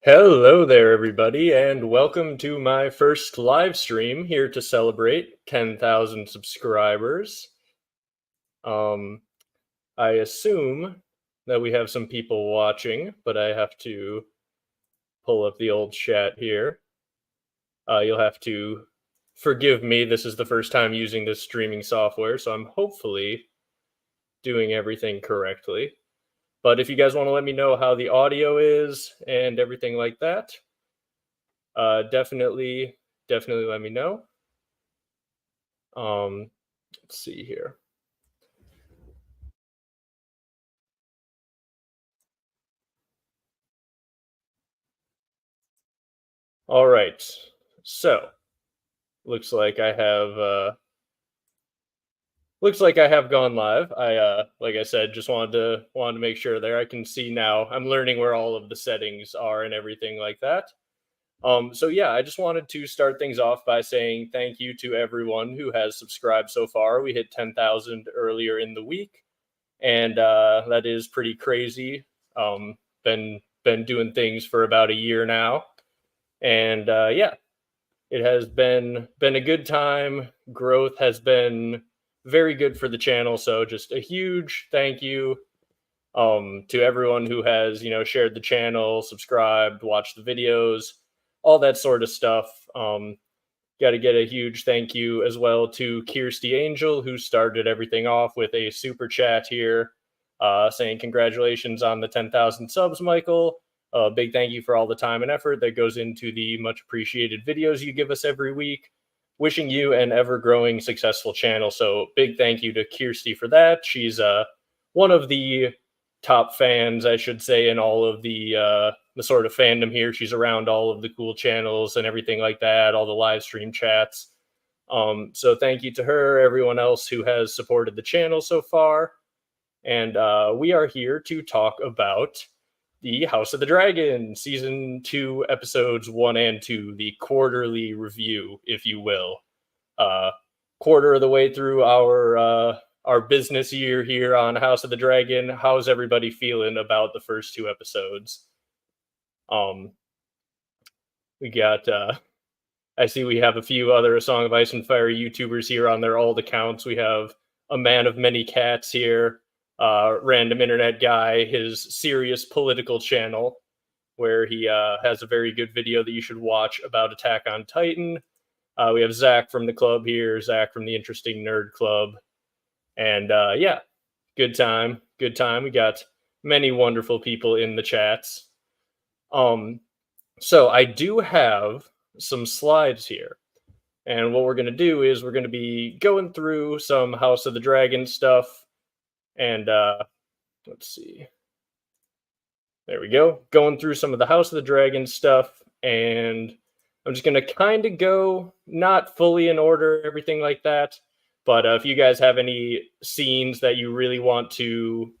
Hello there, everybody, and welcome to my first live stream here to celebrate 10,000 subscribers. Um, I assume that we have some people watching, but I have to pull up the old chat here. You'll have to forgive me. This is the first time using this streaming software, so I'm hopefully doing everything correctly. But if you guys want to let me know how the audio is and everything like that, definitely let me know. Let's see here. All right. So, looks like I have gone live. Like I said, just wanted to make sure there. I can see now. I'm learning where all of the settings are and everything like that. So yeah, I just wanted to start things off by saying thank you to everyone who has subscribed so far. We hit 10,000 earlier in the week, and that is pretty crazy. Been doing things for about a year now, and yeah, it has been a good time. Growth has been very good for the channel. So just a huge thank you to everyone who has shared the channel, subscribed, watched the videos, all that sort of stuff. Got to get a huge thank you as well to Kirsty Angel, who started everything off with a super chat here, saying congratulations on the 10,000 subs, Michael. Big thank you for all the time and effort that goes into the much appreciated videos you give us every week. Wishing you an ever growing successful channel. So big thank you to Kirsty for that. She's one of the top fans, I should say, in all of the sort of fandom here. She's around all of the cool channels and everything like that, all the live stream chats. So thank you to her, everyone else who has supported the channel so far. And we are here to talk about the House of the Dragon, Season 2, Episodes 1 and 2, the quarterly review, if you will. Quarter of the way through our business year here on House of the Dragon. How's everybody feeling about the first two episodes? We got I see we have a few other A Song of Ice and Fire YouTubers here on their alt accounts. We have a man of many cats here, random internet guy, his serious political channel, where he has a very good video that you should watch about Attack on Titan. We have Zach from the club here, Zach from the Interesting Nerd Club. And yeah, good time. Good time. We got many wonderful people in the chats. So I do have some slides here. And what we're going to do is we're going to be going through some House of the Dragon stuff. And let's see. There we go. Going through some of the House of the Dragon stuff. And I'm just going to kind of go not fully in order, everything like that. But if you guys have any scenes that you really want to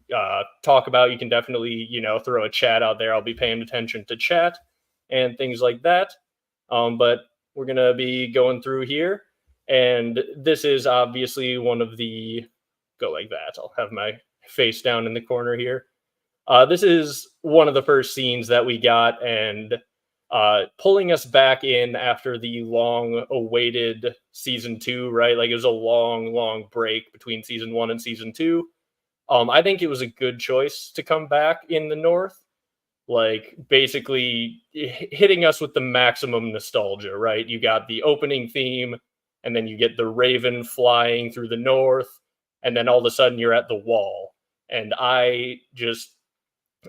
talk about, you can definitely, throw a chat out there. I'll be paying attention to chat and things like that. But we're going to be going through here. And this is obviously one of the... Go like that. I'll have my face down in the corner here. This is one of the first scenes that we got, and pulling us back in after the long-awaited season 2, right? Like, it was a long break between season 1 and season 2. I think it was a good choice to come back in the North, like basically hitting us with the maximum nostalgia, right? You got the opening theme, and then you get the Raven flying through the North, and then all of a sudden you're at the Wall. And I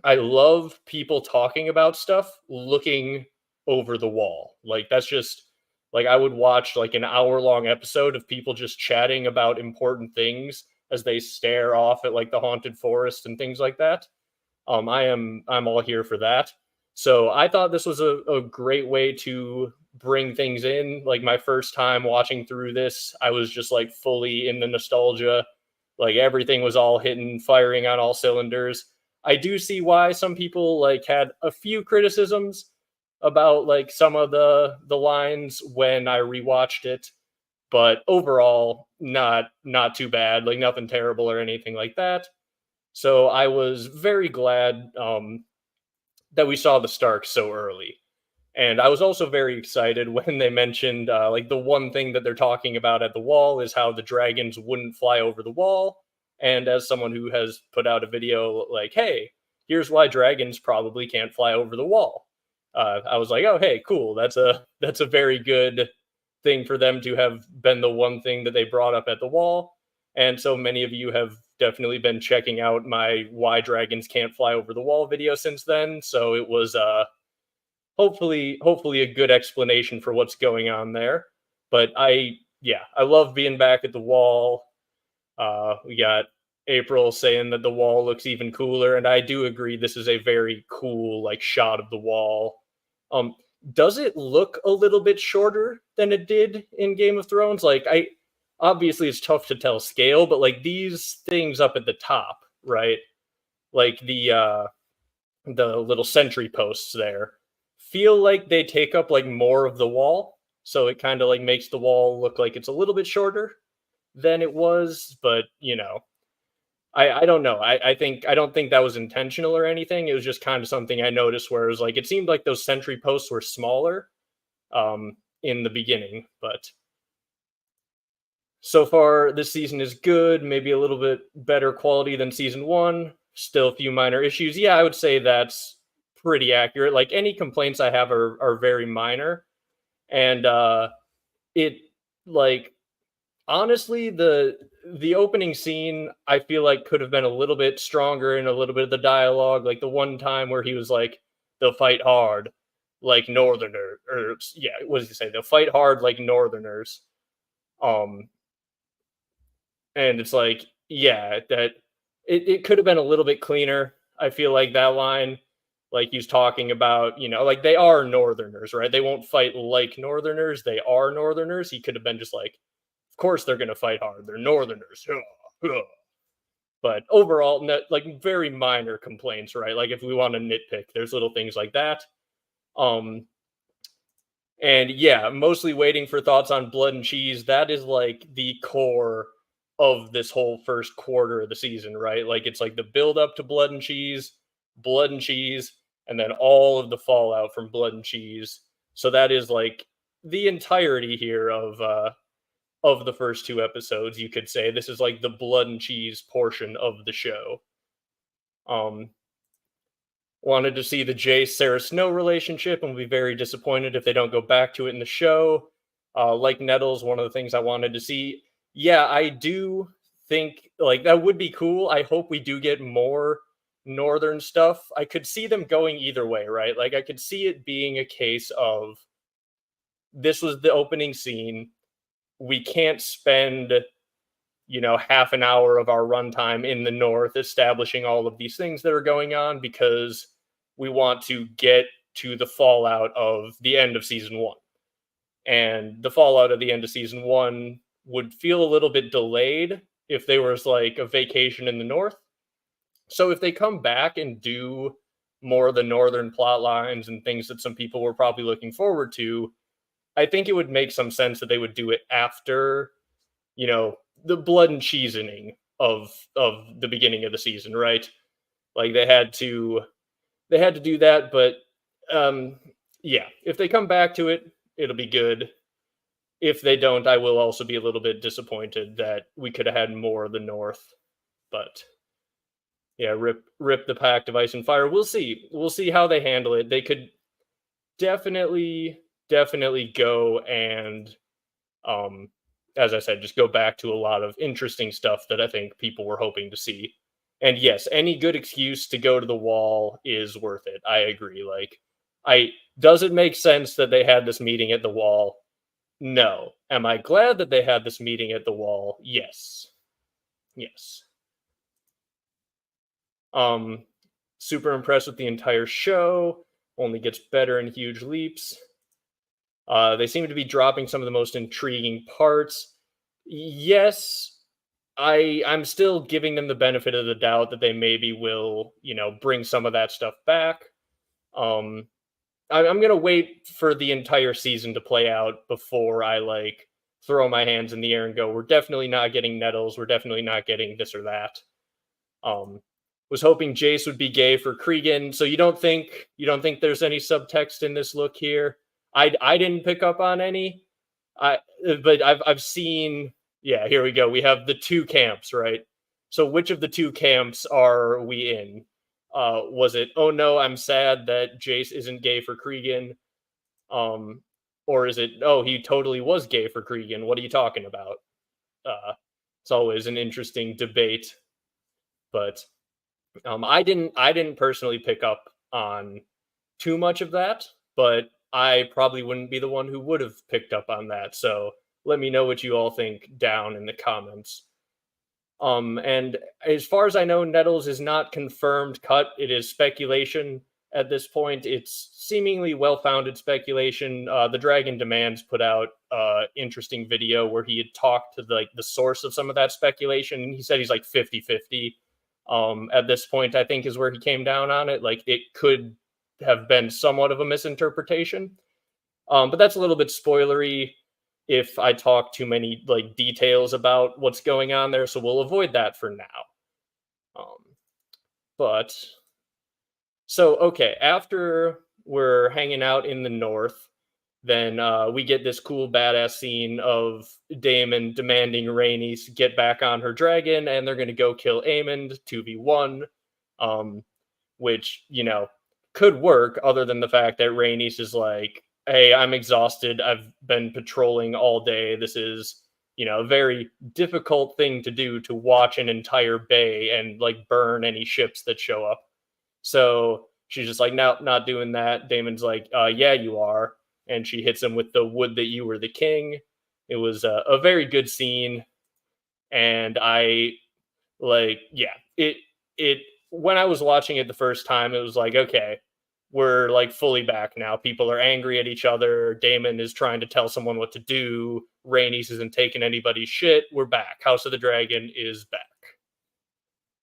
love people talking about stuff looking over the wall. Like, that's just like, I would watch like an hour-long episode of people just chatting about important things as they stare off at like the haunted forest and things like that. I'm all here for that. So I thought this was a great way to bring things in. Like, my first time watching through this, I was just like fully in the nostalgia. Like, everything was all hitting, firing on all cylinders. I do see why some people like had a few criticisms about like some of the lines when I rewatched it, but overall not too bad, like nothing terrible or anything like that. So I was very glad that we saw the Starks so early. And I was also very excited when they mentioned like the one thing that they're talking about at the wall is how the dragons wouldn't fly over the wall. And as someone who has put out a video like, hey, here's why dragons probably can't fly over the wall. I was like, oh, hey, cool. That's a very good thing for them to have been the one thing that they brought up at the wall. And so many of you have definitely been checking out my why dragons can't fly over the wall video since then. So it was hopefully a good explanation for what's going on there. But I love being back at the wall. We got April saying that the wall looks even cooler, and I do agree this is a very cool like shot of the wall. Um, does it look a little bit shorter than it did in Game of Thrones? Like I obviously it's tough to tell scale, but like these things up at the top, right? Like the little sentry posts there feel like they take up like more of the wall, so it kind of like makes the wall look like it's a little bit shorter than it was. But I don't know. I don't think that was intentional or anything. It was just kind of something I noticed where it was like it seemed like those sentry posts were smaller in the beginning. But so far this season is good, maybe a little bit better quality than season one. Still a few minor issues. Yeah, I would say that's pretty accurate. Like any complaints I have are very minor. And it like honestly the opening scene I feel like could have been a little bit stronger in a little bit of the dialogue. Like the one time where he was like, they'll fight hard like northerner or yeah, what does he say? They'll fight hard like northerners. Um and it's like, yeah, that it could have been a little bit cleaner. I feel like that line, like he's talking about, like they are northerners, right? They won't fight like northerners. They are northerners. He could have been just like, of course they're going to fight hard. They're northerners. But overall, like very minor complaints, right? Like if we want to nitpick, there's little things like that. Um, and yeah, mostly waiting for thoughts on Blood and Cheese. That is like the core of this whole first quarter of the season, right? Like it's like the build up to Blood and Cheese, and then all of the fallout from Blood and Cheese. So that is like the entirety here of the first two episodes, you could say. This is like the Blood and Cheese portion of the show. Um Wanted to see the Jace Sarah Snow relationship and will be very disappointed if they don't go back to it in the show. Like Nettles, one of the things I wanted to see. Yeah, I do think like that would be cool. I hope we do get more northern stuff. I could see them going either way, right? Like I could see it being a case of this was the opening scene. We can't spend half an hour of our runtime in the north establishing all of these things that are going on because we want to get to the fallout of the end of season one. And the fallout of the end of season one would feel a little bit delayed if there was like a vacation in the north. So if they come back and do more of the northern plot lines and things that some people were probably looking forward to, I think it would make some sense that they would do it after, the blood and cheesening of the beginning of the season, right? Like they had to do that, but yeah, if they come back to it, it'll be good. If they don't, I will also be a little bit disappointed that we could have had more of the North. But yeah, rip the Pact of Ice and Fire. We'll see. We'll see how they handle it. They could definitely go and as I said, just go back to a lot of interesting stuff that I think people were hoping to see. And yes, any good excuse to go to the wall is worth it. I agree. Like, does it make sense that they had this meeting at the wall? No. Am I glad that they had this meeting at the wall? Yes. Yes. Super impressed with the entire show. Only gets better in huge leaps. They seem to be dropping some of the most intriguing parts. Yes, I'm still giving them the benefit of the doubt that they maybe will, bring some of that stuff back. I'm gonna wait for the entire season to play out before I like throw my hands in the air and go, we're definitely not getting Nettles, we're definitely not getting this or that. Um, was hoping Jace would be gay for Cregan. So you don't think there's any subtext in this look here? I didn't pick up on any. I but I've seen. Yeah, here we go. We have the two camps, right? So which of the two camps are we in? Was it, oh no, I'm sad that Jace isn't gay for Cregan? Um, or is it, oh, he totally was gay for Cregan? What are you talking about? Uh, it's always an interesting debate, but I didn't personally pick up on too much of that, but I probably wouldn't be the one who would have picked up on that. So let me know what you all think down in the comments. And as far as I know, Nettles is not confirmed cut. It is speculation at this point. It's seemingly well-founded speculation. The Dragon Demands put out interesting video where he had talked to the source of some of that speculation. And he said he's like 50-50. At this point, I think is where he came down on it. Like it could have been somewhat of a misinterpretation. But that's a little bit spoilery if I talk too many like details about what's going on there, so we'll avoid that for now. But so okay, after we're hanging out in the north, then we get this cool badass scene of Daemon demanding Rhaenys get back on her dragon, and they're gonna go kill Aemond 2v1, which could work, other than the fact that Rhaenys is like, hey, I'm exhausted. I've been patrolling all day. This is, a very difficult thing to do, to watch an entire bay and like burn any ships that show up. So she's just like, no, not doing that. Damon's like, yeah, you are. And she hits him with the would that you were the king. It was a very good scene. And I yeah, it, when I was watching it the first time, it was like, okay, we're like fully back now. People are angry at each other. Daemon is trying to tell someone what to do. Rhaenys isn't taking anybody's shit. We're back. House of the Dragon is back.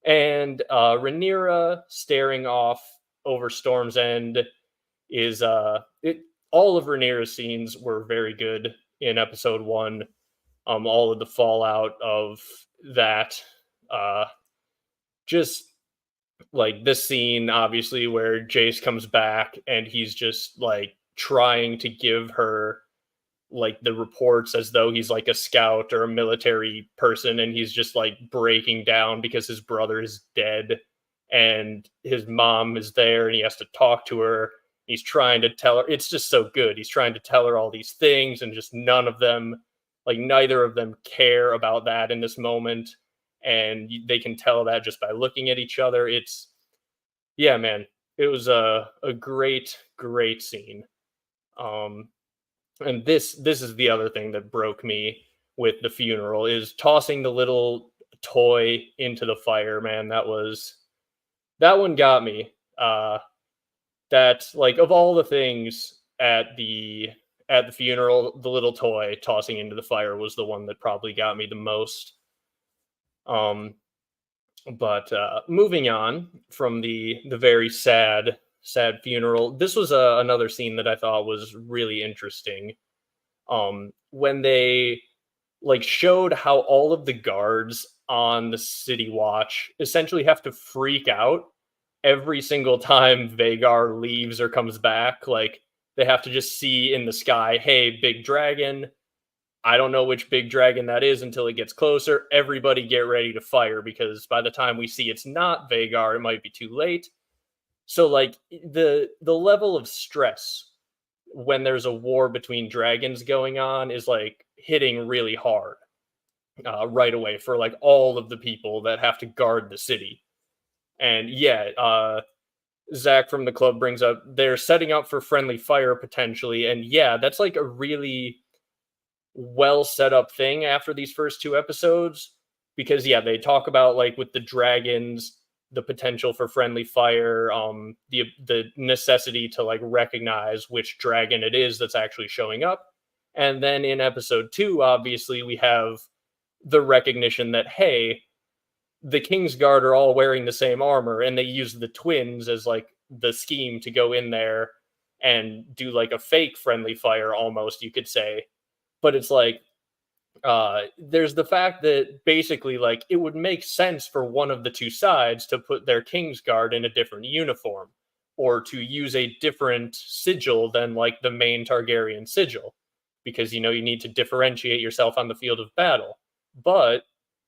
And Rhaenyra staring off over Storm's End is all of Rhaenyra's scenes were very good in episode 1. All of the fallout of that, just like this scene, obviously, where Jace comes back and he's just like trying to give her like the reports as though he's like a scout or a military person, and he's just like breaking down because his brother is dead and his mom is there and he has to talk to her. He's trying to tell her, it's just so good. He's trying to tell her all these things, and just neither of them care about that in this moment. And they can tell that just by looking at each other. Yeah, man, it was a great scene. And this is the other thing that broke me with the funeral, is tossing the little toy into the fire. Man, that one got me. That, like, of all the things at the funeral, the little toy tossing into the fire was the one that probably got me the most. But moving on from the very sad funeral, this was another scene that I thought was really interesting. When they like showed how all of the guards on the city watch essentially have to freak out every single time Vhagar leaves or comes back. Like they have to just see in the sky, hey, big dragon. I don't know which big dragon that is until it gets closer. Everybody get ready to fire, because by the time we see it's not Vhagar, it might be too late. So like the level of stress when there's a war between dragons going on is like hitting really hard right away for like all of the people that have to guard the city. And yeah, Zach from the club brings up they're setting up for friendly fire potentially. And yeah, that's like a really well set up thing after these first 2 episodes, because yeah, they talk about like with the dragons, the potential for friendly fire, the necessity to like recognize which dragon it is that's actually showing up. And then in episode 2, obviously we have the recognition that, hey, the Kingsguard are all wearing the same armor, and they use the twins as like the scheme to go in there and do like a fake friendly fire, almost, you could say. But it's like, There's the fact that basically, like, it would make sense for one of the two sides to put their Kingsguard in a different uniform or to use a different sigil than like the main Targaryen sigil, because you need to differentiate yourself on the field of battle. But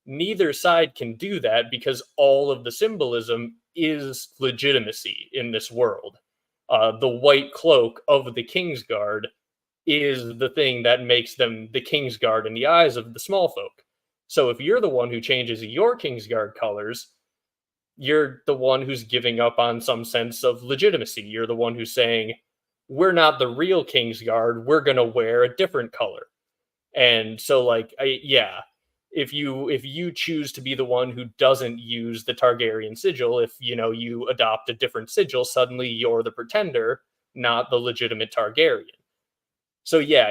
neither side can do that because all of the symbolism is legitimacy in this world. The white cloak of the Kingsguard is the thing that makes them the Kingsguard in the eyes of the small folk. So if you're the one who changes your Kingsguard colors, you're the one who's giving up on some sense of legitimacy. You're the one who's saying, we're not the real Kingsguard, we're going to wear a different color. And so like yeah, if you choose to be the one who doesn't use the Targaryen sigil, if you adopt a different sigil, suddenly you're the pretender, not the legitimate Targaryen. So yeah,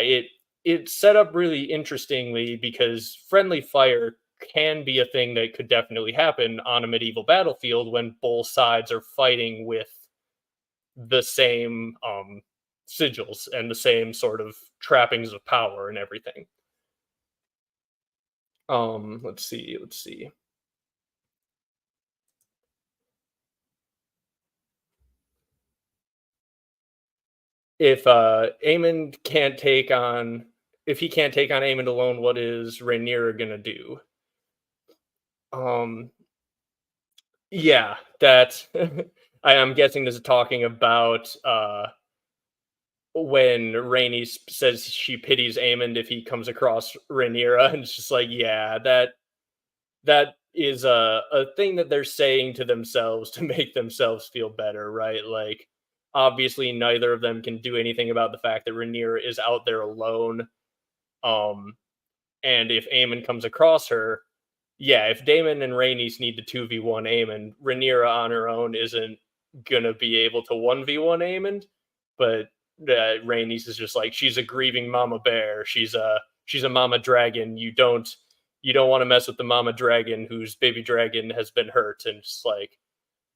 it's set up really interestingly because friendly fire can be a thing that could definitely happen on a medieval battlefield when both sides are fighting with the same sigils and the same sort of trappings of power and everything. Let's see. If Aemond can't take on if he can't take on Aemond alone, what is Rhaenyra gonna do? Um Yeah, that I am guessing this is talking about when says she pities Aemond if he comes across Rhaenyra, and it's just like, yeah, that is a thing that they're saying to themselves to make themselves feel better, right? Like, obviously, neither of them can do anything about the fact that Rhaenyra is out there alone. Um, and if Aemond comes across her, yeah, if Damon and Rhaenys need to 2v1 Aemond, Rhaenyra on her own isn't gonna be able to 1v1 Aemond, but Rhaenys is just like, she's a grieving mama bear. She's a mama dragon. You don't want to mess with the mama dragon whose baby dragon has been hurt, and it's like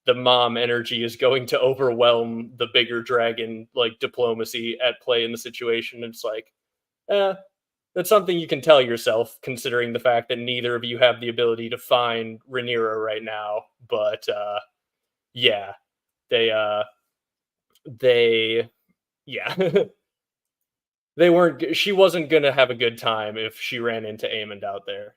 the mom energy is going to overwhelm the bigger dragon like diplomacy at play in the situation. And it's like, eh, that's something you can tell yourself, considering the fact that neither of you have the ability to find Rhaenyra right now. But yeah, they they yeah they weren't. She wasn't gonna have a good time if she ran into Aemond out there.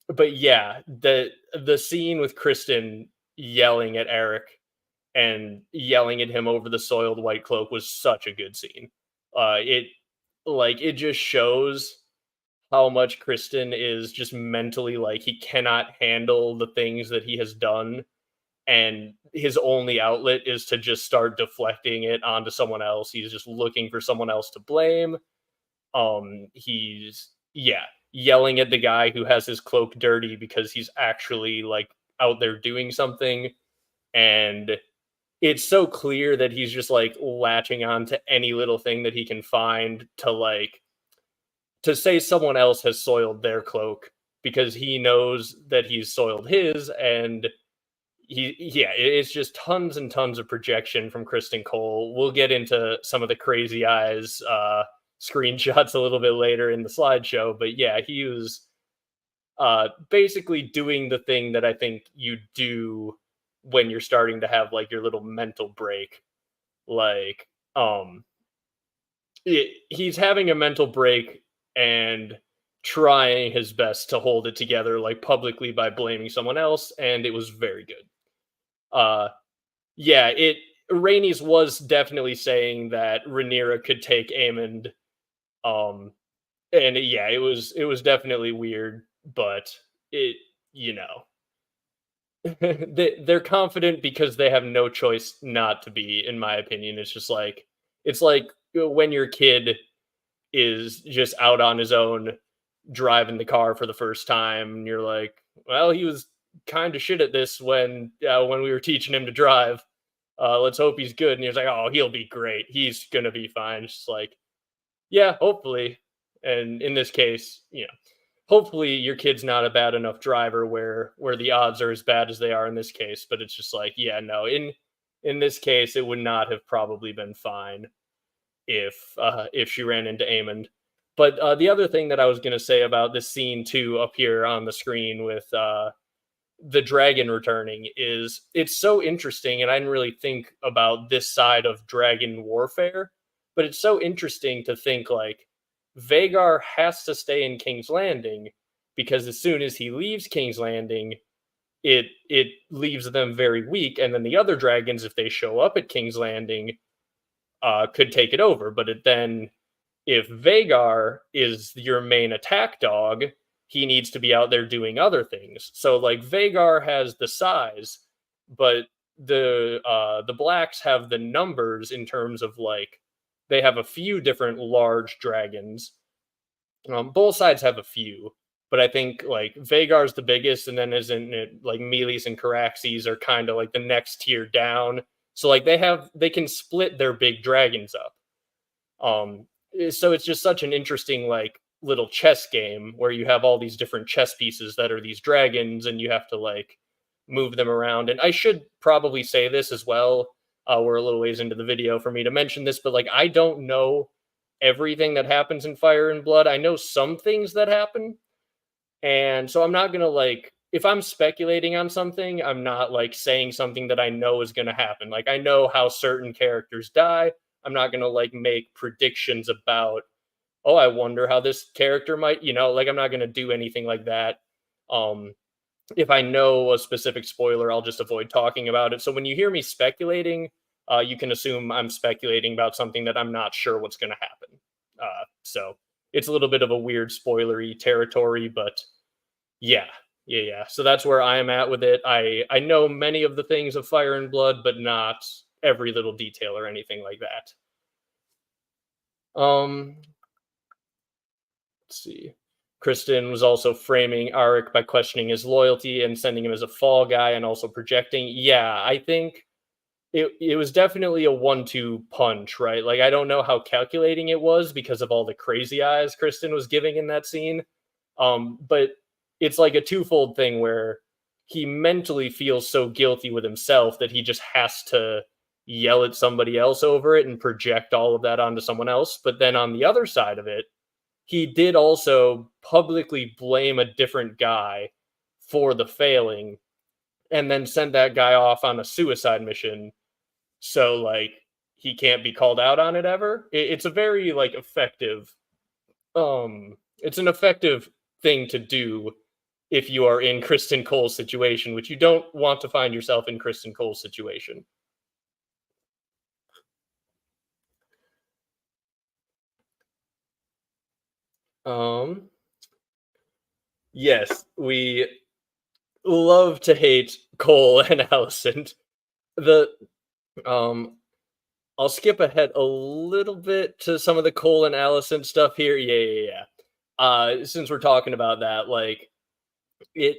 But yeah, the scene with Criston yelling at Eric and yelling at him over the soiled white cloak was such a good scene. It just shows how much Criston is just mentally like he cannot handle the things that he has done, and his only outlet is to just start deflecting it onto someone else. He's just looking for someone else to blame. He's yeah, yelling at the guy who has his cloak dirty because he's actually like out there doing something, and it's so clear that he's just like latching on to any little thing that he can find to say someone else has soiled their cloak because he knows that he's soiled his. And it's just tons and tons of projection from Criston Cole. We'll get into some of the crazy eyes screenshots a little bit later in the slideshow, but yeah, he was basically doing the thing that I think you do when you're starting to have like your little mental break. Like, he's having a mental break and trying his best to hold it together, like publicly by blaming someone else, and it was very good. Yeah, it Rhaenys was definitely saying that Rhaenyra could take Aemond, um, and yeah, it was definitely weird, but it you know they're confident because they have no choice not to be. In my opinion, it's like when your kid is just out on his own driving the car for the first time, and you're like, well, he was kind of shit at this when we were teaching him to drive. Let's hope he's good. And he was like, oh, he'll be great. He's gonna be fine. It's just like, yeah, hopefully. And in this case, hopefully your kid's not a bad enough driver where the odds are as bad as they are in this case. But it's just like, yeah, no, in this case, it would not have probably been fine if she ran into Aemond. But the other thing that I was going to say about this scene too up here on the screen with the dragon returning is it's so interesting, and I didn't really think about this side of dragon warfare, but it's so interesting to think like Vagar has to stay in King's Landing because as soon as he leaves King's Landing, it leaves them very weak, and then the other dragons, if they show up at King's Landing, could take it over. But it then, if Vagar is your main attack dog, he needs to be out there doing other things. So like Vagar has the size, but the blacks have the numbers in terms of like they have a few different large dragons. Both sides have a few, but I think like Vagar's the biggest, and then isn't it like Melis and Caraxes are kind of like the next tier down. So like they can split their big dragons up. So it's just such an interesting like little chess game where you have all these different chess pieces that are these dragons, and you have to like move them around. And I should probably say this as well. We're a little ways into the video for me to mention this, but like I don't know everything that happens in Fire and Blood. I know some things that happen, and so I'm not gonna like if I'm speculating on something, I'm not like saying something that I know is gonna happen. Like I know how certain characters die. I'm not gonna like make predictions about, oh, I wonder how this character might, like I'm not gonna do anything like that. Um, if I know a specific spoiler, I'll just avoid talking about it. So when you hear me speculating, you can assume I'm speculating about something that I'm not sure what's gonna happen. So it's a little bit of a weird spoilery territory, but yeah, yeah. So that's where I am at with it. I know many of the things of Fire and Blood, but not every little detail or anything like that. Let's see. Criston was also framing Arik by questioning his loyalty and sending him as a fall guy and also projecting. Yeah, I think it was definitely a 1-2 punch, right? Like I don't know how calculating it was because of all the crazy eyes Criston was giving in that scene. But it's like a twofold thing where he mentally feels so guilty with himself that he just has to yell at somebody else over it and project all of that onto someone else. But then on the other side of it, he did also publicly blame a different guy for the failing and then send that guy off on a suicide mission. So like he can't be called out on it ever. It's a very like effective it's an effective thing to do if you are in Criston Cole's situation, which you don't want to find yourself in Criston Cole's situation. Um yes, we love to hate Cole and Alicent. The um I'll skip ahead a little bit to some of the Cole and Alicent stuff here. Yeah. Since we're talking about that, like it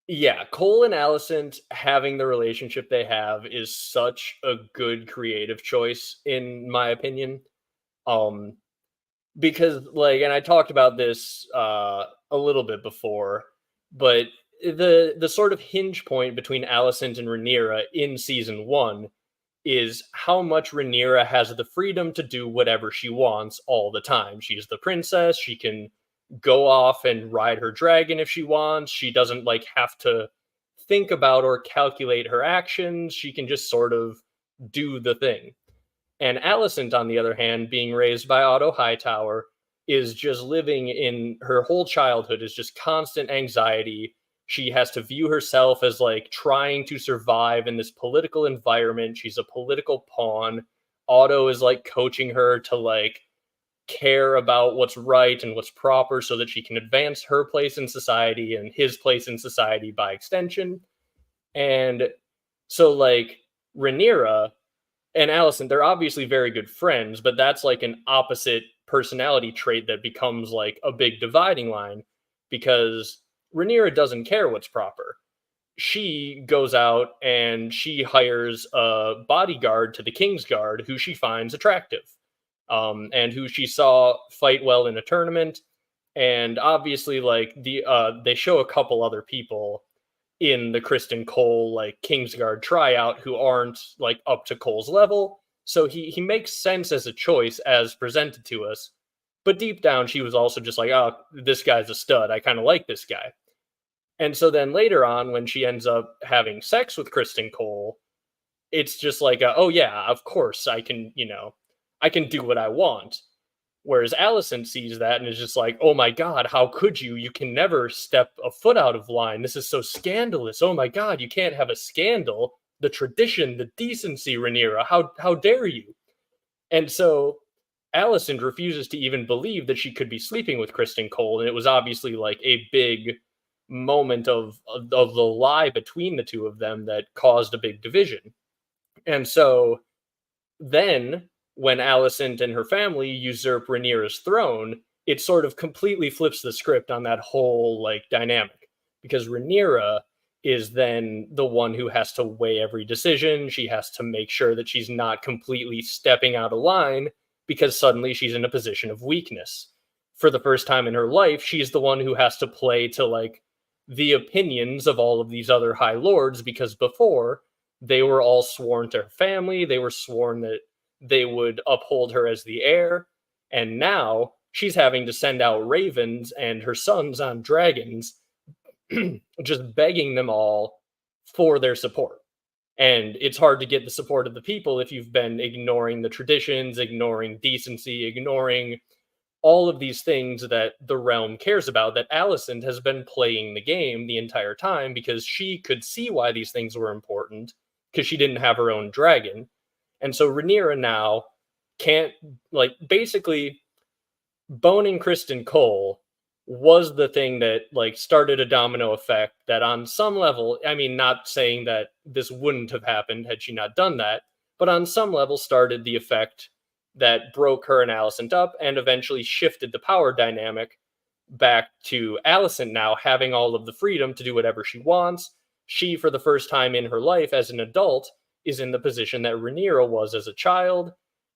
yeah, Cole and Alicent having the relationship they have is such a good creative choice in my opinion. Um because like and I talked about this a little bit before, but the sort of hinge point between Alicent and Rhaenyra in season 1 is how much Rhaenyra has the freedom to do whatever she wants all the time. She's the princess. She can go off and ride her dragon if she wants. She doesn't like have to think about or calculate her actions. She can just sort of do the thing. And Alicent, on the other hand, being raised by Otto Hightower, is just living in her whole childhood is just constant anxiety. She has to view herself as like trying to survive in this political environment. She's a political pawn. Otto is like coaching her to like care about what's right and what's proper so that she can advance her place in society and his place in society by extension. And so like Rhaenyra and Alicent, they're obviously very good friends, but that's like an opposite personality trait that becomes like a big dividing line because Rhaenyra doesn't care what's proper. She goes out and she hires a bodyguard to the King's Guard who she finds attractive, and who she saw fight well in a tournament. And obviously, like they show a couple other people in the Criston Cole like Kingsguard tryout who aren't like up to Cole's level. So he makes sense as a choice as presented to us. But deep down, she was also just like, oh, this guy's a stud. I kind of like this guy. And so then later on, when she ends up having sex with Criston Cole, it's just like, oh yeah, of course I can, I can do what I want. Whereas Alicent sees that and is just like, oh my God, how could you? You can never step a foot out of line. This is so scandalous. Oh my God, you can't have a scandal. The tradition, the decency, Rhaenyra, how dare you? And so Alicent refuses to even believe that she could be sleeping with Criston Cole. And it was obviously like a big moment of the lie between the two of them that caused a big division. And so then, when Alicent and her family usurp Rhaenyra's throne, it sort of completely flips the script on that whole like dynamic, because Rhaenyra is then the one who has to weigh every decision. She has to make sure that she's not completely stepping out of line because suddenly she's in a position of weakness. For the first time in her life, she's the one who has to play to like the opinions of all of these other high lords, because before they were all sworn to her family, they were sworn that they would uphold her as the heir, and now she's having to send out ravens and her sons on dragons, just begging them all for their support. And it's hard to get the support of the people if you've been ignoring the traditions, ignoring decency, ignoring all of these things that the realm cares about, that Alicent has been playing the game the entire time because she could see why these things were important, because she didn't have her own dragon. And so Rhaenyra now can't, like, basically boning Criston Cole was the thing that like started a domino effect that on some level, I mean, not saying that this wouldn't have happened had she not done that, but on some level started the effect that broke her and Alicent up and eventually shifted the power dynamic back to Alicent now having all of the freedom to do whatever she wants. She, for the first time in her life as an adult, is in the position that Rhaenyra was as a child.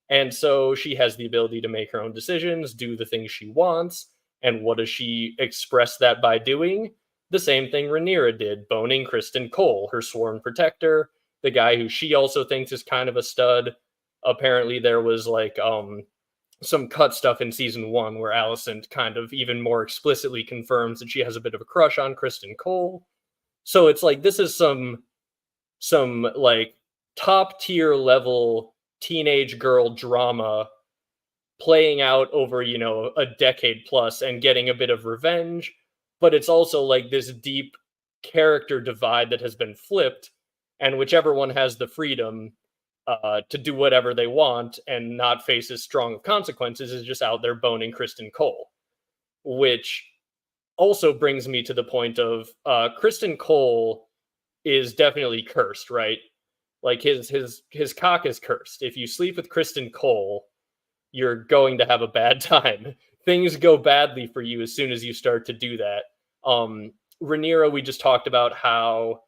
And so she has the ability to make her own decisions, do the things she wants. And what does she express that by doing? The same thing Rhaenyra did, boning Criston Cole, her sworn protector, the guy who she also thinks is kind of a stud. Apparently there was like some cut stuff in season 1 where Alicent kind of even more explicitly confirms that she has a bit of a crush on Criston Cole. So it's like this is some like top tier level teenage girl drama playing out over, a decade plus and getting a bit of revenge, but it's also like this deep character divide that has been flipped, and whichever one has the freedom to do whatever they want and not face as strong of consequences is just out there boning Criston Cole. Which also brings me to the point of Criston Cole is definitely cursed, right? Like his cock is cursed. If you sleep with Criston Cole, you're going to have a bad time. Things go badly for you as soon as you start to do that. Rhaenyra, we just talked about how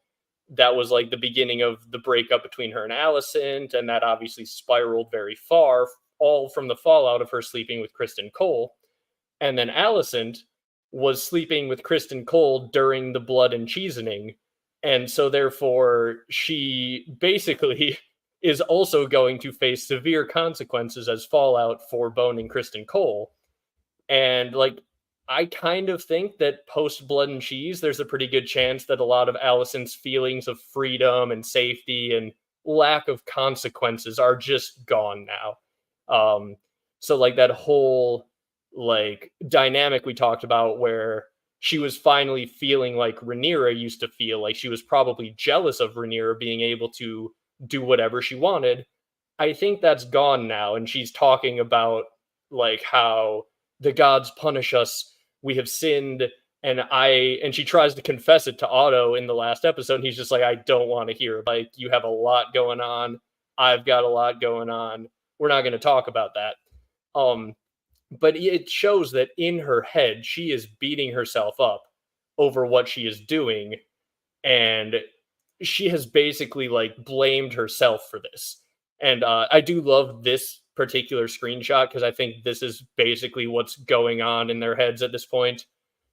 that was like the beginning of the breakup between her and Alicent, and that obviously spiraled very far, all from the fallout of her sleeping with Criston Cole. And then Alicent was sleeping with Criston Cole during the blood and cheesening, and so therefore she basically is also going to face severe consequences as fallout for boning Criston Cole. And like, I kind of think that post Blood and Cheese, there's a pretty good chance that a lot of Alicent's feelings of freedom and safety and lack of consequences are just gone now. So like that whole like dynamic we talked about where she was finally feeling like Rhaenyra used to feel, like she was probably jealous of Rhaenyra being able to do whatever she wanted. I think that's gone now, and she's talking about like how the gods punish us, we have sinned, and she tries to confess it to Otto in the last episode, and he's just like, I don't want to hear it. Like, you have a lot going on, I've got a lot going on, we're not going to talk about that. But it shows that in her head she is beating herself up over what she is doing, and she has basically like blamed herself for this. And I do love this particular screenshot because I think this is basically what's going on in their heads at this point.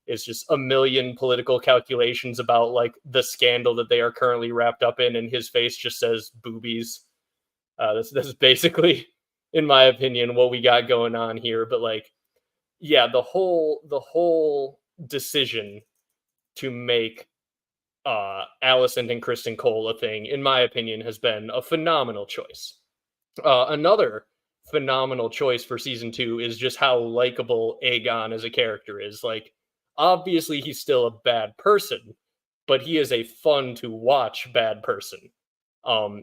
It's just a million political calculations about like the scandal that they are currently wrapped up in, and his face just says boobies. This is basically, in my opinion, what we got going on here. But like, yeah, the whole decision to make Alicent and Criston Cole a thing, in my opinion, has been a phenomenal choice. Another phenomenal choice for season two is just how likable Aegon as a character is. Like, obviously, he's still a bad person, but he is a fun to watch bad person.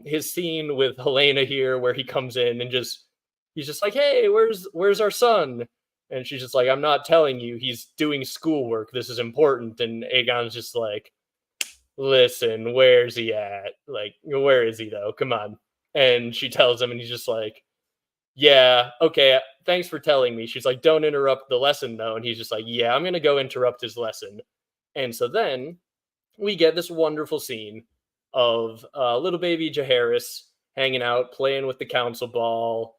His scene with Helena here, where he comes in and he's just like, "Hey, where's our son?" And she's just like, "I'm not telling you. He's doing schoolwork. This is important." And Aegon's just like, "Listen, where's he at? Like, where is he though? Come on." And she tells him, and he's just like, "Yeah, okay, thanks for telling me." She's like, "Don't interrupt the lesson though." And he's just like, "Yeah, I'm gonna go interrupt his lesson." And so then we get this wonderful scene of little baby Jaehaerys hanging out, playing with the council ball,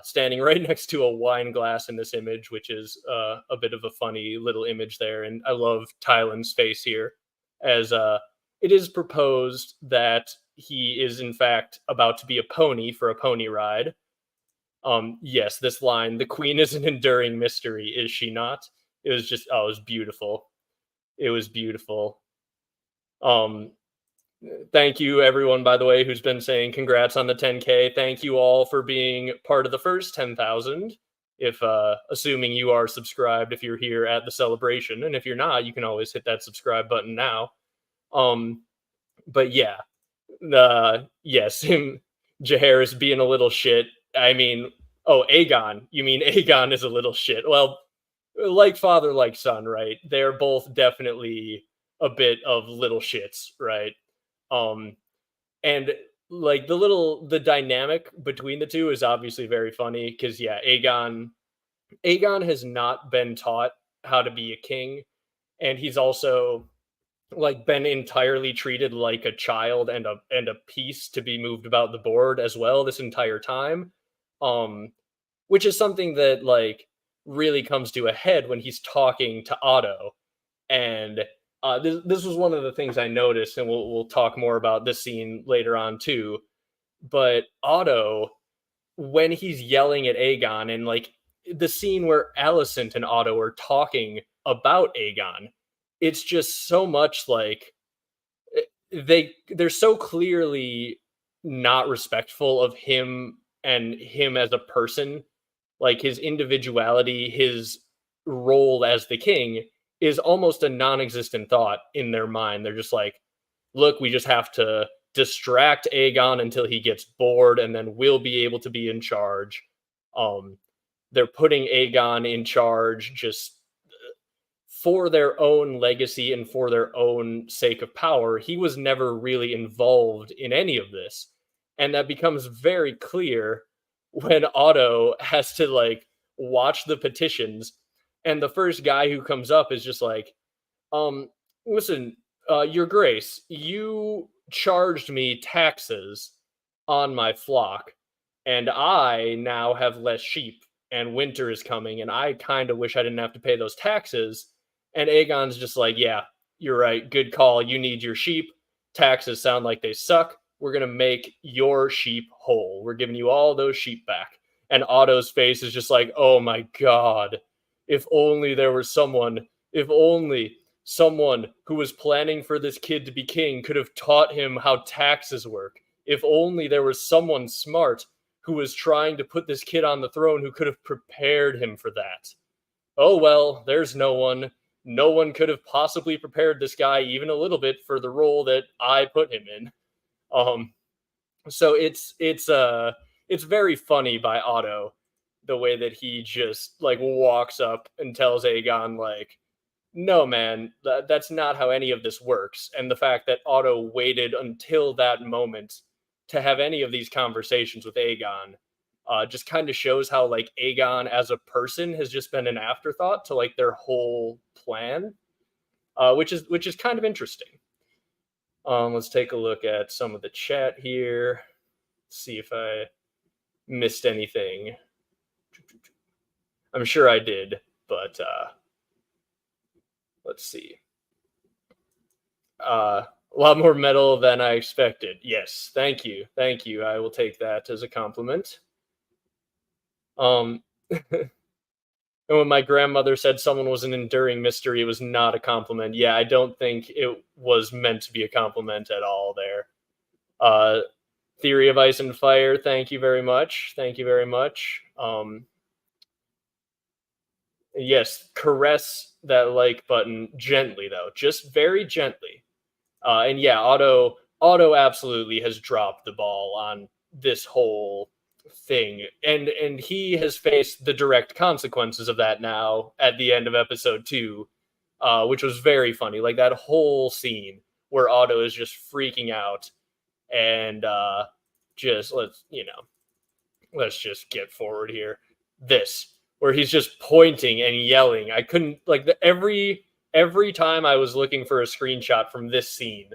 standing right next to a wine glass in this image, which is a bit of a funny little image there. And I love Tylan's face here, as it is proposed that he is in fact about to be a pony for a pony ride. Yes, this line, "The queen is an enduring mystery, is she not?" It was just, oh, it was beautiful. It was beautiful. Um, Thank you, everyone, by the way, who's been saying congrats on the 10K. Thank you all for being part of the first 10,000. If assuming you are subscribed, if you're here at the celebration, and if you're not, you can always hit that subscribe button now. Um, but yeah, yes, him Jaehaerys being a little shit. I mean, oh, Aegon. You mean Aegon is a little shit? Well, like father, like son, right? They're both definitely a bit of little shits, right? Um, and like the dynamic between the two is obviously very funny because yeah, Aegon has not been taught how to be a king, and he's also like been entirely treated like a child and a piece to be moved about the board as well this entire time. Um, which is something that like really comes to a head when he's talking to Otto. And this was one of the things I noticed, and we'll talk more about this scene later on too. But Otto, when he's yelling at Aegon, and like the scene where Alicent and Otto are talking about Aegon, it's just so much like they're so clearly not respectful of him and him as a person, like his individuality, his role as the king is almost a non-existent thought in their mind. They're just like, look, we just have to distract Aegon until he gets bored, and then we'll be able to be in charge. Um, they're putting Aegon in charge just for their own legacy and for their own sake of power. He was never really involved in any of this. And that becomes very clear when Otto has to like watch the petitions. And the first guy who comes up is just like, listen, Your Grace, you charged me taxes on my flock, and I now have less sheep, and winter is coming, and I kind of wish I didn't have to pay those taxes. And Aegon's just like, yeah, you're right. Good call. You need your sheep. Taxes sound like they suck. We're going to make your sheep whole. We're giving you all those sheep back. And Otto's face is just like, oh my God. If only there was someone, if only someone who was planning for this kid to be king could have taught him how taxes work. If only there was someone smart who was trying to put this kid on the throne who could have prepared him for that. Oh well, there's no one. No one could have possibly prepared this guy even a little bit for the role that I put him in. Um, so it's very funny by Otto, the way that he just like walks up and tells Aegon like, no man, that's not how any of this works. And the fact that Otto waited until that moment to have any of these conversations with Aegon just kind of shows how like Aegon as a person has just been an afterthought to like their whole plan, which is kind of interesting. Let's take a look at some of the chat here, see if I missed anything. I'm sure I did, but let's see. A lot more metal than I expected. Yes, thank you, thank you. I will take that as a compliment. Um, And when my grandmother said someone was an enduring mystery, it was not a compliment. Yeah, I don't think it was meant to be a compliment at all there. Uh, Theory of Ice and Fire, thank you very much. Thank you very much. Yes, caress that like button gently though, just very gently. And yeah, Otto absolutely has dropped the ball on this whole thing, and he has faced the direct consequences of that now at the end of episode 2, which was very funny. Like that whole scene where Otto is just freaking out and just let's just get forward here. This where he's just pointing and yelling. I couldn't like every time I was looking for a screenshot from this scene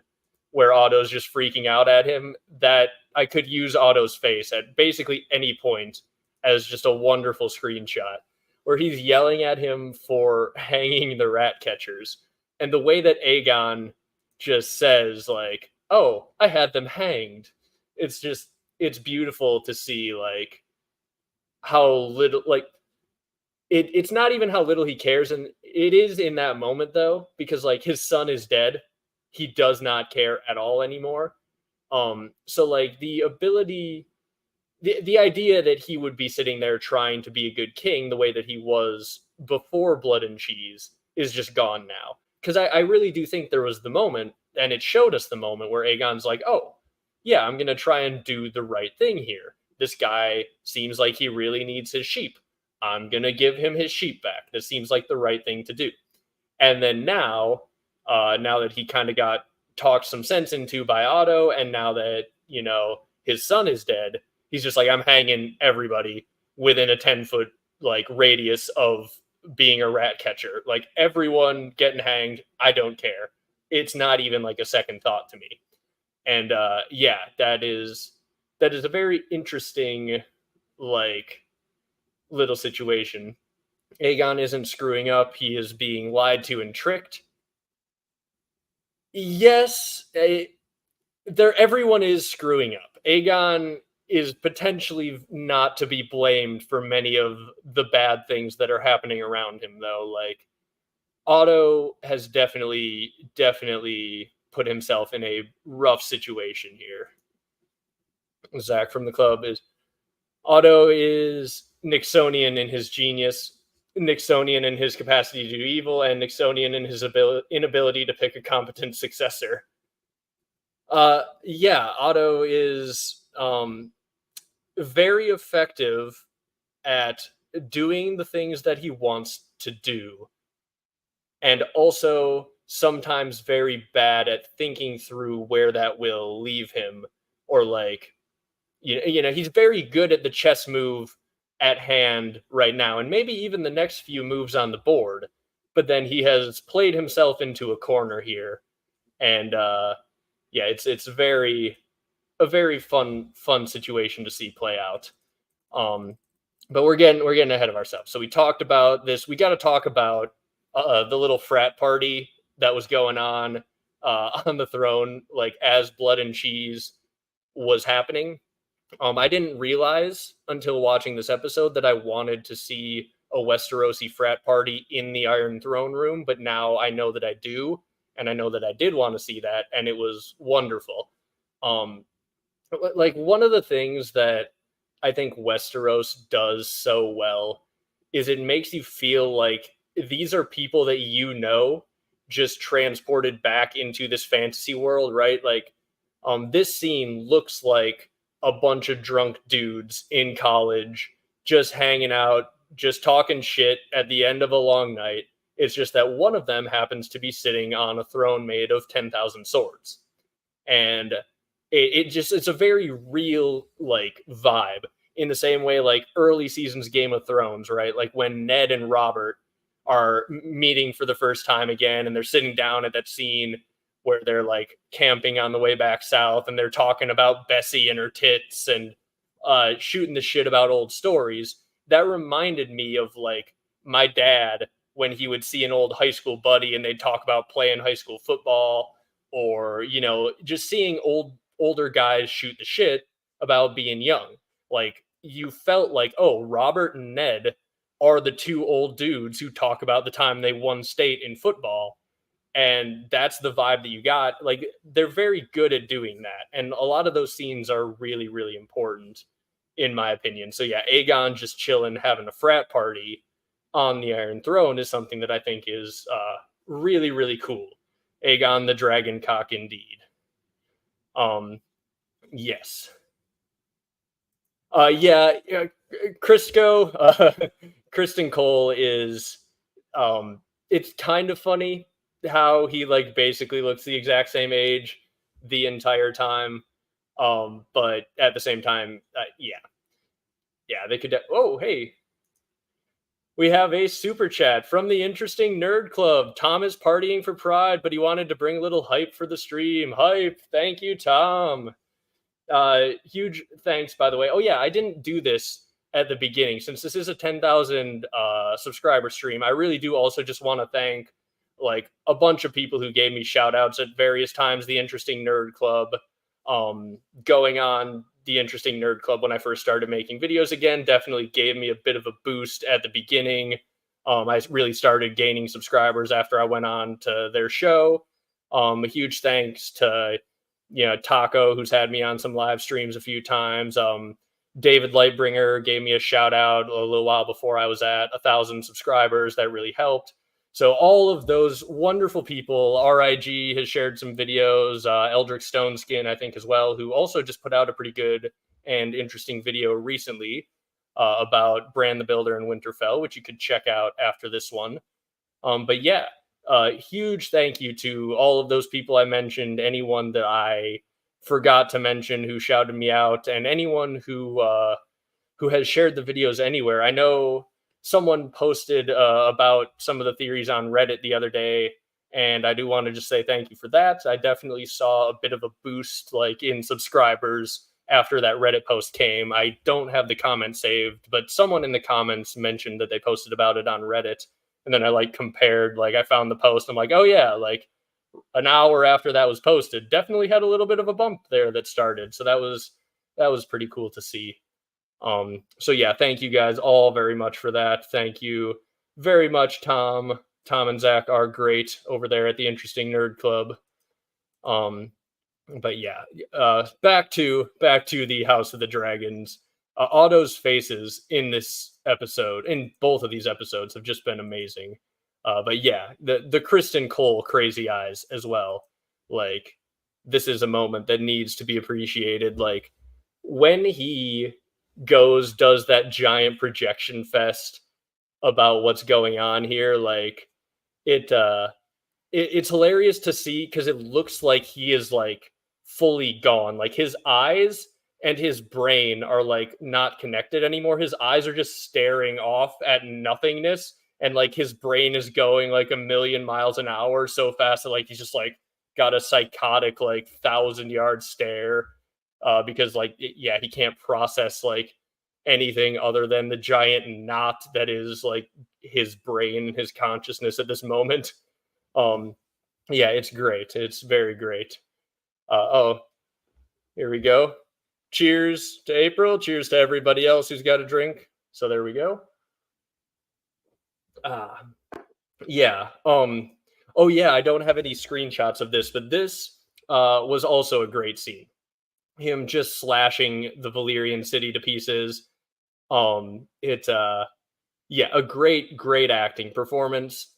where Otto's just freaking out at him, that I could use Otto's face at basically any point as just a wonderful screenshot where he's yelling at him for hanging the rat catchers. And the way that Aegon just says like, "Oh, I had them hanged." It's just it's beautiful to see like how little like it's not even how little he cares, and it is in that moment though, because like his son is dead, he does not care at all anymore. So like the idea that he would be sitting there trying to be a good king the way that he was before Blood and Cheese is just gone now. Because I really do think there was the moment, and it showed us the moment where Aegon's like, oh, yeah, I'm going to try and do the right thing here. This guy seems like he really needs his sheep. I'm going to give him his sheep back. This seems like the right thing to do. And then now that he kind of got talked some sense into by Otto, and now that, his son is dead, he's just like, I'm hanging everybody within a 10-foot like radius of being a rat catcher. Like everyone getting hanged, I don't care. It's not even like a second thought to me. And yeah, that is a very interesting like little situation. Aegon isn't screwing up, he is being lied to and tricked. Yes, everyone is screwing up. Aegon is potentially not to be blamed for many of the bad things that are happening around him though. Like Otto has definitely put himself in a rough situation here. Zach from the club is Otto is Nixonian in his genius, Nixonian in his capacity to do evil, and Nixonian in his inability to pick a competent successor. Yeah, Otto is very effective at doing the things that he wants to do, and also sometimes very bad at thinking through where that will leave him, or like he's very good at the chess move at hand right now, and maybe even the next few moves on the board. But then he has played himself into a corner here, and yeah, it's a very fun situation to see play out. Um, but we're getting ahead of ourselves. So we talked about this. We got to talk about the little frat party that was going on the throne, like as Blood and Cheese was happening. I didn't realize until watching this episode that I wanted to see a Westerosi frat party in the Iron Throne room, but now I know that I do, and I know that I did want to see that, and it was wonderful. Um, like one of the things that I think Westeros does so well is it makes you feel like these are people that just transported back into this fantasy world, right? Like this scene looks like a bunch of drunk dudes in college just hanging out, just talking shit at the end of a long night. It's just that one of them happens to be sitting on a throne made of 10,000 swords. And it's a very real like vibe, in the same way like early seasons Game of Thrones, right? Like when Ned and Robert are meeting for the first time again, and they're sitting down at that scene where they're like camping on the way back south, and they're talking about Bessie and her tits and shooting the shit about old stories. That reminded me of like my dad when he would see an old high school buddy and they'd talk about playing high school football, or just seeing older guys shoot the shit about being young. Like you felt like, oh, Robert and Ned are the two old dudes who talk about the time they won state in football. And that's the vibe that you got. Like, they're very good at doing that. And a lot of those scenes are really, really important, in my opinion. So, yeah, Aegon just chilling, having a frat party on the Iron Throne is something that I think is really, really cool. Aegon the Dragon Cock, indeed. Yes. Yeah, Crisco, Criston Cole is, it's kind of funny how he like basically looks the exact same age the entire time. But at the same time, yeah, they could. Oh, hey, we have a super chat from the Interesting Nerd Club. Tom is partying for Pride, but he wanted to bring a little hype for the stream. Hype, thank you, Tom. Huge thanks, by the way. Oh yeah, I didn't do this at the beginning since this is a 10,000 subscriber stream. I really do also just want to thank like a bunch of people who gave me shout outs at various times. The Interesting Nerd Club, going on the Interesting Nerd Club when I first started making videos again definitely gave me a bit of a boost at the beginning. I really started gaining subscribers after I went on to their show. A huge thanks to Taco, who's had me on some live streams a few times. David Lightbringer gave me a shout out a little while before I was at 1,000 subscribers. That really helped. So all of those wonderful people, RIG has shared some videos, Eldrick Stoneskin, I think, as well, who also just put out a pretty good and interesting video recently about Bran the Builder and Winterfell, which you could check out after this one. But yeah, huge thank you to all of those people I mentioned, anyone that I forgot to mention who shouted me out, and anyone who has shared the videos anywhere. I know someone posted about some of the theories on Reddit the other day, and I do want to just say thank you for that. I definitely saw a bit of a boost like in subscribers after that Reddit post came. I don't have the comment saved, but someone in the comments mentioned that they posted about it on Reddit. And then I like compared, like I found the post. I'm like, oh yeah, like an hour after that was posted, definitely had a little bit of a bump there that started. So that was pretty cool to see. So yeah, thank you guys all very much for that. Thank you very much, Tom. Tom and Zach are great over there at the Interesting Nerd Club. But yeah, back to the House of the Dragons. Otto's faces in this episode, in both of these episodes, have just been amazing. But yeah, the Criston Cole crazy eyes as well. Like, this is a moment that needs to be appreciated. Like, when he does that giant projection fest about what's going on here, like it it's hilarious to see because it looks like he is like fully gone. Like his eyes and his brain are like not connected anymore. His eyes are just staring off at nothingness, and like his brain is going like a million miles an hour so fast that like he's just like got a psychotic like 1,000-yard stare, because like yeah, he can't process like anything other than the giant knot that is like his brain, his consciousness at this moment. um yeah, it's great. It's very great. Oh, here we go. Cheers to April. Cheers to everybody else who's got a drink. So there we go. Ah, yeah. Oh yeah, I don't have any screenshots of this, but this was also a great scene. Him just slashing the Valyrian city to pieces. It yeah, a great acting performance.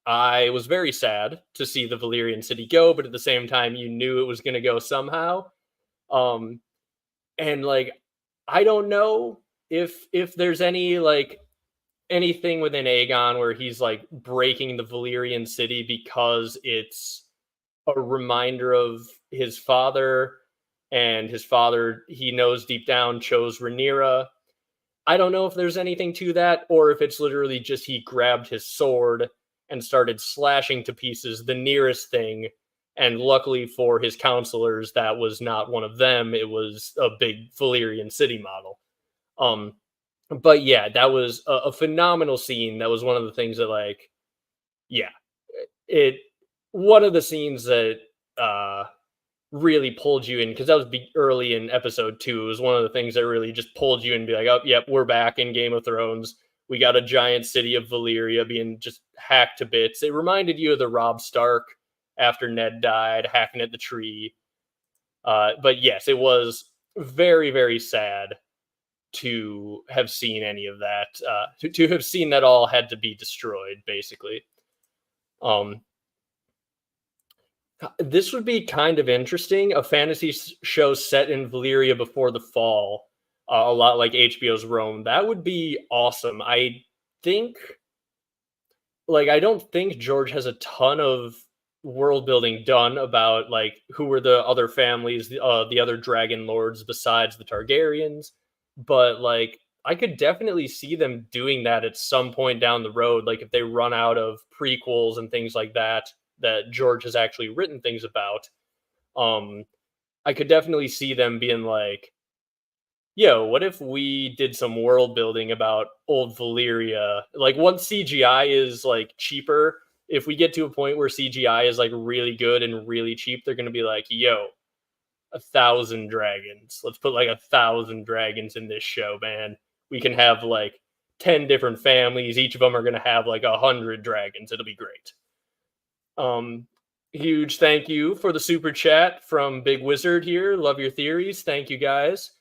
I was very sad to see the Valyrian city go, but at the same time, you knew it was going to go somehow. Um, and like, I don't know if there's any like anything within Aegon where he's like breaking the Valyrian city because it's a reminder of his father, and his father, he knows deep down, chose Rhaenyra. I don't know if there's anything to that, or if it's literally just he grabbed his sword and started slashing to pieces the nearest thing. And luckily for his counselors, that was not one of them. It was a big Valyrian city model. Um, but yeah, that was a phenomenal scene. That was one of the things that, like, yeah, it one of the scenes that really pulled you in, because that was early in episode 2. It was one of the things that really just pulled you in and be like, oh, yep, we're back in Game of Thrones. We got a giant city of Valyria being just hacked to bits. It reminded you of the Robb Stark after Ned died, hacking at the tree. But yes, it was very, very sad to have seen any of that. To have seen that all had to be destroyed, basically. Um, this would be kind of interesting. A fantasy show set in Valyria before the fall, a lot like HBO's Rome. That would be awesome. Think, I don't think George has a ton of world building done about like who were the other families, the other dragon lords besides the Targaryens, but like I could definitely see them doing that at some point down the road, like if they run out of prequels and things like that that George has actually written things about. Um, I could definitely see them being like, yo, what if we did some world building about old Valyria? Like once CGI is like cheaper, if we get to a point where CGI is like really good and really cheap, they're gonna be like, yo, 1,000 dragons. Let's put like 1,000 dragons in this show, man. We can have like 10 different families. Each of them are gonna have like 100 dragons. It'll be great. Um, Huge thank you for the super chat from Big Wizard here. Love your theories. Thank you guys.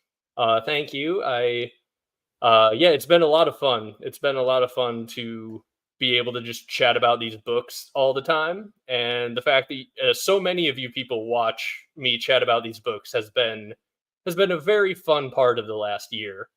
Thank you. Yeah, it's been a lot of fun. It's been a lot of fun to be able to just chat about these books all the time, and the fact that so many of you people watch me chat about these books has been a very fun part of the last year.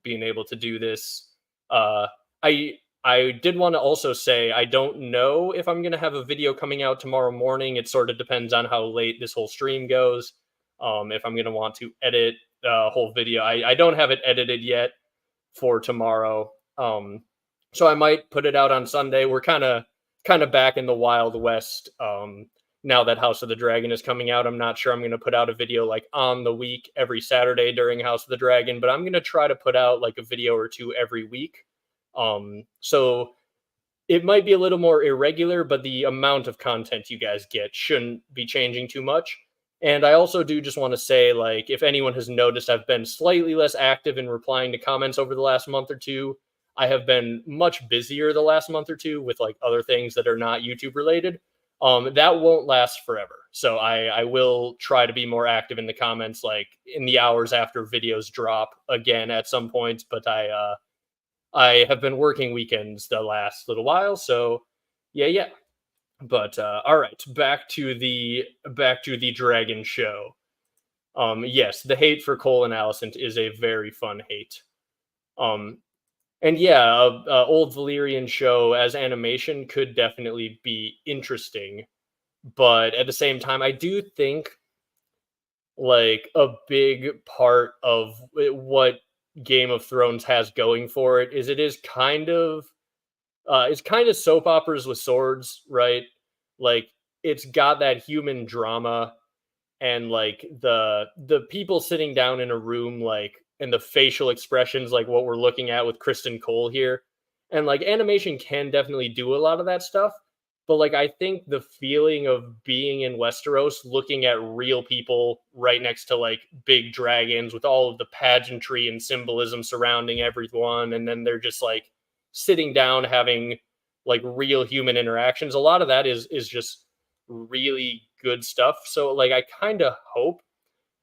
Being able to do this, I I did want to also say I don't know if I'm gonna have a video coming out tomorrow morning. It sort of depends on how late this whole stream goes. If I'm gonna want to edit the whole video, I don't have it edited yet for tomorrow. So I might put it out on Sunday. We're kind of back in the Wild West. Now that House of the Dragon is coming out, I'm not sure I'm going to put out a video like on the week every Saturday during House of the Dragon, but I'm going to try to put out like a video or two every week. So it might be a little more irregular, but the amount of content you guys get shouldn't be changing too much. And I also do just want to say, like, if anyone has noticed, I've been slightly less active in replying to comments over the last month or two. I have been much busier the last month or two with like other things that are not YouTube related. That won't last forever. So I will try to be more active in the comments, like in the hours after videos drop again at some point. But I have been working weekends the last little while, so yeah. But all right, back to the dragon show. Yes, the hate for Cole and Alicent is a very fun hate. Um, and yeah, old Valyrian show as animation could definitely be interesting, but at the same time, I do think like a big part of what Game of Thrones has going for it is kind of it's kind of soap operas with swords, right? Like it's got that human drama and like the people sitting down in a room, like, and the facial expressions, like what we're looking at with Criston Cole here. And like animation can definitely do a lot of that stuff. But like I think the feeling of being in Westeros, looking at real people right next to like big dragons with all of the pageantry and symbolism surrounding everyone, and then they're just like sitting down having like real human interactions. A lot of that is just really good stuff. So like I kind of hope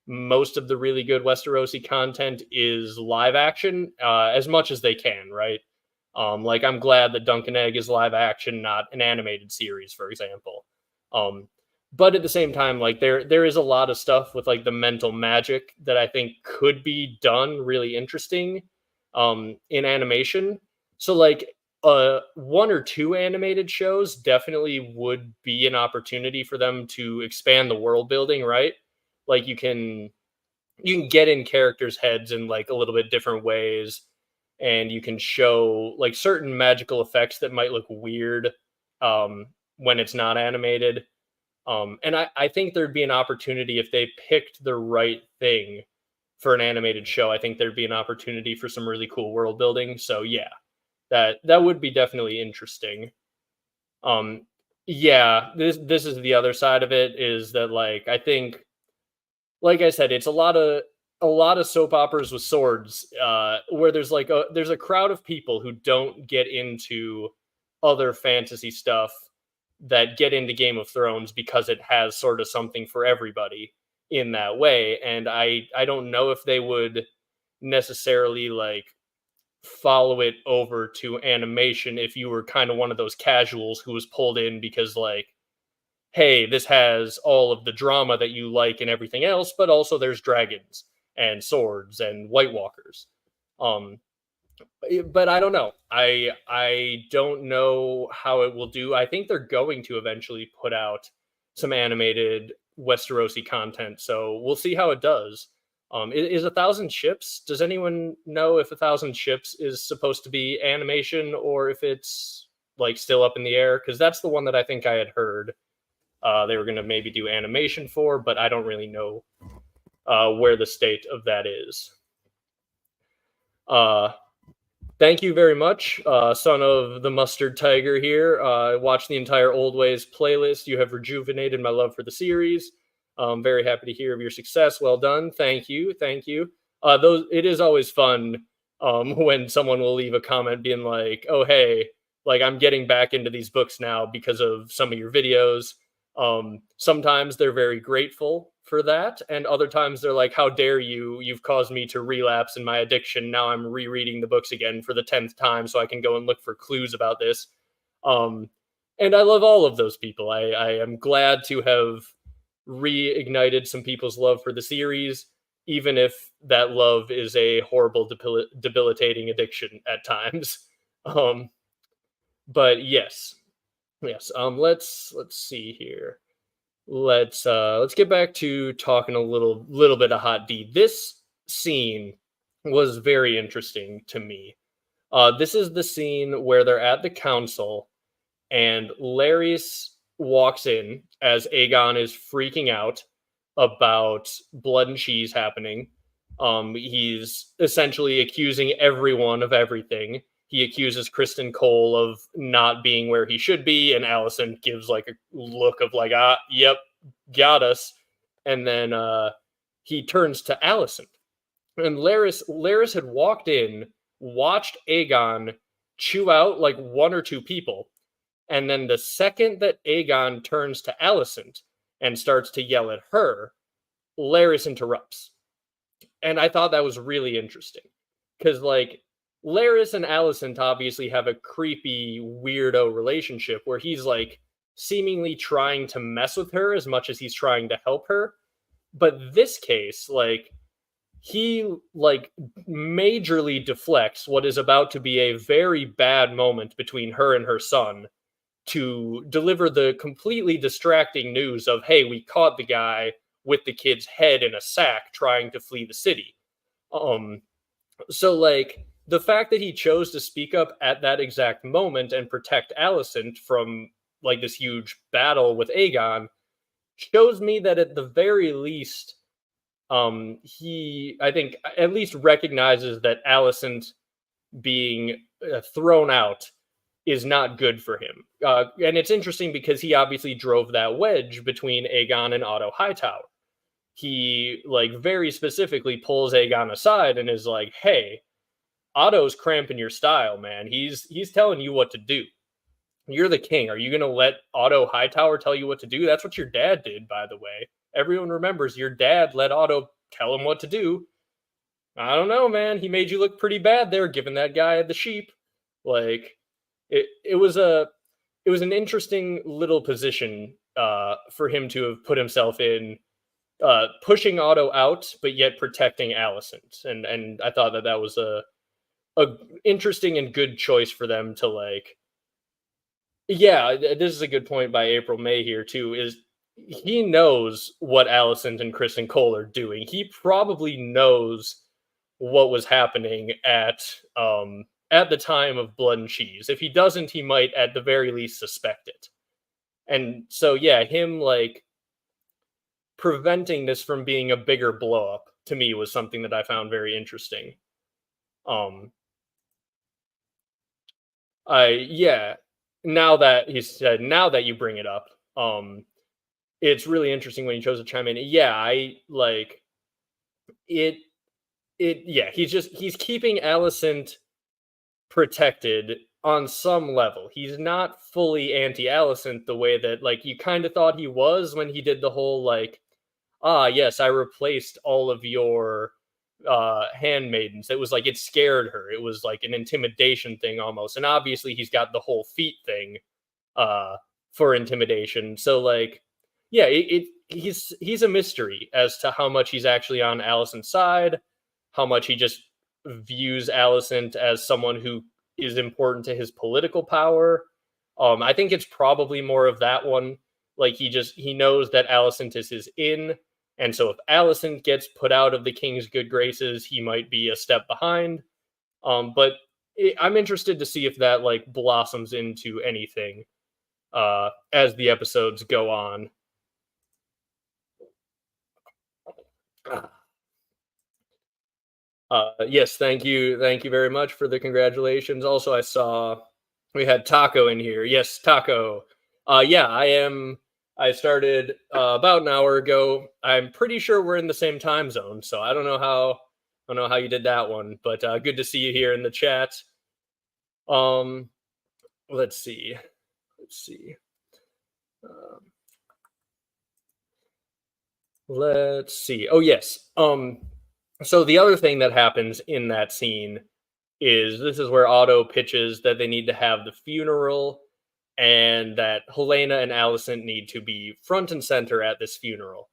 most of the really good Westerosi content is live action, as much as they can, right? Like I'm glad that Duncan Egg is live action, not an animated series, for example. Um, but at the same time, like there is a lot of stuff with like the mental magic that I think could be done really interesting in animation. So like one or two animated shows definitely would be an opportunity for them to expand the world building, right? Like you can get in characters' heads in like a little bit different ways, and you can show like certain magical effects that might look weird when it's not animated. And I think there'd be an opportunity if they picked the right thing for an animated show. I think there'd be an opportunity for some really cool world building. So yeah, that would be definitely interesting. Um, yeah, this is the other side of it, is that like I think, like I said, it's a lot of a lot of soap operas with swords, where there's a crowd of people who don't get into other fantasy stuff that get into Game of Thrones because it has sort of something for everybody in that way. And I don't know if they would necessarily like follow it over to animation if you were kind of one of those casuals who was pulled in because like, hey, this has all of the drama that you like and everything else, but also there's dragons and swords and White Walkers. Um, but I don't know. I don't know how it will do. I think they're going to eventually put out some animated Westerosi content, so we'll see how it does. Is 1,000 ships? Does anyone know if 1,000 ships is supposed to be animation or if it's like still up in the air? Because that's the one that I think I had heard they were going to maybe do animation for, but I don't really know where the state of that is. Thank you very much, son of the mustard tiger here. Watched the entire Old Ways playlist. You have rejuvenated my love for the series. I'm very happy to hear of your success. Well done. Thank you. Thank you. It is always fun when someone will leave a comment being like, "Oh, hey, like I'm getting back into these books now because of some of your videos." Sometimes they're very grateful for that, and other times they're like, "How dare you? You've caused me to relapse in my addiction. Now I'm rereading the books again for the 10th time so I can go and look for clues about this." Um, and I love all of those people. I am glad to have reignited some people's love for the series, even if that love is a horrible, debilitating addiction at times. Um, but yes, yes. Let's see here. Let's get back to talking a little bit of Hot D. This scene was very interesting to me. This is the scene where they're at the council and Larys walks in as Aegon is freaking out about blood and cheese happening. He's essentially accusing everyone of everything. He accuses Criston Cole of not being where he should be, and Alicent gives like a look of like, yep, got us. And then he turns to Alicent. And Larys had walked in, watched Aegon chew out like one or two people, and then the second that Aegon turns to Alicent and starts to yell at her, Larys interrupts. And I thought that was really interesting. Because, like, Larys and Alicent obviously have a creepy, weirdo relationship where he's, like, seemingly trying to mess with her as much as he's trying to help her. But this case, like, he, like, majorly deflects what is about to be a very bad moment between her and her son to deliver the completely distracting news of, hey, we caught the guy with the kid's head in a sack trying to flee the city. So like the fact that he chose to speak up at that exact moment and protect Alicent from like this huge battle with Aegon shows me that at the very least he I think at least recognizes that Alicent being thrown out is not good for him. And it's interesting because he obviously drove that wedge between Aegon and Otto Hightower. He like very specifically pulls Aegon aside and is like, "Hey, Otto's cramping your style, man. He's telling you what to do. You're the king. Are you going to let Otto Hightower tell you what to do? That's what your dad did, by the way. Everyone remembers your dad let Otto tell him what to do. I don't know, man. He made you look pretty bad there, giving that guy the sheep. Like, it was an interesting little position for him to have put himself in, pushing Otto out, but yet protecting Alicent. And I thought that was a interesting and good choice for them to like. Yeah, this is a good point by April May here too. Is he knows what Alicent and Criston Cole are doing. He probably knows what was happening at the time of Blood and Cheese. If he doesn't, he might at the very least suspect it. And so yeah, him like preventing this from being a bigger blow up to me was something that I found very interesting. Yeah, now that he said, now that you bring it up, it's really interesting when he chose to chime in. Yeah, I like it. yeah, he's keeping Alicent protected on some level. He's not fully anti-Alicent the way that like you kind of thought he was when he did the whole like, ah, yes, I replaced all of your handmaidens. It was like it scared her. It was like an intimidation thing almost. And obviously he's got the whole feet thing uh for intimidation. So like yeah, he's a mystery as to how much he's actually on Alicent's side, how much he just views Alicent as someone who is important to his political power. I think it's probably more of that one. Like he knows that Alicent is his in, and so if Alicent gets put out of the king's good graces, he might be a step behind. But I'm interested to see if that like blossoms into anything as the episodes go on. Yes, thank you very much for the congratulations. Also, I saw we had Taco in here. Yes, Taco. Yeah, I am. I started about an hour ago. I'm pretty sure we're in the same time zone, so I don't know how. I don't know how you did that one, but good to see you here in the chat. Um, let's see. Let's see. Um, let's see. Oh yes. So the other thing that happens in that scene is this is where Otto pitches that they need to have the funeral and that Helena and Alicent need to be front and center at this funeral.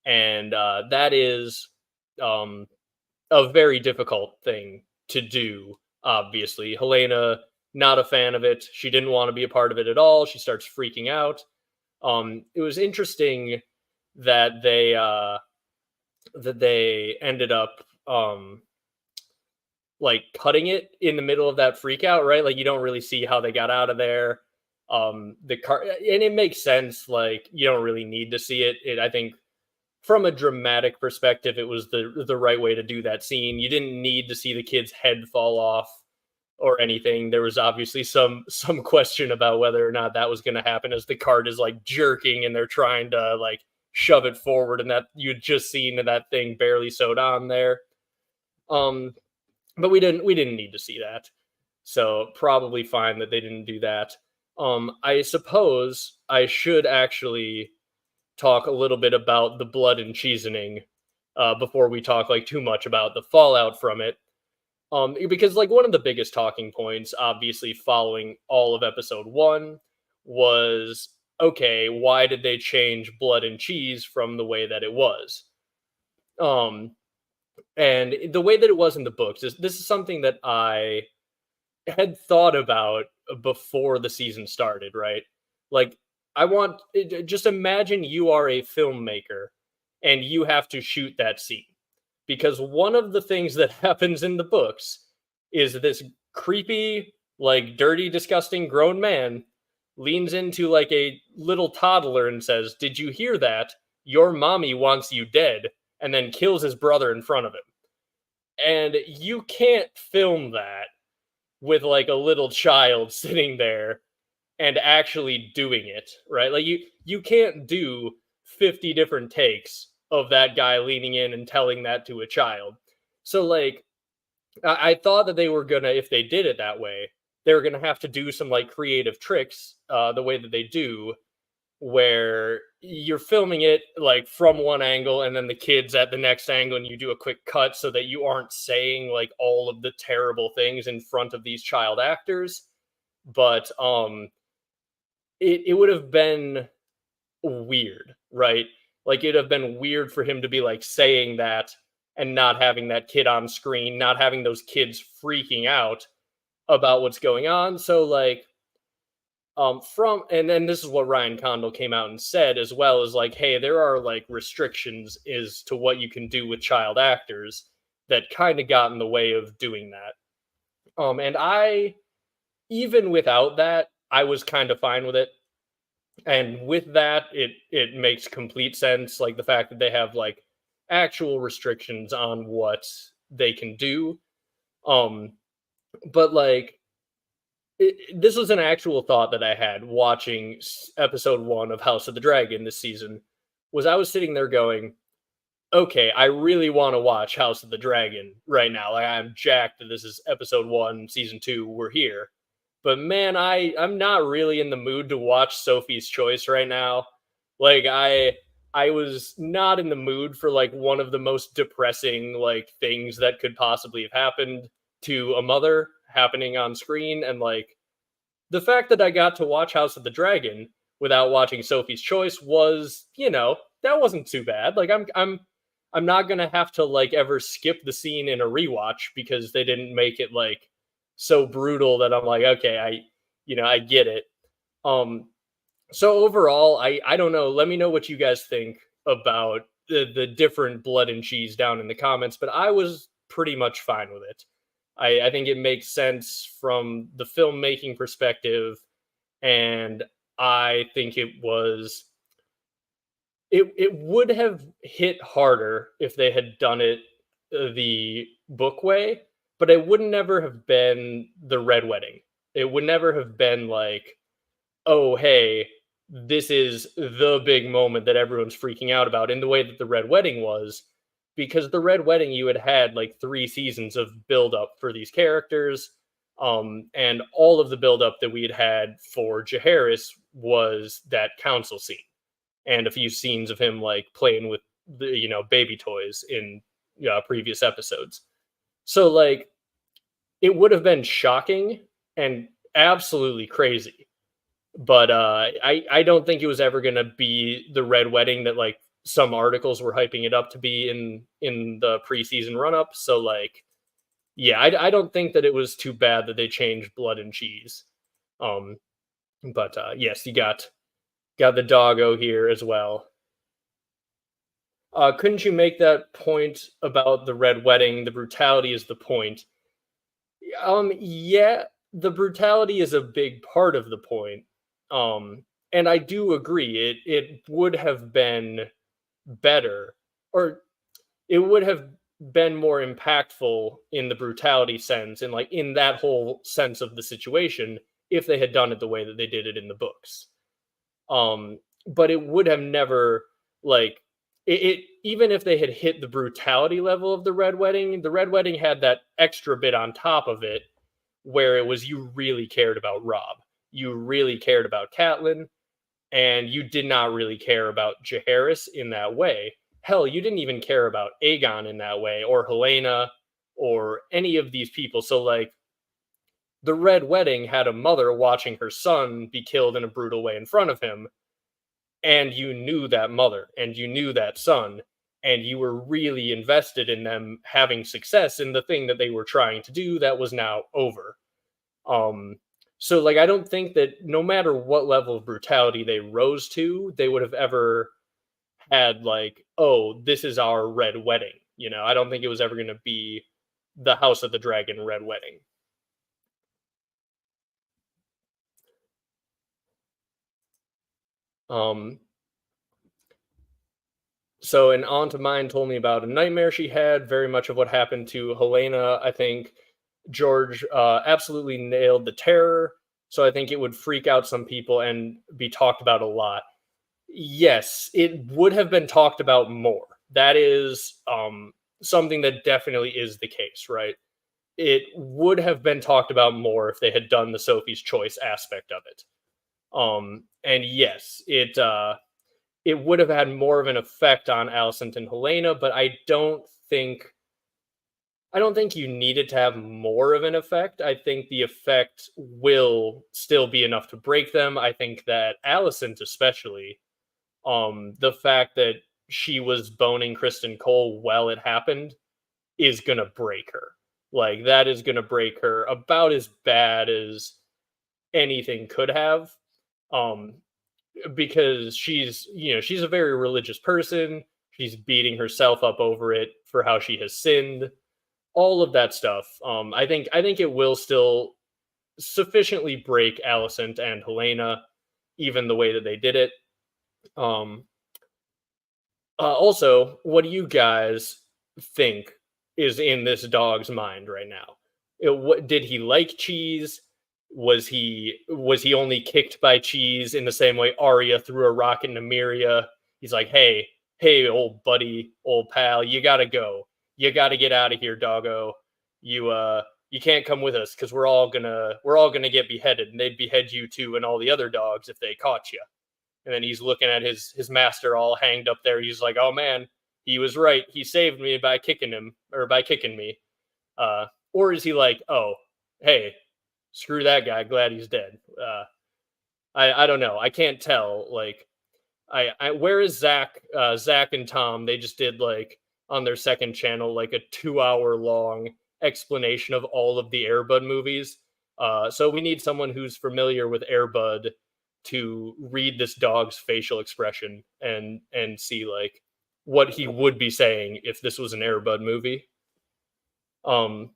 And that is um, a very difficult thing to do, obviously. Helena, not a fan of it. She didn't want to be a part of it at all. She starts freaking out. It was interesting that they ended up like cutting it in the middle of that freak out, right? Like you don't really see how they got out of there. The car and it makes sense, like you don't really need to see it. I think from a dramatic perspective, it was the right way to do that scene. You didn't need to see the kid's head fall off or anything. There was obviously some question about whether or not that was going to happen as the cart is like jerking and they're trying to like shove it forward and that you'd just seen that thing barely sewed on there. Um but we didn't need to see that. So probably fine that they didn't do that. I suppose I should actually talk a little bit about the blood and cheesening before we talk like too much about the fallout from it. Because like one of the biggest talking points, obviously following all of episode one, was okay, why did they change blood and cheese from the way that it was? Um, and the way that it was in the books is this is something that I had thought about before the season started, right? Like, I want just imagine you are a filmmaker and you have to shoot that scene because one of the things that happens in the books is this creepy, like dirty, disgusting grown man leans into like a little toddler and says, "Did you hear that? Your mommy wants you dead," and then kills his brother in front of him. And you can't film that with like a little child sitting there and actually doing it, right? Like you can't do 50 different takes of that guy leaning in and telling that to a child. So like I thought that they were gonna, if they did it that way, they were gonna have to do some like creative tricks, the way that they do, where you're filming it like from one angle and then the kids at the next angle and you do a quick cut so that you aren't saying like all of the terrible things in front of these child actors. But it would have been weird, right? Like it'd have been weird for him to be like saying that and not having that kid on screen, not having those kids freaking out about what's going on. So like from and then this is what Ryan Condal came out and said as well, is like, hey, there are like restrictions as to what you can do with child actors that kind of got in the way of doing that. And I, even without that, I was kind of fine with it. And with that, it makes complete sense. Like the fact that they have like actual restrictions on what they can do. Um, but like this was an actual thought that I had watching episode one of House of the Dragon this season. Was I was sitting there going, okay, I really want to watch House of the Dragon right now. Like I'm jacked that this is episode 1, season 2. We're here. But man, I'm not really in the mood to watch Sophie's Choice right now. Like I was not in the mood for like one of the most depressing like things that could possibly have happened to a mother happening on screen, and like the fact that I got to watch House of the Dragon without watching Sophie's Choice was, that wasn't too bad. Like I'm not gonna have to like ever skip the scene in a rewatch because they didn't make it like so brutal that I'm like, okay, I get it. Um, so overall, I don't know. Let me know what you guys think about the different blood and cheese down in the comments, but I was pretty much fine with it. I think it makes sense from the filmmaking perspective, and I think it would have hit harder if they had done it the book way, but it would never have been the red wedding. It would never have been like, oh hey, this is the big moment that everyone's freaking out about in the way that the red wedding was, because the red wedding you had like 3 seasons of build up for these characters, and all of the build up that we had for Jaehaerys was that council scene and a few scenes of him like playing with the baby toys in previous episodes. So like it would have been shocking and absolutely crazy, but I don't think it was ever gonna be the red wedding that like some articles were hyping it up to be in the preseason run up. So like, yeah, I don't think that it was too bad that they changed blood and cheese. Um, but yes, you got the doggo here as well. Couldn't you make that point about the red wedding? The brutality is the point. Yeah, the brutality is a big part of the point. And I do agree. It would have been better, or it would have been more impactful in the brutality sense and like in that whole sense of the situation if they had done it the way that they did it in the books. But it would have never like it even if they had hit the brutality level of the red wedding had that extra bit on top of it where it was you really cared about Rob, you really cared about Catelyn, and you did not really care about Jaehaerys in that way. Hell, you didn't even care about Aegon in that way, or Helena, or any of these people. So like the red wedding had a mother watching her son be killed in a brutal way in front of him, and you knew that mother and you knew that son, and you were really invested in them having success in the thing that they were trying to do that was now over. um so like I don't think that no matter what level of brutality they rose to, they would have ever had like, oh, this is our red wedding. I don't think it was ever going to be the House of the Dragon red wedding. um So an aunt of mine told me about a nightmare she had, very much of what happened to Helena. I think George absolutely nailed the terror. So I think it would freak out some people and be talked about a lot. Yes, it would have been talked about more. That is something that definitely is the case, right? It would have been talked about more if they had done the Sophie's Choice aspect of it. And yes, it would have had more of an effect on Alicent and Helena, but I don't think you needed to have more of an effect. I think the effect will still be enough to break them. I think that Alicent especially, the fact that she was boning Criston Cole while it happened is gonna break her. Like that is gonna break her about as bad as anything could have. Um, because she's a very religious person. She's beating herself up over it for how she has sinned, all of that stuff. I think it will still sufficiently break Alicent and Helena, even the way that they did it. um Also, what do you guys think is in this dog's mind right now? What did he like cheese? Was he only kicked by cheese in the same way Arya threw a rock into Miria? He's like, hey, hey, old buddy, old pal, you gotta go. You gotta get out of here, doggo. You can't come with us because we're all gonna get beheaded, and they'd behead you too and all the other dogs if they caught you. And then he's looking at his master all hanged up there. He's like, oh man, he was right. He saved me by kicking me. Or is he like, oh, hey, screw that guy, glad he's dead? I don't know. I can't tell. Like, where is Zach? Zach and Tom, they just did like on their second channel like a 2 hour long explanation of all of the Airbud movies. So we need someone who's familiar with Airbud to read this dog's facial expression and see like what he would be saying if this was an Airbud movie. Um,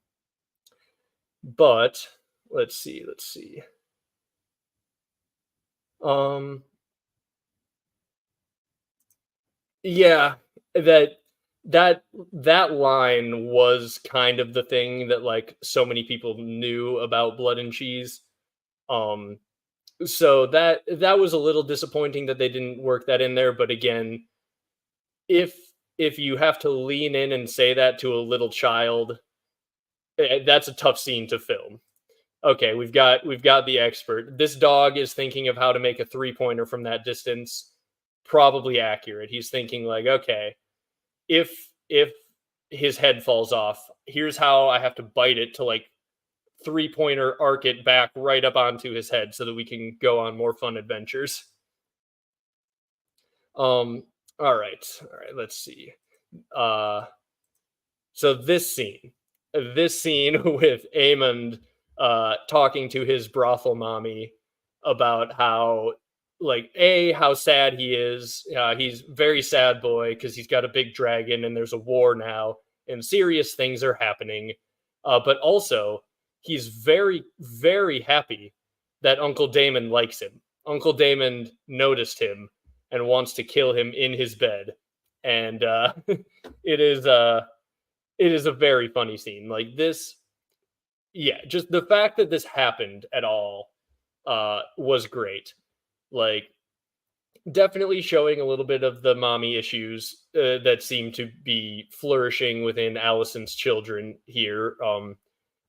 but let's see. Um, yeah, that that line was kind of the thing that like so many people knew about Blood and Cheese. Um, so that was a little disappointing that they didn't work that in there. But again, if if you have to lean in and say that to a little child, that's a tough scene to film. Okay, we've got the expert. This dog is thinking of how to make a three-pointer from that distance. Probably accurate. He's thinking like, okay, if his head falls off, here's how I have to bite it to like three-pointer arc it back right up onto his head so that we can go on more fun adventures. Um all right, let's see. Uh So this scene with Aemond talking to his brothel mommy about how, like, how sad he is. He's very sad boy because he's got a big dragon and there's a war now and serious things are happening. But also, he's very, very happy that Uncle Damon likes him. Uncle Damon noticed him and wants to kill him in his bed. And it is it is a very funny scene. Like this, yeah, just the fact that this happened at all was great. Like definitely showing a little bit of the mommy issues that seem to be flourishing within Alicent's children here,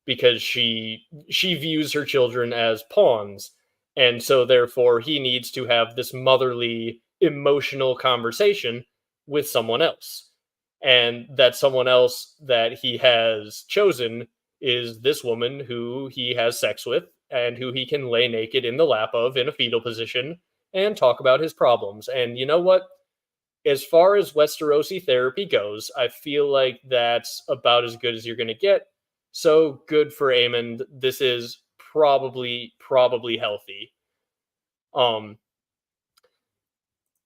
because she views her children as pawns, and so therefore he needs to have this motherly emotional conversation with someone else, and that someone else that he has chosen is this woman who he has sex with and who he can lay naked in the lap of in a fetal position and talk about his problems. And you know what? As far as Westerosi therapy goes, I feel like that's about as good as you're going to get. So good for Aemond. This is probably healthy. Um,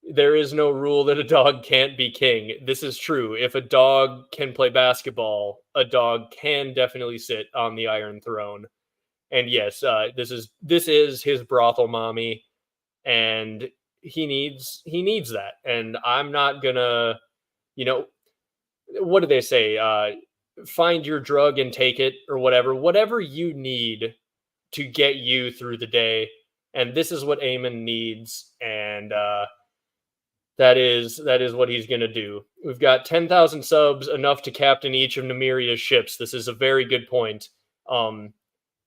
there is no rule that a dog can't be king. This is true. If a dog can play basketball, a dog can definitely sit on the Iron Throne. And yes, this is his brothel mommy, and he needs that. And I'm not gonna, you know, what do they say? Find your drug and take it, or whatever you need to get you through the day. And this is what Aemon needs, and that is what he's going to do. We've got 10,000 subs, enough to captain each of Nymearia's ships. This is a very good point.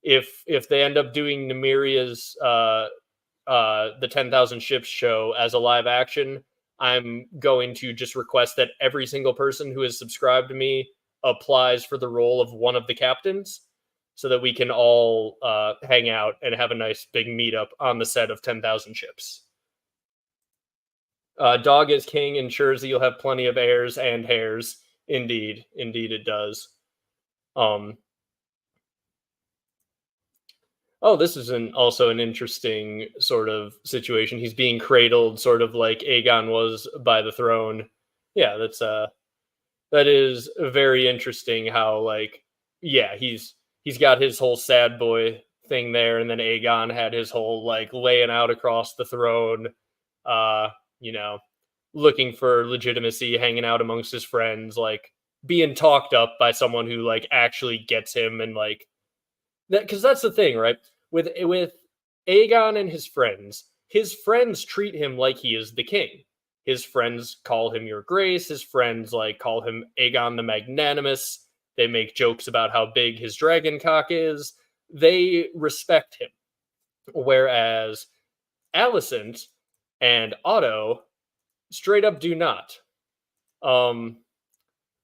If they end up doing Nymearia's the 10,000 ships show as a live action, I'm going to just request that every single person who has subscribed to me applies for the role of one of the captains, so that we can all hang out and have a nice big meetup on the set of 10,000 ships. Dog is king ensures that you'll have plenty of heirs and hairs. Indeed, it does. Oh, this is also an interesting sort of situation. He's being cradled, sort of like Aegon was by the throne. Yeah, that is very interesting. How, like, yeah, he's got his whole sad boy thing there, and then Aegon had his whole like laying out across the throne. Uh, you know, looking for legitimacy, hanging out amongst his friends, like being talked up by someone who like actually gets him, and like that, because that's the thing, right? With Aegon and his friends treat him like he is the king. His friends call him Your Grace. His friends like call him Aegon the Magnanimous. They make jokes about how big his dragon cock is. They respect him. Whereas Alicent and Otto straight up do not.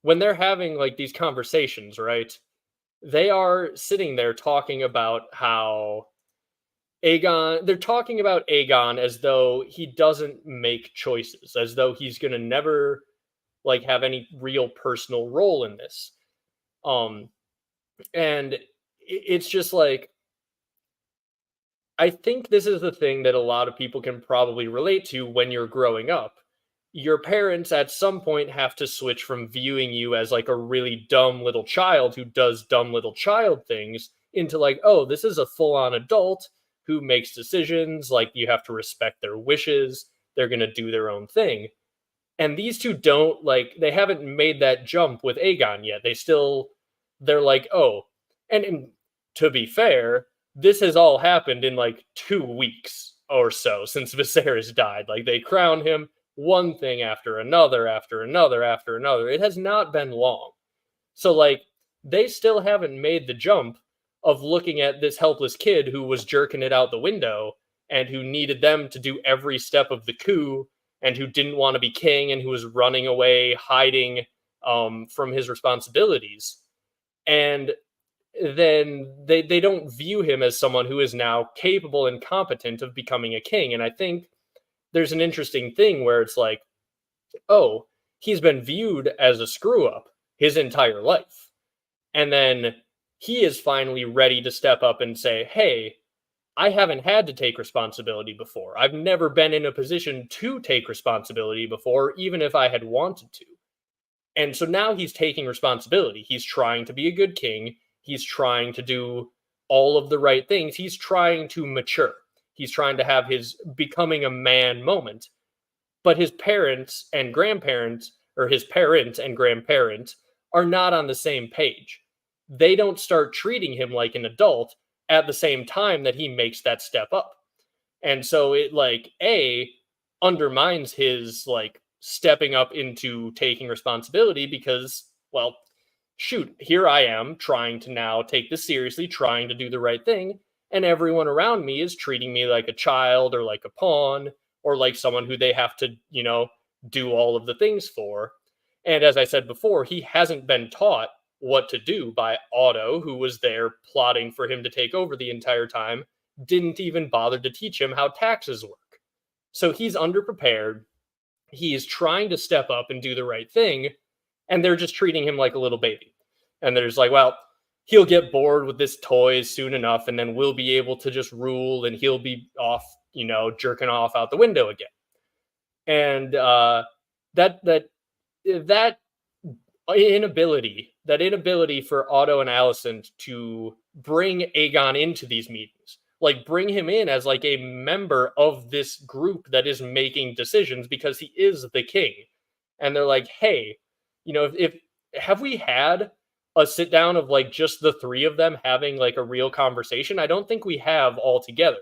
When they're having like these conversations, right? They are sitting there talking about how they're talking about Aegon as though he doesn't make choices, as though he's going to never like have any real personal role in this. And it's just like, I think this is the thing that a lot of people can probably relate to when you're growing up. Your parents at some point have to switch from viewing you as like a really dumb little child who does dumb little child things into like, oh, this is a full on adult who makes decisions. Like, you have to respect their wishes. They're going to do their own thing. And these two don't like, they haven't made that jump with Aegon yet. They're like, oh, and to be fair, this has all happened in like 2 weeks or so since Viserys died. Like, they crown him one thing after another, after another, after another. It has not been long. So, like, they still haven't made the jump of looking at this helpless kid who was jerking it out the window and who needed them to do every step of the coup and who didn't want to be king and who was running away, hiding from his responsibilities. And then they don't view him as someone who is now capable and competent of becoming a king. And I think there's an interesting thing where it's like, oh, he's been viewed as a screw up his entire life. And then he is finally ready to step up and say, hey, I haven't had to take responsibility before. I've never been in a position to take responsibility before, even if I had wanted to. And so now he's taking responsibility. He's trying to be a good king. He's trying to do all of the right things. He's trying to mature. He's trying to have his becoming a man moment. But his parents and grandparents, or his parent and grandparent, are not on the same page. They don't start treating him like an adult at the same time that he makes that step up. And so it like undermines his like stepping up into taking responsibility because, well, shoot, here I am trying to now take this seriously, trying to do the right thing, and everyone around me is treating me like a child or like a pawn or like someone who they have to, do all of the things for. And as I said before, he hasn't been taught what to do by Otto, who was there plotting for him to take over the entire time, didn't even bother to teach him how taxes work. So he's underprepared. He's trying to step up and do the right thing, and they're just treating him like a little baby. And they're just like, well, he'll get bored with this toy soon enough, and then we'll be able to just rule, and he'll be off, jerking off out the window again. And that inability for Otto and Alicent to bring Aegon into these meetings, like bring him in as like a member of this group that is making decisions because he is the king. And they're like, hey, if have we had a sit down of like just the three of them having like a real conversation? I don't think we have all together,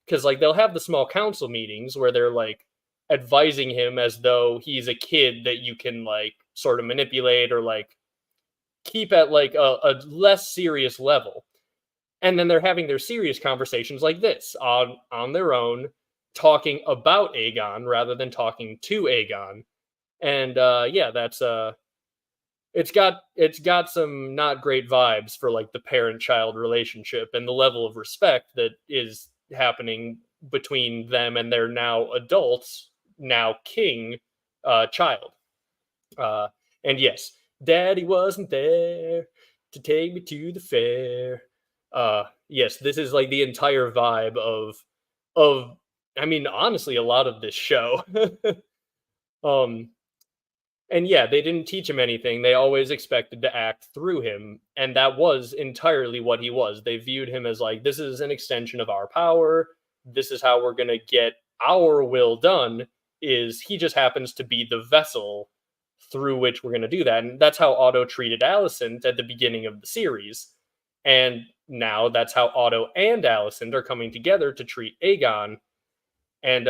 because like they'll have the small council meetings where they're like advising him as though he's a kid that you can like sort of manipulate or like keep at like a less serious level. And then they're having their serious conversations like this on their own, talking about Aegon rather than talking to Aegon. And that's it's got some not great vibes for like the parent-child relationship and the level of respect that is happening between them and their now adults, now king child. And yes, Daddy wasn't there to take me to the fair. Yes, this is like the entire vibe of I mean, honestly, a lot of this show. And yeah, they didn't teach him anything. They always expected to act through him, and that was entirely what he was. They viewed him as like, this is an extension of our power. This is how we're going to get our will done, is he just happens to be the vessel through which we're going to do that. And that's how Otto treated Alicent at the beginning of the series. And now that's how Otto and Alicent are coming together to treat Aegon. And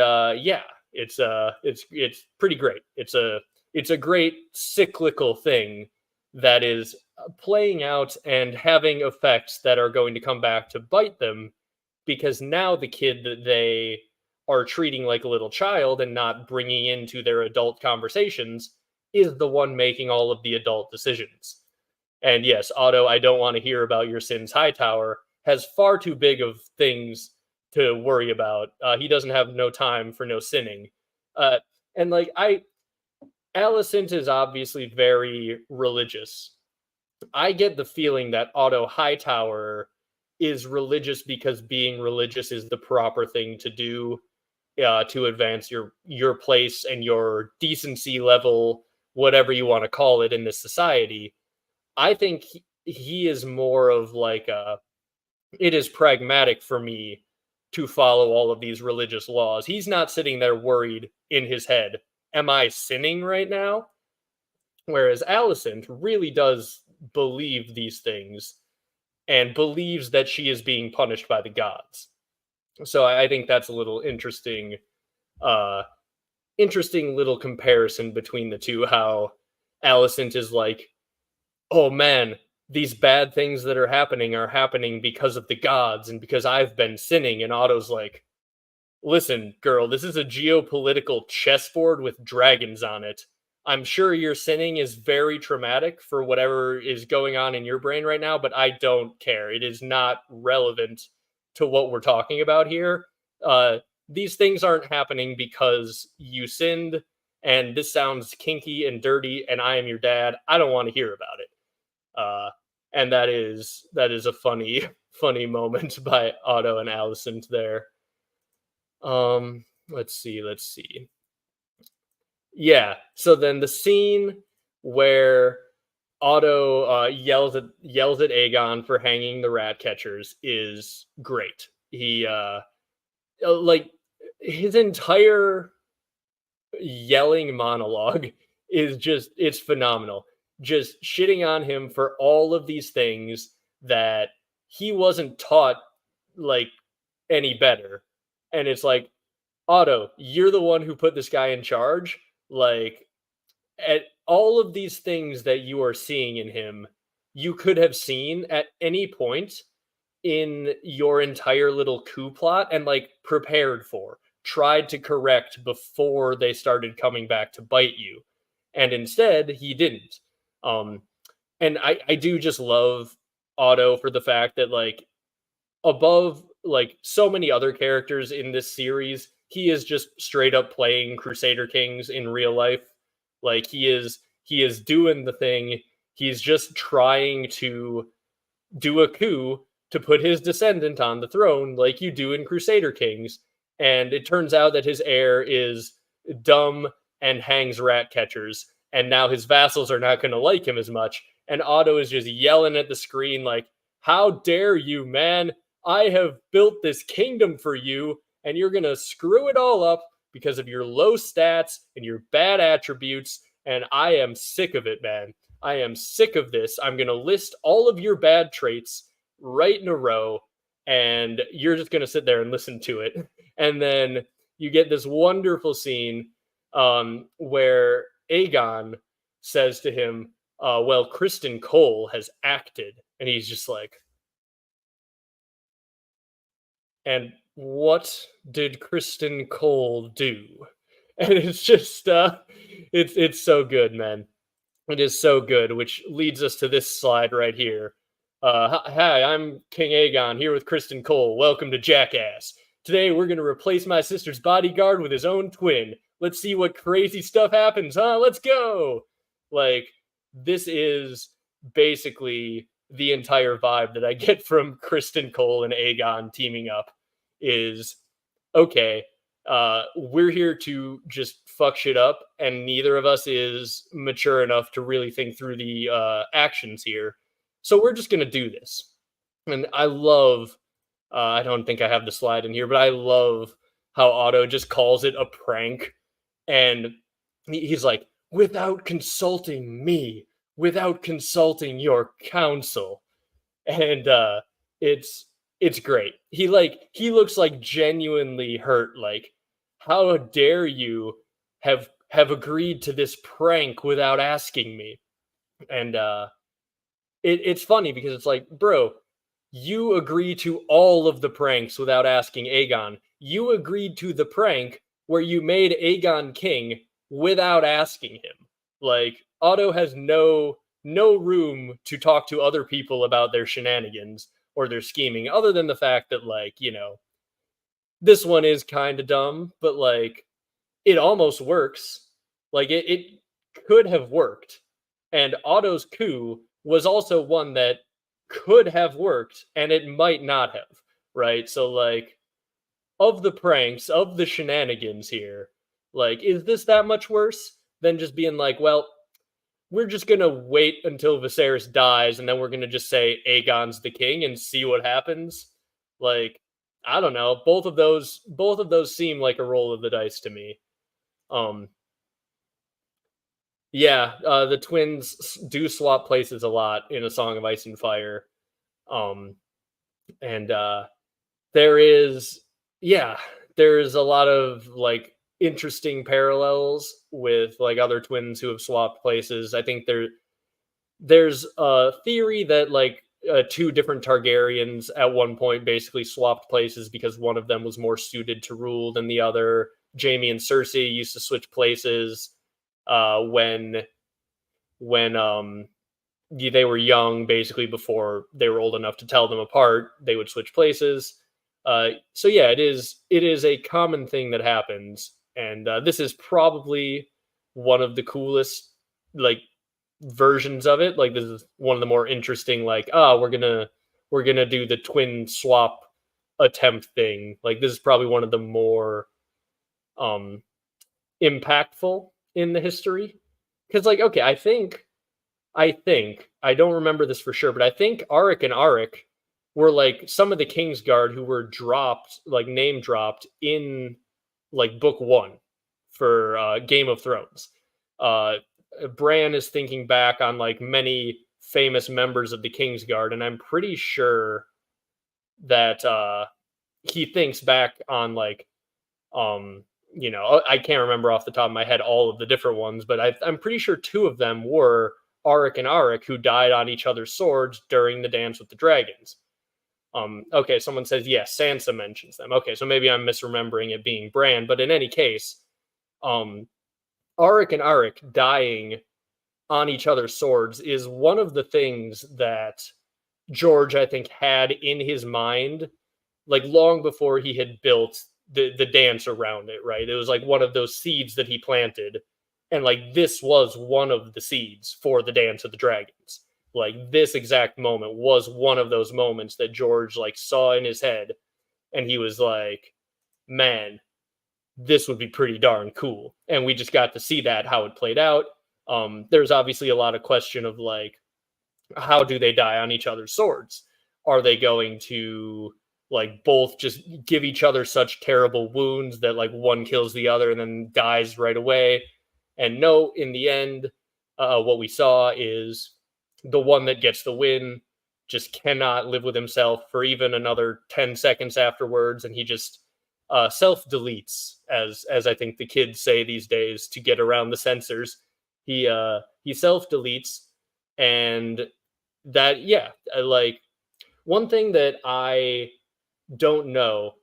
it's pretty great. It's a great cyclical thing that is playing out and having effects that are going to come back to bite them, because now the kid that they are treating like a little child and not bringing into their adult conversations is the one making all of the adult decisions. And yes, Otto, I don't want to hear about your sins. Hightower has far too big of things to worry about. He doesn't have no time for no sinning. Uh, and like Alicent is obviously very religious. I get the feeling that Otto Hightower is religious because being religious is the proper thing to do, to advance your place and your decency level, whatever you want to call it in this society. I think he is more of like it is pragmatic for me to follow all of these religious laws. He's not sitting there worried in his head, am I sinning right now? Whereas Alicent really does believe these things and believes that she is being punished by the gods. So I think that's a little uh, interesting little comparison between the two. How Alicent is like, oh man, these bad things that are happening because of the gods and because I've been sinning. And Otto's like, listen, girl, this is a geopolitical chessboard with dragons on it. I'm sure your sinning is very traumatic for whatever is going on in your brain right now, but I don't care. It is not relevant to what we're talking about here. Uh, these things aren't happening because you sinned, and this sounds kinky and dirty, and I am your dad. I don't want to hear about it. Uh, and that is a funny funny moment by Otto and Alicent there. Let's see. Yeah. So then the scene where Otto yells at Aegon for hanging the rat catchers is great. He like his entire yelling monologue is just it's phenomenal. Just shitting on him for all of these things that he wasn't taught like any better. And it's like, Otto, you're the one who put this guy in charge. Like, at all of these things that you are seeing in him, you could have seen at any point in your entire little coup plot and like prepared for, tried to correct before they started coming back to bite you. And instead, he didn't. Um, and I do just love Otto for the fact that like above like so many other characters in this series, he is just straight up playing Crusader Kings in real life. Like he is doing the thing. He's just trying to do a coup to put his descendant on the throne like you do in Crusader Kings. And it turns out that his heir is dumb and hangs rat catchers. And now his vassals are not going to like him as much. And Otto is just yelling at the screen like, how dare you, man? I have built this kingdom for you, and you're going to screw it all up because of your low stats and your bad attributes. And I am sick of it, man. I am sick of this. I'm going to list all of your bad traits right in a row, and you're just going to sit there and listen to it. And then you get this wonderful scene where Aegon says to him, well, Criston Cole has acted. And he's just like, and what did Criston Cole do? And it's just, it's so good, man. It is so good, which leads us to this slide right here. Hi, I'm King Aegon here with Criston Cole. Welcome to Jackass. Today we're going to replace my sister's bodyguard with his own twin. Let's see what crazy stuff happens, huh? Let's go! Like, this is basically the entire vibe that I get from Criston Cole and Aegon teaming up is, okay, we're here to just fuck shit up, and neither of us is mature enough to really think through the actions here. So we're just going to do this. And I love, I don't think I have the slide in here, but I love how Otto just calls it a prank. And he's like, without consulting me, without consulting your council. And it's great. He looks like genuinely hurt. Like, how dare you have agreed to this prank without asking me? And it's funny because it's like, bro, you agree to all of the pranks without asking Aegon. You agreed to the prank where you made Aegon king without asking him. Like, Otto has no room to talk to other people about their shenanigans or their scheming, other than the fact that, like, this one is kind of dumb, but like it almost works. Like it could have worked. And Otto's coup was also one that could have worked and it might not have, right? So like of the pranks, of the shenanigans here, like is this that much worse than just being like, well, we're just gonna wait until Viserys dies, and then we're gonna just say Aegon's the king and see what happens. Like, I don't know. Both of those seem like a roll of the dice to me. Um, yeah, the twins do swap places a lot in A Song of Ice and Fire. Um, and there is, yeah, there's a lot of like interesting parallels with like other twins who have swapped places. I think there's a theory that like two different Targaryens at one point basically swapped places because one of them was more suited to rule than the other. Jaime and Cersei used to switch places when they were young, basically before they were old enough to tell them apart. They would switch places. So yeah, it is a common thing that happens, and this is probably one of the coolest like versions of it. Like this is one of the more interesting. Like, we're gonna do the twin swap attempt thing. Like this is probably one of the more um impactful in the history. Because like, okay, I think I don't remember this for sure, but I think Arik and Arik were like some of the Kingsguard who were dropped, like name dropped in like book one for Game of Thrones. Uh, Bran is thinking back on like many famous members of the Kingsguard, and I'm pretty sure that he thinks back on like um I can't remember off the top of my head all of the different ones, but I'm pretty sure two of them were Arik and Arik who died on each other's swords during the Dance with the Dragons. Okay, someone says yes, Sansa mentions them. Okay, so maybe I'm misremembering it being Bran, but in any case, um, Arik and Arik dying on each other's swords is one of the things that George, I think, had in his mind, like long before he had built the dance around it, right? It was like one of those seeds that he planted. And like this was one of the seeds for the Dance of the Dragons. Like this exact moment was one of those moments that George like saw in his head and he was like, man, this would be pretty darn cool. And we just got to see that how it played out. There's obviously a lot of question of like, how do they die on each other's swords? Are they going to like both just give each other such terrible wounds that like one kills the other and then dies right away? And no, in the end, what we saw is the one that gets the win just cannot live with himself for even another 10 seconds afterwards, and he just self deletes, as I think the kids say these days to get around the censors. He self deletes, and that, yeah, like one thing that I don't know,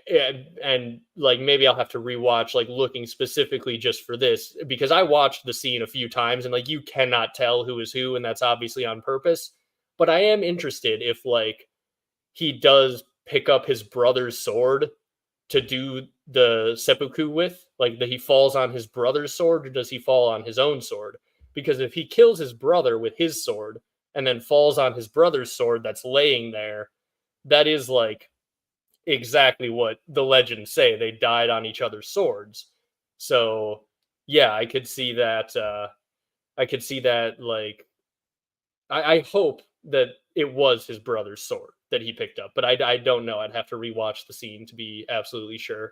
and like maybe I'll have to rewatch, like looking specifically just for this, because I watched the scene a few times and like you cannot tell who is who, and that's obviously on purpose. But I am interested if like he does pick up his brother's sword to do the seppuku with, like that he falls on his brother's sword, or does he fall on his own sword? Because if he kills his brother with his sword and then falls on his brother's sword that's laying there, that is like exactly what the legends say. They died on each other's swords. So yeah, I could see that. I could see that. Like, I hope that it was his brother's sword that he picked up, but I don't know. I'd have to rewatch the scene to be absolutely sure.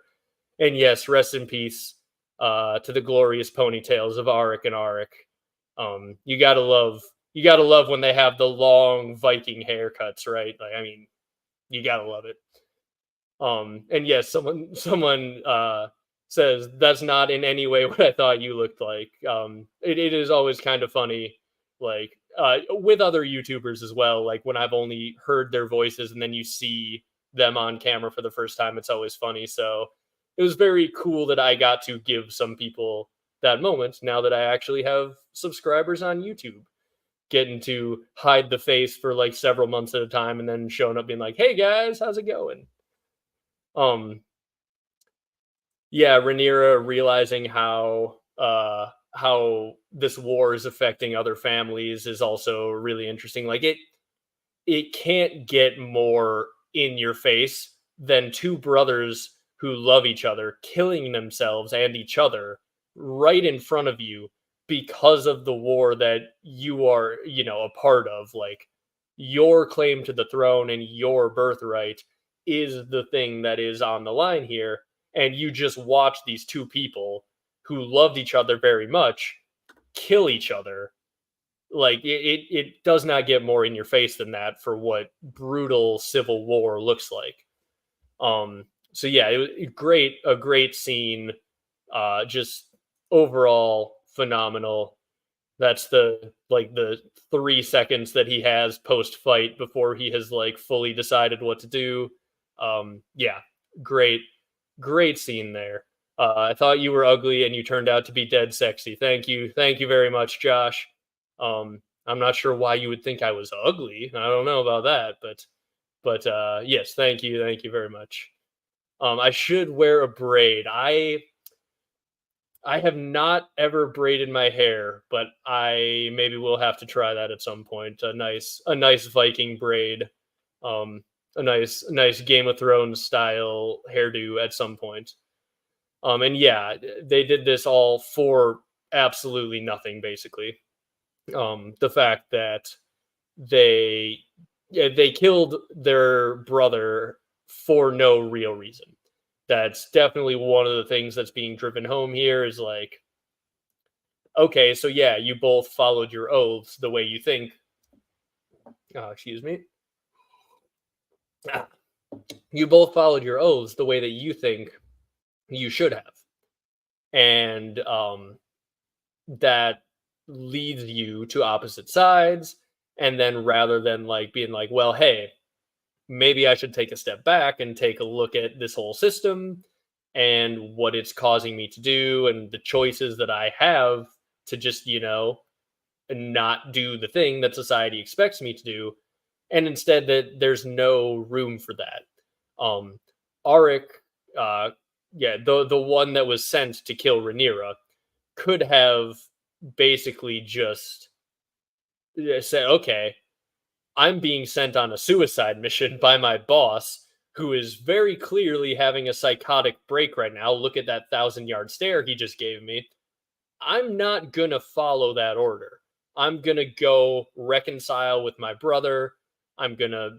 And yes, rest in peace to the glorious ponytails of Arik and Arik. You gotta love when they have the long Viking haircuts, right? Like, I mean, you gotta love it. And yes, someone says that's not in any way what I thought you looked like. It is always kind of funny, like with other YouTubers as well. Like when I've only heard their voices and then you see them on camera for the first time, it's always funny. So it was very cool that I got to give some people that moment now that I actually have subscribers on YouTube. Getting to hide the face for like several months at a time and then showing up being like, "Hey guys, how's it going?" Um, yeah, Rhaenyra realizing how this war is affecting other families is also really interesting. Like it can't get more in your face than two brothers who love each other killing themselves and each other right in front of you because of the war that you are, a part of. Like your claim to the throne and your birthright is the thing that is on the line here, and you just watch these two people who loved each other very much kill each other. Like it does not get more in your face than that for what brutal civil war looks like. So yeah, it was a great scene. Just overall phenomenal. That's the 3 seconds that he has post fight before he has like fully decided what to do. Yeah, great, great scene there. I thought you were ugly and you turned out to be dead sexy. Thank you very much, Josh. I'm not sure why you would think I was ugly. I don't know about that, but yes, thank you very much. I should wear a braid. I have not ever braided my hair, but I maybe will have to try that at some point. A nice Viking braid, a nice Game of Thrones style hairdo at some point. And yeah, they did this all for absolutely nothing, basically. The fact that they they killed their brother for no real reason. That's definitely one of the things that's being driven home here is like, okay, so yeah, you both followed your oaths the way you think. Excuse me. Ah, you both followed your oaths the way that you think you should have, and that leads you to opposite sides. And then rather than like being like, well, hey, maybe I should take a step back and take a look at this whole system and what it's causing me to do and the choices that I have to just, not do the thing that society expects me to do. And instead that there's no room for that. Um Arik, uh yeah, the one that was sent to kill Rhaenyra could have basically just said, okay, I'm being sent on a suicide mission by my boss, who is very clearly having a psychotic break right now. Look at that 1,000 yard stare he just gave me. I'm not gonna follow that order. I'm gonna go reconcile with my brother. I'm gonna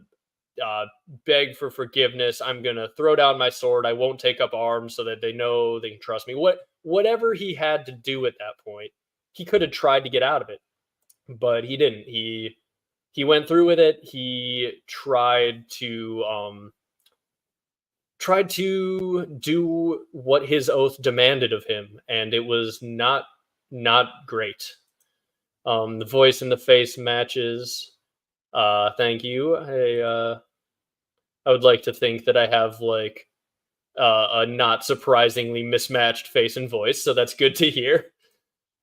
uh, beg for forgiveness. I'm gonna throw down my sword. I won't take up arms so that they know they can trust me. Whatever he had to do at that point, he could have tried to get out of it, but he didn't. He went through with it. He tried to do what his oath demanded of him, and it was not great. The voice and the face matches. Thank you. I would like to think that I have like a not surprisingly mismatched face and voice, so that's good to hear.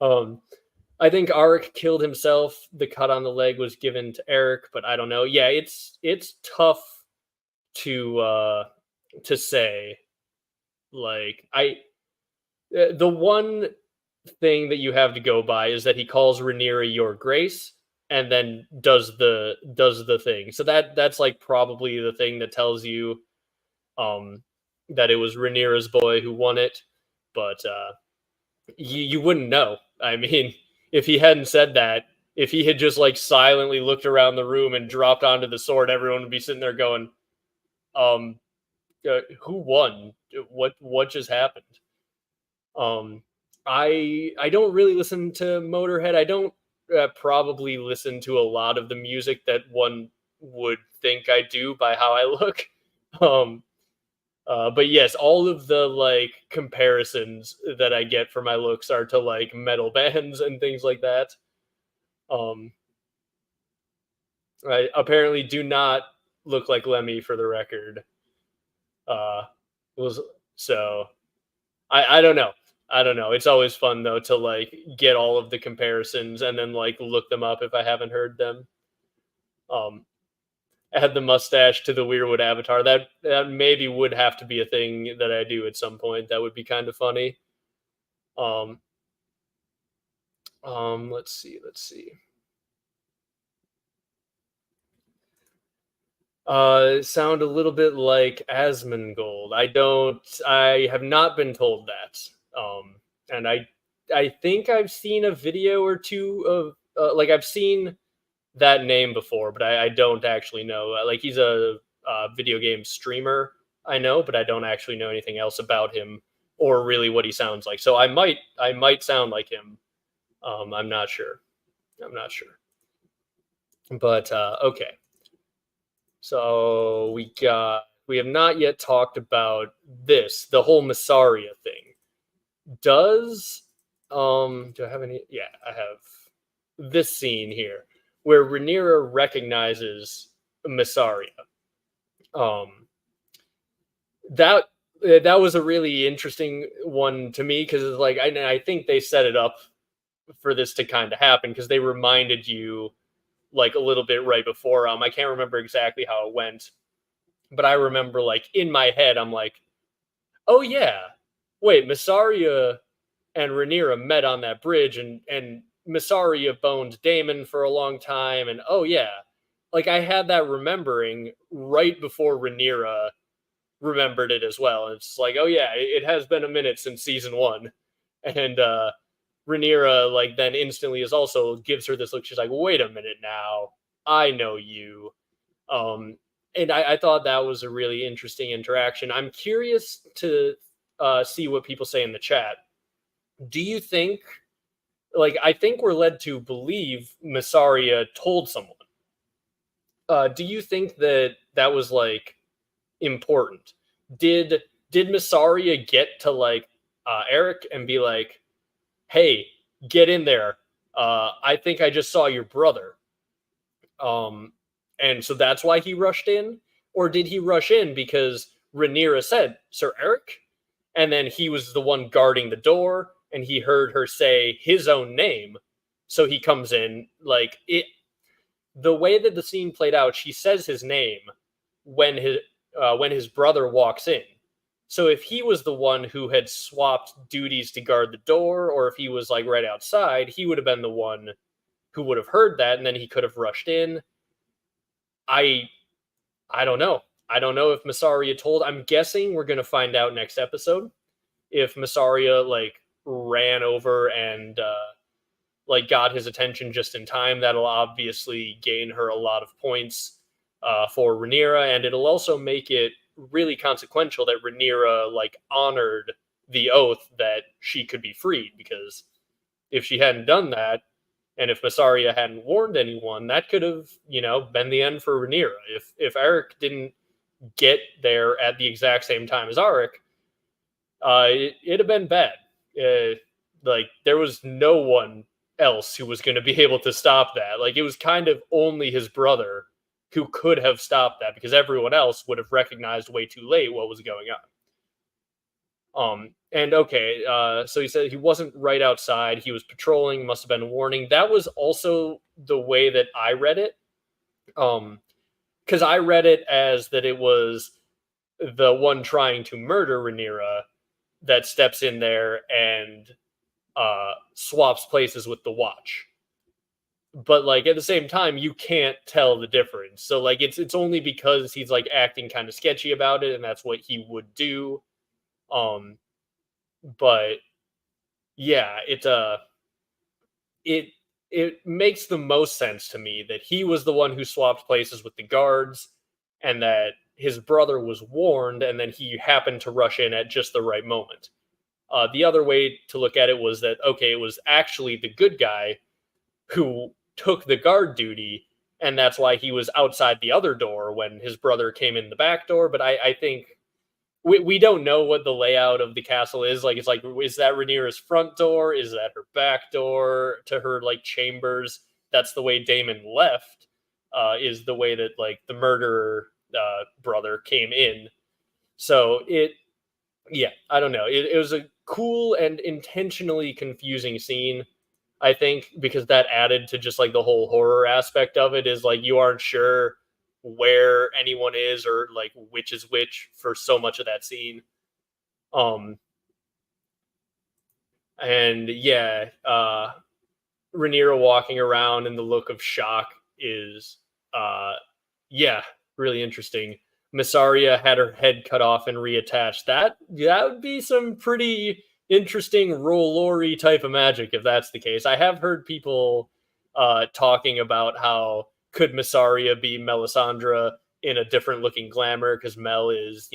Um, I think Arik killed himself. The cut on the leg was given to Eric, but I don't know. Yeah, it's tough to say. Like the one thing that you have to go by is that he calls Rhaenyra your grace and then does the thing. So that's like probably the thing that tells you um that it was Rhaenyra's boy who won it, but you wouldn't know. I mean, if he hadn't said that, if he had just like silently looked around the room and dropped onto the sword, everyone would be sitting there going, um who won? What just happened? Um, I don't really listen to Motorhead. I don't probably listen to a lot of the music that one would think I do by how I look. Um, But yes, all of the like comparisons that I get for my looks are to like metal bands and things like that. Um, I apparently do not look like Lemmy for the record. Uh, was so I don't know. I don't know. It's always fun though to like get all of the comparisons and then like look them up if I haven't heard them. Um, Add the mustache to the Weirwood avatar. That maybe would have to be a thing that I do at some point. That would be kind of funny. Um, let's see, let's see. Sound a little bit like Asmongold. I have not been told that. And I think I've seen a video or two of, like, I've seen that name before, but I don't actually know. Like, he's a video game streamer, I know, but I don't actually know anything else about him or really what he sounds like. So I might sound like him. I'm not sure. I'm not sure. But okay. So we have not yet talked about this, the whole Misarya thing. Does do I have any? Yeah, I have this scene here where Rhaenyra recognizes Misarya. Um, that that was a really interesting one to me because like I think they set it up for this to kind of happen because they reminded you like a little bit right before. I can't remember exactly how it went, but I remember like in my head, I'm like, oh yeah, wait, Misarya and Rhaenyra met on that bridge, and Misarya boned Daemon for a long time, and oh yeah, like I had that remembering right before Rhaenyra remembered it as well. And it's like, oh yeah, it has been a minute since season one, and Rhaenyra like then instantly is also gives her this look. She's like, wait a minute now, I know you. And I thought that was a really interesting interaction. I'm curious to see what people say in the chat. Do you think, like, I think we're led to believe Misarya told someone. Do you think that that was like important? Did did Misarya get to like Eric and be like, "Hey, get in there. I think I just saw your brother." Um, and so that's why he rushed in, or did he rush in because Rhaenyra said, "Sir Eric," and then he was the one guarding the door, and he heard her say his own name, so he comes in like it. The way that the scene played out, she says his name when his brother walks in. So if he was the one who had swapped duties to guard the door, or if he was like right outside, he would have been the one who would have heard that, and then he could have rushed in. I I don't know. I don't know if Misarya told. I'm guessing we're gonna find out next episode if Misarya like ran over and like got his attention just in time. That'll obviously gain her a lot of points for Rhaenyra, and it'll also make it really consequential that Rhaenyra like honored the oath that she could be freed. Because if she hadn't done that, and if Misarya hadn't warned anyone, that could have, been the end for Rhaenyra. If Eric didn't get there at the exact same time as Arik, it'd have been bad. Like there was no one else who was going to be able to stop that. Like it was kind of only his brother who could have stopped that because everyone else would have recognized way too late what was going on. And okay, so he said he wasn't right outside. He was patrolling, must have been a warning. That was also the way that I read it. Because I read it as that it was the one trying to murder Rhaenyra that steps in there and swaps places with the Watch. But like at the same time, you can't tell the difference. So like it's only because he's like acting kind of sketchy about it, and that's what he would do. But yeah, it it makes the most sense to me that he was the one who swapped places with the guards, and that his brother was warned, and then he happened to rush in at just the right moment. The other way to look at it was that okay, it was actually the good guy who took the guard duty, and that's why he was outside the other door when his brother came in the back door. But I think we don't know what the layout of the castle is. Like, it's like, is that Rhaenyra's front door? Is that her back door to her like chambers? That's the way Daemon left. Is the way that like the murderer brother came in. So yeah, I don't know. It was a cool and intentionally confusing scene, I think, because that added to just like the whole horror aspect of it. Is like you aren't sure where anyone is or like which is which for so much of that scene. Um and yeah, Rhaenyra walking around and the look of shock is uh yeah, really interesting. Misarya had her head cut off and reattached. That would be some pretty interesting Rollory type of magic if that's the case. I have heard people talking about how could Misarya be Melisandre in a different looking glamour because Mel is,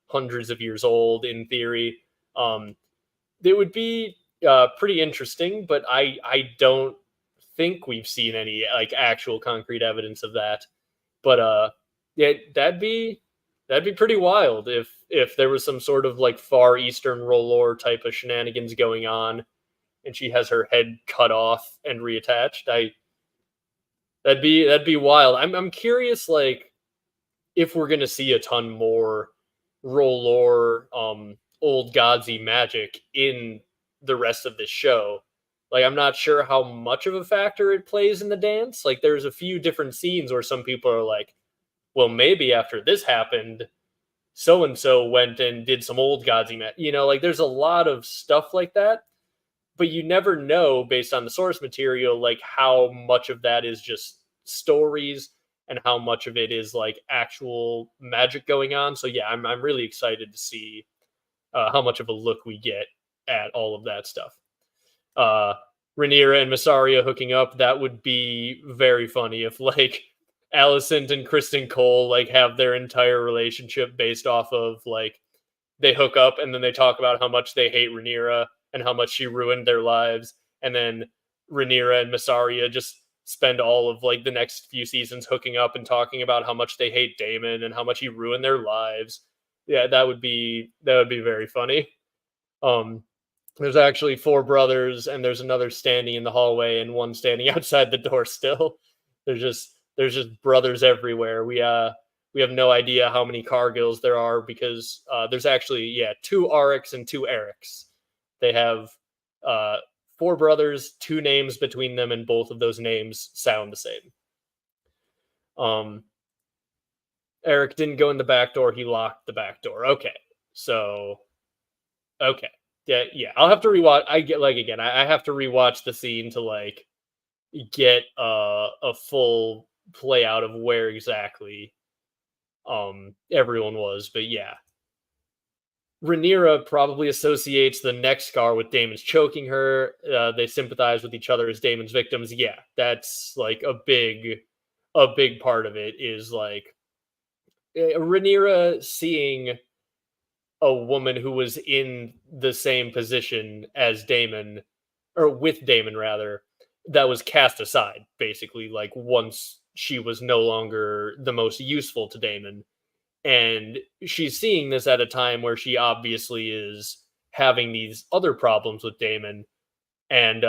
hundreds of years old in theory. It would be pretty interesting, but I don't think we've seen any like actual concrete evidence of that. But yeah, that'd be pretty wild if there was some sort of like far eastern rollor type of shenanigans going on, and she has her head cut off and reattached. That'd be wild. I'm curious, like if we're gonna see a ton more rollor old godsy magic in the rest of this show. Like I'm not sure how much of a factor it plays in the dance. Like there's a few different scenes where some people are like, well, maybe after this happened, so and so went and did some old godsy magic. Like there's a lot of stuff like that, but you never know based on the source material, like how much of that is just stories and how much of it is like actual magic going on. So yeah, I'm really excited to see how much of a look we get at all of that stuff. Uh, Rhaenyra and Misarya hooking up, that would be very funny if like Alicent and Criston Cole like have their entire relationship based off of like they hook up and then they talk about how much they hate Rhaenyra and how much she ruined their lives, and then Rhaenyra and Misarya just spend all of like the next few seasons hooking up and talking about how much they hate Daemon and how much he ruined their lives. Yeah, that would be very funny. Um, there's actually four brothers, and there's another standing in the hallway and one standing outside the door still. There's just brothers everywhere. We have no idea how many Cargills there are because there's actually two Ariks and two Erics. They have uh four brothers, two names between them, and both of those names sound the same. Um Eric didn't go in the back door, he locked the back door. Okay. So okay. Yeah, yeah. I'll have to rewatch. I get like again. I have to rewatch the scene to like get a full play out of where exactly everyone was. But yeah, Rhaenyra probably associates the neck scar with Daemon's choking her. They sympathize with each other as Daemon's victims. Yeah, that's like a big part of it is like Rhaenyra seeing a woman who was in the same position as Daemon, or with Daemon rather, that was cast aside, basically, like once she was no longer the most useful to Daemon. And she's seeing this at a time where she obviously is having these other problems with Daemon. And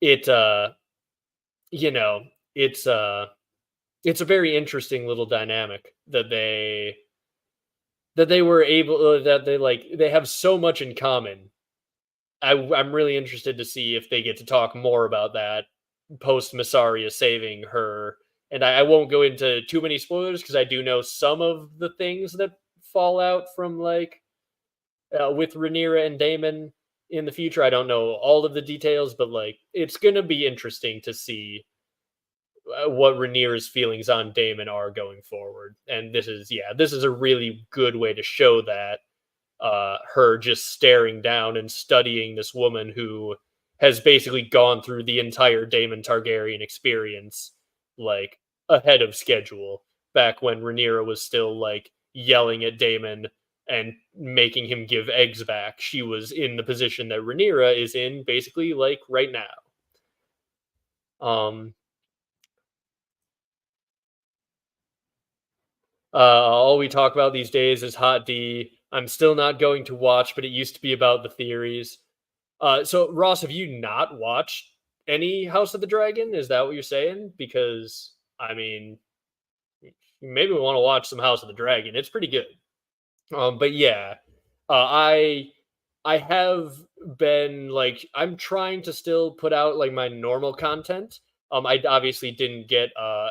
it you know, it's it's a very interesting little dynamic that they were able that they have so much in common. I'm really interested to see if they get to talk more about that post Massaria saving her. And I won't go into too many spoilers because I do know some of the things that fall out from like with Rhaenyra and Daemon in the future. I don't know all of the details, but like it's gonna be interesting to see what Rhaenyra's feelings on Daemon are going forward. And this is a really good way to show that her just staring down and studying this woman who has basically gone through the entire Daemon Targaryen experience like ahead of schedule back when Rhaenyra was still like yelling at Daemon and making him give eggs back. She was in the position that Rhaenyra is in basically like right now. Um All we talk about these days is Hot D. I'm still not going to watch, but it used to be about the theories. So Ross, have you not watched any House of the Dragon? Is that what you're saying? Because I mean, maybe we want to watch some House of the Dragon. It's pretty good. But yeah, I have been like I'm trying to still put out like my normal content. I obviously didn't get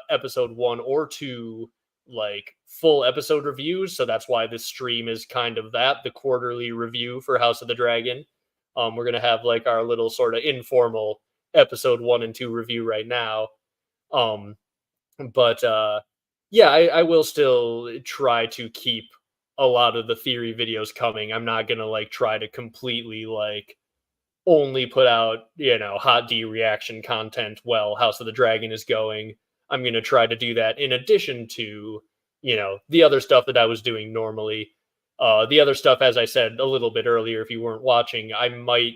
episode 1 or 2 like full episode reviews, so that's why this stream is kind of that the quarterly review for House of the Dragon. We're gonna have like our little sort of informal episode 1 and 2 review right now. Um, but yeah, I will still try to keep a lot of the theory videos coming. I'm not gonna like try to completely like only put out, hot D reaction content while House of the Dragon is going. I'm gonna try to do that in addition to, the other stuff that I was doing normally. The other stuff, as I said a little bit earlier, if you weren't watching, I might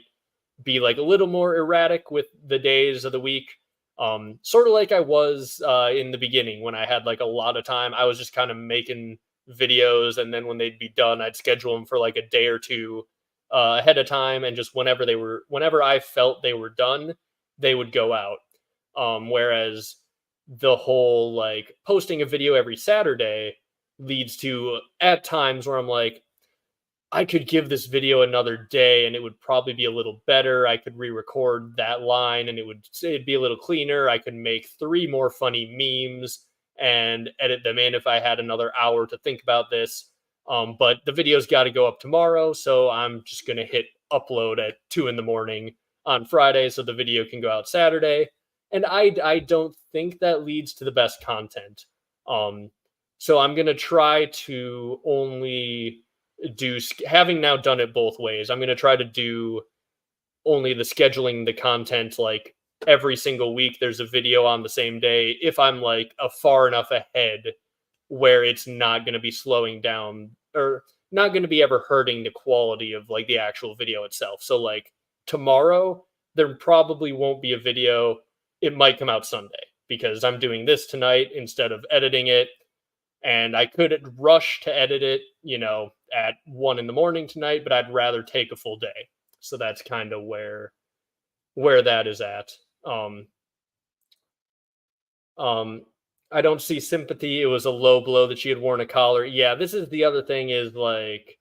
be like a little more erratic with the days of the week. Sort of like I was in the beginning when I had like a lot of time. I was just kind of making videos, and then when they'd be done, I'd schedule them for like a day or two ahead of time, and just whenever I felt they were done, they would go out. Whereas the whole like posting a video every Saturday leads to at times where I'm like, I could give this video another day and it would probably be a little better. I could re-record that line and it'd be a little cleaner. I could make 3 more funny memes and edit them in if I had another hour to think about this. But the video's got to go up tomorrow, so I'm just gonna hit upload at 2 in the morning on Friday so the video can go out Saturday. And I don't think that leads to the best content. So I'm gonna try to only do having now done it both ways. I'm going to try to do only the scheduling the content like every single week there's a video on the same day if I'm like a far enough ahead where it's not going to be slowing down or not going to be ever hurting the quality of like the actual video itself. So like tomorrow there probably won't be a video. It might come out Sunday because I'm doing this tonight instead of editing it, and I could rush to edit it, at 1 in the morning tonight, but I'd rather take a full day. So that's kind of where that is at. Um, I don't see sympathy. It was a low blow that she had worn a collar. Yeah, this is the other thing is like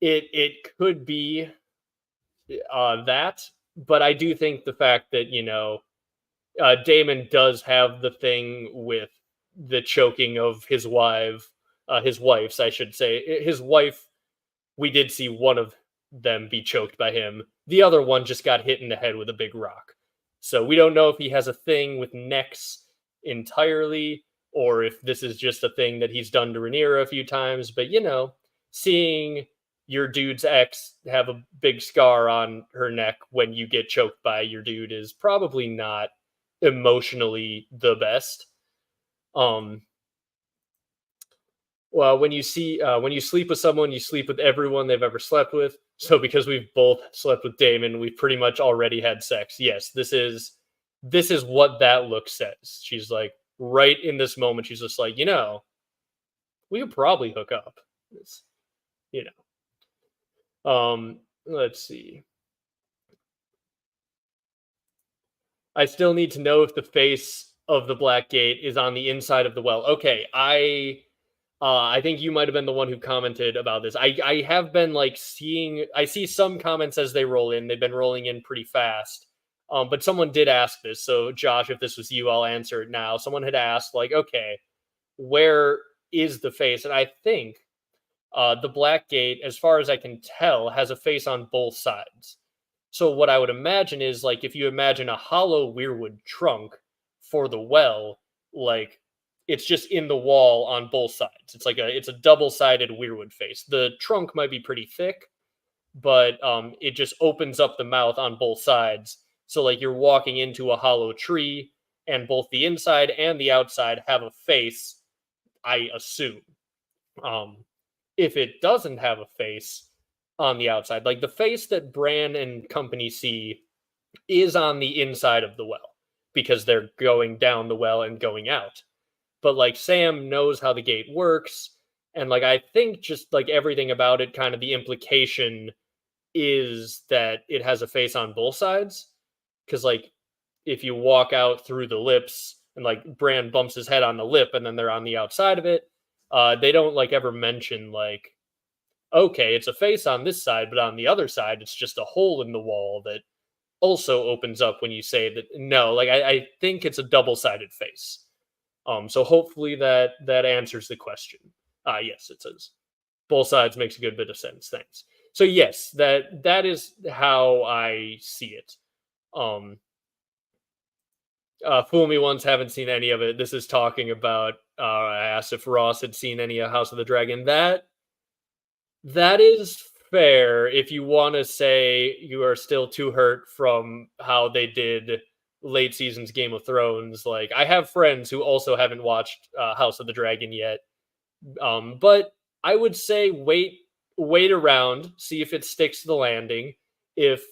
it could be that, but I do think the fact that Damon does have the thing with the choking of his wife's, I should say. His wife, we did see one of them be choked by him. The other one just got hit in the head with a big rock. So we don't know if he has a thing with necks entirely, or if this is just a thing that he's done to Rhaenyra a few times. But seeing your dude's ex have a big scar on her neck when you get choked by your dude is probably not emotionally the best. Well, when you sleep with someone, you sleep with everyone they've ever slept with. So because we've both slept with Damon, we've pretty much already had sex. Yes, this is what that look says. She's like right in this moment, she's just like, we could probably hook up. It's, let's see. I still need to know if the face of the Black Gate is on the inside of the well. Okay, I think you might have been the one who commented about this. I have been like I see some comments as they roll in. They've been rolling in pretty fast. But someone did ask this. So Josh, if this was you, I'll answer it now. Someone had asked like, okay, where is the face? And I think the Black Gate, as far as I can tell, has a face on both sides. So what I would imagine is like if you imagine a hollow weirwood trunk for the well, like it's just in the wall on both sides. It's a double-sided weirwood face. The trunk might be pretty thick, but it just opens up the mouth on both sides. So like you're walking into a hollow tree, and both the inside and the outside have a face, I assume. If it doesn't have a face on the outside, like the face that Bran and company see is on the inside of the well because they're going down the well and going out. but like Sam knows how the gate works, and like I think just like everything about it, kind of the implication is that it has a face on both sides. Because like if you walk out through the lips and like Bran bumps his head on the lip and then they're on the outside of it, they don't like ever mention like, okay, it's a face on this side, but on the other side, it's just a hole in the wall that also opens up when you say that. No, like I think it's a double-sided face. So hopefully that answers the question. Yes, it says both sides makes a good bit of sense. Thanks. So yes, that is how I see it. Fool me once, haven't seen any of it. This is talking about. I asked if Ross had seen any of House of the Dragon. That is fair if you want to say you are still too hurt from how they did late seasons Game of Thrones. Like I have friends who also haven't watched House of the Dragon yet, but I would say wait around, see if it sticks to the landing. If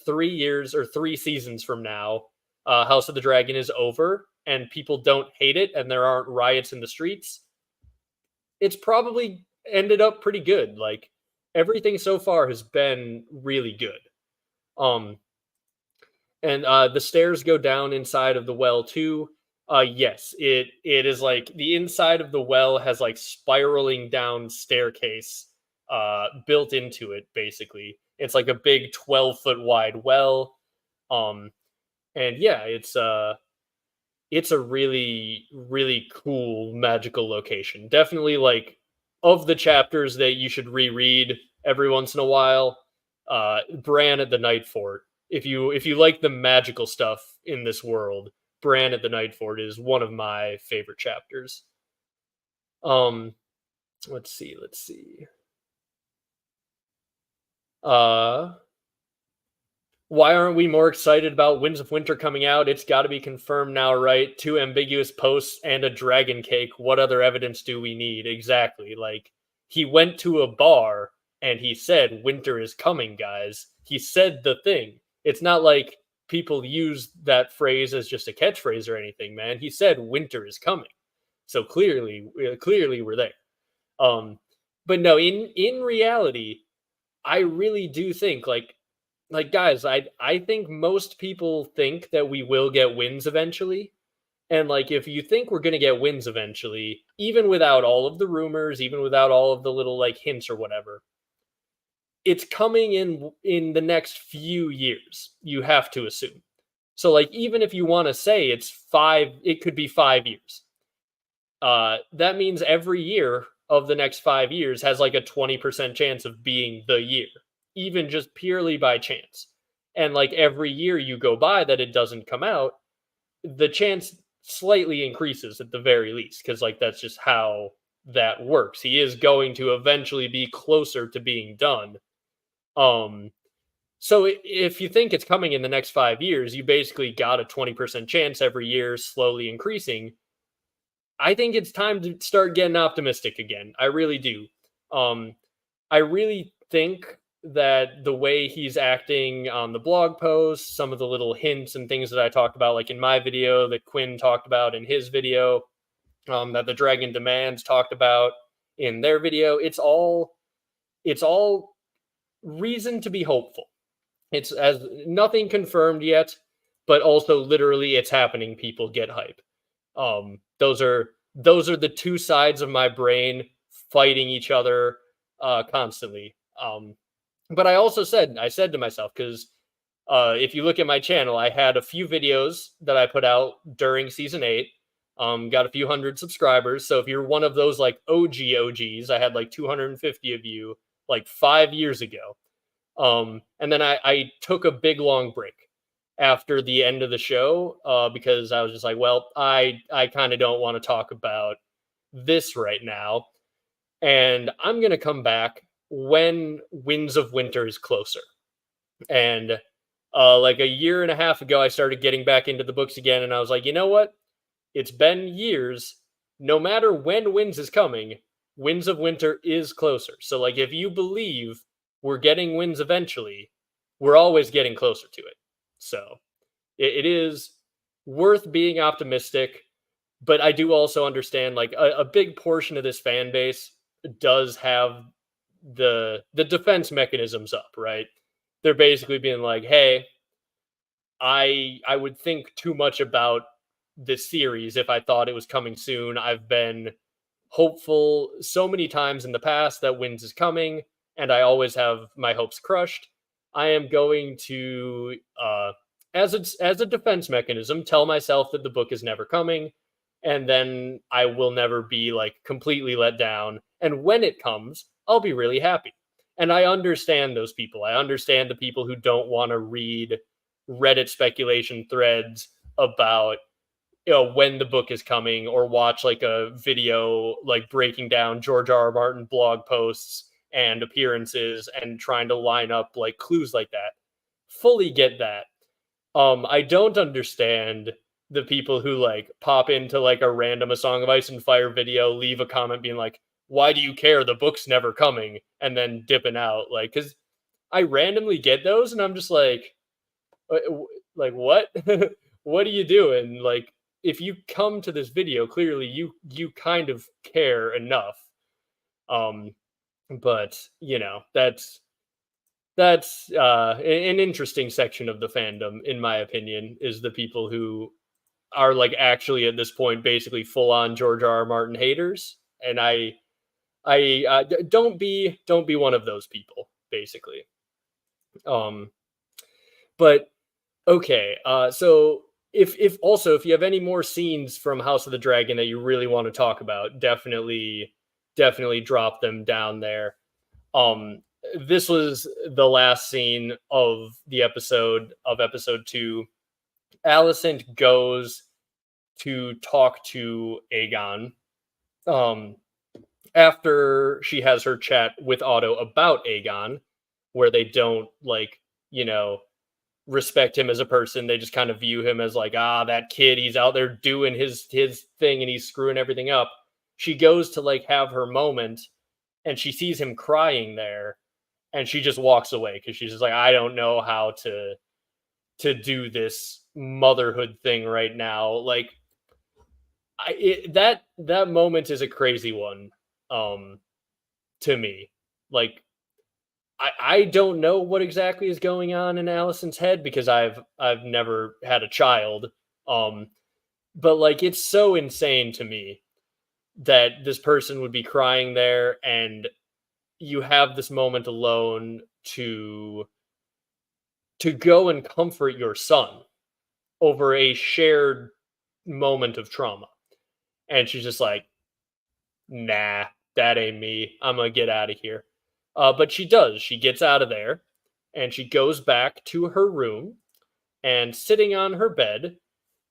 3 years or 3 seasons from now, House of the Dragon is over and people don't hate it and there aren't riots in the streets, it's probably ended up pretty good. Like everything so far has been really good. Um, and the stairs go down inside of the well too. Yes, it is like the inside of the well has like spiraling down staircase built into it. Basically, it's like a big 12-foot wide well. And yeah, it's a really really cool magical location. Definitely like of the chapters that you should reread every once in a while, Bran at the Night Fort. If you like the magical stuff in this world, Bran at the Night Fort is one of my favorite chapters. Um let's see. Uh Why aren't we more excited about Winds of Winter coming out? It's got to be confirmed now, right? 2 ambiguous posts and a dragon cake. What other evidence do we need? Exactly. Like, he went to a bar and he said, Winter is coming, guys. He said the thing. It's not like people use that phrase as just a catchphrase or anything, man. He said, Winter is coming. So clearly we're there. But no, in reality, I really do think like guys, I think most people think that we will get wins eventually. And like if you think we're going to get wins eventually, even without all of the rumors, even without all of the little like hints or whatever, it's coming in the next few years. You have to assume. So like even if you want to say it's 5, it could be 5 years. That means every year of the next 5 years has like a 20% chance of being the year, even just purely by chance. And like every year you go by that it doesn't come out, the chance slightly increases at the very least, because like that's just how that works. He is going to eventually be closer to being done. Um, so if you think it's coming in the next 5 years, you basically got a 20% chance every year, slowly increasing. I think it's time to start getting optimistic again. I really do. I really think that the way he's acting on the blog posts, some of the little hints and things that I talked about, like in my video, that Quinn talked about in his video, that the Dragon Demands talked about in their video, it's all reason to be hopeful. It's as nothing confirmed yet, but also literally it's happening. People get hype. Those are the two sides of my brain fighting each other constantly. But I said to myself, because if you look at my channel, I had a few videos that I put out during season 8. Got a few hundred subscribers. So if you're one of those like OGs, I had like 250 of you like 5 years ago. And then I took a big long break after the end of the show because I was just like, well, I kind of don't want to talk about this right now. And I'm going to come back when Winds of Winter is closer. And like a year and a half ago, I started getting back into the books again. And I was like, you know what? It's been years. No matter when Winds is coming, Winds of Winter is closer. So like if you believe we're getting Winds eventually, we're always getting closer to it. So it is worth being optimistic. but I do also understand like a big portion of this fan base does have the defense mechanisms up, right? They're basically being like, "Hey, I would think too much about this series if I thought it was coming soon. I've been hopeful so many times in the past that Wins is coming, and I always have my hopes crushed. I am going to, as a defense mechanism, tell myself that the book is never coming, and then I will never be like completely let down. And when it comes, I'll be really happy." And I understand those people. I understand the people who don't want to read Reddit speculation threads about when the book is coming, or watch like a video like breaking down George R. Martin blog posts and appearances and trying to line up like clues like that. Fully get that. I don't understand the people who like pop into like a random A Song of Ice and Fire video, leave a comment being like, "Why do you care? The book's never coming," and then dipping out. Like, because I randomly get those, and I'm just like what? What are you doing? Like, if you come to this video, clearly you kind of care enough. Um, but that's an interesting section of the fandom, in my opinion, is the people who are like actually at this point basically full on George R. R. Martin haters, and don't be one of those people, basically. Um, but okay, so if you have any more scenes from House of the Dragon that you really want to talk about, definitely drop them down there. Um, this was the last scene of the episode 2. Alicent goes to talk to Aegon. Um, after she has her chat with Otto about Aegon, where they don't like, you know, respect him as a person. They just kind of view him as like, that kid, he's out there doing his thing and he's screwing everything up. She goes to like have her moment, and she sees him crying there, and she just walks away because she's just like, I don't know how to do this motherhood thing right now. Like, that moment is a crazy one, um, to me. Like, I don't know what exactly is going on in Allison's head because I've never had a child. Um, but like it's so insane to me that this person would be crying there, and you have this moment alone to go and comfort your son over a shared moment of trauma. And she's just like, "Nah, that ain't me. I'm gonna get out of here." But she does. She gets out of there, and she goes back to her room. And sitting on her bed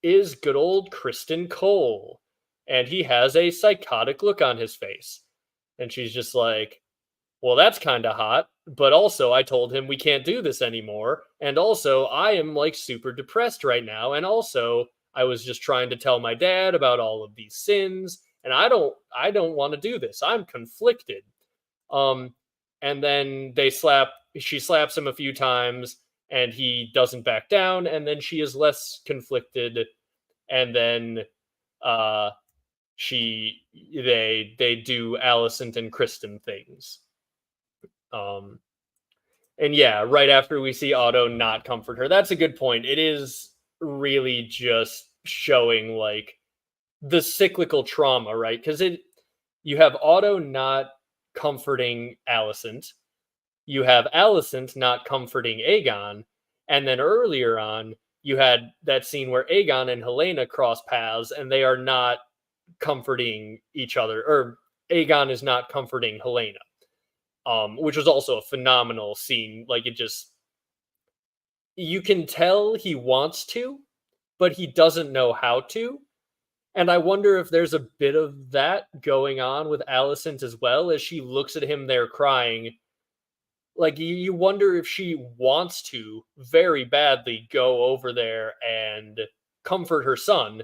is good old Criston Cole, and he has a psychotic look on his face. And she's just like, "Well, that's kind of hot. But also, I told him we can't do this anymore. And also, I am like super depressed right now. And also, I was just trying to tell my dad about all of these sins. And I don't want to do this. I'm conflicted." Um, and then she slaps him a few times, and he doesn't back down. And then she is less conflicted. And then uh, they do Alicent and Criston things. Um, and yeah, right after we see Otto not comfort her, that's a good point. It is really just showing like the cyclical trauma, right? Because you have Otto not comforting Alicent, you have Alicent not comforting Aegon, and then earlier on you had that scene where Aegon and Helena cross paths, and they are not comforting each other, or Aegon is not comforting Helena, which was also a phenomenal scene. Like, it just, you can tell he wants to, but he doesn't know how to. And I wonder if there's a bit of that going on with Alicent as well, as she looks at him there crying. Like, you wonder if she wants to very badly go over there and comfort her son,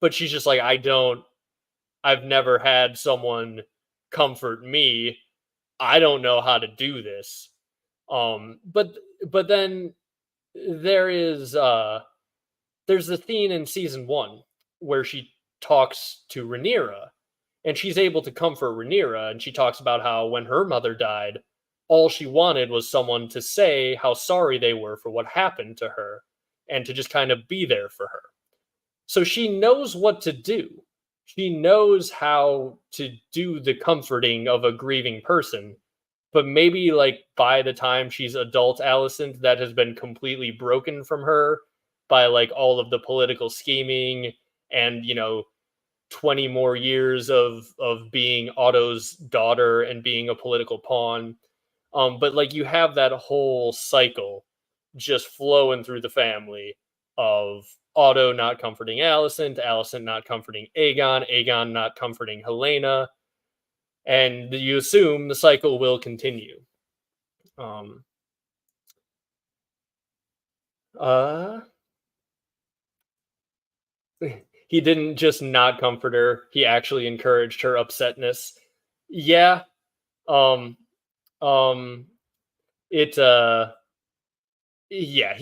but she's just like, I've never had someone comfort me. I don't know how to do this. But then there is there's the scene in season 1 where she talks to Rhaenyra, and she's able to comfort Rhaenyra, and she talks about how when her mother died, all she wanted was someone to say how sorry they were for what happened to her and to just kind of be there for her. So she knows what to do. She knows how to do the comforting of a grieving person. But maybe like by the time she's adult Alicent, that has been completely broken from her by like all of the political scheming and 20 more years of being Otto's daughter and being a political pawn. But like you have that whole cycle just flowing through the family of Otto not comforting Alicent, Alicent not comforting Aegon, Aegon not comforting Helena, and you assume the cycle will continue. Um, uh, he didn't just not comfort her; he actually encouraged her upsetness. Yeah. Um. Um. It. Yeah.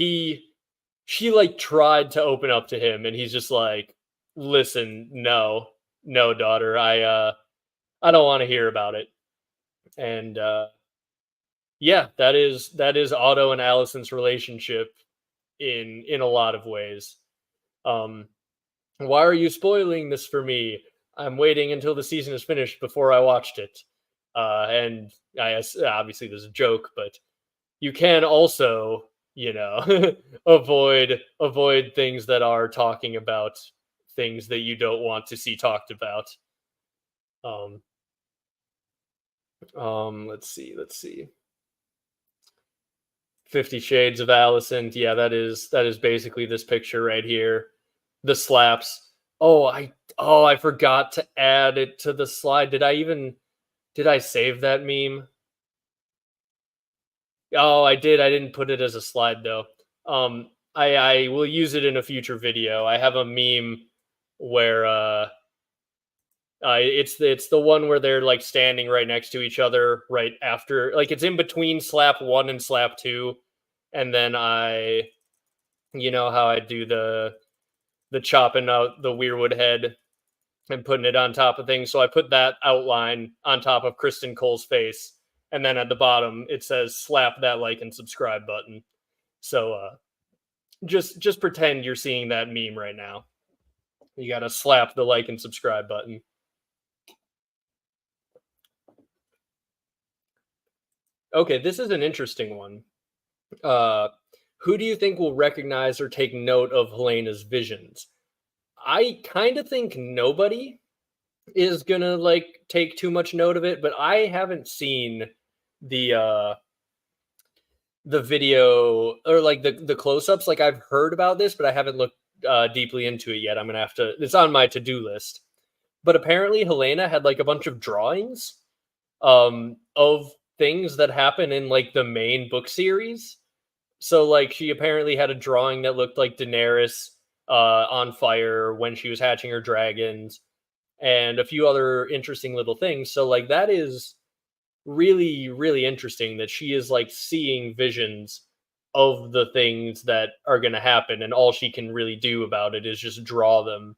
She like tried to open up to him, and he's just like, "Listen, no, no, daughter, I don't want to hear about it." And yeah, that is Otto and Alicent's relationship in a lot of ways. Um, why are you spoiling this for me? I'm waiting until the season is finished before I watched it. And obviously there's a joke, but you can also, avoid things that are talking about things that you don't want to see talked about. Um, let's see. 50 Shades of Alicent. Yeah, that is basically this picture right here. The slaps. Oh, I forgot to add it to the slide. Did I save that meme? Oh, I did. I didn't put it as a slide though. I will use it in a future video. I have a meme where it's the one where they're like standing right next to each other right after, like it's in between slap 1 and slap 2, and then you know how I do the chopping out the weirwood head and putting it on top of things. So I put that outline on top of Criston Cole's face, and then at the bottom it says slap that like and subscribe button. So just pretend you're seeing that meme right now. You got to slap the like and subscribe button. Okay, this is an interesting one. Uh, who do you think will recognize or take note of Helena's visions? I kind of think nobody is gonna like take too much note of it, but I haven't seen the the video or like the close-ups. Like I've heard about this, but I haven't looked deeply into it yet. I'm gonna have to. It's on my to-do list. But apparently, Helena had like a bunch of drawings of things that happen in like the main book series. So like she apparently had a drawing that looked like Daenerys on fire when she was hatching her dragons, and a few other interesting little things. So like that is really really interesting that she is like seeing visions of the things that are going to happen, and all she can really do about it is just draw them,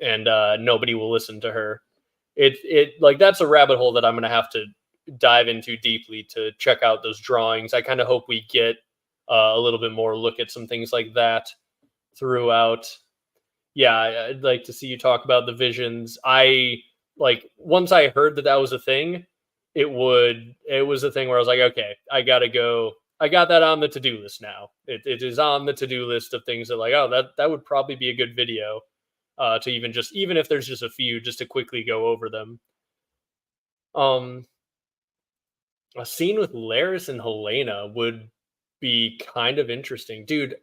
and nobody will listen to her. It like that's a rabbit hole that I'm going to have to dive into deeply to check out those drawings. I kind of hope we get a little bit more look at some things like that throughout. Yeah, I'd like to see you talk about the visions. I like once I heard that that was a thing, it was a thing where I was like, okay, I gotta go. I got that on the to-do list now. It is on the to-do list of things that like, oh, that would probably be a good video to even if there's just a few, just to quickly go over them. Um, a scene with Laris and Helena would be kind of interesting, dude.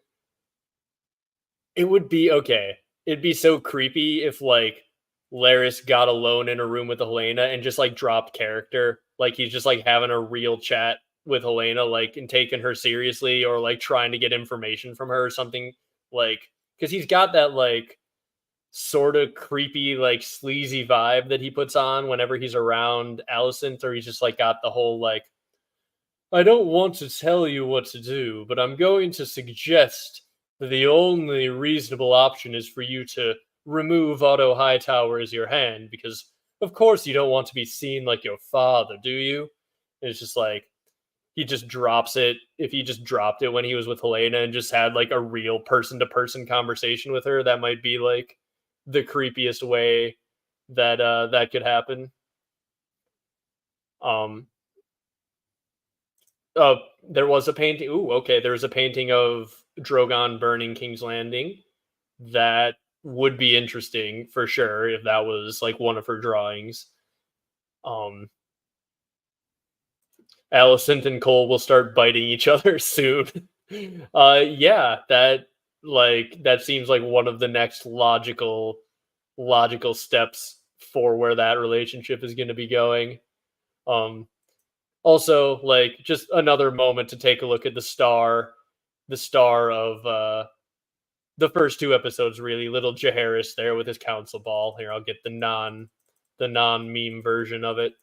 It would be okay. It'd be so creepy if like Laris got alone in a room with Helena and just like dropped character. Like he's just like having a real chat with Helena, like and taking her seriously or like trying to get information from her or something. Like because he's got that like sort of creepy, like sleazy vibe that he puts on whenever he's around Alicent, or he's just like got the whole like I don't want to tell you what to do, but I'm going to suggest that the only reasonable option is for you to remove Otto Hightower your hand because, of course, you don't want to be seen like your father, do you? And it's just like, he just drops it. If he just dropped it when he was with Helena and just had like a real person to person conversation with her, that might be like the creepiest way that that could happen. Um, uh, there was a painting. Ooh, okay. There was a painting of Drogon burning King's Landing. That would be interesting for sure if that was like one of her drawings. Um, Alicent and Cole will start biting each other soon. Yeah, that seems like one of the next logical steps for where that relationship is going to be going. Um, Also, like just another moment to take a look at the star of the first two episodes. Really, little Jaehaerys there with his council ball. Here, I'll get the non meme version of it.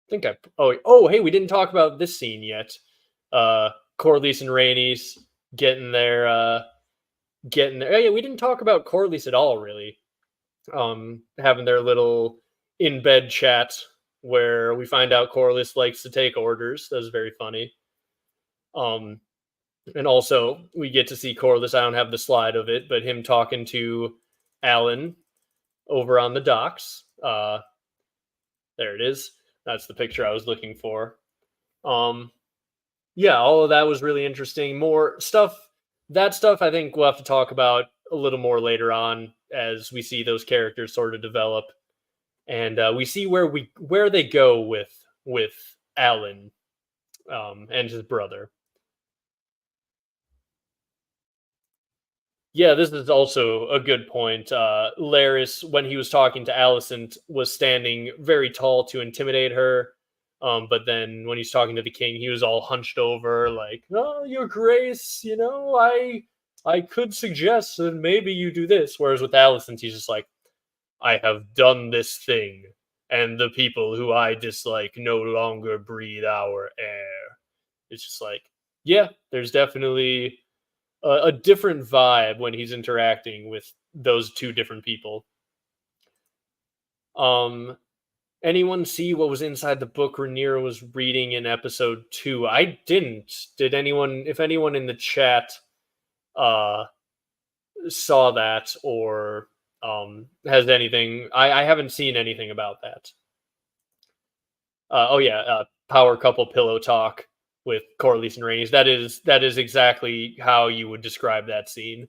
I think I hey, we didn't talk about this scene yet. Uh Corlys and Rhaenys getting their getting there. Oh, yeah, we didn't talk about Corlys at all, really. Having their little in bed chat where we find out Corlys likes to take orders. That was very funny. Um, and also we get to see Corlys. I don't have the slide of it, but him talking to Alan over on the docks. There it is. That's the picture I was looking for. Um, yeah, all of that was really interesting. More stuff. That stuff I think we'll have to talk about a little more later on as we see those characters sort of develop, and we see where they go with Alan and his brother. Yeah, this is also a good point. Laris, when he was talking to Alicent, was standing very tall to intimidate her. But then when he's talking to the king, he was all hunched over, like, "Oh, Your Grace, I could suggest that maybe you do this." Whereas with Alicent, he's just like, "I have done this thing, and the people who I dislike no longer breathe our air." It's just like, yeah, there's definitely a different vibe when he's interacting with those two different people. Um, Anyone see what was inside the book Rhaenyra was reading in episode 2? I didn't. Did anyone? If anyone in the chat uh, saw that or has anything, I haven't seen anything about that. Oh yeah, power couple pillow talk with Corlys and Rhaenys. That is exactly how you would describe that scene.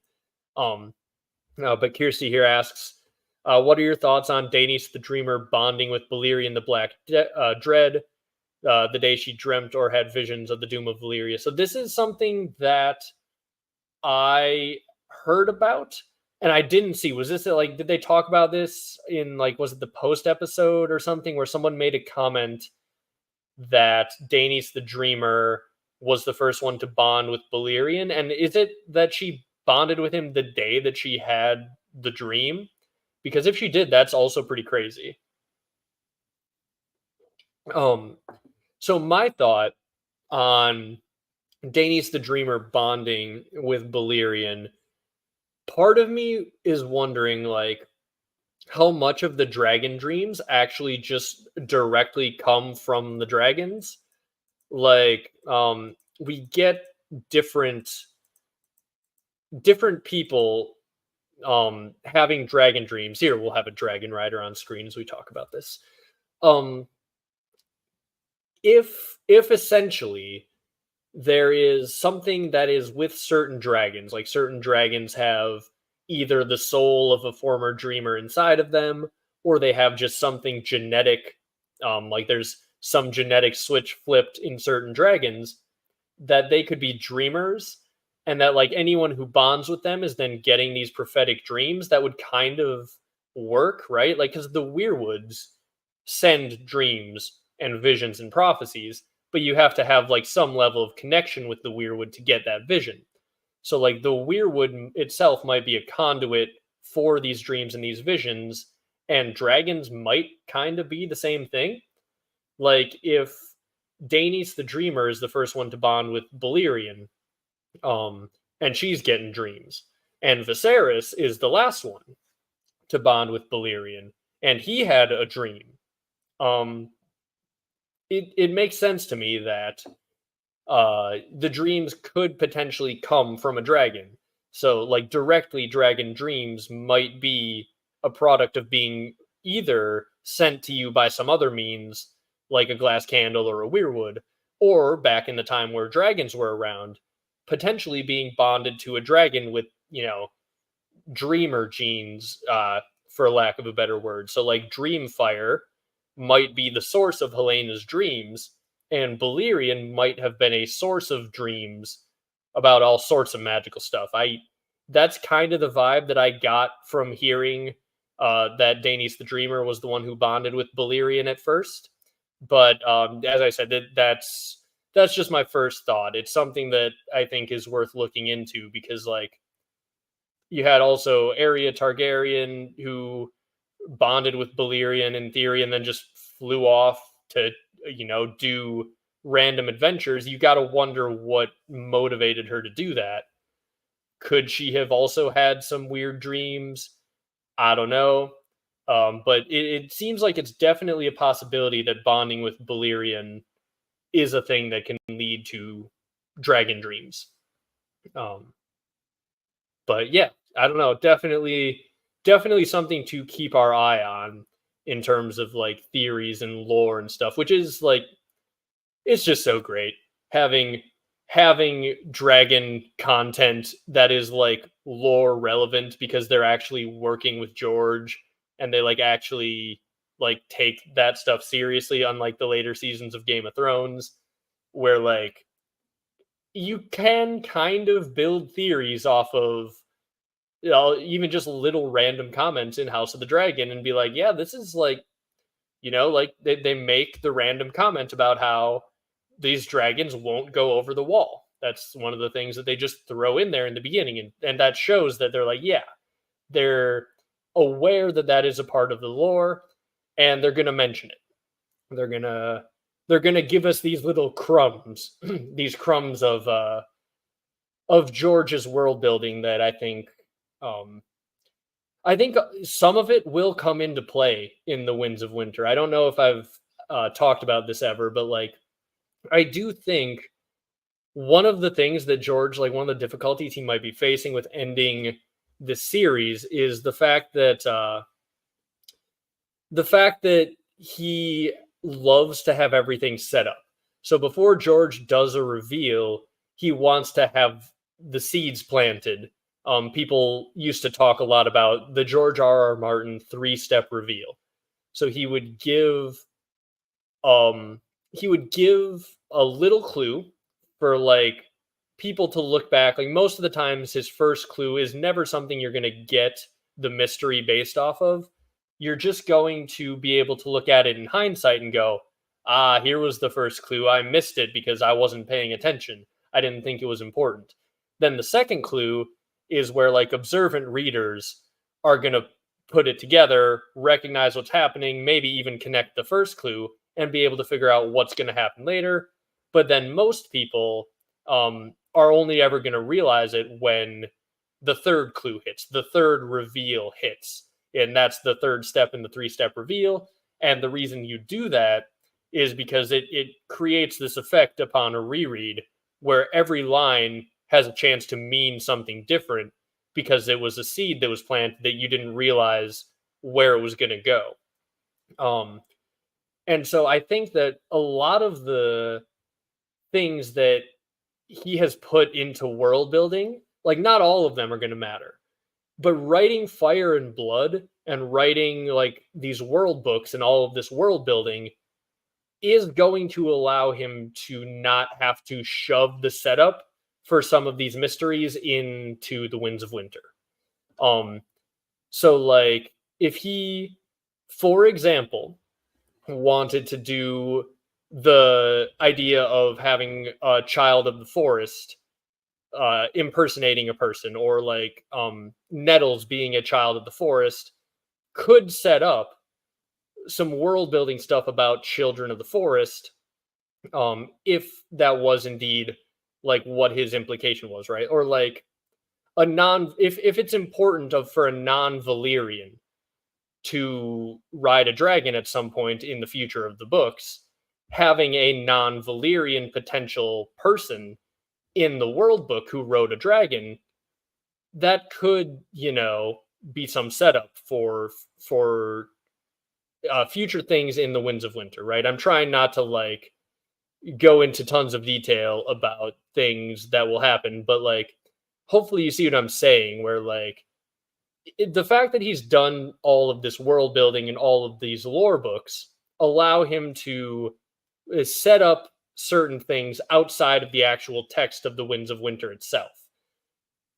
Um, but Kirsty here asks, what are your thoughts on Daenerys the Dreamer bonding with Valyria the Black Dread the day she dreamt or had visions of the doom of Valyria? So this is something that I heard about and I didn't see. Was this like, did they talk about this in like, was it the post episode or something where someone made a comment that Daenerys the Dreamer was the first one to bond with Valyrian? And is it that she bonded with him the day that she had the dream? Because if she did, that's also pretty crazy. Um, so my thought on Daenerys the Dreamer bonding with Valyrian, part of me is wondering like how much of the dragon dreams actually just directly come from the dragons. Like, we get different different people having dragon dreams. Here we'll have a dragon rider on screen as we talk about this. Um if essentially there is something that is with certain dragons, like certain dragons have either the soul of a former dreamer inside of them, or they have just something genetic, like there's some genetic switch flipped in certain dragons, that they could be dreamers, and that like anyone who bonds with them is then getting these prophetic dreams that would kind of work, right? Like, because the weirwoods send dreams and visions and prophecies, but you have to have like some level of connection with the weirwood to get that vision. So like the weirwood itself might be a conduit for these dreams and these visions, and dragons might kind of be the same thing. Like if Daenerys the Dreamer is the first one to bond with Balerion, and she's getting dreams. And Viserys is the last one to bond with Balerion, and he had a dream. Um, it makes sense to me that the dreams could potentially come from a dragon. So, like, directly dragon dreams might be a product of being either sent to you by some other means, like a glass candle or a weirwood, or back in the time where dragons were around, potentially being bonded to a dragon with, dreamer genes, for lack of a better word. So, like, Dreamfire might be the source of Helena's dreams, and Balerion might have been a source of dreams about all sorts of magical stuff. That's kind of the vibe that I got from hearing that Daenerys the Dreamer was the one who bonded with Balerion at first. But as I said, that's just my first thought. It's something that I think is worth looking into because, like, you had also Arya Targaryen who bonded with Balerion in theory and then just flew off to, do random adventures. You got to wonder what motivated her to do that. Could she have also had some weird dreams? I don't know. But it seems like it's definitely a possibility that bonding with Balerion is a thing that can lead to dragon dreams. But yeah, I don't know. Definitely something to keep our eye on in terms of like theories and lore and stuff, which is like it's just so great having dragon content that is like lore relevant because they're actually working with George and they like actually like take that stuff seriously, unlike the later seasons of Game of Thrones where like you can kind of build theories off of even just little random comments in House of the Dragon and be like, yeah, this is like, like they make the random comment about how these dragons won't go over the wall. That's one of the things that they just throw in there in the beginning. And that shows that they're like, yeah, they're aware that that is a part of the lore and they're going to mention it. They're going to give us these little crumbs, these crumbs of George's world building that um, I think some of it will come into play in the Winds of Winter. I don't know if I've talked about this ever, but like I do think one of the things that George, like one of the difficulties he might be facing with ending the series, is the fact that he loves to have everything set up. So before George does a reveal, he wants to have the seeds planted. People used to talk a lot about the George R. R. Martin 3-step reveal. So he would give a little clue for like people to look back. Like most of the times his first clue is never something you're going to get the mystery based off of. You're just going to be able to look at it in hindsight and go, ah, here was the first clue. I missed it because I wasn't paying attention. I didn't think it was important. Then the second clue is where like observant readers are going to put it together, recognize what's happening, maybe even connect the first clue and be able to figure out what's going to happen later. But then most people are only ever going to realize it when the third clue hits, the third reveal hits. And that's the third step in the 3-step reveal. And the reason you do that is because it creates this effect upon a reread where every line has a chance to mean something different because it was a seed that was planted that you didn't realize where it was going to go. And so I think that a lot of the things that he has put into world building, like not all of them are going to matter. But writing Fire and Blood and writing like these world books and all of this world building is going to allow him to not have to shove the setup for some of these mysteries into the Winds of Winter. So like if he, for example, wanted to do the idea of having a child of the forest impersonating a person, or like Nettles being a child of the forest, could set up some world building stuff about children of the forest, if that was indeed like what his implication was, right? Or like if it's important for a non-Valyrian to ride a dragon at some point in the future of the books, having a non-Valyrian potential person in the world book who rode a dragon, that could, be some setup for future things in the Winds of Winter, right? I'm trying not to like go into tons of detail about things that will happen, but like hopefully you see what I'm saying, where like the fact that he's done all of this world building and all of these lore books allow him to set up certain things outside of the actual text of the Winds of Winter itself.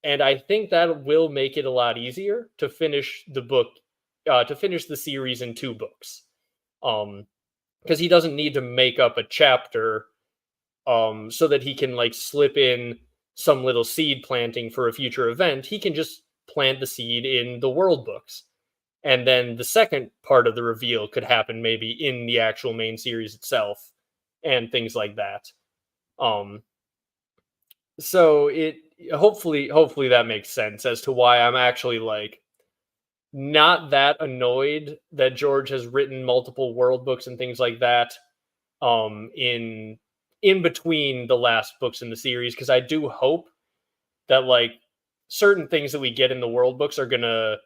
And I think that will make it a lot easier to finish the book, to finish the series in 2 books. Because he doesn't need to make up a chapter so that he can like slip in some little seed planting for a future event. He can just plant the seed in the world books. And then the second part of the reveal could happen maybe in the actual main series itself and things like that. So it hopefully that makes sense as to why I'm actually like not that annoyed that George has written multiple world books and things like that in between the last books in the series, because I do hope that like certain things that we get in the world books are going to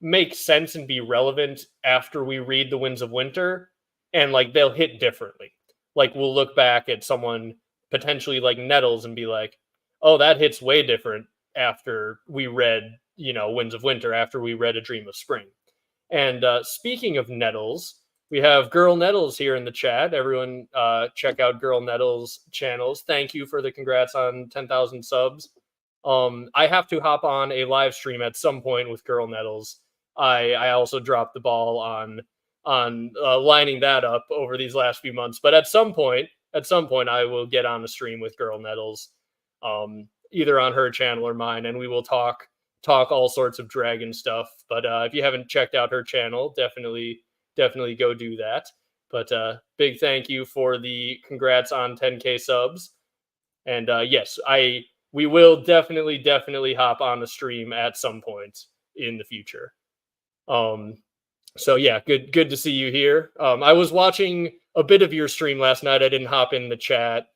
make sense and be relevant after we read the Winds of Winter, and like they'll hit differently. Like we'll look back at someone potentially like Nettles and be like, oh, that hits way different after we read, Winds of Winter, after we read A Dream of Spring. And speaking of Nettles, we have Girl Nettles here in the chat. Everyone check out Girl Nettles channels. Thank you for the congrats on 10,000 subs. I have to hop on a live stream at some point with Girl Nettles. I also dropped the ball on lining that up over these last few months, but at some point I will get on a stream with Girl Nettles, either on her channel or mine, and we will talk all sorts of dragon stuff. But if you haven't checked out her channel, definitely go do that. But big thank you for the congrats on 10K subs. And yes, we will definitely hop on the stream at some point in the future. So yeah, good to see you here. I was watching a bit of your stream last night. I didn't hop in the chat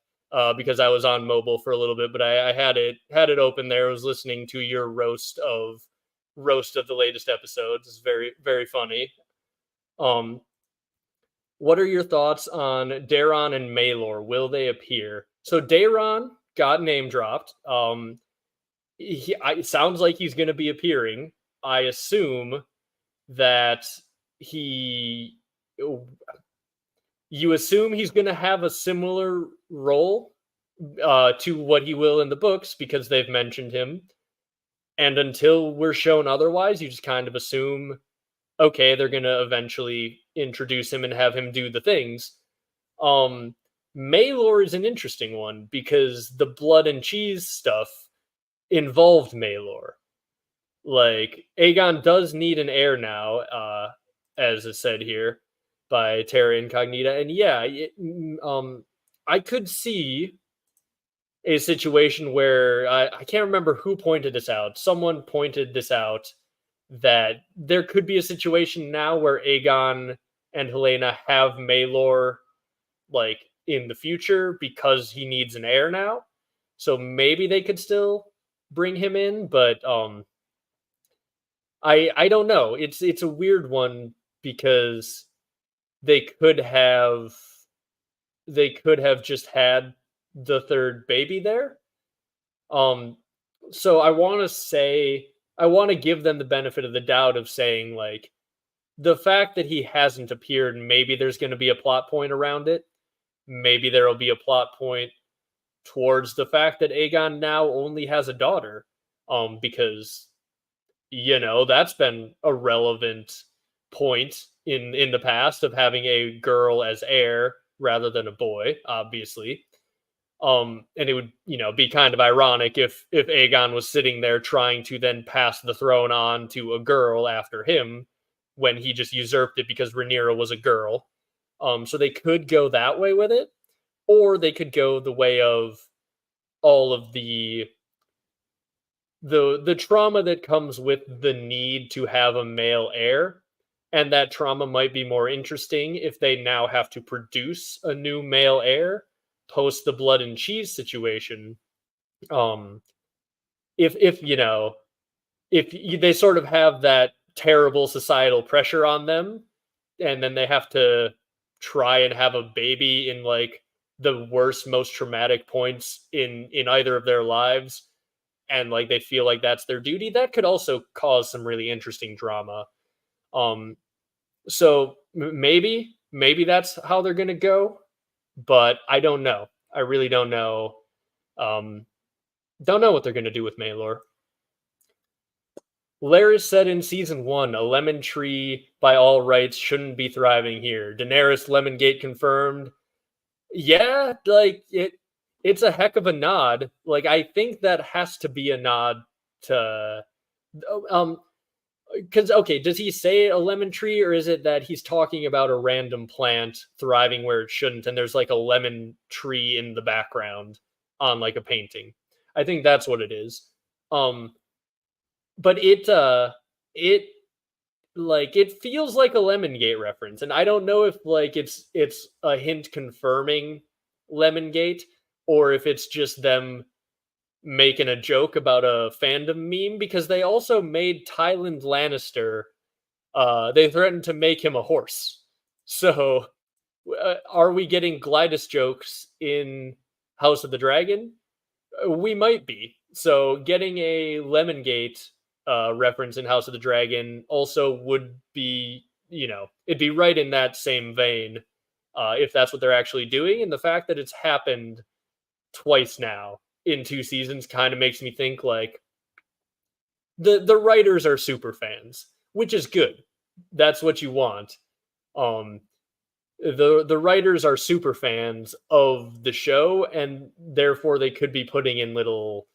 because I was on mobile for a little bit, but I had it open there. I was listening to your roast of the latest episodes. It's very, very funny. What are your thoughts on Daeron and Maelor? Will they appear? So Daeron got name dropped. It sounds like he's going to be appearing. I assume that you assume he's going to have a similar role to what he will in the books because they've mentioned him. And until we're shown otherwise, you just kind of assume, okay, they're going to eventually introduce him and have him do the things. Maelor is an interesting one because the blood and cheese stuff involved Maelor. Like, Aegon does need an heir now, as is said here by Terra Incognita. And yeah, I could see a situation where I can't remember who pointed this out. Someone pointed this out, that there could be a situation now where Aegon and Helaena have Maelor like in the future because he needs an heir now. So maybe they could still bring him in, but I don't know. It's a weird one because they could have just had the third baby there. So I want to give them the benefit of the doubt of saying like the fact that he hasn't appeared, maybe there's going to be a plot point around it. Maybe there'll be a plot point towards the fact that Aegon now only has a daughter, because that's been a relevant point in the past of having a girl as heir rather than a boy, obviously. And it would, be kind of ironic if Aegon was sitting there trying to then pass the throne on to a girl after him when he just usurped it because Rhaenyra was a girl. So they could go that way with it, or they could go the way of all of the the trauma that comes with the need to have a male heir, and that trauma might be more interesting if they now have to produce a new male heir post the blood and cheese situation. Um, if you know, they sort of have that terrible societal pressure on them, and then they have to try and have a baby in like the worst, most traumatic points in either of their lives, and like they feel like that's their duty, that could also cause some really interesting drama. Um, so maybe that's how they're gonna go, but I don't know. I really don't know. Um, don't know what they're gonna do with Maelor. Laris said in season one, a lemon tree by all rights shouldn't be thriving here. Daenerys Lemongate confirmed. Yeah, like it's a heck of a nod. Like I think that has to be a nod to um because okay, does he say a lemon tree, or is it that he's talking about a random plant thriving where it shouldn't, and there's like a lemon tree in the background on like a painting? I think that's what it is. Um, but it like it feels like a Lemon Gate reference, and I don't know if like it's a hint confirming Lemon Gate, or if it's just them making a joke about a fandom meme, because they also made Tyland Lannister. They threatened to make him a horse. So, are we getting Glidus jokes in House of the Dragon? We might be. So, getting a Lemongate reference in House of the Dragon also would be, it'd be right in that same vein, if that's what they're actually doing. And the fact that it's happened twice now in 2 seasons kind of makes me think like the writers are super fans, which is good. That's what you want. Um, the writers are super fans of the show, and therefore they could be putting in little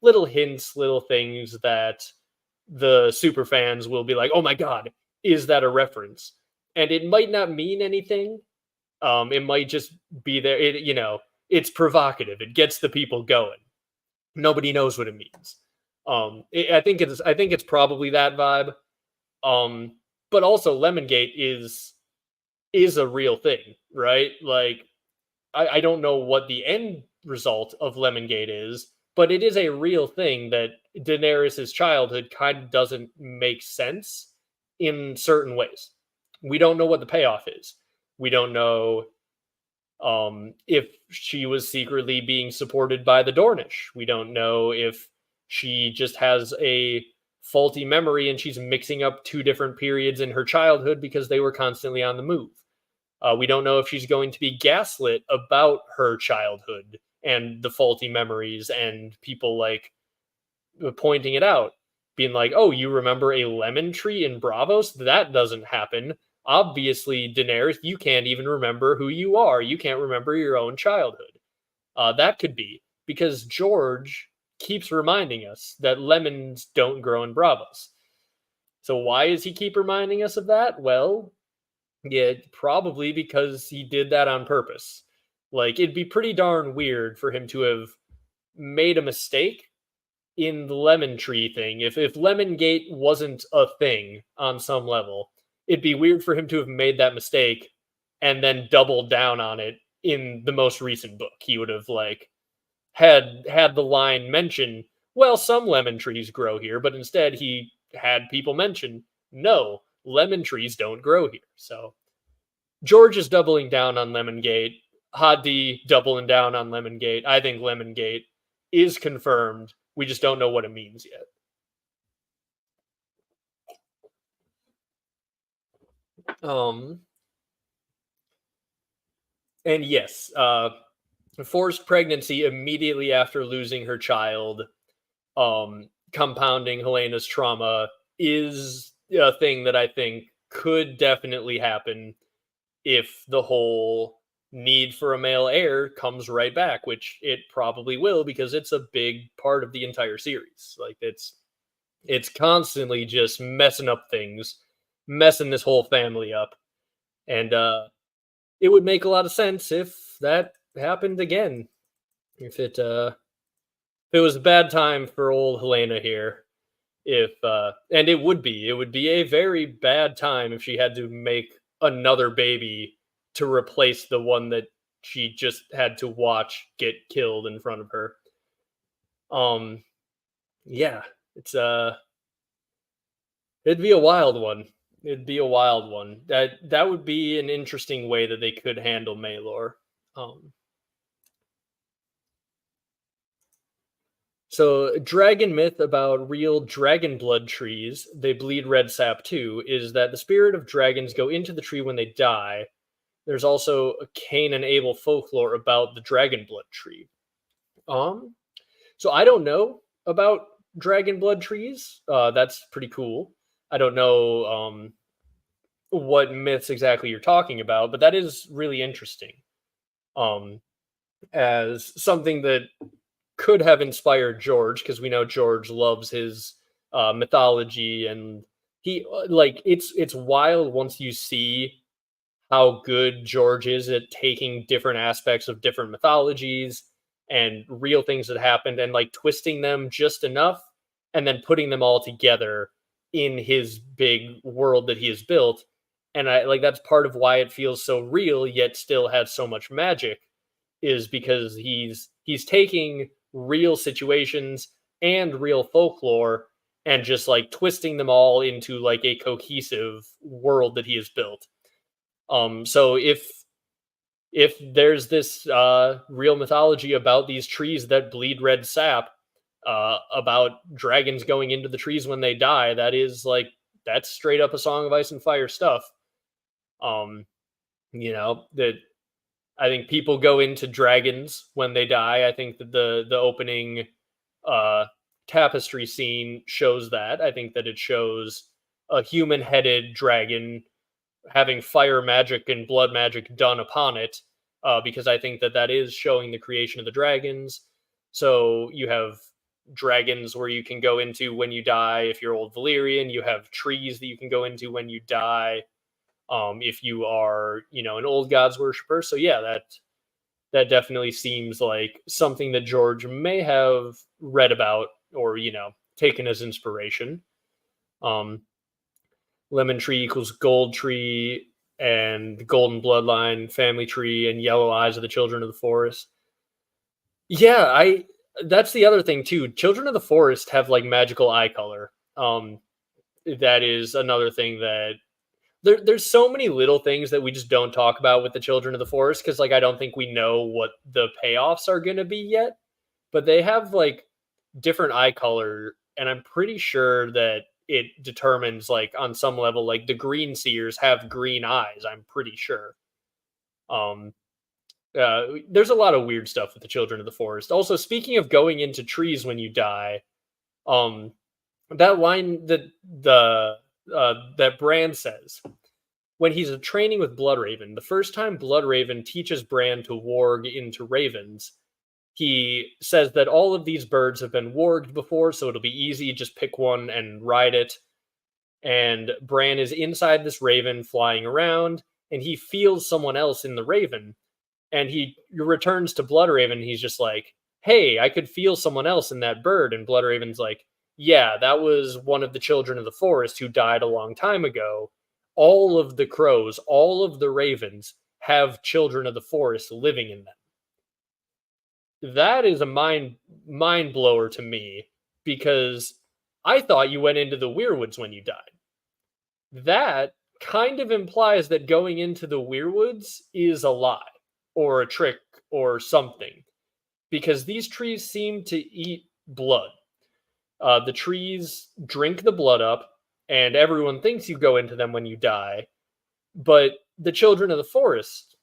hints, little things that the super fans will be like, "Oh my god, is that a reference?" And it might not mean anything. It might just be there. It's provocative. It gets the people going. Nobody knows what it means. I think it's probably that vibe. But also Lemongate is a real thing, right? Like I don't know what the end result of Lemongate is, but it is a real thing that Daenerys's childhood kind of doesn't make sense in certain ways. We don't know what the payoff is. We don't know if she was secretly being supported by the Dornish. We don't know if she just has a faulty memory and she's mixing up two different periods in her childhood because they were constantly on the move. We don't know if she's going to be gaslit about her childhood and the faulty memories and people like pointing it out, being like, "Oh, you remember a lemon tree in Bravos? That doesn't happen. Obviously, Daenerys, you can't even remember who you are. You can't remember your own childhood." That could be because George keeps reminding us that lemons don't grow in Bravos. So why does he keep reminding us of that? Well, yeah, probably because he did that on purpose. Like, it'd be pretty darn weird for him to have made a mistake in the lemon tree thing. If Lemon Gate wasn't a thing on some level, it'd be weird for him to have made that mistake and then doubled down on it in the most recent book. He would have like had the line mention, well, some lemon trees grow here, but instead he had people mention, no, lemon trees don't grow here. So George is doubling down on Lemon Gate. Hadi doubling down on Lemon Gate. I think Lemon Gate is confirmed. We just don't know what it means yet. And yes, forced pregnancy immediately after losing her child, compounding Helena's trauma, is a thing that I think could definitely happen if the whole need for a male heir comes right back, which it probably will because it's a big part of the entire series. Like it's constantly just messing up things, messing this whole family up. And it would make a lot of sense if that happened again. If it it was a bad time for old Helena here. If and it would be a very bad time if she had to make another baby to replace the one that she just had to watch get killed in front of her. Um, yeah, it's it'd be a wild one. It'd be a wild one. That would be an interesting way that they could handle Maelor. Um, so, dragon myth about real dragon blood trees, they bleed red sap too, is that the spirit of dragons go into the tree when they die. There's also a Cain and Abel folklore about the dragon blood tree. Um, so I don't know about dragon blood trees. That's pretty cool. I don't know what myths exactly you're talking about, but that is really interesting. Um, as something that could have inspired George, because we know George loves his mythology, and he like it's wild once you see how good George is at taking different aspects of different mythologies and real things that happened and like twisting them just enough and then putting them all together in his big world that he has built. And I like that's part of why it feels so real yet still has so much magic, is because he's taking real situations and real folklore and just like twisting them all into like a cohesive world that he has built. So if there's this real mythology about these trees that bleed red sap, about dragons going into the trees when they die, that's straight up a Song of Ice and Fire stuff. Um, that I think people go into dragons when they die. I think that the opening uh, tapestry scene shows that. I think that it shows a human headed dragon having fire magic and blood magic done upon it, because I think that that is showing the creation of the dragons. So you have dragons where you can go into when you die if you're old Valyrian. You have trees that you can go into when you die, if you are, an old gods worshiper. So yeah, that definitely seems like something that George may have read about or taken as inspiration. Um, lemon tree equals gold tree, and the golden bloodline, family tree, and yellow eyes of the children of the forest. Yeah, I that's the other thing too. Children of the forest have like magical eye color. That is another thing that there's so many little things that we just don't talk about with the children of the forest because like I don't think we know what the payoffs are going to be yet. But they have like different eye color, and I'm pretty sure that it determines like on some level like the green seers have green eyes. I'm pretty sure. Um, there's a lot of weird stuff with the children of the forest. Also, speaking of going into trees when you die, um, that line that Bran says when he's training with Bloodraven, the first time Bloodraven teaches Bran to warg into ravens, he says that all of these birds have been warged before, so it'll be easy. Just pick one and ride it. And Bran is inside this raven flying around, and he feels someone else in the raven. And he returns to Bloodraven. He's just like, "Hey, I could feel someone else in that bird." And Bloodraven's like, "Yeah, that was one of the children of the forest who died a long time ago. All of the crows, all of the ravens have children of the forest living in them." That is a mind blower to me because I thought you went into the weirwoods when you died. That kind of implies that going into the weirwoods is a lie or a trick or something, because these trees seem to eat blood. The trees drink the blood up, and everyone thinks you go into them when you die. But the children of the forest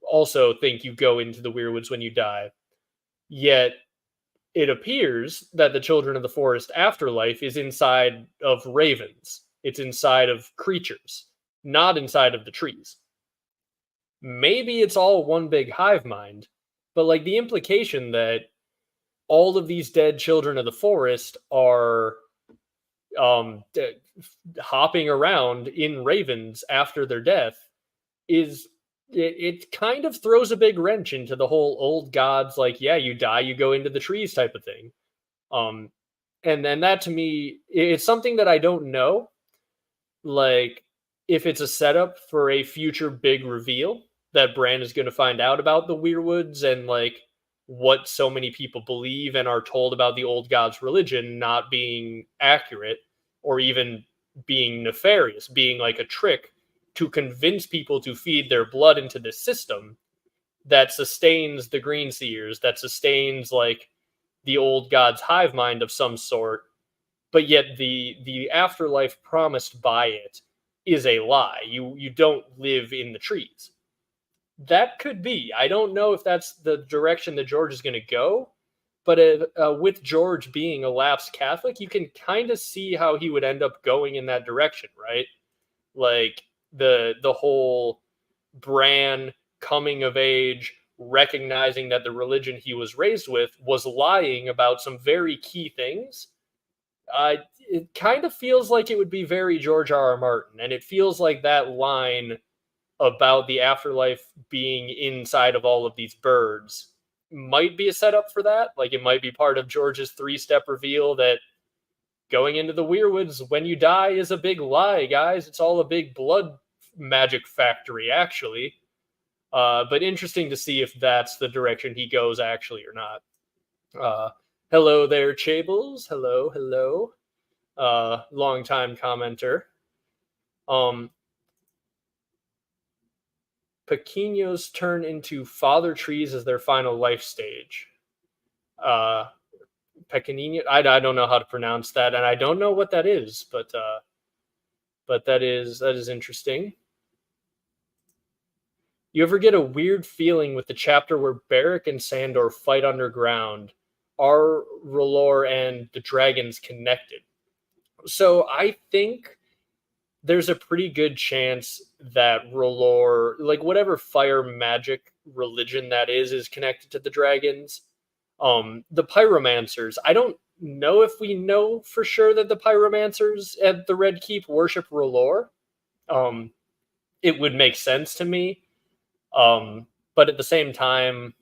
also think you go into the weirwoods when you die. Yet it appears that the children of the forest afterlife is inside of ravens. It's inside of creatures, not inside of the trees. Maybe it's all one big hive mind, but like the implication that all of these dead children of the forest are hopping around in ravens after their death is it kind of throws a big wrench into the whole old gods, like, yeah, you die, you go into the trees type of thing. Um, and then that to me, it's something that I don't know, like, if it's a setup for a future big reveal that Bran is going to find out about the Weirwoods and like what so many people believe and are told about the old gods' religion not being accurate or even being nefarious, being like a trick to convince people to feed their blood into this system that sustains the Greenseers, that sustains like the old god's hive mind of some sort, but yet the afterlife promised by it is a lie. You don't live in the trees. That could be. I don't know if that's the direction that George is going to go, but with George being a lapsed Catholic, you can kind of see how he would end up going in that direction, right? Like the whole Bran coming of age, recognizing that the religion he was raised with was lying about some very key things. It kind of feels like it would be very George R. R. Martin, and it feels like that line about the afterlife being inside of all of these birds might be a setup for that. Like it might be part of George's 3-step reveal that going into the Weirwoods when you die is a big lie, guys. It's all a big blood magic factory, actually. But interesting to see if that's the direction he goes, actually, or not. Hello there, Chables. Hello, hello. Long time commenter. Pequeños turn into father trees as their final life stage. Pequeño, I don't know how to pronounce that, and I don't know what that is, but that is interesting. You ever get a weird feeling with the chapter where Beric and Sandor fight underground? Are R'hllor and the dragons connected? So I think there's a pretty good chance that R'hllor, like whatever fire magic religion that is connected to the dragons. The pyromancers, I don't know if we know for sure that the pyromancers at the Red Keep worship R'hllor. It would make sense to me. But at the same time,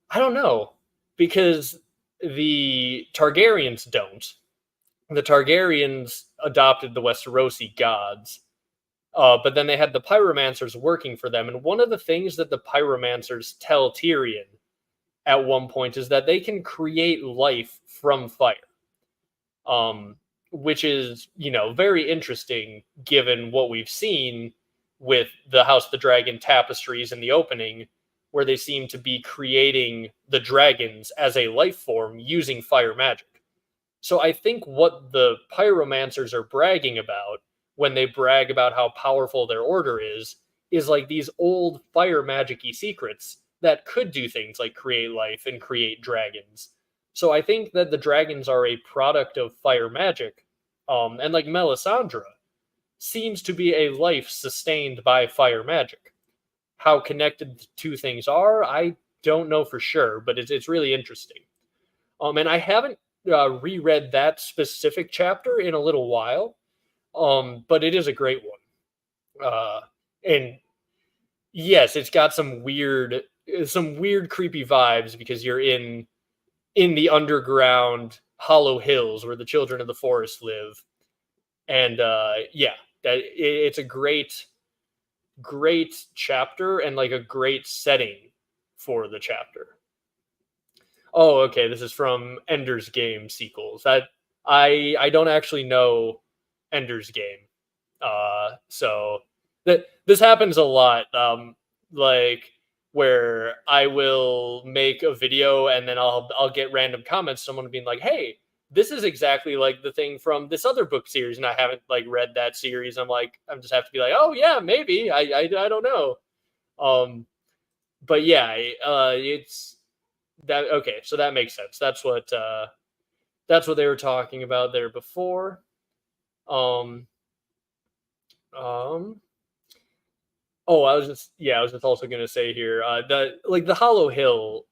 I don't know, because the Targaryens don't. The Targaryens adopted the Westerosi gods, but then they had the pyromancers working for them. And one of the things that the pyromancers tell Tyrion at one point is that they can create life from fire, which is, very interesting given what we've seen with the House of the Dragon tapestries in the opening, where they seem to be creating the dragons as a life form using fire magic. So I think what the pyromancers are bragging about when they brag about how powerful their order is like these old fire magic-y secrets that could do things like create life and create dragons. So I think that the dragons are a product of fire magic. And like Melisandre seems to be a life sustained by fire magic. How connected the two things are, I don't know for sure, but it's really interesting. And I haven't reread that specific chapter in a little while, but it is a great one. And yes, it's got some weird, creepy vibes because you're in the underground hollow hills where the children of the forest live, and yeah, it's a great chapter and like a great setting for the chapter. Oh, okay. This is from Ender's Game sequels. I don't actually know Ender's Game. So that this happens a lot. Like where I will make a video and then I'll get random comments. Someone being like, "Hey, this is exactly like the thing from this other book series," and I haven't like read that series. I'm just have to be like, "Oh yeah, maybe." I don't know. But yeah, it's that okay. So that makes sense. That's what they were talking about there before. Um, Oh, I was just also gonna say here, the Hollow Hill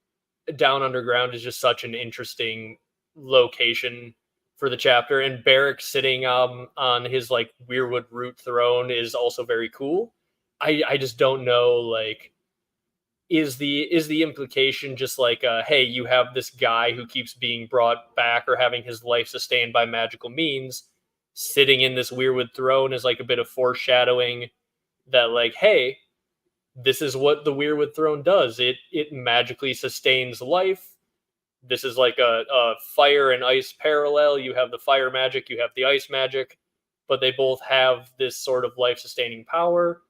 down underground is just such an interesting location for the chapter, and Beric sitting on his like Weirwood root throne is also very cool. I just don't know, like, is the implication just like, hey, you have this guy who keeps being brought back or having his life sustained by magical means sitting in this weirwood throne is like a bit of foreshadowing that, like, hey, this is what the weirwood throne does. It magically sustains life. This is like a fire and ice parallel. You have the fire magic, you have the ice magic, but they both have this sort of life sustaining power.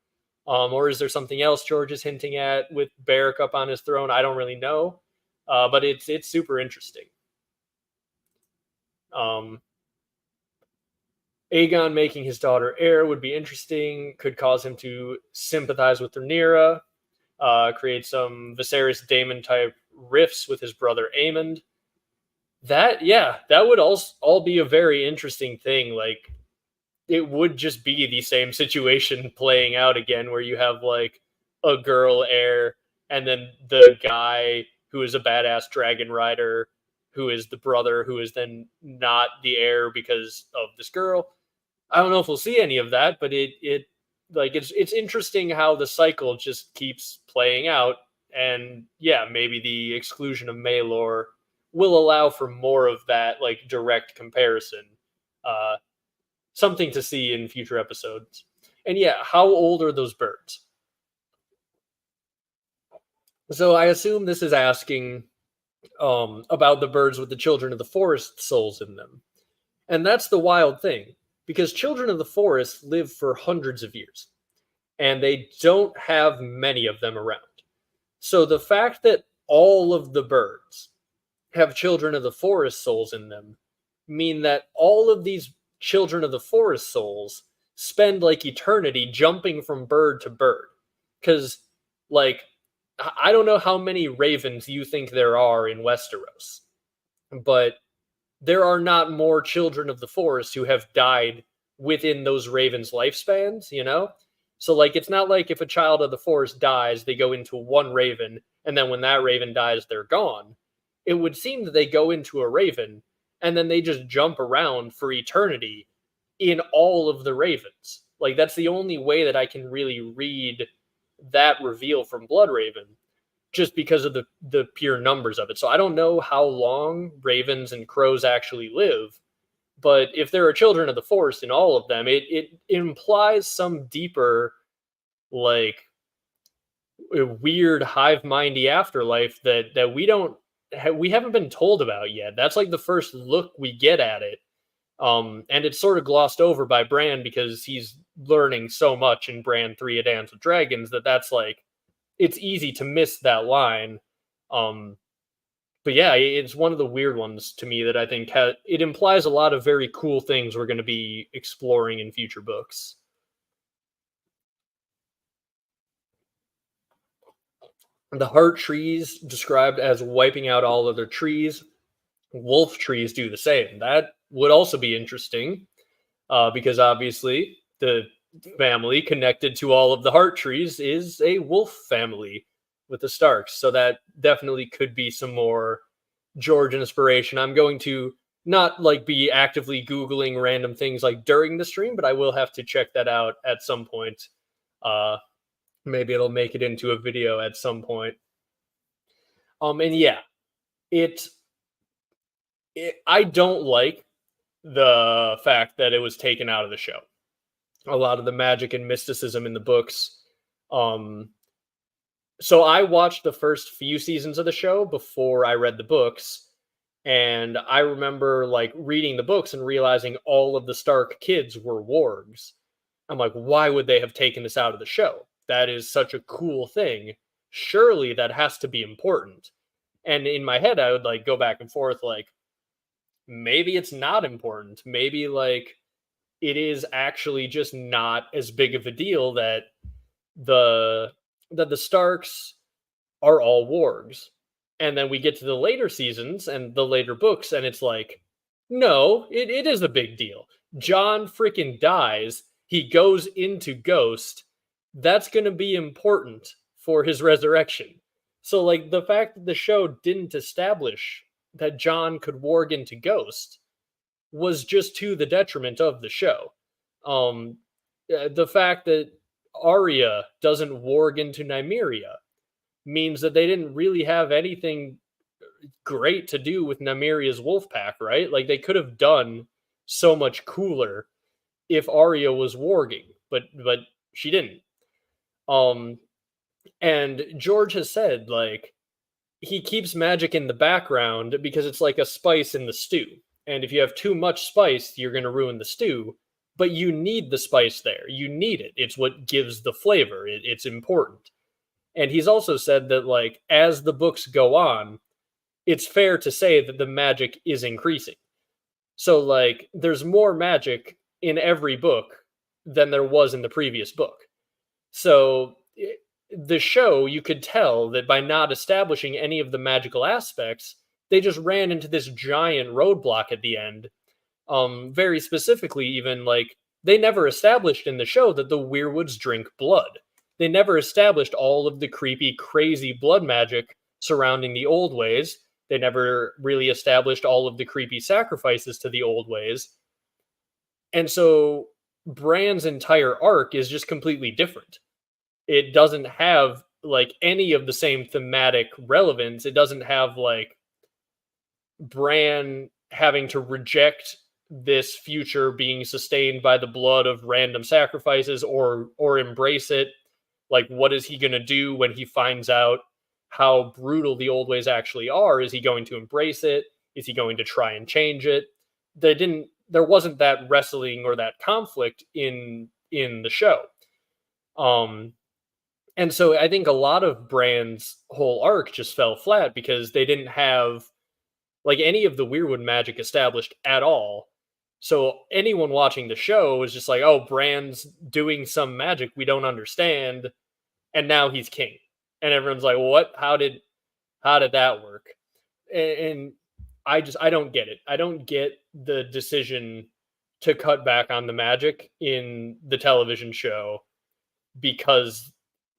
Or is there something else George is hinting at with Beric up on his throne? I don't really know, but it's super interesting. Um, Aegon making his daughter heir would be interesting. Could cause him to sympathize with Rhaenyra, create some Viserys Daemon type rifts with his brother Aemond. That, yeah, that would all be a very interesting thing. Like, it would just be the same situation playing out again, where you have like a girl heir, and then the guy who is a badass dragon rider, who is the brother, who is then not the heir because of this girl. I don't know if we'll see any of that, but it like it's interesting how the cycle just keeps playing out, and yeah, maybe the exclusion of Maelor will allow for more of that like direct comparison. Uh, Something to see in future episodes. And yeah, how old are those birds? So I assume this is asking about the birds with the children of the forest souls in them. And that's the wild thing, because children of the forest live for hundreds of years, and they don't have many of them around. So the fact that all of the birds have children of the forest souls in them mean that all of these children of the forest souls spend like eternity jumping from bird to bird. Because, like, I don't know how many ravens you think there are in Westeros, but there are not more children of the forest who have died within those ravens' lifespans, you know? So, like, it's not like if a child of the forest dies, they go into one raven, and then when that raven dies, they're gone. It would seem that they go into a raven, and then they just jump around for eternity in all of the ravens. Like, that's the only way that I can really read that reveal from Bloodraven, just because of the pure numbers of it. So I don't know how long ravens and crows actually live, but if there are children of the forest in all of them, it implies some deeper, like, weird hive mindy afterlife that we haven't been told about yet. That's like the first look we get at it. And it's sort of glossed over by Bran because he's learning so much in Bran 3: A Dance with Dragons that's like, it's easy to miss that line. Um, but yeah, it's one of the weird ones to me that I think it implies a lot of very cool things we're going to be exploring in future books. The heart trees described as wiping out all other trees. Wolf trees do the same. That would also be interesting, because obviously the family connected to all of the heart trees is a wolf family with the Starks. So that definitely could be some more George inspiration. I'm going to not like be actively Googling random things like during the stream, but I will have to check that out at some point. Uh, Maybe it'll make it into a video at some point. And yeah, it, I don't like the fact that it was taken out of the show. A lot of the magic and mysticism in the books. Um, so I watched the first few seasons of the show before I read the books, and I remember like reading the books and realizing all of the Stark kids were wargs. I'm like, why would they have taken this out of the show? That is such a cool thing. Surely that has to be important. And in my head, I would like go back and forth, like, maybe it's not important. Maybe like it is actually just not as big of a deal the that the Starks are all wargs. And then we get to the later seasons and the later books, and it's like, no, it is a big deal. John freaking dies. He goes into Ghost. That's going to be important for his resurrection. So, like, the fact that the show didn't establish that John could warg into Ghost was just to the detriment of the show. The fact that Arya doesn't warg into Nymeria means that they didn't really have anything great to do with Nymeria's wolf pack, right? Like they could have done so much cooler if Arya was warging, but she didn't. Um and George has said like he keeps magic in the background because it's like a spice in the stew. And if you have too much spice, you're going to ruin the stew. But you need the spice there. You need it. It's what gives the flavor. It's important. And he's also said that, like, as the books go on, it's fair to say that the magic is increasing. So, like, there's more magic in every book than there was in the previous book. So, the show, you could tell that by not establishing any of the magical aspects, they just ran into this giant roadblock at the end. Very specifically, even like they never established in the show that the Weirwoods drink blood. They never established all of the creepy, crazy blood magic surrounding the old ways. They never really established all of the creepy sacrifices to the old ways. And so Bran's entire arc is just completely different. It doesn't have like any of the same thematic relevance. It doesn't have like Bran having to reject this future being sustained by the blood of random sacrifices or embrace it. Like, what is he going to do when he finds out how brutal the old ways actually are? Is he going to embrace it? Is he going to try and change it? There wasn't that wrestling or that conflict in the show. And so I think a lot of Bran's whole arc just fell flat because they didn't have like any of the Weirwood magic established at all. So anyone watching the show was just like, oh, Bran's doing some magic we don't understand, and now he's king. And everyone's like, what? How did that work? And I don't get it. I don't get the decision to cut back on the magic in the television show because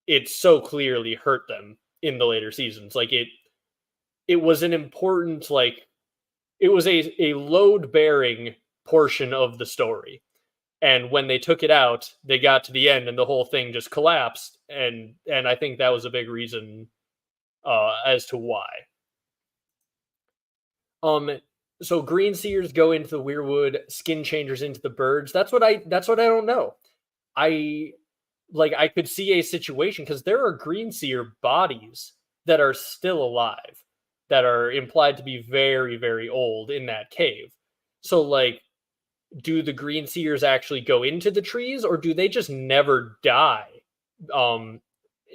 it so clearly hurt them in the later seasons. Like it was an important, like, it was a load bearing portion of the story. And when they took it out, they got to the end and the whole thing just collapsed. And I think that was a big reason as to why. So green seers go into the Weirwood, skin changers into the birds. That's what I don't know. I could see a situation because there are green seer bodies that are still alive that are implied to be very, very old in that cave. So, like, do the green seers actually go into the trees, or do they just never die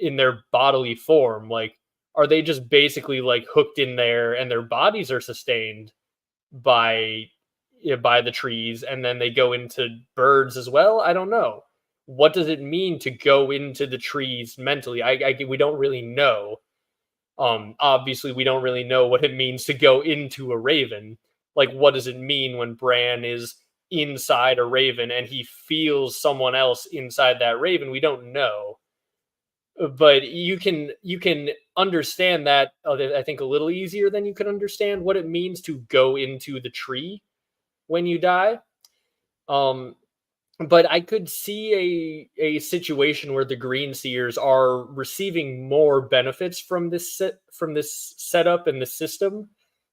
in their bodily form? Like, are they just basically like hooked in there and their bodies are sustained by the trees, and then they go into birds as well? I don't know. What does it mean to go into the trees mentally? We don't really know. Obviously, we don't really know what it means to go into a raven. Like, what does it mean when Bran is inside a raven and he feels someone else inside that raven? We don't know. But you can understand that, I think, a little easier than you can understand what it means to go into the tree when you die. But I could see a situation where the green seers are receiving more benefits from this setup and this system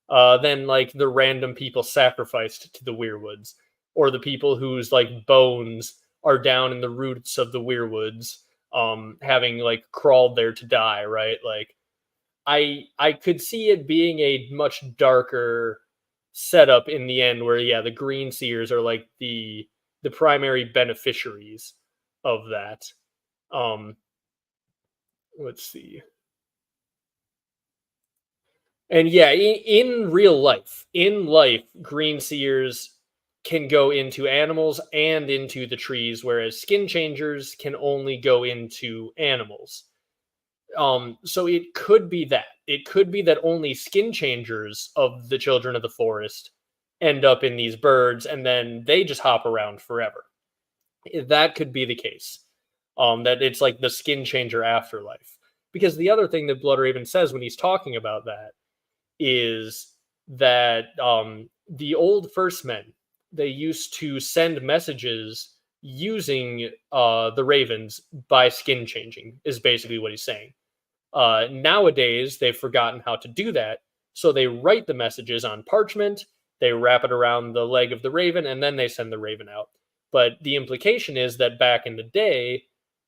than like the random people sacrificed to the Weirwoods, or the people whose like bones are down in the roots of the Weirwoods, having like crawled there to die. Right? Like I could see it being a much darker setup in the end, where the green seers are like the primary beneficiaries of that. Let's see. And in real life, green seers can go into animals and into the trees, whereas skin changers can only go into animals. So it could be that. It could be that only skin changers of the children of the forest end up in these birds, and then they just hop around forever. That could be the case. That it's like the skin changer afterlife. Because the other thing that Bloodraven says when he's talking about that is that the old first men, they used to send messages using the ravens by skin changing, is basically what he's saying. Nowadays, they've forgotten how to do that, so they write the messages on parchment, they wrap it around the leg of the raven, and then they send the raven out. But the implication is that back in the day,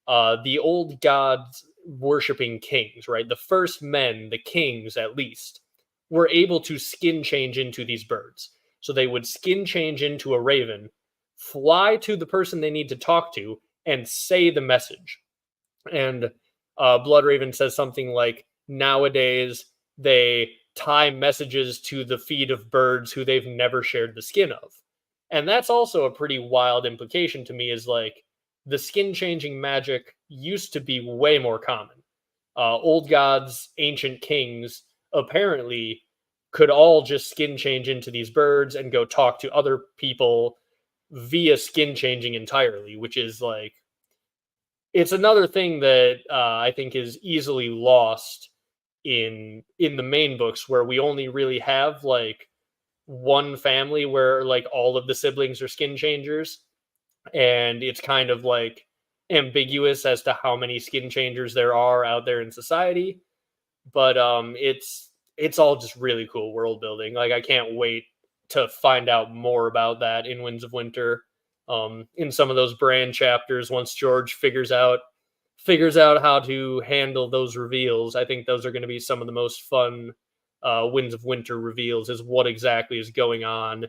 the old gods worshipping kings, right? The first men, the kings at least, were able to skin change into these birds. So they would skin change into a raven, fly to the person they need to talk to, and say the message. And Blood Raven says something like, nowadays they tie messages to the feet of birds who they've never shared the skin of. And that's also a pretty wild implication to me, is like, the skin changing magic used to be way more common. Old gods, ancient kings, apparently could all just skin change into these birds and go talk to other people via skin changing entirely, which is like, it's another thing that I think is easily lost in the main books, where we only really have like one family where like all of the siblings are skin changers, and it's kind of like ambiguous as to how many skin changers there are out there in society. But it's all just really cool world building. Like, I can't wait to find out more about that in Winds of Winter. In some of those Bran chapters, once George figures out how to handle those reveals, I think those are going to be some of the most fun Winds of Winter reveals, is what exactly is going on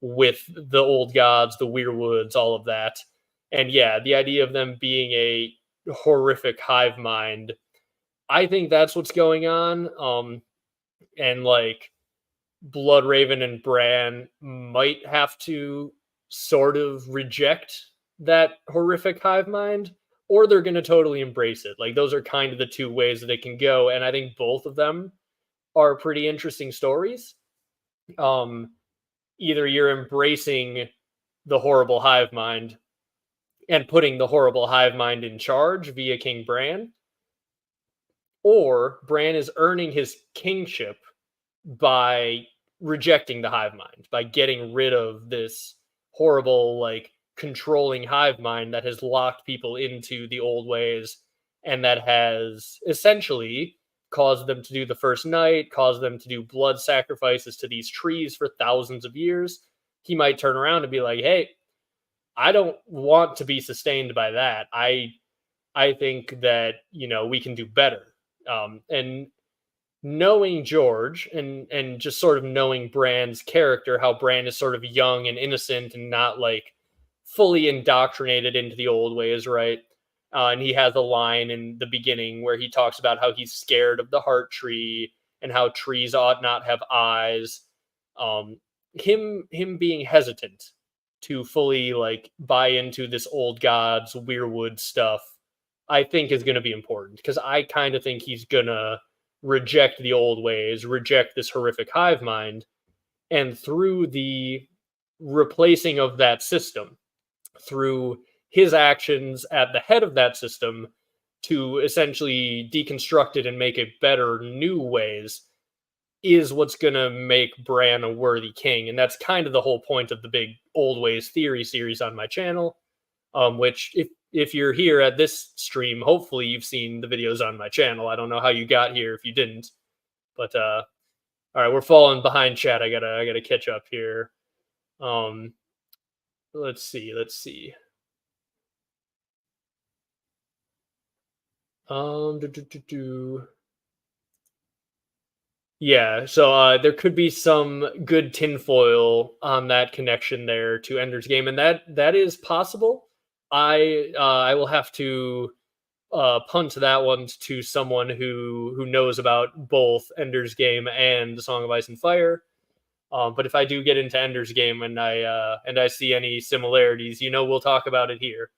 with the old gods, the weirwoods, all of that. And yeah, the idea of them being a horrific hive mind, I think that's what's going on. And like, Bloodraven and Bran might have to sort of reject that horrific hive mind, or they're going to totally embrace it. Like, those are kind of the two ways that it can go, and I think both of them are pretty interesting stories. Either you're embracing the horrible hive mind and putting the horrible hive mind in charge via King Bran, or Bran is earning his kingship by rejecting the hive mind, by getting rid of this horrible, like, controlling hive mind that has locked people into the old ways, and that has essentially caused them to do the first night, caused them to do blood sacrifices to these trees for thousands of years. He might turn around and be like, hey, I don't want to be sustained by that. I think that, we can do better. And knowing George, and just sort of knowing Bran's character, how Bran is sort of young and innocent and not like fully indoctrinated into the old ways, right? And he has a line in the beginning where he talks about how he's scared of the heart tree and how trees ought not have eyes. Him being hesitant to fully like buy into this old gods weirwood stuff, I think is going to be important, because I kind of think he's gonna reject the old ways, reject this horrific hive mind, and through the replacing of that system, through his actions at the head of that system, to essentially deconstruct it and make it better new ways, is what's going to make Bran a worthy king. And that's kind of the whole point of the big old ways theory series on my channel, which if you're here at this stream, hopefully you've seen the videos on my channel. I don't know how you got here if you didn't, but all right, we're falling behind, chat. I gotta catch up here. Let's see. Yeah, so there could be some good tinfoil on that connection there to Ender's Game, and that is possible. I will have to punt that one to someone who knows about both Ender's Game and the Song of Ice and Fire. But if I do get into Ender's Game and I see any similarities, we'll talk about it here.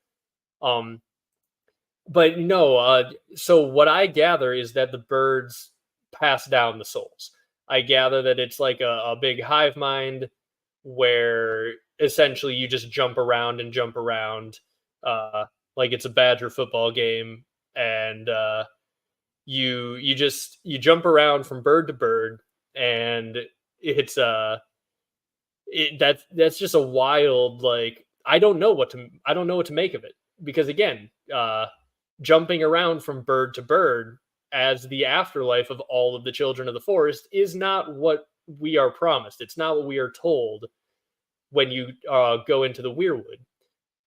But no, so what I gather is that the birds pass down the souls. I gather that it's like a big hive mind where essentially you just jump around and jump around, like it's a Badger football game, and you jump around from bird to bird, and it's that's just a wild like I don't know what to make of it, because again, jumping around from bird to bird as the afterlife of all of the children of the forest is not what we are promised. It's not what we are told when you go into the Weirwood.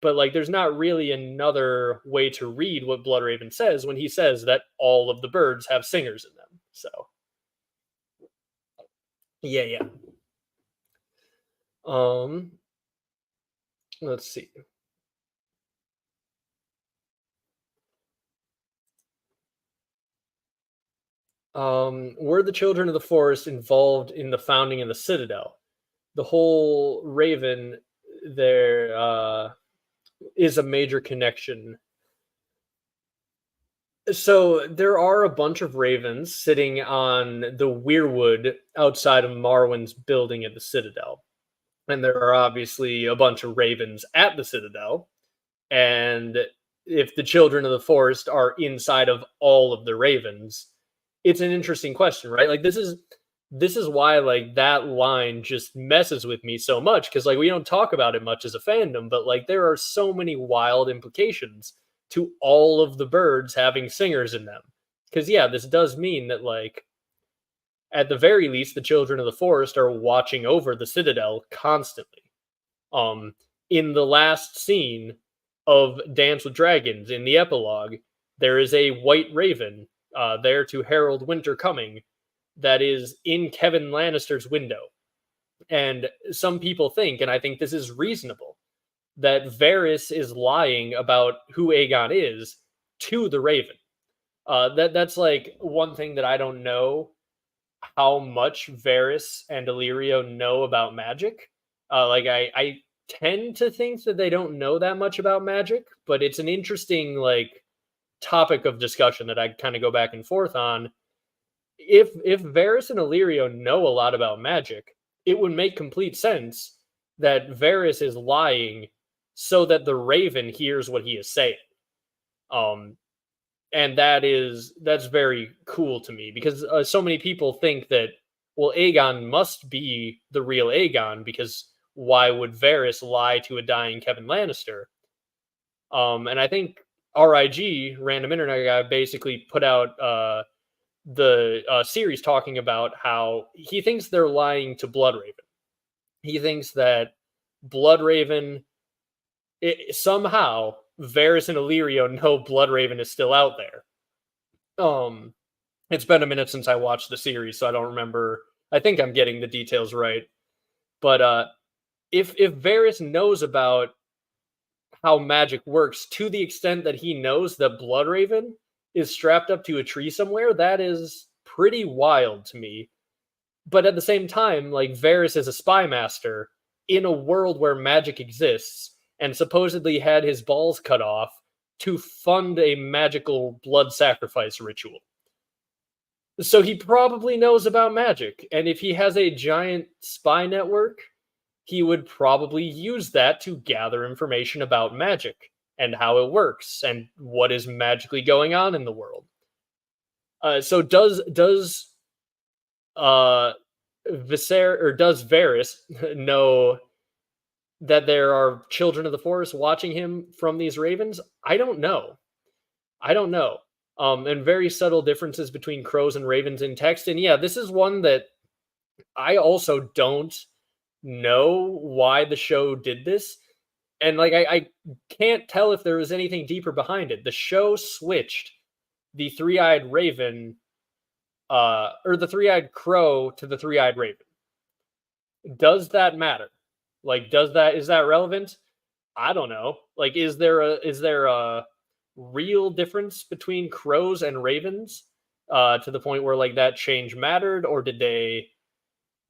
But like, there's not really another way to read what Bloodraven says when he says that all of the birds have singers in them. So yeah, yeah. Um, let's see. Were the children of the forest involved in the founding of the Citadel? The whole Raven there is a major connection. So there are a bunch of ravens sitting on the Weirwood outside of Marwyn's building at the Citadel. And there are obviously a bunch of ravens at the Citadel. And if the children of the forest are inside of all of the ravens, it's an interesting question, right? Like, this is why, like, that line just messes with me so much, because like, we don't talk about it much as a fandom, but like, there are so many wild implications to all of the birds having singers in them. Because yeah, this does mean that, like, at the very least, the children of the forest are watching over the Citadel constantly. um in the last scene of Dance with Dragons, in the epilogue, there is a white raven there to herald winter coming, that is in Kevin Lannister's window. And some people think, and I think this is reasonable, that Varys is lying about who Aegon is to the Raven. That's like one thing that I don't know, how much Varys and Illyrio know about magic. Like, I tend to think that they don't know that much about magic, but it's an interesting, like, topic of discussion that I kind of go back and forth on. If Varys and Illyrio know a lot about magic, it would make complete sense that Varys is lying so that the Raven hears what he is saying. Um, and that's very cool to me, because so many people think that, well, Aegon must be the real Aegon, because why would Varys lie to a dying Kevin Lannister? And I think RIG, Random Internet Guy, basically put out the series talking about how he thinks they're lying to Bloodraven. He thinks that Bloodraven, somehow Varys and Illyrio know Bloodraven is still out there. It's been a minute since I watched the series, so I don't remember. I think I'm getting the details right. But if Varys knows about how magic works to the extent that he knows that Bloodraven is strapped up to a tree somewhere, that is pretty wild to me. But at the same time, like, Varys is a spy master in a world where magic exists, and supposedly had his balls cut off to fund a magical blood sacrifice ritual. So he probably knows about magic, and if he has a giant spy network, he would probably use that to gather information about magic and how it works and what is magically going on in the world. So does Varys know that there are children of the forest watching him from these ravens? I don't know. And very subtle differences between crows and ravens in text. And yeah, this is one that I also don't know why the show did this. And like, I can't tell if there was anything deeper behind it. The show switched the three-eyed raven, or the three-eyed crow, to the three-eyed raven. Does that matter? Like, is that relevant? I don't know. Like, is there a real difference between crows and ravens, to the point where, like, that change mattered, or did they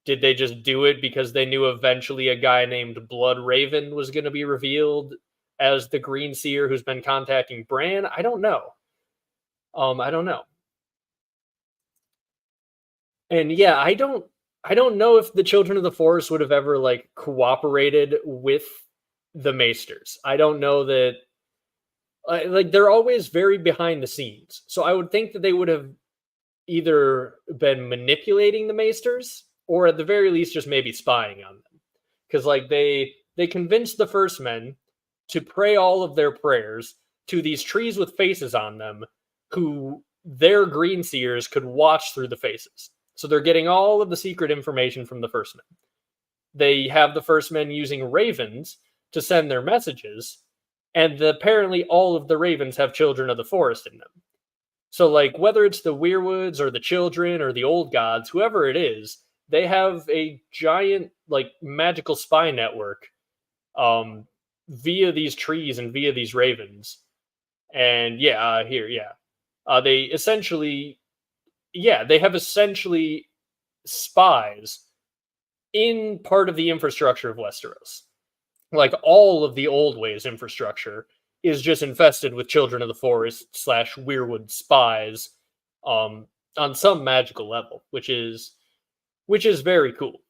just do it because they knew eventually a guy named Bloodraven was going to be revealed as the Green Seer who's been contacting Bran? I don't know. I don't know. And yeah, I don't know if the Children of the Forest would have ever, like, cooperated with the Maesters. I don't know that, like, they're always very behind the scenes. So I would think that they would have either been manipulating the Maesters, or at the very least just maybe spying on them. Because, like, they convinced the First Men to pray all of their prayers to these trees with faces on them, who their green seers could watch through the faces. So they're getting all of the secret information from the First Men. They have the First Men using ravens to send their messages, and apparently all of the ravens have children of the forest in them. So, like, whether it's the weirwoods or the children or the old gods, whoever it is, they have a giant, like, magical spy network via these trees and via these ravens. And they essentially, they have essentially spies in part of the infrastructure of Westeros. Like, all of the old ways infrastructure is just infested with children of the forest / weirwood spies on some magical level, which is very cool.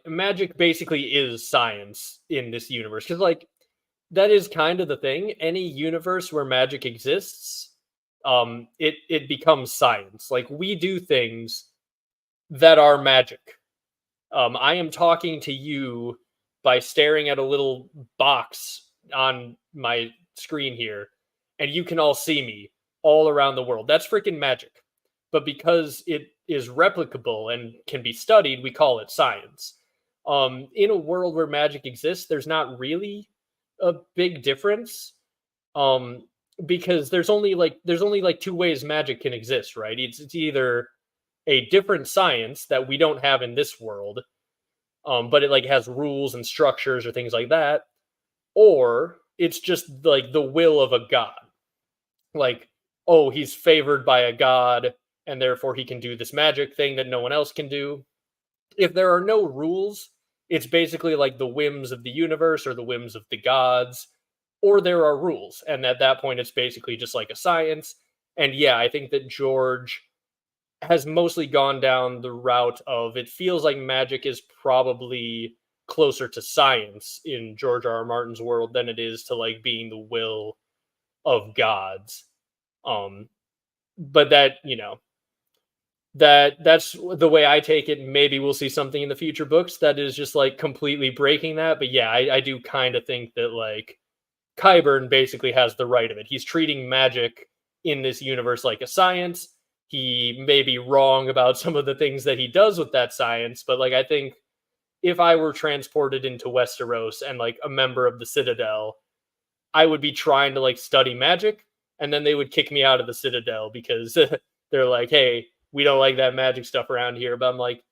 Magic basically is science in this universe, because, like, that is kind of the thing. Any universe where magic exists, it becomes science. Like, we do things that are magic. I am talking to you by staring at a little box on my screen here, and you can all see me all around the world. That's freaking magic. But because it is replicable and can be studied, we call it science. In a world where magic exists, there's not really a big difference. Because there's only like two ways magic can exist, right? It's either a different science that we don't have in this world, but it like has rules and structures or things like that, or it's just like the will of a god. Like, oh, he's favored by a god, and therefore he can do this magic thing that no one else can do. If there are no rules, it's basically like the whims of the universe or the whims of the gods, or there are rules, and at that point it's basically just like a science. And yeah, I think that George has mostly gone down the route of, it feels like magic is probably closer to science in George R. R. Martin's world than it is to like being the will of gods. But that, that's the way I take it. Maybe we'll see something in the future books that is just like completely breaking that. But yeah, I do kind of think that like Qyburn basically has the right of it. He's treating magic in this universe like a science. He may be wrong about some of the things that he does with that science, but like, I think if I were transported into Westeros and like a member of the Citadel, I would be trying to like study magic, and then they would kick me out of the Citadel because they're like, hey, we don't like that magic stuff around here. But I'm like,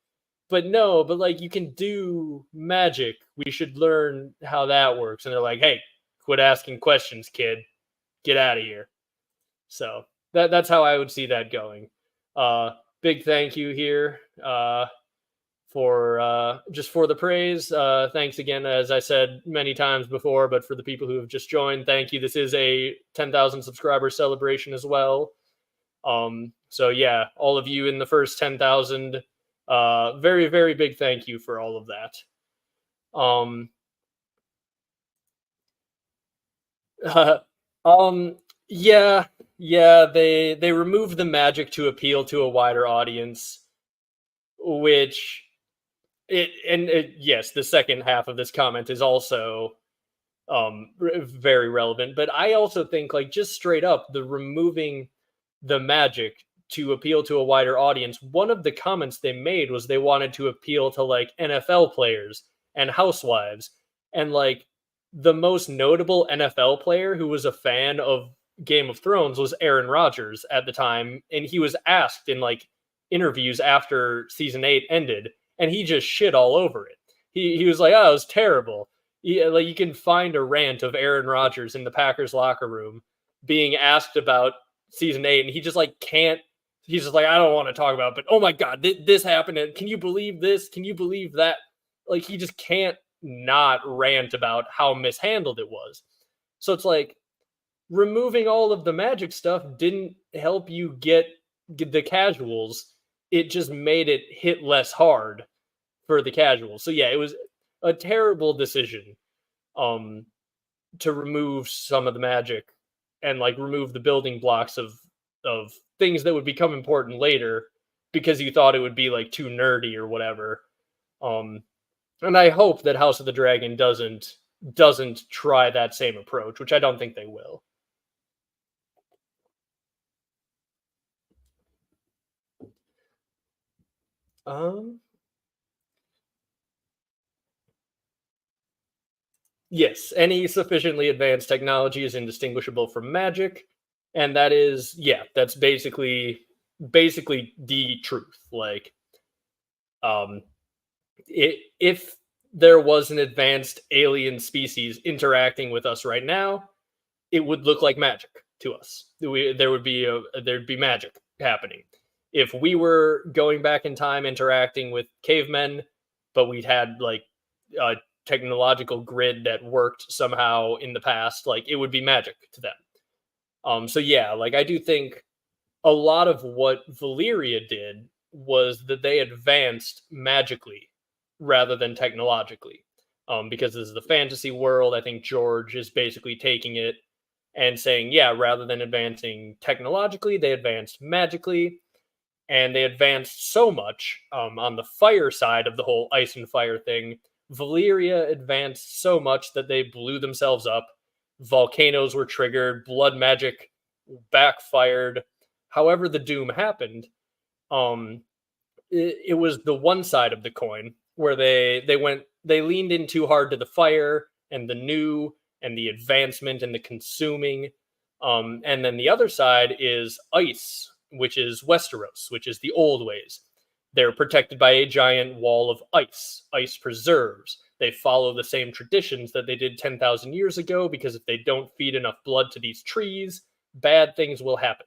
but no, but like, you can do magic. We should learn how that works. And they're like, hey, quit asking questions, kid. Get out of here. So that's how I would see that going. Big thank you here for the praise. Thanks again, as I said many times before, but for the people who have just joined, thank you. This is a 10,000 subscriber celebration as well. So yeah, all of you in the first 10,000, very, very big thank you for all of that. They removed the magic to appeal to a wider audience, which yes, the second half of this comment is also very relevant. But I also think, like, just straight up, the removing the magic to appeal to a wider audience, one of the comments they made was they wanted to appeal to like NFL players and housewives. And like, the most notable NFL player who was a fan of Game of Thrones was Aaron Rodgers at the time, and he was asked in like interviews after season 8 ended, and he just shit all over it. He was like, "Oh, it was terrible." Like, you can find a rant of Aaron Rodgers in the Packers locker room being asked about season 8, and he just like can't. He's just like, "I don't want to talk about it, but oh my god, this happened, and can you believe this? Can you believe that?" Like, he just can't not rant about how mishandled it was. So it's like, removing all of the magic stuff didn't help you get the casuals. It just made it hit less hard for the casuals. So yeah, it was a terrible decision to remove some of the magic and like remove the building blocks of things that would become important later because you thought it would be like too nerdy or whatever. Um, and I hope that House of the Dragon doesn't try that same approach, which I don't think they will. Um, yes, any sufficiently advanced technology is indistinguishable from magic, and that is, yeah, that's basically the truth. Like, um, if there was an advanced alien species interacting with us right now, it would look like magic to us. There'd be magic happening. If we were going back in time interacting with cavemen, but we'd had like a technological grid that worked somehow in the past, like it would be magic to them. So yeah, like I do think a lot of what Valyria did was that they advanced magically rather than technologically. Because this is the fantasy world, I think George is basically taking it and saying, yeah, rather than advancing technologically, they advanced magically, and they advanced so much on the fire side of the whole ice and fire thing. Valyria advanced so much that they blew themselves up. Volcanoes were triggered, blood magic backfired. However, the doom happened. Um, it was the one side of the coin where they leaned in too hard to the fire and the new and the advancement and the consuming. And then the other side is ice, which is Westeros, which is the old ways. They're protected by a giant wall of ice preserves. They follow the same traditions that they did 10,000 years ago because if they don't feed enough blood to these trees, bad things will happen.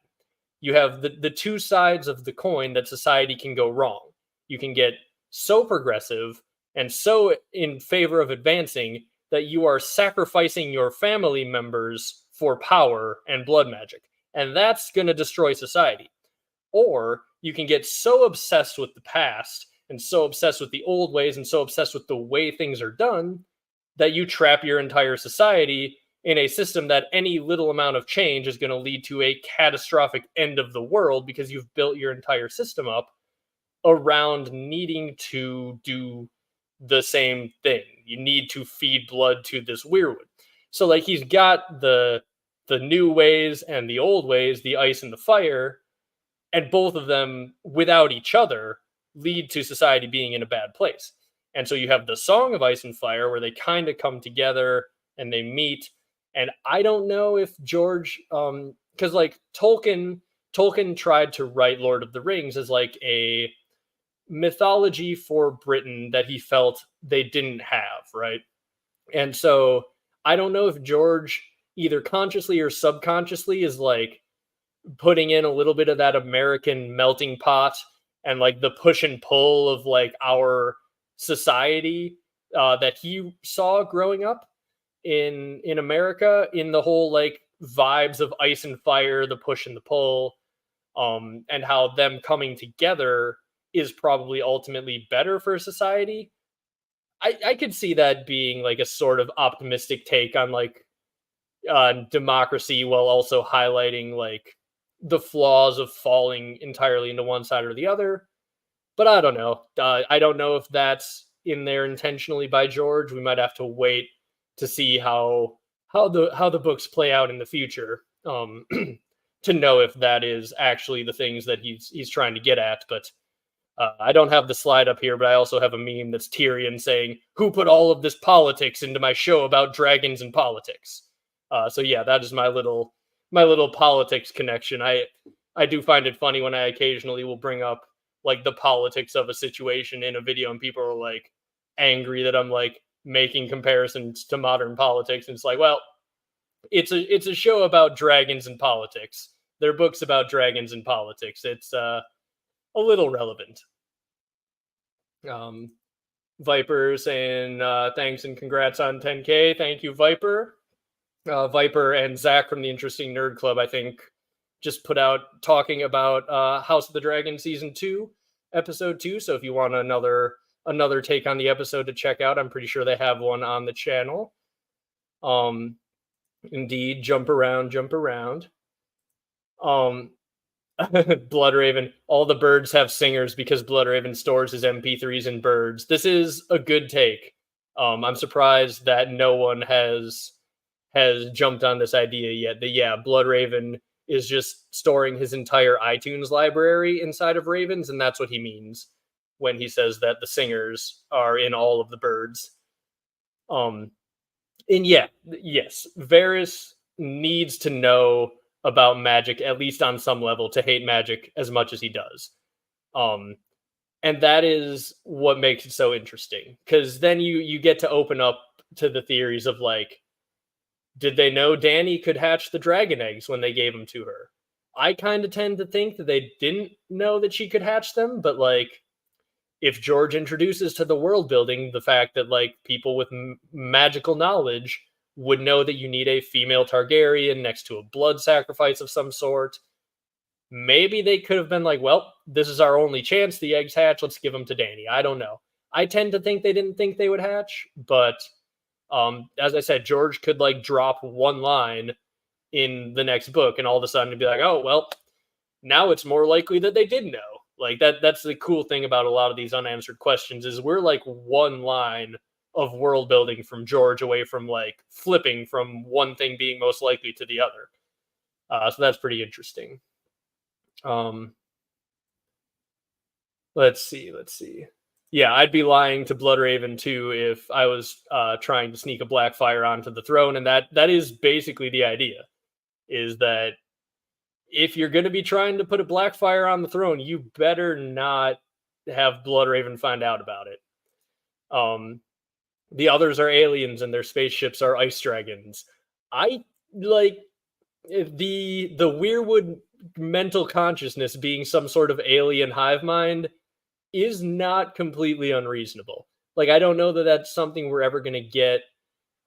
You have the two sides of the coin that society can go wrong. You can get so progressive and so in favor of advancing that you are sacrificing your family members for power and blood magic. And that's going to destroy society. Or you can get so obsessed with the past and so obsessed with the old ways and so obsessed with the way things are done that you trap your entire society in a system that any little amount of change is going to lead to a catastrophic end of the world because you've built your entire system up around needing to do the same thing. You need to feed blood to this weirwood. So like he's got the new ways and the old ways, the ice and the fire, and both of them without each other lead to society being in a bad place. And so you have the Song of Ice and Fire where they kind of come together and they meet. And I don't know if George, because like Tolkien tried to write Lord of the Rings as like a mythology for Britain that he felt they didn't have, right? And so I don't know if George either consciously or subconsciously is like putting in a little bit of that American melting pot and like the push and pull of like our society that he saw growing up in America in the whole like vibes of ice and fire, the push and the pull, and how them coming together is probably ultimately better for society. I could see that being like a sort of optimistic take on like democracy while also highlighting like the flaws of falling entirely into one side or the other. But I don't know. I don't know if that's in there intentionally by George. We might have to wait to see how the books play out in the future to know if that is actually the things that he's trying to get at. But I don't have the slide up here, but I also have a meme that's Tyrion saying, "Who put all of this politics into my show about dragons and politics?" So yeah, that is my little politics connection. I do find it funny when I occasionally will bring up like the politics of a situation in a video, and people are like angry that I'm like making comparisons to modern politics. And it's like, well, it's a show about dragons and politics. They're books about dragons and politics. It's a little relevant. Um, Viper saying thanks and congrats on 10K. Thank you, Viper. Viper and Zach from the Interesting Nerd Club, I think, just put out talking about House of the Dragon season 2, episode 2. So if you want another take on the episode to check out, I'm pretty sure they have one on the channel. Indeed, jump around. Bloodraven. All the birds have singers because Bloodraven stores his MP3s in birds. This is a good take. I'm surprised that no one has jumped on this idea yet. That yeah, Bloodraven is just storing his entire iTunes library inside of ravens, and that's what he means when he says that the singers are in all of the birds. Um, and yeah, yes, Varys needs to know about magic at least on some level to hate magic as much as he does. Um, and that is what makes it so interesting because then you get to open up to the theories of like, did they know Dany could hatch the dragon eggs when they gave them to her? I kind of tend to think that they didn't know that she could hatch them, but like if George introduces to the world building the fact that like people with magical knowledge would know that you need a female Targaryen next to a blood sacrifice of some sort, maybe they could have been like, well, this is our only chance. The eggs hatch. Let's give them to Dany. I don't know. I tend to think they didn't think they would hatch, but as I said, George could like drop one line in the next book, and all of a sudden be like, oh well, now it's more likely that they did know. Like that's the cool thing about a lot of these unanswered questions is we're like one line of world building from George away from like flipping from one thing being most likely to the other. So that's pretty interesting. Um, let's see. Yeah, I'd be lying to Bloodraven too if I was trying to sneak a Blackfire onto the throne, and that is basically the idea. Is that if you're going to be trying to put a Blackfire on the throne, you better not have Bloodraven find out about it. The others are aliens, and their spaceships are ice dragons. I like the Weirwood mental consciousness being some sort of alien hive mind is not completely unreasonable. Like, I don't know that that's something we're ever going to get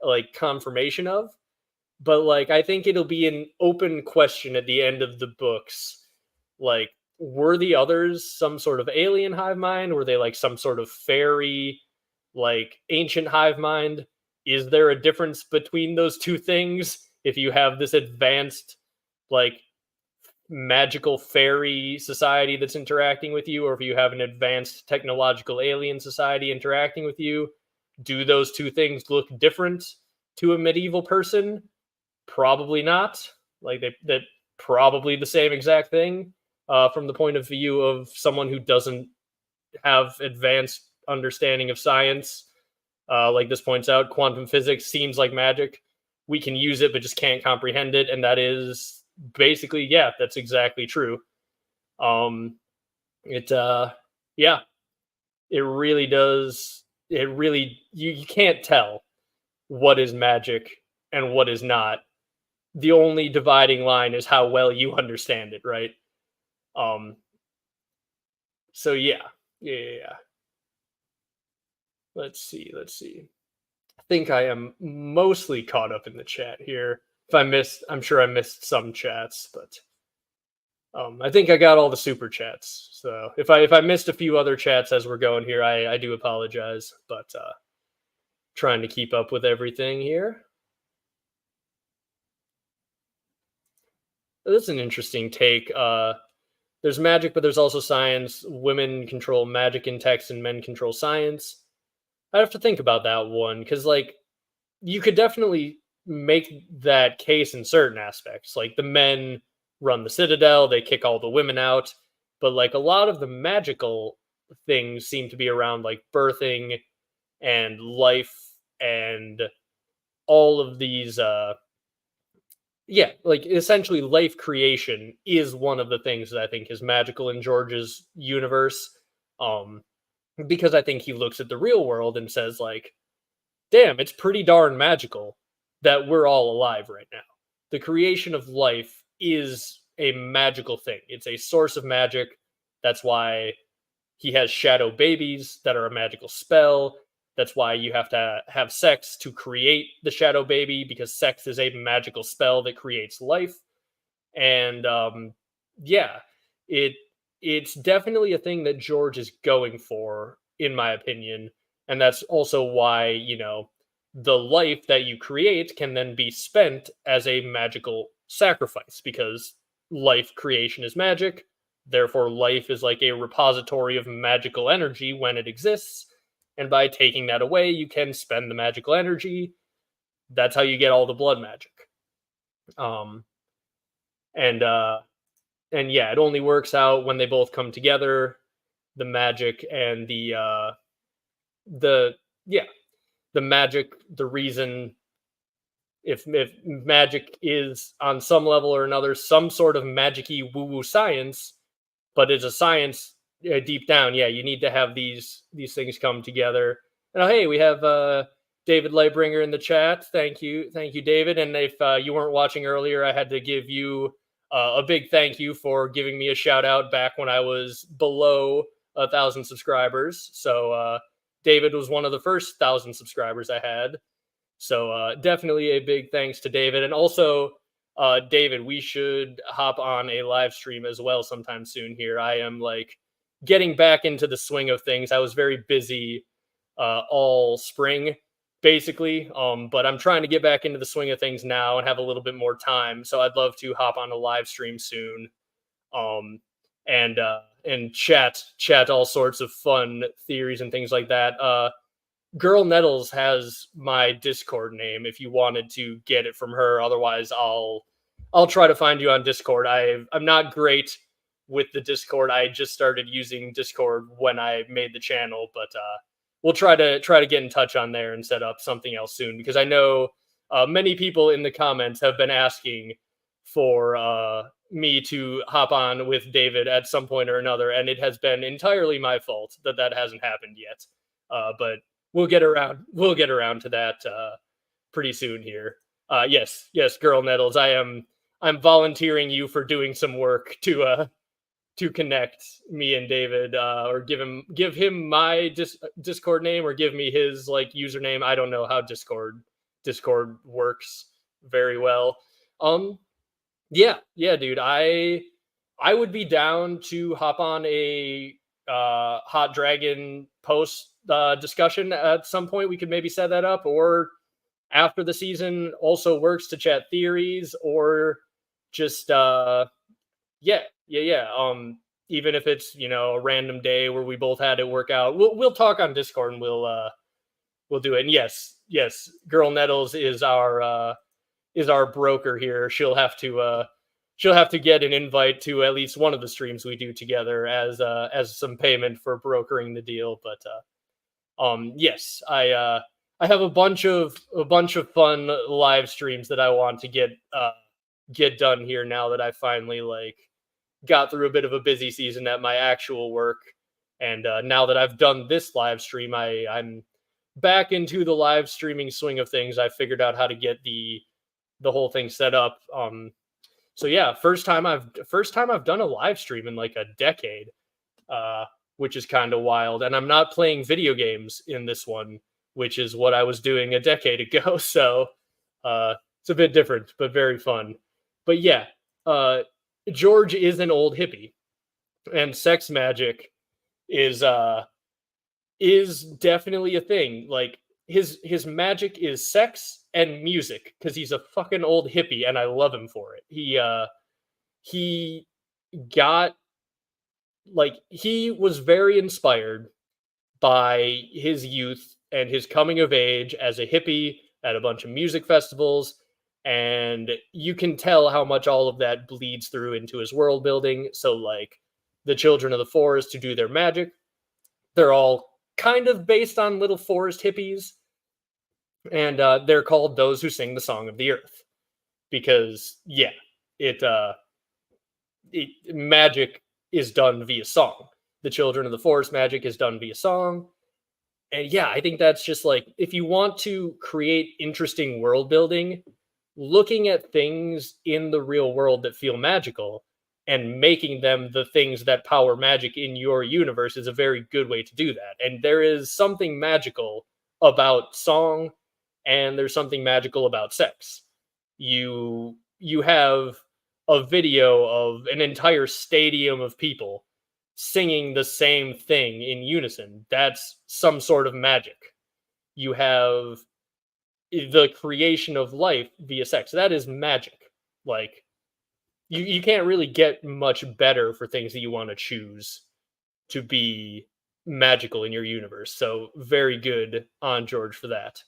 like confirmation of, but like I think it'll be an open question at the end of the books. Like, were the others some sort of alien hive mind? Were they like some sort of fairy, like ancient hive mind? Is there a difference between those two things? If you have this advanced, like magical fairy society that's interacting with you, or if you have an advanced technological alien society interacting with you, do those two things look different to a medieval person? Probably not. Like that probably the same exact thing from the point of view of someone who doesn't have advanced understanding of science. Like this points out, quantum physics seems like magic. We can use it, but just can't comprehend it, and that is basically, yeah, that's exactly true. It yeah, it really does. It really you can't tell what is magic and what is not. The only dividing line is how well you understand it, right? Um so yeah. Let's see. I think I am mostly caught up in the chat here. If I missed, I'm sure I missed some chats, but I think I got all the super chats. So if I missed a few other chats as we're going here, I do apologize, but trying to keep up with everything here. This is an interesting take. There's magic, but there's also science. Women control magic in text, and men control science. I have to think about that one because, like, you could definitely make that case in certain aspects. Like, the men run the Citadel, they kick all the women out, but like a lot of the magical things seem to be around like birthing and life and all of these yeah, like essentially life creation is one of the things that I think is magical in George's universe. Um because I think he looks at the real world and says like, damn, it's pretty darn magical that we're all alive right now. The creation of life is a magical thing. It's a source of magic. That's why he has shadow babies that are a magical spell. That's why you have to have sex to create the shadow baby, because sex is a magical spell that creates life. And yeah, it it's definitely a thing that George is going for, in my opinion. And that's also why, the life that you create can then be spent as a magical sacrifice, because life creation is magic. Therefore, life is like a repository of magical energy when it exists. And by taking that away, you can spend the magical energy. That's how you get all the blood magic. Um, and and yeah, it only works out when they both come together. The magic and the yeah, the magic, the reason, if magic is on some level or another some sort of magicy woo woo science, but it's a science deep down. Yeah, you need to have these things come together. And oh, hey, we have David Lightbringer in the chat. Thank you, David. And if you weren't watching earlier, I had to give you a big thank you for giving me a shout out back when I was below 1,000 subscribers. So David was one of the first 1,000 subscribers I had. So definitely a big thanks to David. And also, David, we should hop on a live stream as well sometime soon here. I am like getting back into the swing of things. I was very busy all spring, basically. But I'm trying to get back into the swing of things now and have a little bit more time. So I'd love to hop on a live stream soon. And chat all sorts of fun theories and things like that. Girl Nettles has my Discord name if you wanted to get it from her. Otherwise, I'll try to find you on Discord. I'm not great with the Discord. I just started using Discord when I made the channel, but we'll try to get in touch on there and set up something else soon, because I know many people in the comments have been asking for me to hop on with David at some point or another, and it has been entirely my fault that hasn't happened yet. But we'll get around to that pretty soon here. Yes, Girl Nettles, I'm volunteering you for doing some work to connect me and David, or give him my Discord name, or give me his like username. I don't know how Discord works very well. Yeah, dude, I would be down to hop on a Hot Dragon post discussion at some point. We could maybe set that up, or after the season also works, to chat theories, or just even if it's a random day where we both had it work out, we'll talk on Discord and we'll do it. And yes, Girl Nettles is our broker here. She'll have to get an invite to at least one of the streams we do together as some payment for brokering the deal. But yes, I have a bunch of fun live streams that I want to get done here now that I finally got through a bit of a busy season at my actual work. And now that I've done this live stream, I'm back into the live streaming swing of things. I figured out how to get the whole thing set up. So yeah, first time I've done a live stream in like a decade, which is kind of wild. And I'm not playing video games in this one, which is what I was doing a decade ago. So it's a bit different, but very fun. But yeah, George is an old hippie, and sex magic is definitely a thing. Like his magic is sex and music, because he's a fucking old hippie, and I love him for it. He got he was very inspired by his youth and his coming of age as a hippie at a bunch of music festivals, and you can tell how much all of that bleeds through into his world building. So like the children of the forest who do their magic, they're all kind of based on little forest hippies, and they're called those who sing the song of the earth, because magic is done via song. The children of the forest magic is done via song. And yeah, I think that's just like, if you want to create interesting world building, looking at things in the real world that feel magical and making them the things that power magic in your universe is a very good way to do that. And there is something magical about song, and there's something magical about sex. You have a video of an entire stadium of people singing the same thing in unison. That's some sort of magic. You have the creation of life via sex. That is magic. Like, you can't really get much better for things that you want to choose to be magical in your universe. So very good on George for that.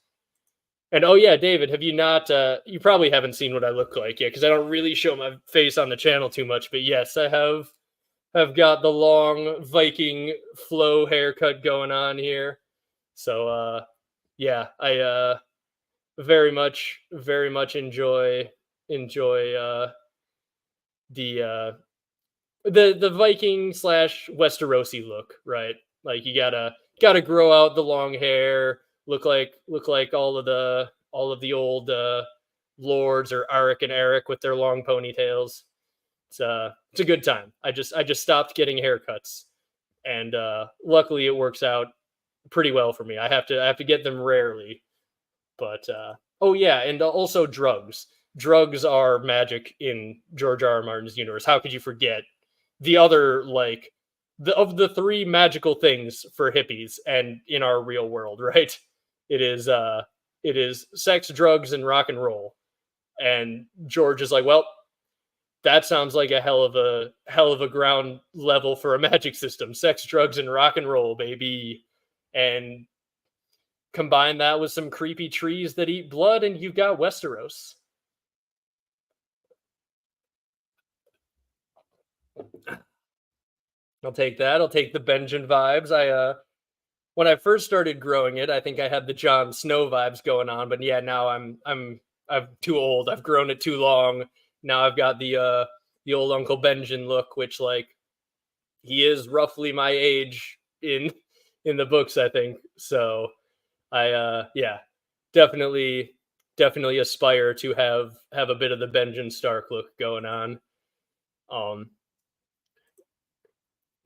And oh yeah, David, have you not? You probably haven't seen what I look like yet because I don't really show my face on the channel too much. But yes, I have got the long Viking flow haircut going on here. So yeah, I very much enjoy the the Viking slash Westerosi look, right? Like you gotta grow out the long hair, look like all of the old lords or Arik and Eric with their long ponytails. It's a good time. I just stopped getting haircuts, and luckily it works out pretty well for me. I have to get them rarely, but oh yeah, and also drugs. Drugs are magic in George R. R. Martin's universe. How could you forget the other like the of the three magical things for hippies and in our real world, right? It is it is sex, drugs, and rock and roll. And George is like, well, that sounds like a hell of a ground level for a magic system. Sex, drugs, and rock and roll, baby. And combine that with some creepy trees that eat blood, and you've got Westeros. I'll take that. I'll take the Benjen vibes. I when I first started growing it, I think I had the Jon Snow vibes going on, but yeah, now I'm too old. I've grown it too long. Now I've got the old Uncle Benjen look, which like he is roughly my age in the books, I think. So I yeah, definitely definitely aspire to have a bit of the Benjen Stark look going on. Um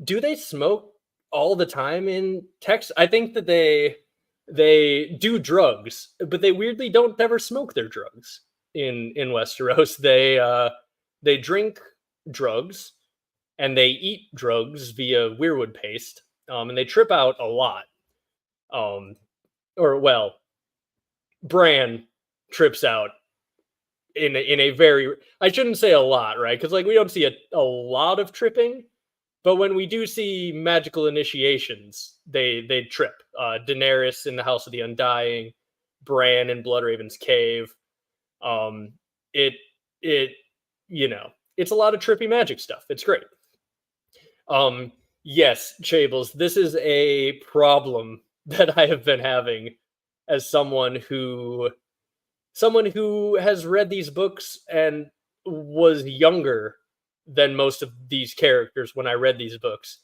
do they smoke all the time in Texas? I think that they do drugs, but they weirdly don't ever smoke their drugs in Westeros. They drink drugs and they eat drugs via weirwood paste, and they trip out a lot. Um, or well, Bran trips out in a very I shouldn't say a lot, right? Because like we don't see a lot of tripping, but when we do see magical initiations, they trip. Daenerys in the House of the Undying, Bran in Bloodraven's Cave. Um, it it you know it's a lot of trippy magic stuff. It's great. Yes, Chables, this is a problem that I have been having as someone who has read these books and was younger than most of these characters when I read these books.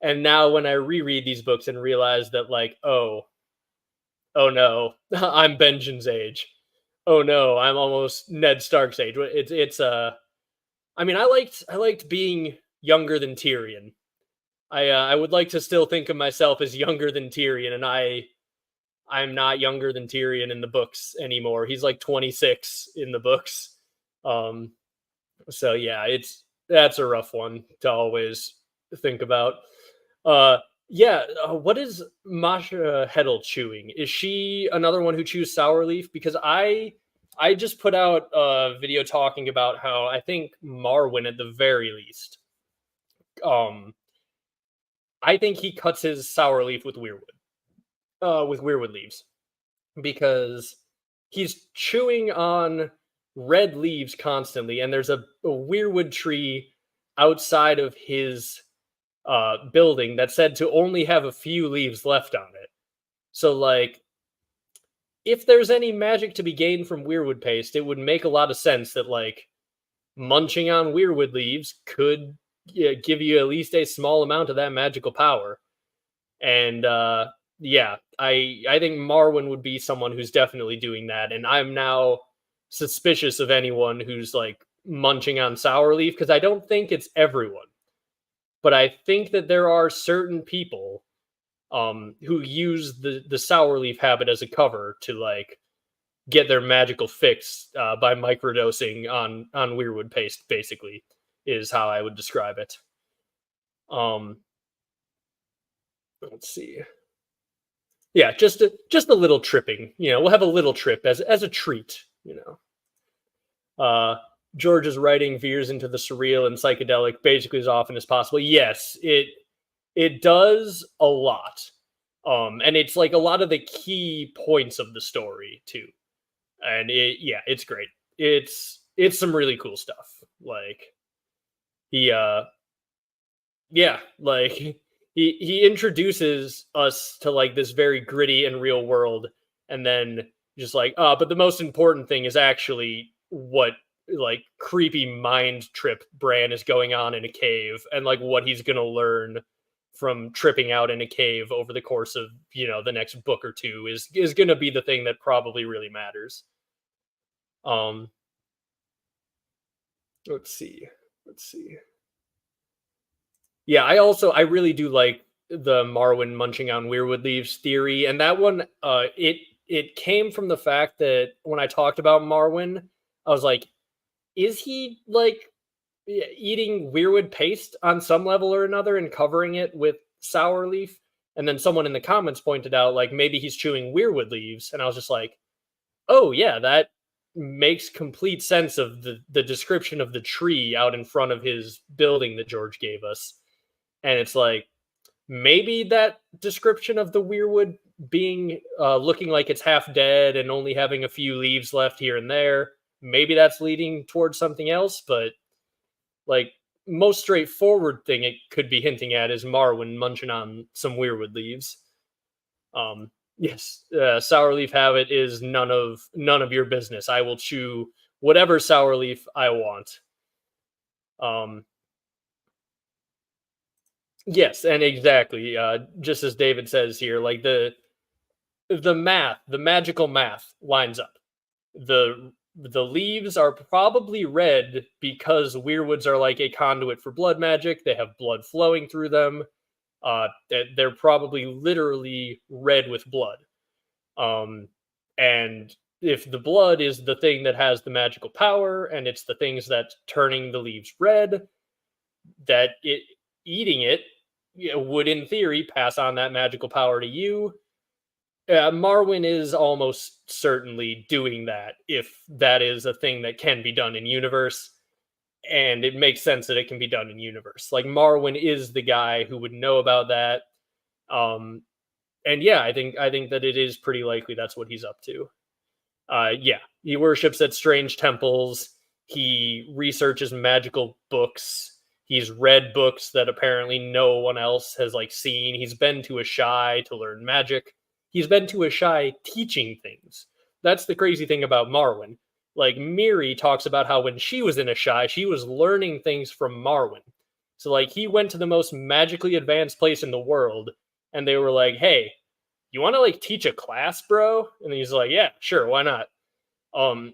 And now when I reread these books and realize that like, oh no, I'm Benjen's age. Oh no, I'm almost Ned Stark's age. It's I mean, I liked being younger than Tyrion. I would like to still think of myself as younger than Tyrion, and I'm not younger than Tyrion in the books anymore. He's like 26 in the books. Um, so yeah, that's a rough one to always think about. Uh, yeah, what is Masha Heddle chewing? Is she another one who chews sour leaf? Because I just put out a video talking about how I think Marwyn at the very least, um, I think he cuts his sour leaf with weirwood leaves because he's chewing on red leaves constantly, and there's a weirwood tree outside of his building that's said to only have a few leaves left on it. So, like, if there's any magic to be gained from weirwood paste, it would make a lot of sense that, like, munching on weirwood leaves could give you at least a small amount of that magical power. And yeah, I think Marwyn would be someone who's definitely doing that, and I'm now suspicious of anyone who's like munching on sour leaf because I don't think it's everyone, but I think that there are certain people who use the sour leaf habit as a cover to like get their magical fix by microdosing on weirwood paste. Basically, is how I would describe it. Um, let's see. Yeah, just a little tripping. You know, we'll have a little trip as a treat. You know. George's writing veers into the surreal and psychedelic basically as often as possible. Yes, it does a lot. And it's like a lot of the key points of the story too. And it's great. It's some really cool stuff. Like he yeah, like he introduces us to like this very gritty and real world, and then just like, but the most important thing is actually what like creepy mind trip Bran is going on in a cave, and like what he's gonna learn from tripping out in a cave over the course of the next book or two is gonna be the thing that probably really matters. Um, let's see, let's see. Yeah, I really do like the Marwyn munching on weirwood leaves theory, and that one it came from the fact that when I talked about Marwyn, I was like, is he like eating weirwood paste on some level or another and covering it with sour leaf? And then someone in the comments pointed out like maybe he's chewing weirwood leaves, and I was just like, oh yeah, that makes complete sense of the description of the tree out in front of his building that George gave us. And it's like maybe that description of the weirwood being looking like it's half dead and only having a few leaves left here and there, maybe that's leading towards something else. But like most straightforward thing it could be hinting at is Marwyn munching on some weirwood leaves. Yes, sour leaf habit is none of your business. I will chew whatever sour leaf I want. um Yes, and exactly. Just as David says here, like the math, the magical math lines up. The leaves are probably red because weirwoods are like a conduit for blood magic. They have blood flowing through them. They're probably literally red with blood. And if the blood is the thing that has the magical power, and it's the things that's turning the leaves red, that it eating it would in theory pass on that magical power to you. Marwyn is almost certainly doing that if that is a thing that can be done in universe, and it makes sense that it can be done in universe. Like Marwyn is the guy who would know about that. um and yeah, I think that it is pretty likely that's what he's up to. Yeah, he worships at strange temples. He researches magical books. He's read books that apparently no one else has like seen. He's been to a shy to learn magic. He's been to a shy teaching things. That's the crazy thing about Marwyn. Like Miri talks about how when she was in a shy, she was learning things from Marwyn. So like he went to the most magically advanced place in the world, and they were like, "Hey, you want to like teach a class, bro?" And he's like, "Yeah, sure, why not?" Um,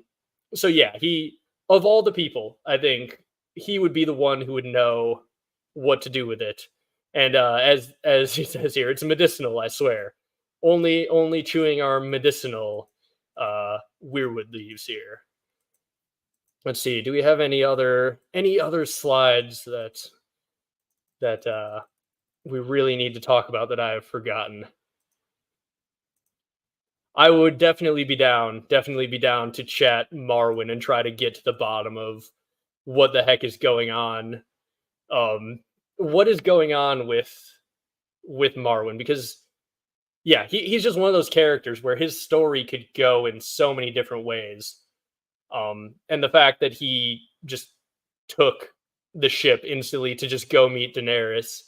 so yeah, he of all the people, I think he would be the one who would know what to do with it. And as he says here, it's medicinal, I swear. Only chewing our medicinal weirwood leaves here. Let's see. Do we have any other slides that we really need to talk about that I have forgotten? I would definitely be down to chat Marwyn and try to get to the bottom of what the heck is going on. Um, what is going on with Marwyn? Because yeah, he's just one of those characters where his story could go in so many different ways. And the fact that he just took the ship instantly to just go meet Daenerys,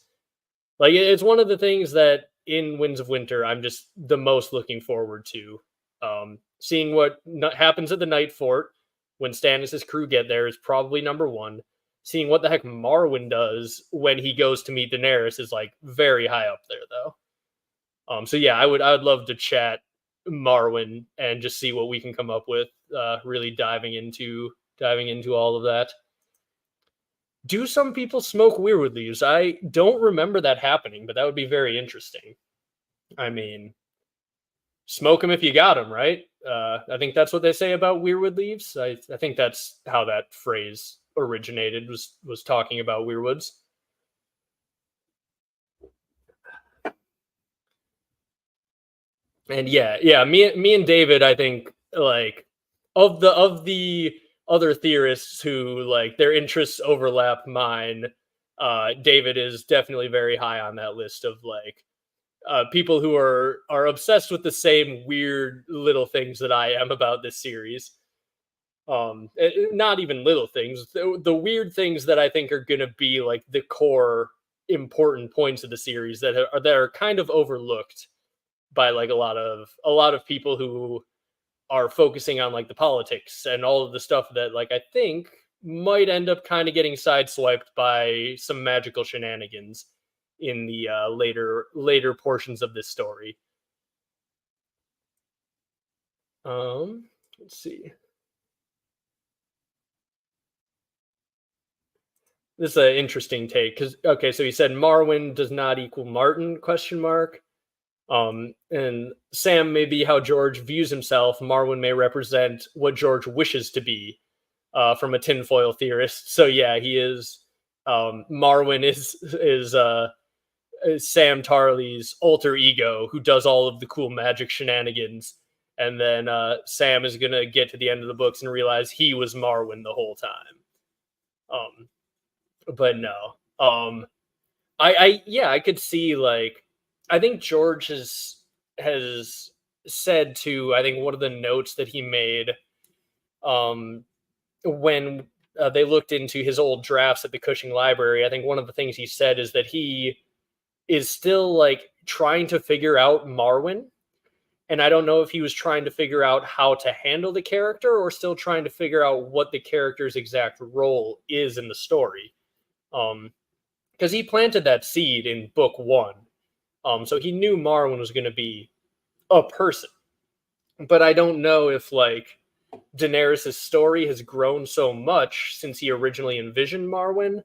like it's one of the things that in Winds of Winter I'm just the most looking forward to. Seeing what happens at the Night Fort when Stannis' crew get there is probably number one. Seeing what the heck Marwyn does when he goes to meet Daenerys is like very high up there though. So yeah, I would love to chat Marwyn and just see what we can come up with. Really diving into all of that. Do some people smoke weirwood leaves? I don't remember that happening, but that would be very interesting. I mean, smoke them if you got them, right? I think that's what they say about weirwood leaves. I think that's how that phrase originated, was talking about weirwoods. And yeah, me and David, I think like of the other theorists who like their interests overlap mine, David is definitely very high on that list of like people who are obsessed with the same weird little things that I am about this series. Not even little things, the weird things that I think are going to be like the core important points of the series that are kind of overlooked by like a lot of people who are focusing on like the politics and all of the stuff that like I think might end up kind of getting sideswiped by some magical shenanigans in the later portions of this story. Let's see. This is an interesting take because okay, so he said Marwyn does not equal Martin question mark. And Sam may be how George views himself. Marwyn may represent what George wishes to be, from a tinfoil theorist. So yeah, he is. Marwyn is Sam Tarley's alter ego who does all of the cool magic shenanigans, and then Sam is gonna get to the end of the books and realize he was Marwyn the whole time. Um, but no, I yeah, I could see like I think George has said to I think one of the notes that he made um when they looked into his old drafts at the Cushing Library. I think one of the things he said is that he is still like trying to figure out Marwyn, and I don't know if he was trying to figure out how to handle the character or still trying to figure out what the character's exact role is in the story. Um because he planted that seed in book 1. So he knew Marwyn was going to be a person, but I don't know if like Daenerys' story has grown so much since he originally envisioned Marwyn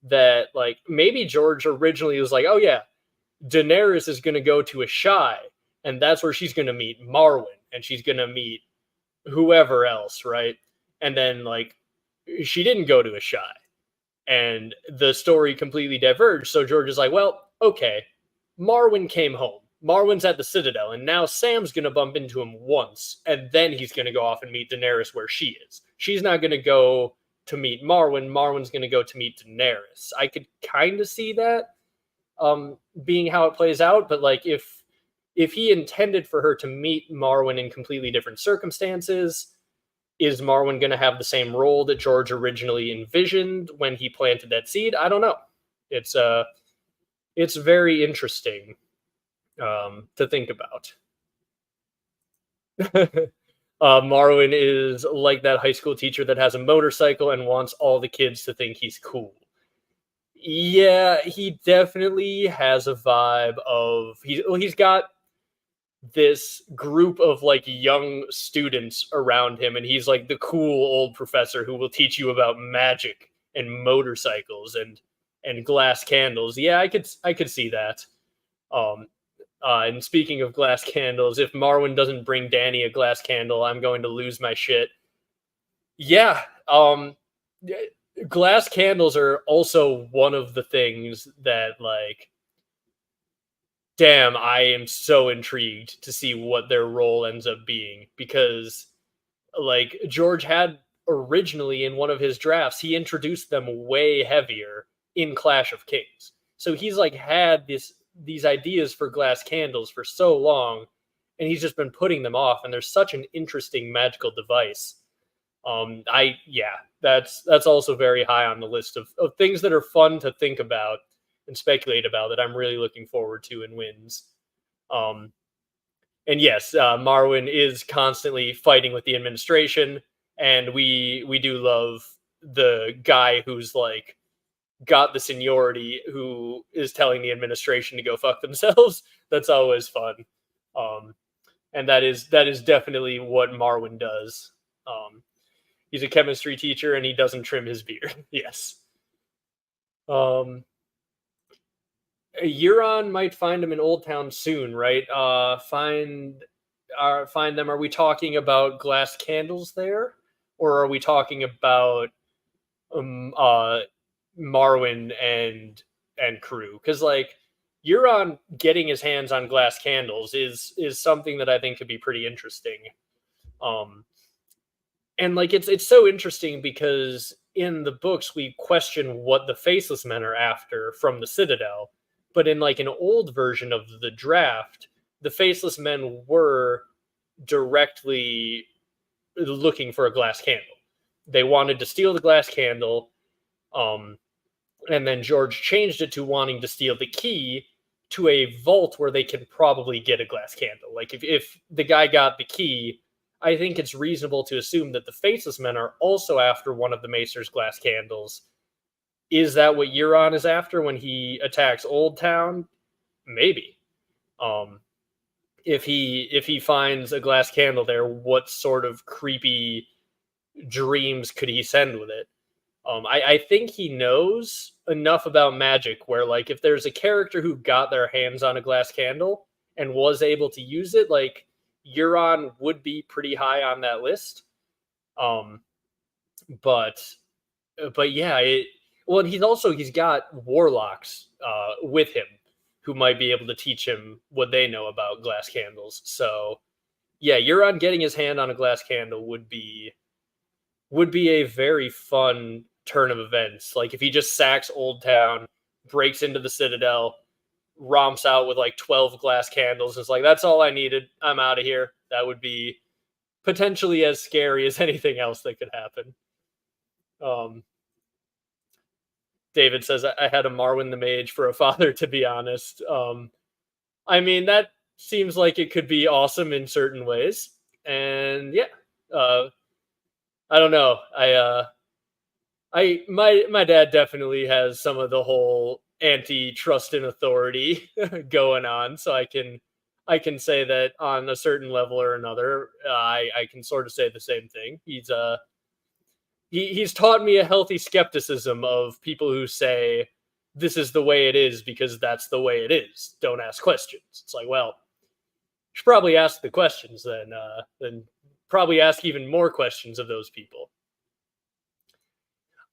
that like maybe George originally was like, oh yeah, Daenerys is going to go to Ashai, and that's where she's going to meet Marwyn, and she's going to meet whoever else, right? And then like she didn't go to Ashai, and the story completely diverged. So George is like, well, okay, Marwyn came home. Marwyn's at the Citadel, and now Sam's gonna bump into him once, and then he's gonna go off and meet Daenerys where she is. She's not gonna go to meet Marwyn. Marwyn's gonna go to meet Daenerys. I could kind of see that being how it plays out, but like if he intended for her to meet Marwyn in completely different circumstances, is Marwyn going to have the same role that George originally envisioned when he planted that seed? I don't know. It's very interesting to think about. Marwyn is like that high school teacher that has a motorcycle and wants all the kids to think he's cool. Yeah, he definitely has a vibe of he's got this group of like young students around him, and he's like the cool old professor who will teach you about magic and motorcycles and glass candles. Yeah, I could see that. um and speaking of glass candles, if Marwyn doesn't bring Danny a glass candle, I'm going to lose my shit. Yeah. Glass candles are also one of the things that like damn, I am so intrigued to see what their role ends up being because, like, George had originally in one of his drafts, he introduced them way heavier in Clash of Kings. So he's like had these ideas for glass candles for so long, and he's just been putting them off. And they're such an interesting magical device. I yeah, that's also very high on the list of things that are fun to think about and speculate about that I'm really looking forward to in wins. Um, and yes, Marwyn is constantly fighting with the administration, and we do love the guy who's like got the seniority who is telling the administration to go fuck themselves. That's always fun. Um, and that is definitely what Marwyn does. He's a chemistry teacher and he doesn't trim his beard. Yes. Um, Euron might find him in Old Town soon, right? Find them. Are we talking about glass candles there, or are we talking about um uh Marwyn and crew? Because like Euron getting his hands on glass candles is something that I think could be pretty interesting. Um, And like it's so interesting because in the books we question what the faceless men are after from the Citadel, but in like an old version of the draft, the faceless men were directly looking for a glass candle. They wanted to steal the glass candle, um, and then George changed it to wanting to steal the key to a vault where they can probably get a glass candle. Like if the guy got the key, I think it's reasonable to assume that the faceless men are also after one of the Macer's glass candles. Is that what Euron is after when he attacks Old Town? Maybe. Um, if he finds a glass candle there, what sort of creepy dreams could he send with it? I think he knows enough about magic where, like, if there's a character who got their hands on a glass candle and was able to use it, like, Euron would be pretty high on that list. Um, but but yeah, well, and he's got warlocks with him who might be able to teach him what they know about glass candles. So yeah, Euron getting his hand on a glass candle would be a very fun turn of events. Like if he just sacks Old Town, breaks into the Citadel, romps out with like 12 glass candles, it's like that's all I needed. I'm out of here. That would be potentially as scary as anything else that could happen. Um, David says I had a Marwyn the Mage for a father. To be honest, I mean that seems like it could be awesome in certain ways, and yeah, I don't know. My dad definitely has some of the whole anti-trust in authority going on, so I can say that on a certain level or another, I can sort of say the same thing. He's taught me a healthy skepticism of people who say this is the way it is because that's the way it is. Don't ask questions. It's like, well, you should probably ask the questions then probably ask even more questions of those people.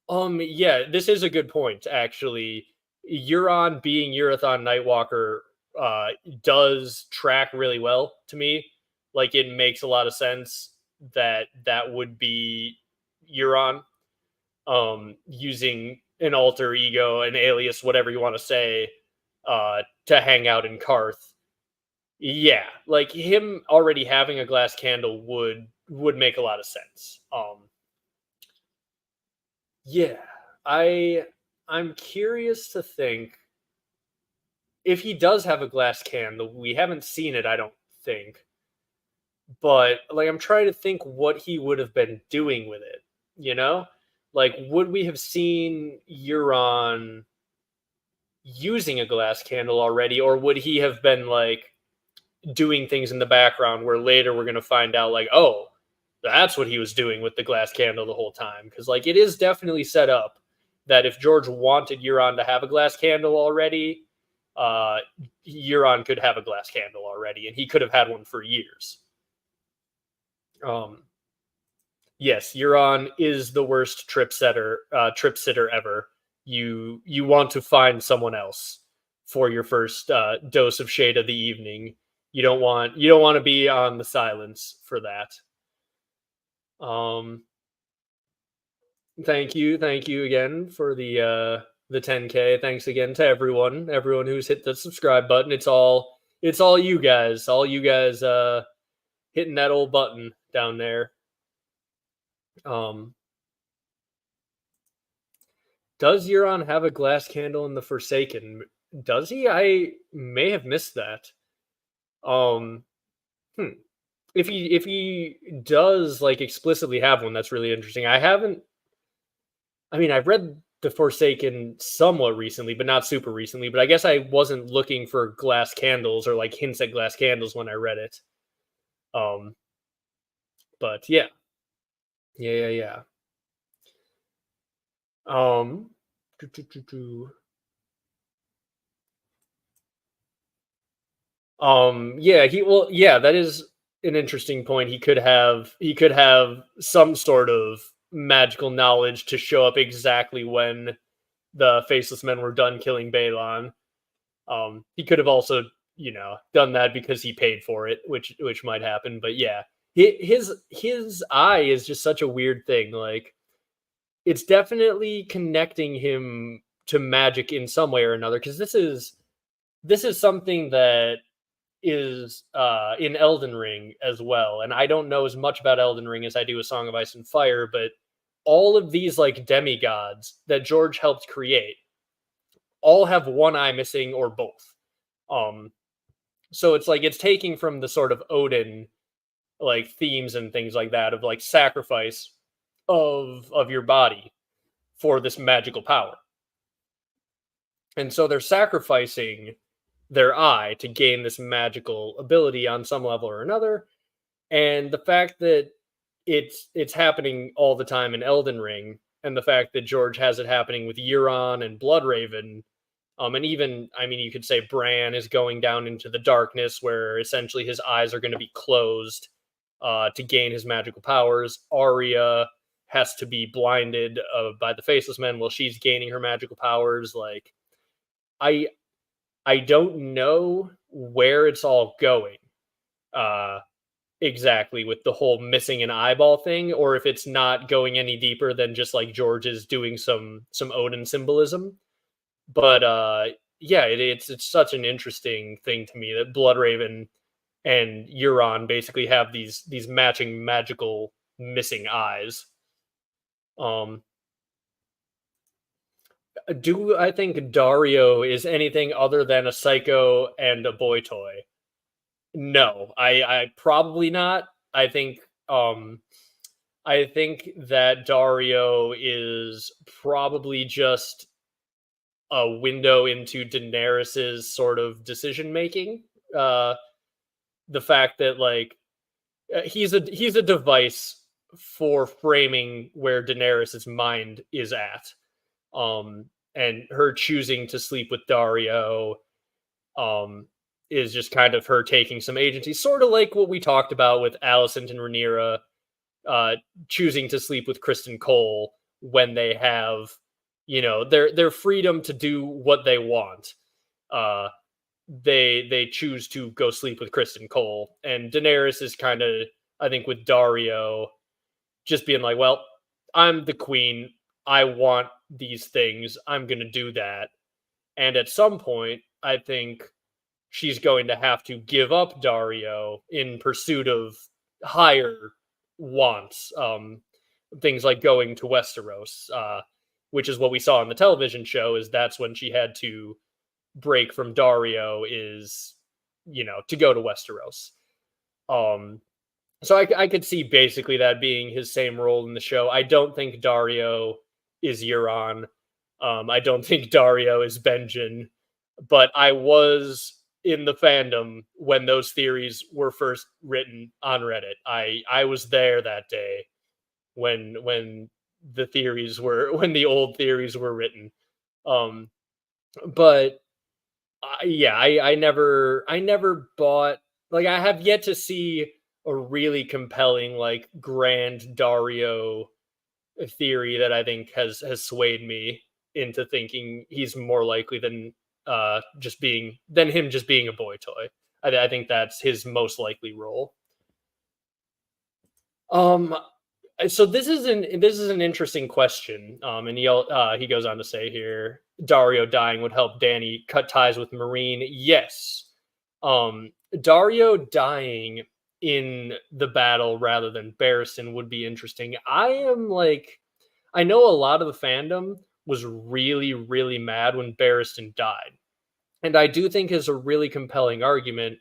Yeah, this is a good point, actually. Euron being Urathon Nightwalker uh, does track really well to me. Like, it makes a lot of sense that that would be Euron using an alter ego, an alias, whatever you want to say, to hang out in Karth. Yeah, like him already having a glass candle would make a lot of sense. Yeah, I I'm curious to think if he does have a glass can. We haven't seen it, I don't think, but like I'm trying to think what he would have been doing with it. You know, like would we have seen Euron using a glass candle already, or would he have been like doing things in the background where later we're going to find out like, oh, that's what he was doing with the glass candle the whole time? Because like it is definitely set up that if George wanted Euron to have a glass candle already, uh Euron could have a glass candle already and he could have had one for years. um yes, Euron is the worst trip sitter ever. You want to find someone else for your first dose of shade of the evening. You don't want to be on the silence for that. Um, thank you again for the 10K. Thanks again to everyone who's hit the subscribe button. It's all you guys hitting that old button down there. Um, does Euron have a glass candle in the Forsaken? Does he? I may have missed that. Um, hmm. If he does like explicitly have one, that's really interesting. I've read The Forsaken somewhat recently, but not super recently. But I guess I wasn't looking for glass candles or like hints at glass candles when I read it. Um, but yeah, yeah. Um, doo, doo, doo, doo. Yeah, that is an interesting point. He could have some sort of magical knowledge to show up exactly when the faceless men were done killing Balon. He could have also, done that because he paid for it, which might happen. But yeah, his eye is just such a weird thing. Like, it's definitely connecting him to magic in some way or another. Because this is something that is in Elden Ring as well. And I don't know as much about Elden Ring as I do a Song of Ice and Fire, but all of these like demigods that George helped create all have one eye missing or both. Um, so it's like it's taking from the sort of Odin like themes and things like that of like sacrifice of your body for this magical power. And so they're sacrificing their eye to gain this magical ability on some level or another. And the fact that it's happening all the time in Elden Ring, and the fact that George has it happening with Euron and Bloodraven, and even I mean you could say Bran is going down into the darkness where essentially his eyes are going to be closed to gain his magical powers. Arya has to be blinded by the Faceless Men while she's gaining her magical powers. Like I I don't know where it's all going uh, exactly with the whole missing an eyeball thing, or if it's not going any deeper than just like George is doing some Odin symbolism. But yeah, it's such an interesting thing to me that Bloodraven and Euron basically have these matching magical missing eyes. Um, do I think Dario is anything other than a psycho and a boy toy? No, I probably not. Um I think that Dario is probably just a window into Daenerys's sort of decision making. Uh the fact that like he's a device for framing where Daenerys's mind is at. And her choosing to sleep with Dario um is just kind of her taking some agency, sort of like what we talked about with Alicent and Rhaenyra uh, choosing to sleep with Criston Cole when they have, their freedom to do what they want. Uh, they choose to go sleep with Criston Cole, and Daenerys is kind of, I think, with Dario, just being like, well, I'm the queen. I want these things. I'm gonna do that. And at some point, I think she's going to have to give up Dario in pursuit of higher wants. Things like going to Westeros, which is what we saw in the television show. Is that's when she had to break from Dario, is to go to Westeros. Um, so I could see basically that being his same role in the show. I don't think Dario is Euron. I don't think Dario is Benjen, but I was in the fandom when those theories were first written on Reddit. I was there that day when the theories were when the old theories were written. Um, but yeah, I never bought, like, I have yet to see a really compelling like grand Dario theory that I think has swayed me into thinking he's more likely than him just being a boy toy. I think that's his most likely role. Um, so this is an interesting question. And he goes on to say here, Dario dying would help Danny cut ties with Marine. Yes. Dario dying in the battle rather than Barristan would be interesting. I know a lot of the fandom was really, really mad when Barristan died. And I do think is a really compelling argument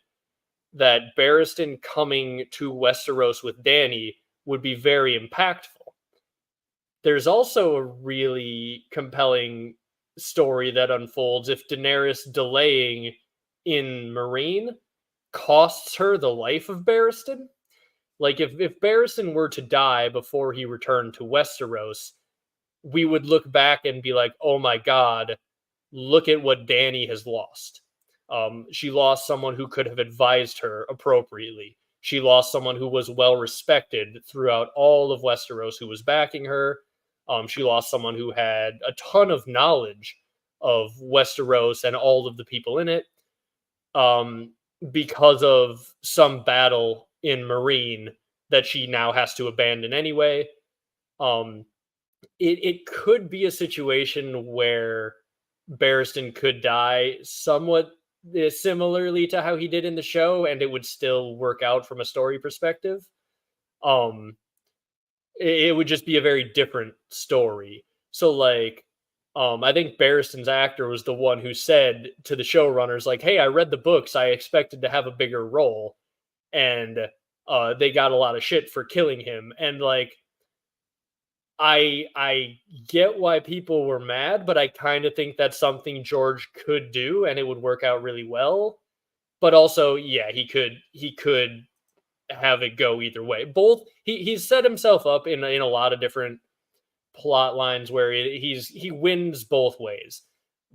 that Barristan coming to Westeros with Dany would be very impactful. There's also a really compelling story that unfolds if Daenerys delaying in Meereen costs her the life of Barristan. Like if Barristan were to die before he returned to Westeros, we would look back and be like, "Oh my god, look at what Dany has lost." She lost someone who could have advised her appropriately. She lost someone who was well respected throughout all of Westeros who was backing her. She lost someone who had a ton of knowledge of Westeros and all of the people in it, um, because of some battle in Meereen that she now has to abandon anyway. Um, it could be a situation where Barristan could die somewhat similarly to how he did in the show, and it would still work out from a story perspective. Um, it would just be a very different story. So like, I think Barristan's actor was the one who said to the showrunners, like, "Hey, I read the books. I expected to have a bigger role, and they got a lot of shit for killing him." And like, I get why people were mad, but I kind of think that's something George could do, and it would work out really well. But also, yeah, he could have it go either way. Both he's set himself up in a lot of different plot lines where he wins both ways.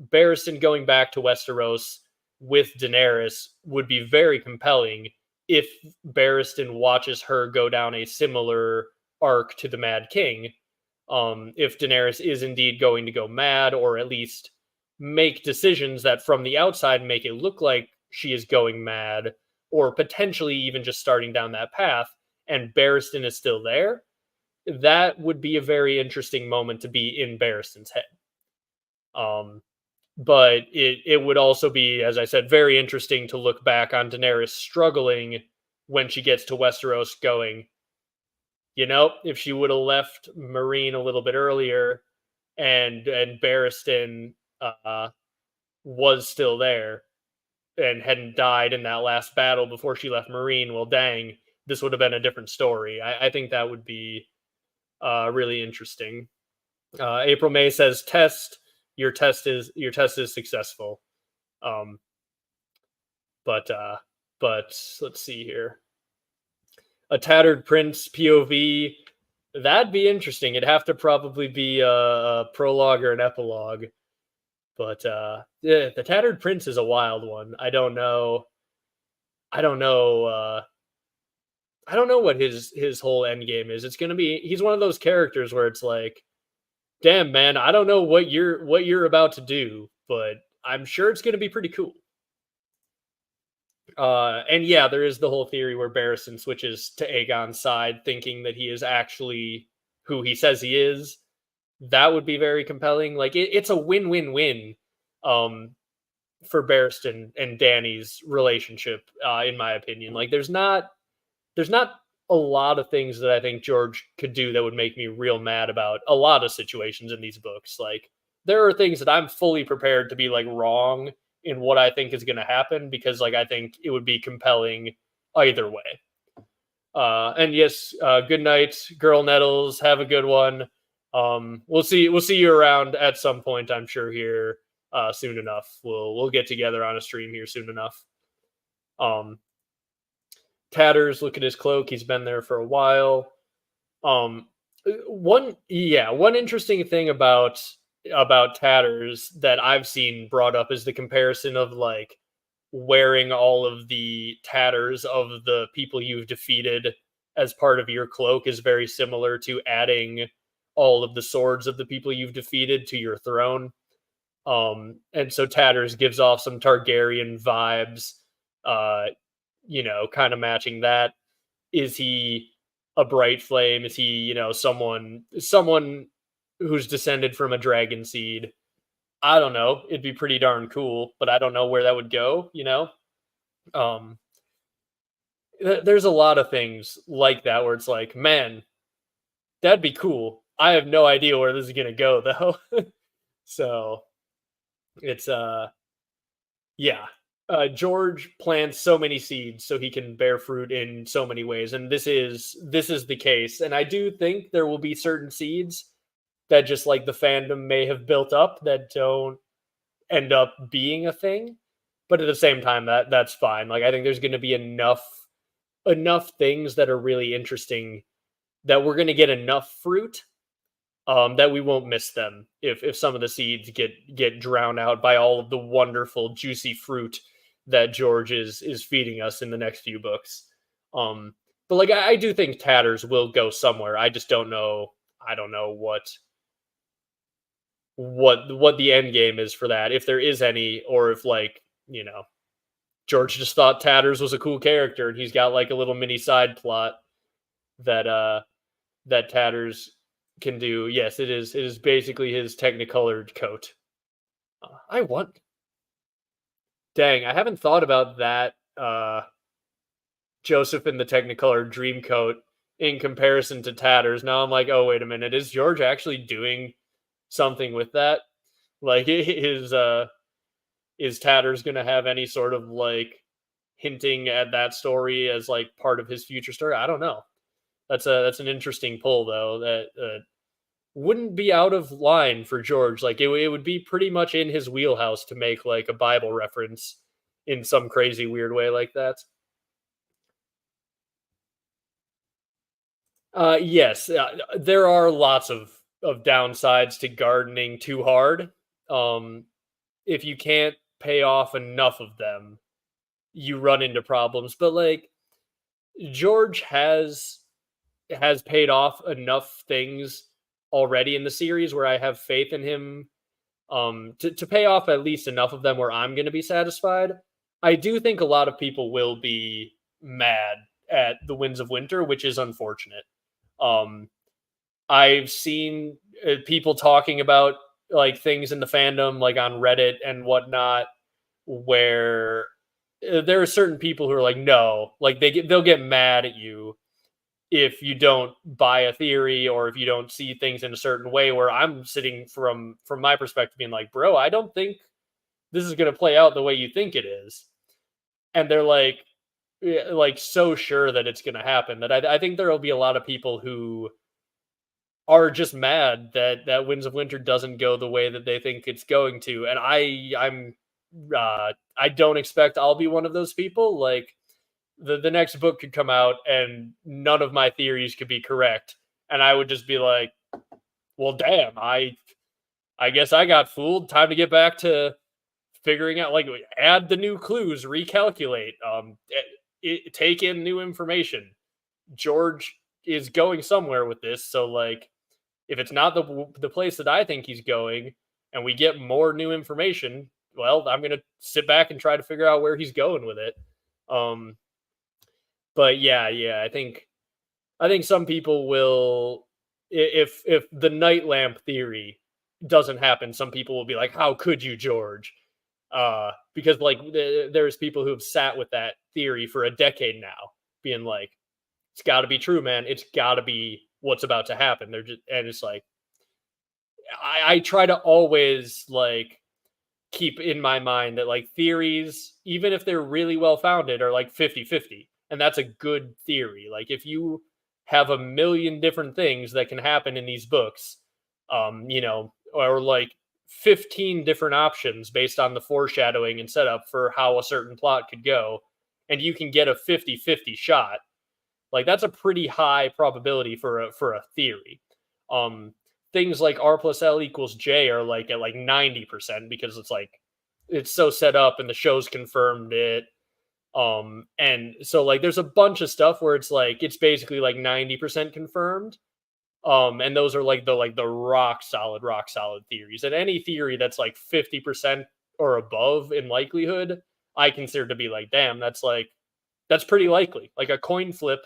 Barristan going back to Westeros with Daenerys would be very compelling if Barristan watches her go down a similar arc to the Mad King. If Daenerys is indeed going to go mad, or at least make decisions that from the outside make it look like she is going mad, or potentially even just starting down that path, and Barristan is still there, that would be a very interesting moment to be in Barristan's head. Um, but it would also be, as I said, very interesting to look back on Daenerys struggling when she gets to Westeros, going, if she would have left Marine a little bit earlier, and Barristan uh, was still there and hadn't died in that last battle before she left Marine, well, dang, this would have been a different story. I think that would be really interesting. April May says, "Test your test is successful." Um, but let's see here. A tattered prince POV, that'd be interesting. It'd have to probably be a prologue or an epilogue. But yeah, the tattered prince is a wild one. I don't know. I don't know. I don't know what his whole end game is. It's gonna be. He's one of those characters where it's like, damn man, I don't know what you're about to do, but I'm sure it's gonna be pretty cool. And yeah, there is the whole theory where Barristan switches to Aegon's side, thinking that he is actually who he says he is. That would be very compelling. Like it's a win-win-win um, for Barristan and Danny's relationship, in my opinion. Like there's not a lot of things that I think George could do that would make me real mad about a lot of situations in these books. Like there are things that I'm fully prepared to be like wrong in what I think is going to happen, because like I think it would be compelling either way. And yes, good night, Girl Nettles. Have a good one. We'll see you around at some point, I'm sure, here soon enough. We'll get together on a stream here soon enough. Um, Tatters, look at his cloak. He's been there for a while. Um, one interesting thing about Tatters that I've seen brought up is the comparison of like wearing all of the tatters of the people you've defeated as part of your cloak is very similar to adding all of the swords of the people you've defeated to your throne. And so Tatters gives off some Targaryen vibes, uh, kind of matching that. Is he a bright flame? Is he, someone who's descended from a dragon seed? I don't know. It'd be pretty darn cool, but I don't know where that would go. Um, there's a lot of things like that where it's like, man, that'd be cool. I have no idea where this is gonna go though. So it's yeah. George plants so many seeds so he can bear fruit in so many ways, and this is the case. And I do think there will be certain seeds that just like the fandom may have built up that don't end up being a thing. But at the same time, that's fine. Like I think there's going to be enough things that are really interesting that we're going to get enough fruit that we won't miss them if some of the seeds get drowned out by all of the wonderful juicy fruit that George is feeding us in the next few books. But like I do think Tatters will go somewhere. I just don't know. I don't know what the end game is for that, if there is any, or if like George just thought Tatters was a cool character and he's got like a little mini side plot. that that Tatters can do. Yes, it is. It is basically his technicolored coat. I want. Dang, I haven't thought about that. Joseph in the Technicolor Dreamcoat in comparison to Tatters. Now I'm like, oh wait a minute, is George actually doing something with that? Like, is Tatters gonna have any sort of like hinting at that story as like part of his future story? I don't know. That's an interesting pull though. That wouldn't be out of line for George. Like it would be pretty much in his wheelhouse to make like a Bible reference in some crazy weird way like that. Yes, there are lots of downsides to gardening too hard. Um, if you can't pay off enough of them, you run into problems. But like George has paid off enough things already in the series where I have faith in him to pay off at least enough of them where I'm going to be satisfied. I do think a lot of people will be mad at the Winds of Winter, which is unfortunate. Um, I've seen people talking about like things in the fandom, like on Reddit and whatnot, where there are certain people who are like, no, like they'll get mad at you if you don't buy a theory or if you don't see things in a certain way. Where I'm sitting from my perspective, being like, bro, I don't think this is going to play out the way you think it is, and they're like so sure that it's going to happen that I think there will be a lot of people who are just mad that Winds of Winter doesn't go the way that they think it's going to, and I don't expect I'll be one of those people. Like the next book could come out and none of my theories could be correct, and I would just be like, well, damn, I guess I got fooled. Time to get back to figuring out, like, add the new clues, recalculate, take in new information. George is going somewhere with this, so like if it's not the place that I think he's going, and we get more new information, well, I'm gonna sit back and try to figure out where he's going with it. Um, but yeah, I think some people will, if the night lamp theory doesn't happen, some people will be like, "How could you, George?" Because like there's people who have sat with that theory for a decade now, being like, "It's got to be true, man. It's got to be what's about to happen." They're just, and it's like I try to always like keep in my mind that like theories, even if they're really well founded, are like 50-50. And that's a good theory. Like if you have a million different things that can happen in these books, or like 15 different options based on the foreshadowing and setup for how a certain plot could go, and you can get a 50-50 shot, like that's a pretty high probability for a theory. Um, Things like R plus L equals J are like at like 90% because it's like it's so set up and the show's confirmed it. And so like there's a bunch of stuff where it's like it's basically like 90% confirmed. And those are like the rock solid theories. And any theory that's like 50% or above in likelihood, I consider to be like, damn, that's pretty likely. Like a coin flip,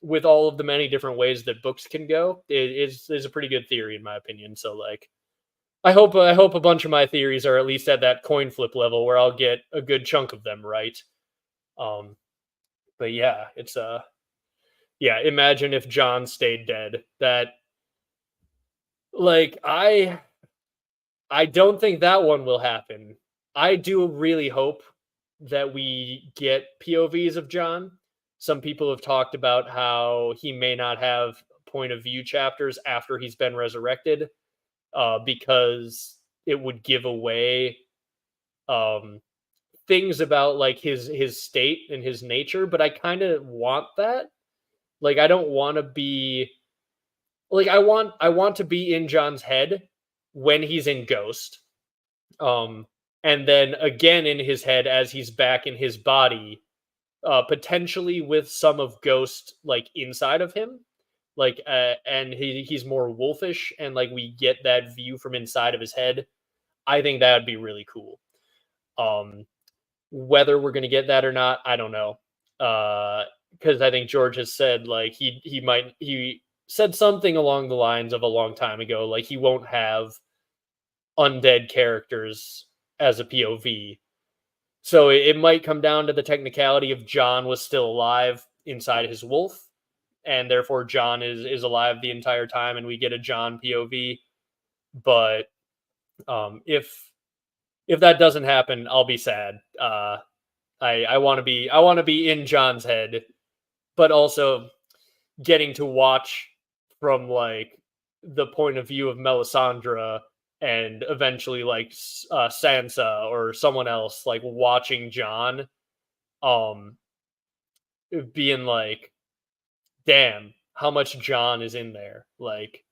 with all of the many different ways that books can go, is a pretty good theory in my opinion. So like I hope a bunch of my theories are at least at that coin flip level where I'll get a good chunk of them right. Um, but yeah, it's yeah. Imagine if John stayed dead. That like I don't think that one will happen. I do really hope that we get POVs of John. Some people have talked about how he may not have point of view chapters after he's been resurrected, because it would give away um, things about like his state and his nature. But I kind of want that. Like I don't want to be like I want to be in John's head when he's in Ghost, um, and then again in his head as he's back in his body, potentially with some of Ghost like inside of him, like and he's more wolfish, and like we get that view from inside of his head. I think that would be really cool. Um, Whether we're gonna get that or not, I don't know. Because I think George has said like he said something along the lines of a long time ago, like he won't have undead characters as a POV. So it might come down to the technicality of John was still alive inside his wolf, and therefore John is alive the entire time, and we get a John POV. But if that doesn't happen, I'll be sad. I want to be in John's head, but also getting to watch from like the point of view of Melisandre and eventually like Sansa or someone else like watching John um being like, damn, how much John is in there, like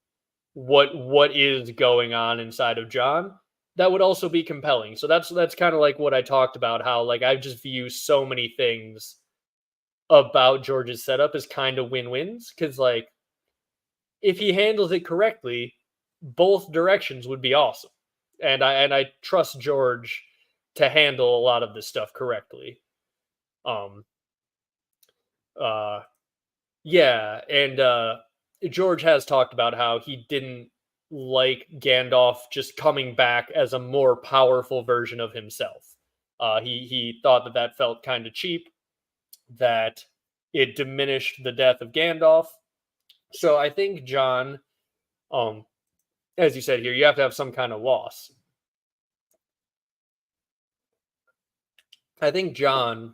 what is going on inside of John. That would also be compelling. So that's kind of like what I talked about, how like I just view so many things about George's setup as kind of win-wins, because like if he handles it correctly, both directions would be awesome. And I trust George to handle a lot of this stuff correctly. Um uh yeah, and George has talked about how he didn't like Gandalf just coming back as a more powerful version of himself. He thought that that felt kind of cheap, that it diminished the death of Gandalf. So I think John, um, as you said here, you have to have some kind of loss. I think John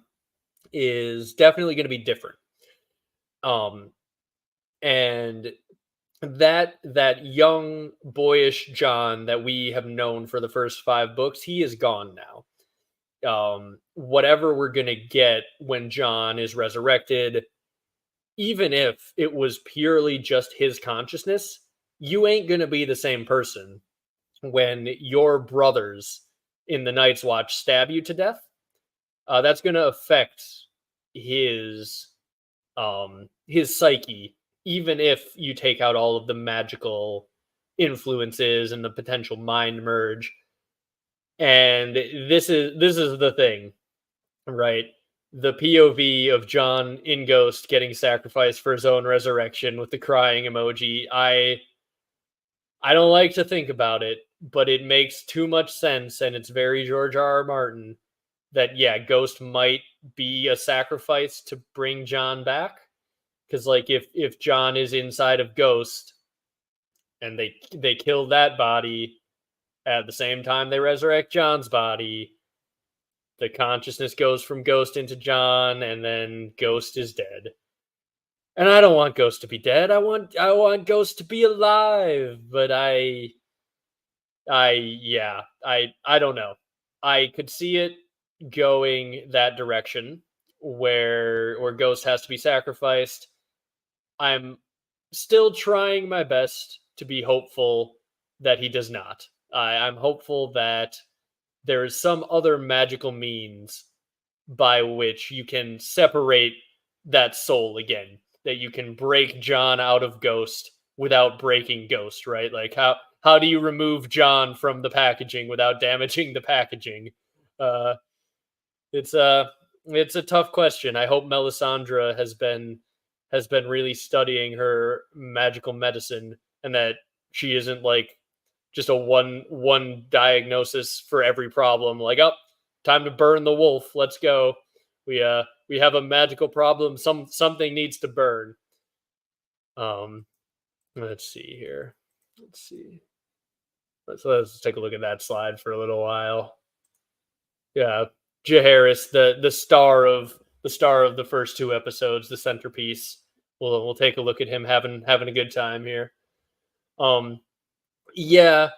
is definitely going to be different. Um, and that young boyish John that we have known for the first 5 books, he is gone now. Whatever we're gonna get when John is resurrected, even if it was purely just his consciousness, you ain't gonna be the same person when your brothers in the Night's Watch stab you to death. That's gonna affect his his psyche, even if you take out all of the magical influences and the potential mind merge. And this is the thing, right? The POV of John in Ghost getting sacrificed for his own resurrection with the crying emoji. I don't like to think about it, but it makes too much sense, and it's very George R. R. Martin that yeah, Ghost might be a sacrifice to bring John back. Because like if John is inside of Ghost and they kill that body at the same time they resurrect John's body, the consciousness goes from Ghost into John, and then Ghost is dead. And I don't want Ghost to be dead. I want Ghost to be alive. But I don't know. I could see it going that direction where Ghost has to be sacrificed. I'm still trying my best to be hopeful that he does not. I'm hopeful that there is some other magical means by which you can separate that soul again, that you can break John out of Ghost without breaking Ghost, right? Like how do you remove John from the packaging without damaging the packaging? Uh, it's a it's a tough question. I hope Melisandre has been really studying her magical medicine, and that she isn't like just a one diagnosis for every problem. Like, oh, time to burn the wolf. Let's go. We have a magical problem. Something needs to burn. Um, let's see here. Let's see. Let's take a look at that slide for a little while. Yeah, Jaehaerys, the star of the first 2 episodes, the centerpiece. We'll take a look at him having a good time here. Um, yeah.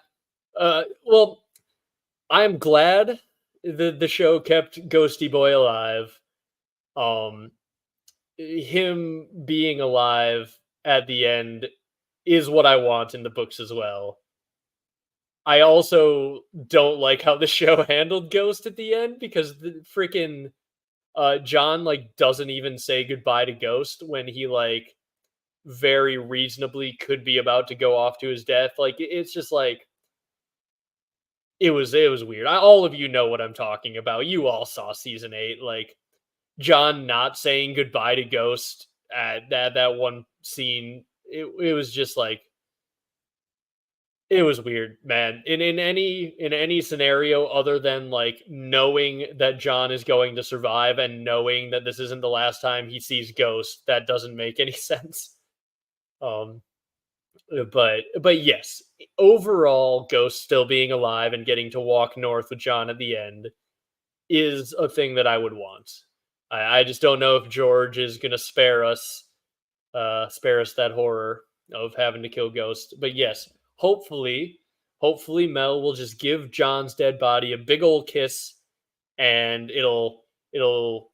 Well, I'm glad the show kept Ghosty Boy alive. Um, him being alive at the end is what I want in the books as well. I also don't like how the show handled Ghost at the end, because the freaking John like doesn't even say goodbye to Ghost when he like very reasonably could be about to go off to his death. Like it's just like it was weird. All of you know what I'm talking about. You all saw season 8. Like John not saying goodbye to Ghost at that one scene, it was just like it was weird, man. In any scenario other than like knowing that John is going to survive and knowing that this isn't the last time he sees Ghost, that doesn't make any sense. Um, but yes, overall, Ghost still being alive and getting to walk north with John at the end is a thing that I would want. I just don't know if George is gonna spare us that horror of having to kill Ghost. But yes, hopefully Mel will just give John's dead body a big old kiss, and it'll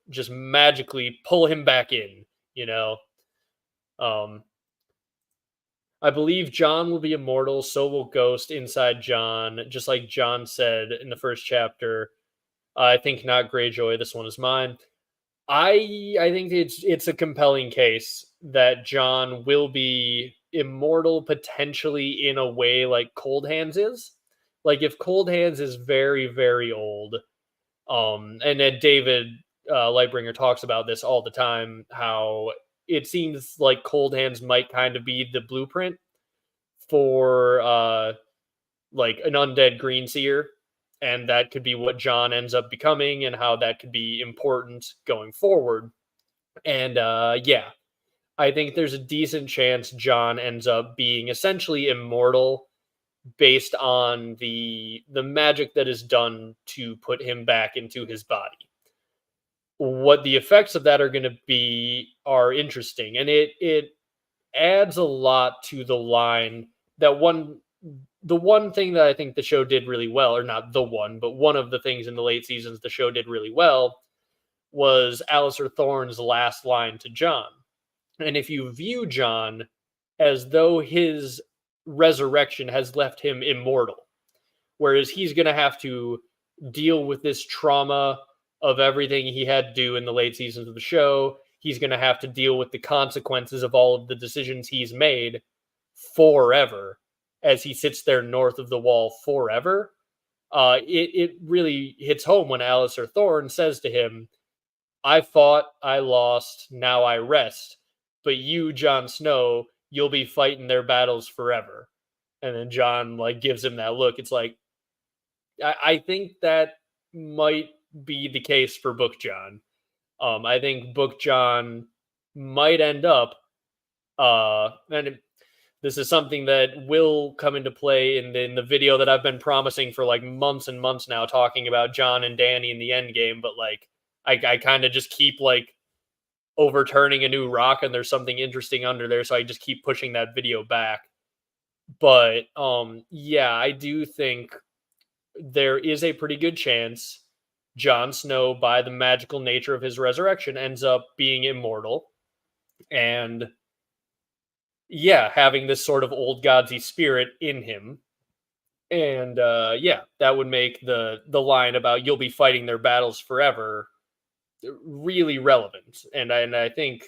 just magically pull him back in. You know, um, I believe John will be immortal, so will Ghost inside John, just like John said in the first chapter. I think not Greyjoy. This one is mine. I think it's a compelling case that John will be immortal potentially in a way like Cold Hands is. Like if Cold Hands is very very old, and then David Lightbringer talks about this all the time. How it seems like Cold Hands might kind of be the blueprint for like an undead green seer, and that could be what John ends up becoming and how that could be important going forward. And yeah, I think there's a decent chance John ends up being essentially immortal based on the magic that is done to put him back into his body. What the effects of that are going to be are interesting, and it adds a lot to the line that one the one thing that I think the show did really well, or not the one, but one of the things in the late seasons the show did really well was Alistair Thorne's last line to John. And if you view John as though his resurrection has left him immortal, whereas he's going to have to deal with this trauma of everything he had to do in the late seasons of the show. He's going to have to deal with the consequences of all of the decisions he's made forever as he sits there north of the wall forever. It really hits home when Alistair Thorne says to him, I fought, I lost, now I rest. But you, Jon Snow, you'll be fighting their battles forever. And then John like gives him that look. It's like I think that might be the case for Book John. I think Book John might end up and this is something that will come into play in the video that I've been promising for like months and months now, talking about John and Danny in the end game. But like, I kind of just keep like overturning a new rock, and there's something interesting under there, so I just keep pushing that video back. But yeah, I do think there is a pretty good chance Jon Snow, by the magical nature of his resurrection, ends up being immortal. And yeah, having this sort of old godsy spirit in him. And yeah, that would make the line about you'll be fighting their battles forever really relevant. And I think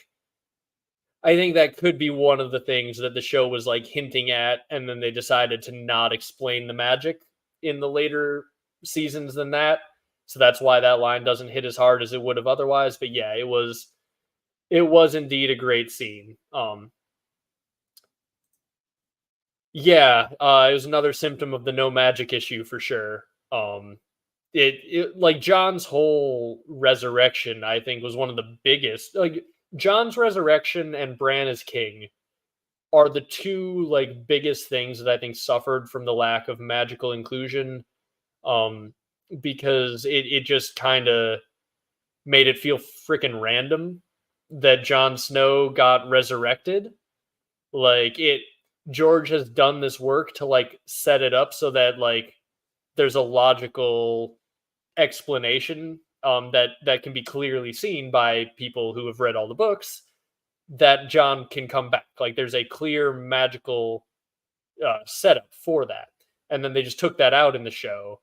that could be one of the things that the show was like hinting at, and then they decided to not explain the magic in the later seasons than that. So that's why that line doesn't hit as hard as it would have otherwise. But yeah, it was indeed a great scene. Yeah, it was another symptom of the no magic issue for sure. It like John's whole resurrection, I think, was one of the biggest. Like John's resurrection and Bran as king are the two like biggest things that I think suffered from the lack of magical inclusion. Um, because it just kind of made it feel freaking random that Jon Snow got resurrected. Like it George has done this work to like set it up so that like there's a logical explanation that can be clearly seen by people who have read all the books that John can come back. Like there's a clear magical setup for that, and then they just took that out in the show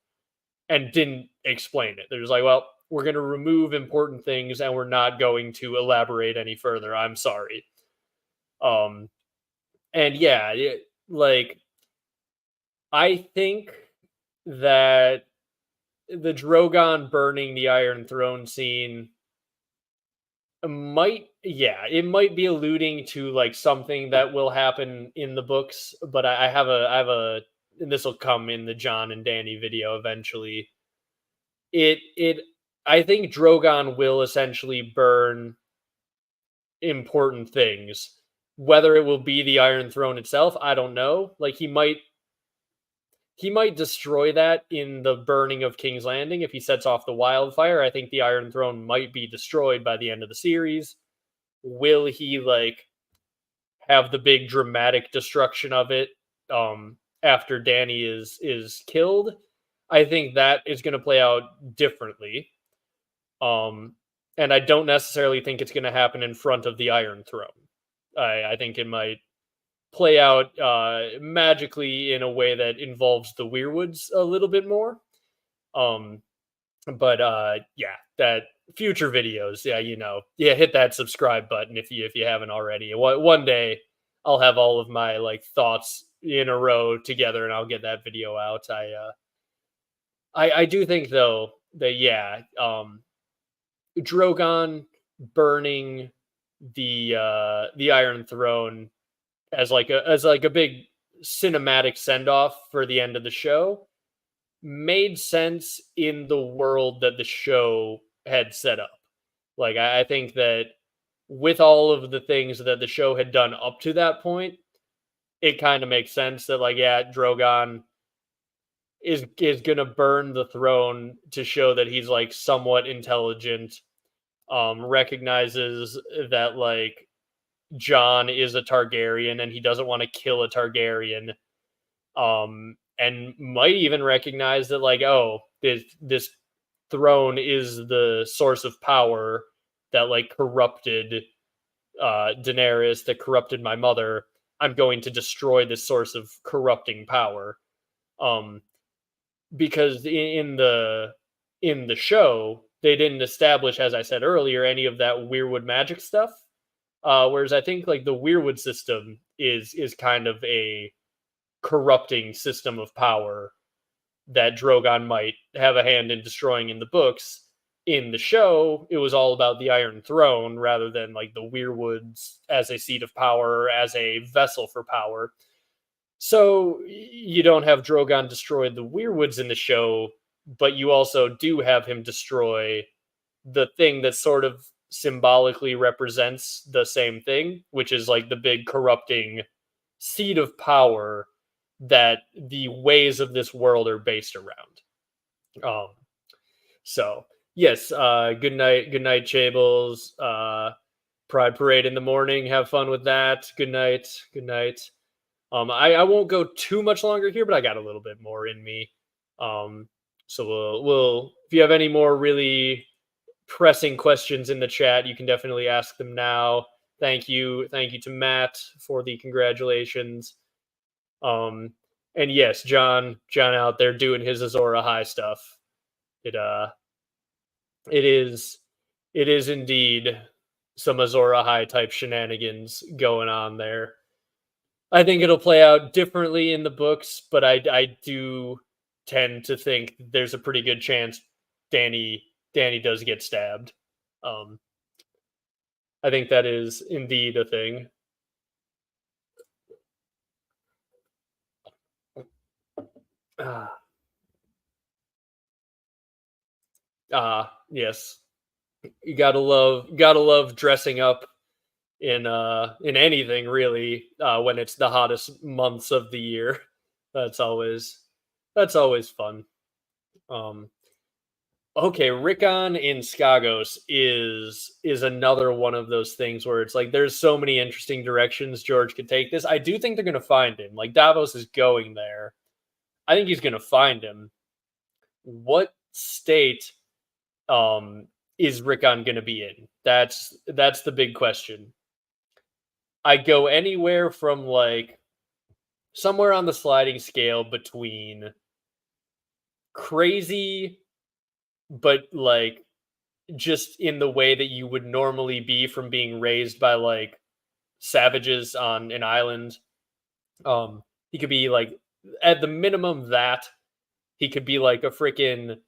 and didn't explain it. They're just like, well, we're going to remove important things and we're not going to elaborate any further. I'm sorry. Um, and yeah, like I think that the Drogon burning the Iron Throne scene it might be alluding to like something that will happen in the books, but I have a and this will come in the John and Danny video eventually. It I think Drogon will essentially burn important things. Whether it will be the Iron Throne itself, I don't know. Like he might destroy that in the burning of King's Landing if he sets off the wildfire. I think the Iron Throne might be destroyed by the end of the series. Will he like have the big dramatic destruction of it after Danny is killed? I think that is going to play out differently. Um and I don't necessarily think it's going to happen in front of the Iron Throne. I think it might play out magically in a way that involves the Weirwoods a little bit more. Um, but yeah, that future videos, yeah, hit that subscribe button if you haven't already. One day I'll have all of my like thoughts in a row together, and I'll get that video out. I do think though that Drogon burning the Iron Throne as like a big cinematic send off for the end of the show made sense in the world that the show had set up. Like I think that with all of the things that the show had done up to that point, it kind of makes sense that like Drogon is gonna burn the throne to show that he's like somewhat intelligent, recognizes that like John is a Targaryen and he doesn't want to kill a Targaryen. And might even recognize that like, oh, this throne is the source of power that like corrupted Daenerys, that corrupted my mother. I'm going to destroy this source of corrupting power. Um because in the show, they didn't establish, as I said earlier, any of that Weirwood magic stuff. Whereas I think like the Weirwood system is kind of a corrupting system of power that Drogon might have a hand in destroying in the books. In the show, it was all about the Iron Throne rather than like the Weirwoods as a seat of power, as a vessel for power. So you don't have Drogon destroy the Weirwoods in the show, but you also do have him destroy the thing that sort of symbolically represents the same thing, which is like the big corrupting seat of power that the ways of this world are based around. Um, so yes, good night, Chables. Pride Parade in the morning. Have fun with that. Good night. Good night. I won't go too much longer here, but I got a little bit more in me. So we'll if you have any more really pressing questions in the chat, you can definitely ask them now. Thank you to Matt for the congratulations. And yes, John out there doing his Azor Ahai stuff. It is indeed some Azor Ahai type shenanigans going on there. I think it'll play out differently in the books, but I do tend to think there's a pretty good chance Danny does get stabbed. I think that is indeed a thing. Yes. You gotta love dressing up in anything really when it's the hottest months of the year. That's always fun. Okay, Rickon in Skagos is another one of those things where it's like there's so many interesting directions George could take this. I do think they're gonna find him. Like Davos is going there. I think he's gonna find him. What state is Rickon gonna be in? That's the big question. I go anywhere from like somewhere on the sliding scale between crazy, but like just in the way that you would normally be from being raised by like savages on an island. He could be like at the minimum that he could be like a freaking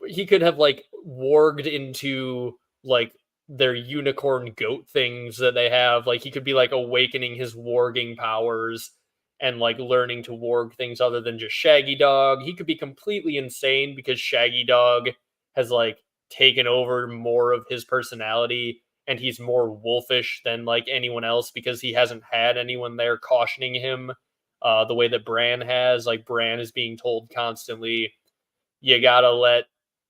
he could have like warged into like their unicorn goat things that they have. Like he could be like awakening his warging powers and like learning to warg things other than just Shaggy Dog. He could be completely insane because Shaggy Dog has like taken over more of his personality and he's more wolfish than like anyone else because he hasn't had anyone there cautioning him the way that Bran has. Like Bran is being told constantly, you gotta let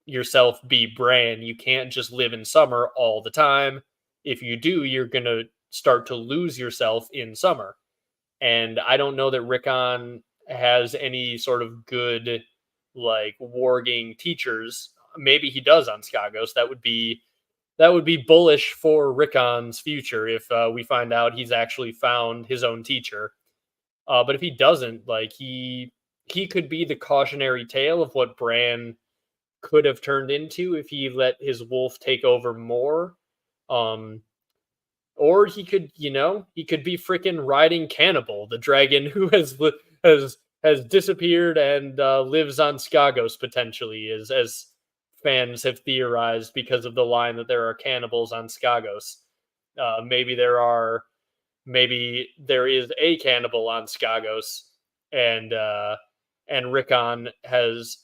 yourself be Bran. You can't just live in summer all the time. If you do, you're gonna start to lose yourself in summer. And I don't know that Rickon has any sort of good like warging teachers. Maybe he does on Skagos. That would be bullish for Rickon's future if we find out he's actually found his own teacher. But if he doesn't, like he could be the cautionary tale of what Bran could have turned into if he let his wolf take over more. Um, or he could be freaking riding Cannibal, the dragon who has disappeared and lives on Skagos potentially, as fans have theorized because of the line that there are cannibals on Skagos. Maybe there is a cannibal on Skagos, and Rickon has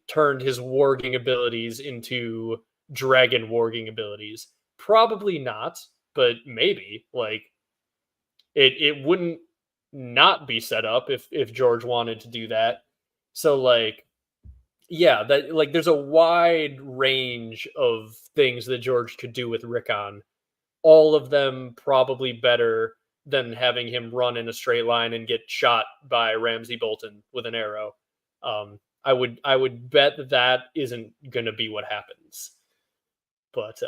turned his warging abilities into dragon warging abilities. Probably not, but maybe. Like it wouldn't not be set up if George wanted to do that. So like yeah, that like there's a wide range of things that George could do with Rickon. All of them probably better than having him run in a straight line and get shot by Ramsay Bolton with an arrow. I would bet that isn't gonna be what happens. But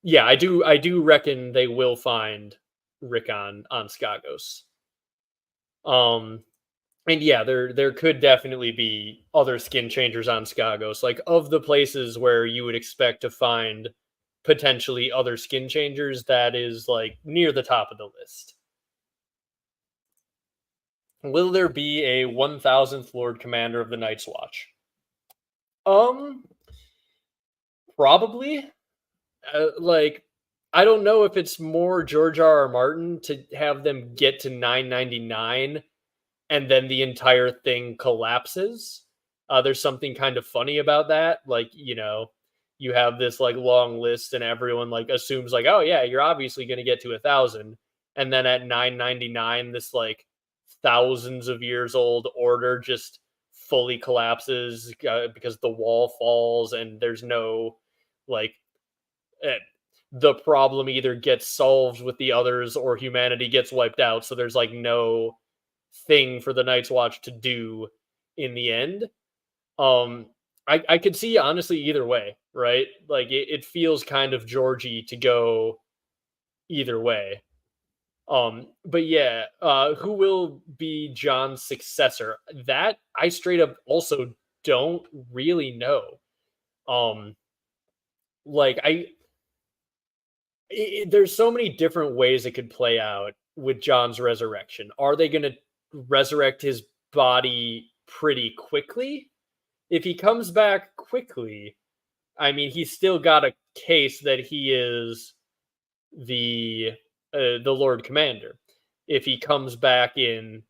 yeah, I do reckon they will find Rickon on Skagos. Um and yeah, there could definitely be other skin changers on Skagos. Like of the places where you would expect to find potentially other skin changers, that is like near the top of the list. Will there be a 1000th Lord Commander of the Night's Watch? Um, Probably. Like, I don't know if it's more George R. R. Martin to have them get to 999 and then the entire thing collapses. There's something kind of funny about that. Like, you have this like long list and everyone like assumes like, oh yeah, you're obviously going to get to 1,000. And then at 999, this like thousands of years old order just fully collapses because the wall falls and there's no like eh, the problem either gets solved with the others or humanity gets wiped out. So there's like no thing for the Night's Watch to do in the end. Um, I could see honestly either way, right? Like it feels kind of Georgie to go either way. But yeah, who will be John's successor? That I straight up also don't really know. Um, like there's so many different ways it could play out with John's resurrection. Are they going to resurrect his body pretty quickly? If he comes back quickly, I mean, he's still got a case that he is the Lord Commander. If he comes back in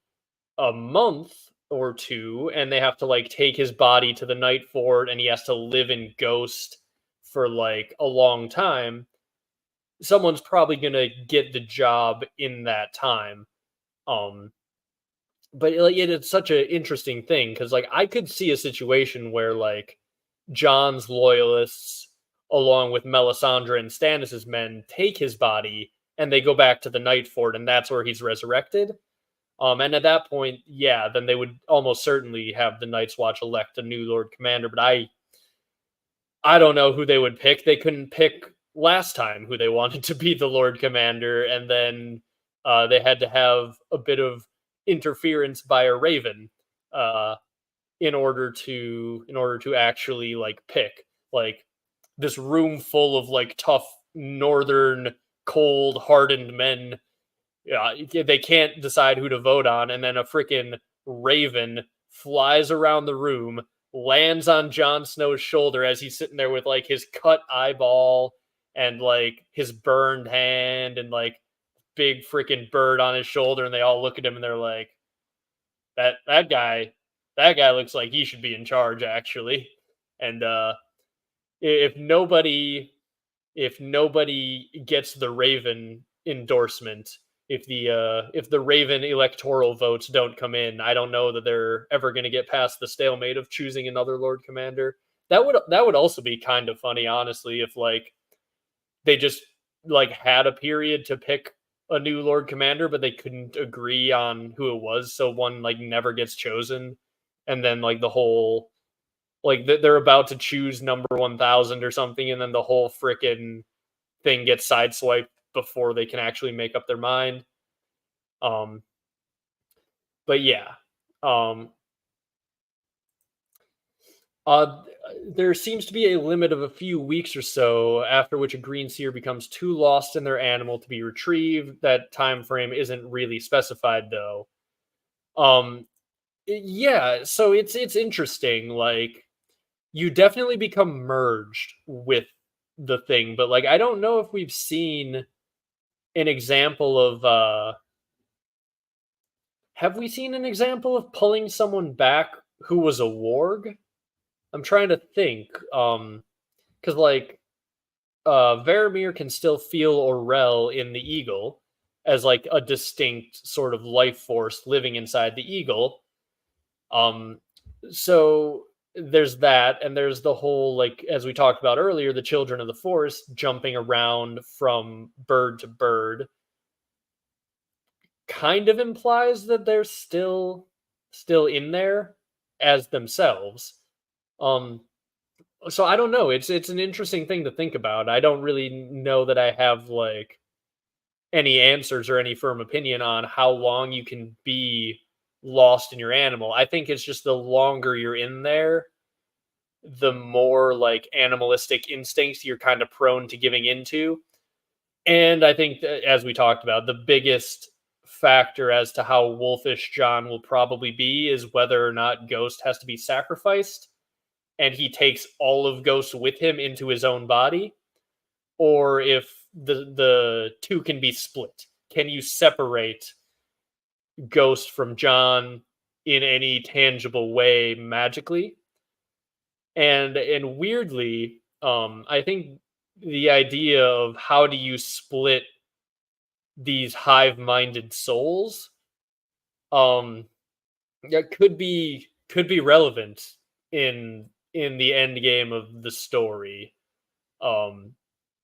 a month or two, and they have to like take his body to the Night Fort, and he has to live in Ghost for like a long time, someone's probably gonna get the job in that time. Um, but like it's such an interesting thing because like I could see a situation where like John's loyalists, along with Melisandre and Stannis's men, take his body and they go back to the Night Fort, and that's where he's resurrected. And at that point, yeah, then they would almost certainly have the Night's Watch elect a new Lord Commander. But I don't know who they would pick. They couldn't pick last time who they wanted to be the Lord Commander, and then they had to have a bit of interference by a Raven uh, in order to actually like pick like this room full of like tough northern cold hardened men. Yeah, they can't decide who to vote on, and then a freaking Raven flies around the room, lands on Jon Snow's shoulder as he's sitting there with like his cut eyeball and like his burned hand and like big freaking bird on his shoulder, and they all look at him and they're like, that guy, that guy looks like he should be in charge actually. And if nobody if nobody gets the Raven endorsement, if the Raven electoral votes don't come in, I don't know that they're ever going to get past the stalemate of choosing another Lord Commander. That would also be kind of funny, honestly, if like they just like had a period to pick a new Lord Commander, but they couldn't agree on who it was, so one like never gets chosen, and then like the whole like they're about to choose number 1000 or something, and then the whole freaking thing gets sideswiped before they can actually make up their mind. Um, but yeah, um, uh, there seems to be a limit of a few weeks or so, after which a green seer becomes too lost in their animal to be retrieved. That time frame isn't really specified, though. Um, yeah, so it's interesting. Like you definitely become merged with the thing, but like I don't know if we've seen an example of have we seen an example of pulling someone back who was a warg? I'm trying to think. Because like Varamir can still feel Orel in the eagle as like a distinct sort of life force living inside the eagle. Um, so there's that, and there's the whole like as we talked about earlier, the children of the forest jumping around from bird to bird kind of implies that they're still in there as themselves. Um, so I don't know. It's an interesting thing to think about. I don't really know that I have like any answers or any firm opinion on how long you can be lost in your animal. I think it's just the longer you're in there, the more like animalistic instincts you're kind of prone to giving into. And I think that, as we talked about, the biggest factor as to how wolfish John will probably be is whether or not Ghost has to be sacrificed and he takes all of Ghost with him into his own body, or if the two can be split. Can you separate Ghost from John in any tangible way magically? And weirdly, I think the idea of how do you split these hive-minded souls, um, that could be relevant in the end game of the story. Um,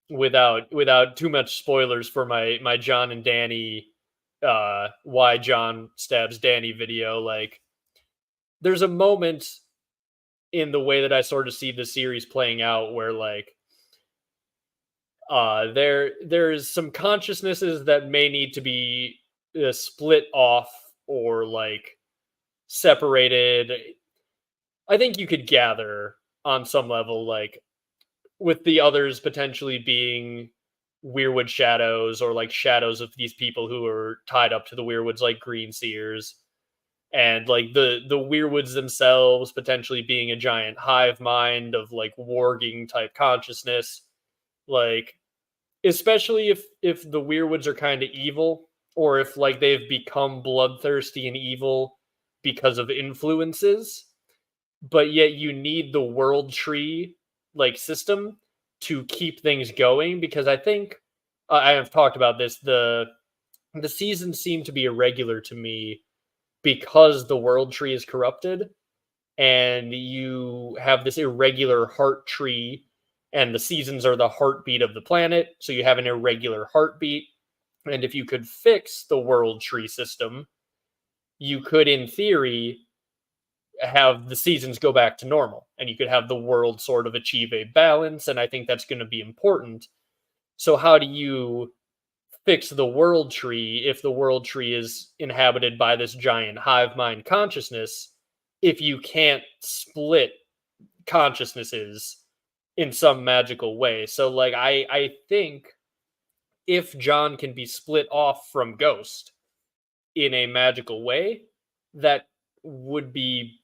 without too much spoilers for my John and Danny, why John stabs Danny video. Like, there's a moment in the way that I sort of see the series playing out where like there's some consciousnesses that may need to be split off or like separated. I think you could gather on some level, like with the others potentially being Weirwood shadows or like shadows of these people who are tied up to the Weirwoods, like Green Seers, and like the Weirwoods themselves potentially being a giant hive mind of like warging type consciousness. Like, especially if the Weirwoods are kind of evil, or if like they've become bloodthirsty and evil because of influences, but yet you need the world tree like system to keep things going. Because I think I have talked about this, the seasons seem to be irregular to me because the world tree is corrupted, and you have this irregular heart tree, and the seasons are the heartbeat of the planet, so you have an irregular heartbeat. And if you could fix the world tree system, you could in theory have the seasons go back to normal, and you could have the world sort of achieve a balance. And I think that's going to be important. So how do you fix the world tree if the world tree is inhabited by this giant hive mind consciousness, if you can't split consciousnesses in some magical way? So like I think if John can be split off from Ghost in a magical way, that would be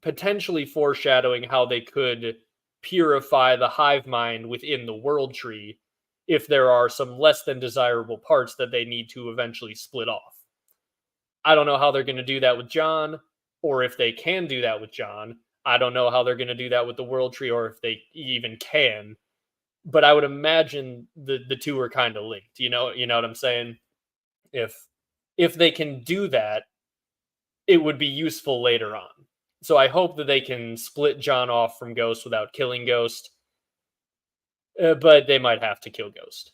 potentially foreshadowing how they could purify the hive mind within the world tree if there are some less than desirable parts that they need to eventually split off. I don't know how they're going to do that with John, or if they can do that with John. I don't know how they're going to do that with the World Tree, or if they even can. But I would imagine the two are kind of linked. You know what I'm saying? If if they can do that, it would be useful later on. So I hope that they can split John off from Ghost without killing Ghost, but they might have to kill Ghost.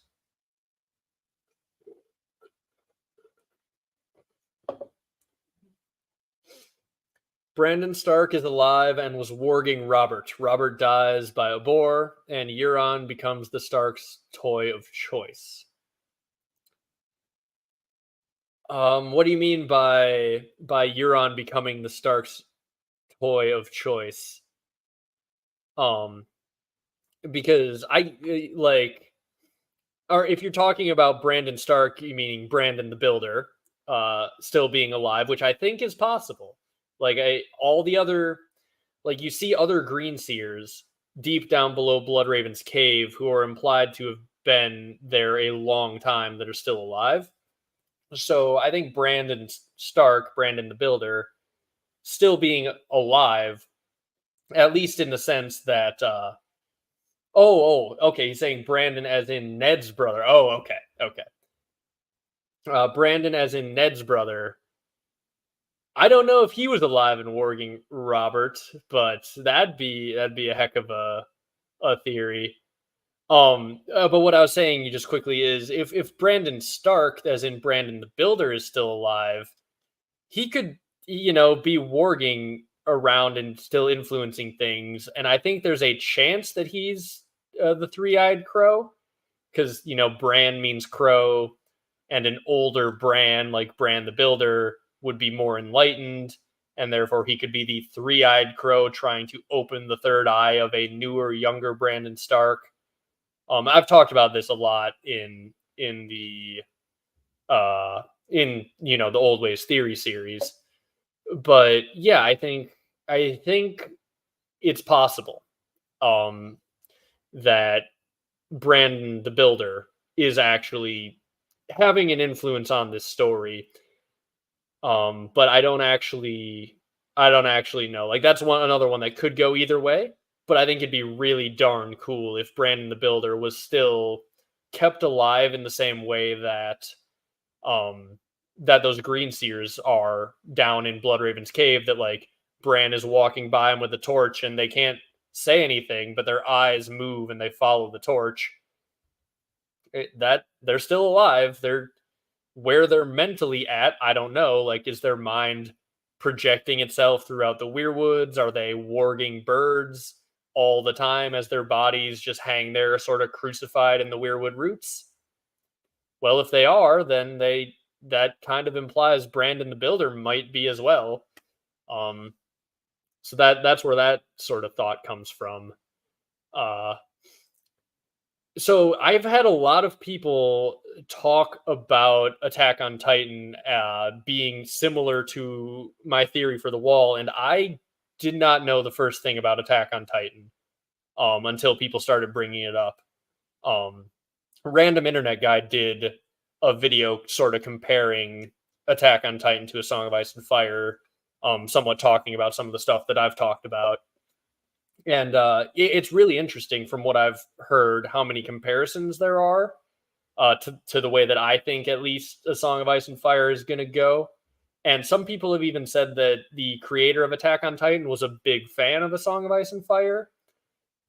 Brandon Stark is alive and was warging Robert. Robert dies by a boar, and Euron becomes the Stark's toy of choice. What do you mean by Euron becoming the Stark's toy of choice? Um, because like, or if you're talking about Brandon Stark, you meaning Brandon the Builder, still being alive, which I think is possible. Like all the other, like you see other Green Seers deep down below Bloodraven's cave who are implied to have been there a long time that are still alive. So I think Brandon Stark, Brandon the Builder, still being alive, at least in the sense that okay, he's saying Brandon as in Ned's brother. Oh, okay. Brandon as in Ned's brother. I don't know if he was alive and warging Robert, but that'd be a heck of a theory. But what I was saying just quickly is if Brandon Stark, as in Brandon the Builder, is still alive, he could, be warging around and still influencing things. And I think there's a chance that he's the three-eyed crow, because Bran means crow, and an older Bran, like Bran the Builder, would be more enlightened, and therefore he could be the three-eyed crow trying to open the third eye of a newer, younger Brandon Stark. I've talked about this a lot in the the Old Ways Theory series, but yeah, I think it's possible that Brandon the Builder is actually having an influence on this story. But I don't actually know. Like that's another one that could go either way, but I think it'd be really darn cool if Brandon the Builder was still kept alive in the same way um that those Green Seers are down in Bloodraven's cave, that like Bran is walking by him with a torch and they can't say anything, but their eyes move and they follow the torch. That they're still alive. They're where they're mentally at, I don't know. Like, is their mind projecting itself throughout the weirwoods? Are they warging birds all the time as their bodies just hang there, sort of crucified in the weirwood roots? Well, if they are, then that kind of implies Brandon the Builder might be as well. Um, so that's where that sort of thought comes from. Uh, so I've had a lot of people talk about Attack on Titan being similar to my theory for the Wall, and I did not know the first thing about Attack on Titan until people started bringing it up. Um, Random internet guy did a video sort of comparing Attack on Titan to A Song of Ice and Fire, somewhat talking about some of the stuff that I've talked about. And it's really interesting from what I've heard how many comparisons there are to the way that I think at least A Song of Ice and Fire is going to go. And some people have even said that the creator of Attack on Titan was a big fan of A Song of Ice and Fire,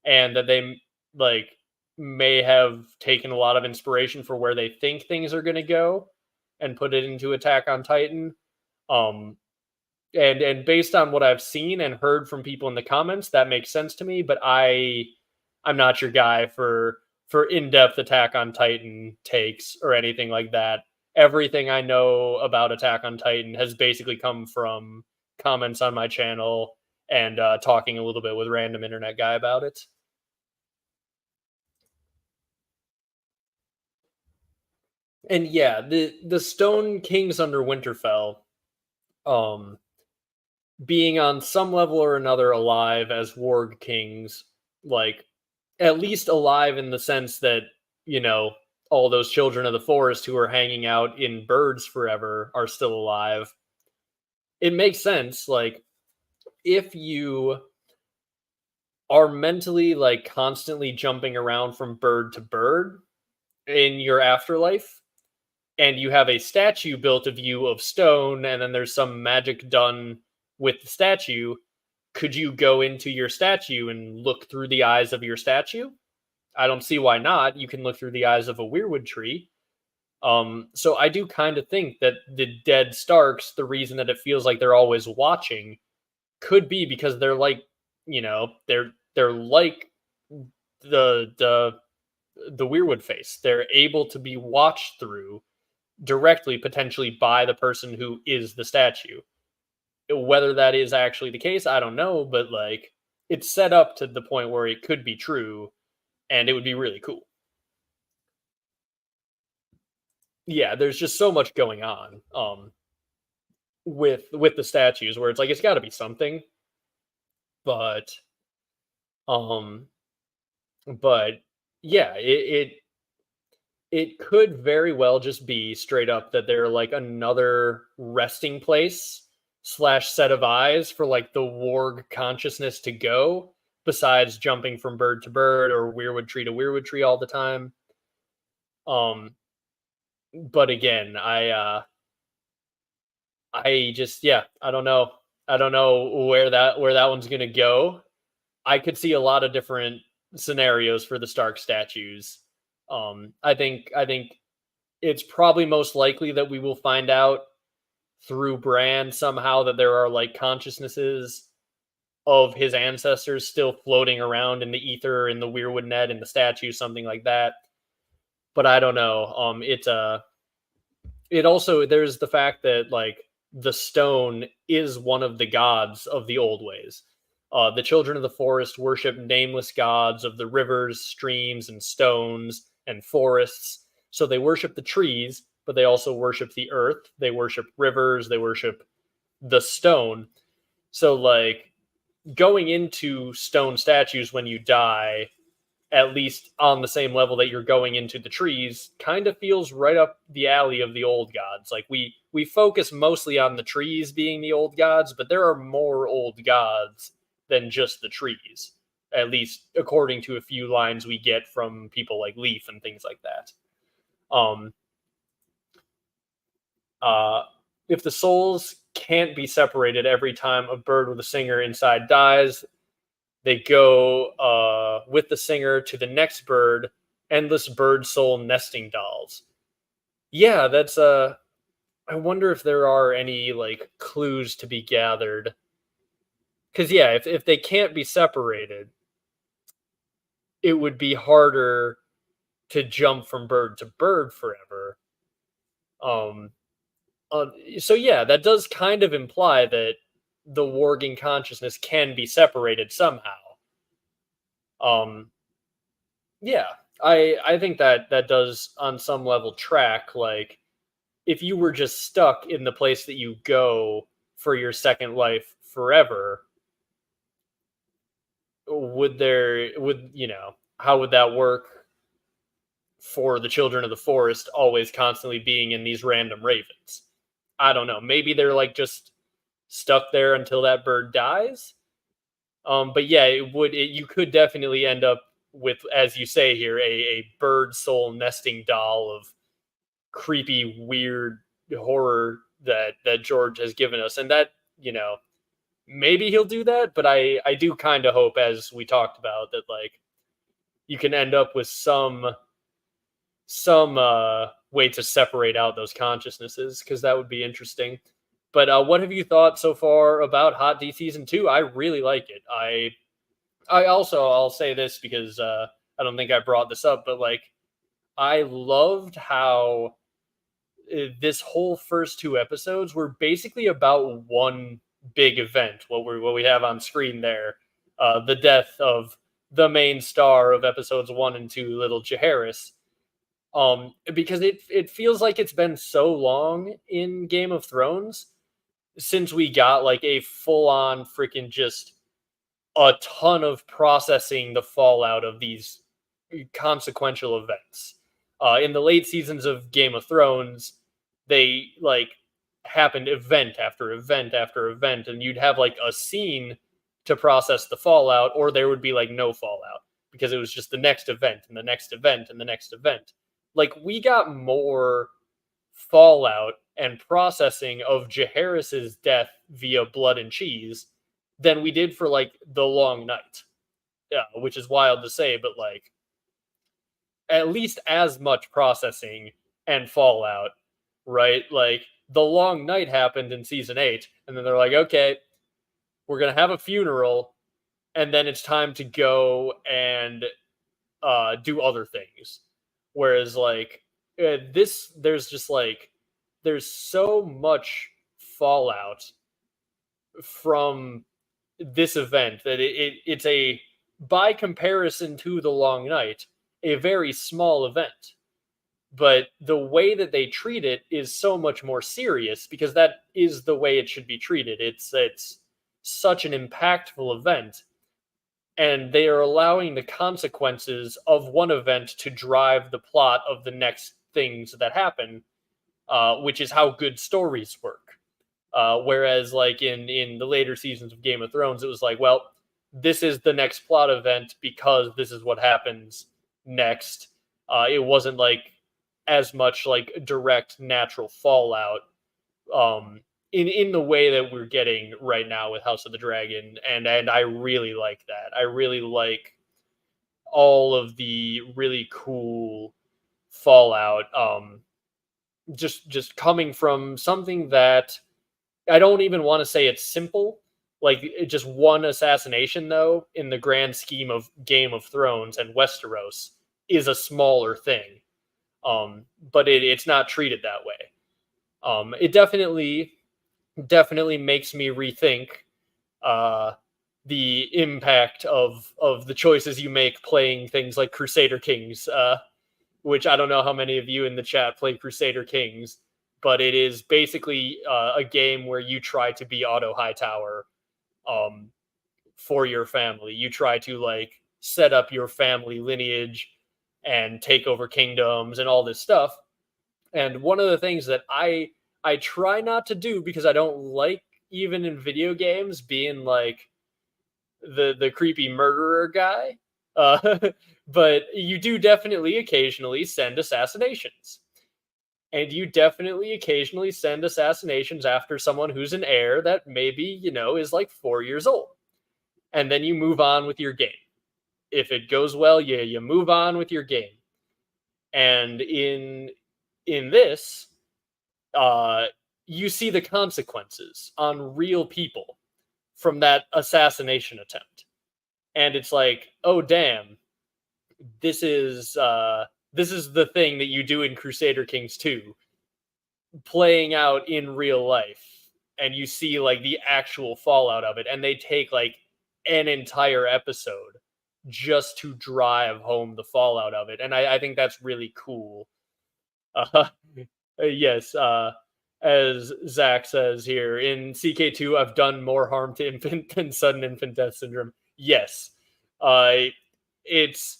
and that they like may have taken a lot of inspiration for where they think things are going to go and put it into Attack on Titan. Um, and based on what I've seen and heard from people in the comments, that makes sense to me. But I'm not your guy for in-depth Attack on Titan takes or anything like that. Everything I know about Attack on Titan has basically come from comments on my channel and talking a little bit with random internet guy about it. And yeah, the Stone Kings under Winterfell, um, being on some level or another alive as warg kings, like at least alive in the sense that you know, all those children of the forest who are hanging out in birds forever are still alive. It makes sense. Like, if you are mentally like constantly jumping around from bird to bird in your afterlife, and you have a statue built of you of stone, and then there's some magic done with the statue, could you go into your statue and look through the eyes of your statue? I don't see why not. You can look through the eyes of a weirwood tree. So I do kind of think that the dead Starks, the reason that it feels like they're always watching, could be because they're like, they're like the the weirwood face. They're able to be watched through directly, potentially by the person who is the statue. Whether that is actually the case, I don't know, but like it's set up to the point where it could be true, and it would be really cool. Yeah, there's just so much going on with the statues where it's like it's got to be something, but um but yeah, it could very well just be straight up that they're like another resting place slash set of eyes for like the warg consciousness to go, besides jumping from bird to bird or weirwood tree all the time. Um, but again, I just yeah, I don't know. I don't know where that one's gonna go. I could see a lot of different scenarios for the Stark statues. I think it's probably most likely that we will find out through Bran somehow that there are like consciousnesses of his ancestors still floating around in the ether, in the weirwood net, in the statue, something like that. But I don't know. It also, there's the fact that like the stone is one of the gods of the old ways. The children of the forest worship nameless gods of the rivers, streams, and stones and forests. So they worship the trees, but they also worship the earth. They worship rivers. They worship the stone. So like going into stone statues when you die, at least on the same level that you're going into the trees, kind of feels right up the alley of the old gods. Like we focus mostly on the trees being the old gods, but there are more old gods than just the trees. At least according to a few lines we get from people like Leaf and things like that. Um uh if the souls can't be separated every time a bird with a singer inside dies, they go with the singer to the next bird, endless bird soul nesting dolls. Yeah, that's I wonder if there are any like clues to be gathered. Cause yeah, if they can't be separated, it would be harder to jump from bird to bird forever. Um uh, so yeah, that does kind of imply that the warging consciousness can be separated somehow. Um Yeah, I think that that does on some level track. Like if you were just stuck in the place that you go for your second life forever, would how would that work for the children of the forest always constantly being in these random ravens? I don't know. Maybe they're like just stuck there until that bird dies. But yeah, you could definitely end up with, as you say here, a bird soul nesting doll of creepy, weird horror that George has given us, and that maybe he'll do that. But I do kind of hope, as we talked about, that like you can end up with some way to separate out those consciousnesses because that would be interesting. But what have you thought so far about Hot D season 2? I really like it. I also, I'll say this because I don't think I brought this up, but like I loved how this whole first two episodes were basically about one big event. What we have on screen there, the death of the main star of episodes 1 and 2, little Jaehaerys. Because it feels like it's been so long in Game of Thrones since we got like a full on freaking just a ton of processing the fallout of these consequential events. In the late seasons of Game of Thrones, they like happened event after event after event, and you'd have like a scene to process the fallout, or there would be like no fallout because it was just the next event and the next event and the next event. Like we got more fallout and processing of Jaehaerys's death via blood and cheese than we did for like the Long Night. Yeah, which is wild to say, but like at least as much processing and fallout, right? Like the Long Night happened in season 8, and then they're like, okay, we're gonna have a funeral, and then it's time to go and do other things. Whereas like this, there's just like there's so much fallout from this event that it's a by comparison to the Long Night a very small event, but the way that they treat it is so much more serious because that is the way it should be treated. It's such an impactful event, and they are allowing the consequences of one event to drive the plot of the next things that happen, which is how good stories work. Whereas, like in the later seasons of Game of Thrones, it was like, well, this is the next plot event because this is what happens next. It wasn't like as much like direct natural fallout in the way that we're getting right now with House of the Dragon, and I really like that. I really like all of the really cool fallout. Just coming from something that I don't even want to say it's simple. Like just one assassination, though, in the grand scheme of Game of Thrones and Westeros, is a smaller thing. But it's not treated that way. It definitely makes me rethink uh, the impact of the choices you make playing things like Crusader Kings, which I don't know how many of you in the chat play Crusader Kings, but it is basically a game where you try to be Otto Hightower um, for your family. You try to like set up your family lineage and take over kingdoms and all this stuff. And one of the things that I try not to do because I don't like even in video games being like the creepy murderer guy. But you do definitely occasionally send assassinations. And you definitely occasionally send assassinations after someone who's an heir that maybe, is like 4 years old. And then you move on with your game. If it goes well, you move on with your game. And in this, you see the consequences on real people from that assassination attempt, and it's like, oh damn, this is the thing that you do in Crusader Kings 2 playing out in real life, and you see like the actual fallout of it, and they take like an entire episode just to drive home the fallout of it, and I think that's really cool. uh, yes, as Zach says here, in CK2, I've done more harm to infant than sudden infant death syndrome. Yes, uh, it's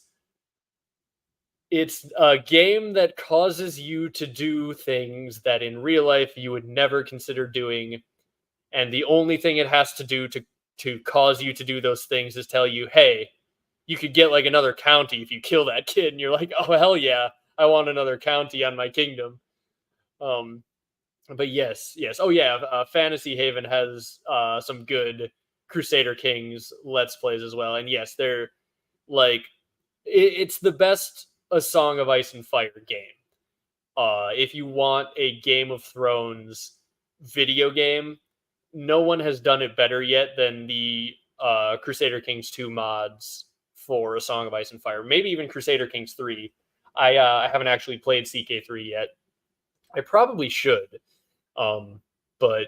it's a game that causes you to do things that in real life you would never consider doing, and the only thing it has to do to cause you to do those things is tell you, hey, you could get like another county if you kill that kid, and you're like, oh hell yeah, I want another county on my kingdom. Um, but yes. Oh yeah, Fantasy Haven has some good Crusader Kings Let's Plays as well, and yes, they're like it's the best A Song of Ice and Fire game. If you want a Game of Thrones video game, no one has done it better yet than the Crusader Kings 2 mods for A Song of Ice and Fire. Maybe even Crusader Kings 3. I haven't actually played CK3 yet. I probably should. But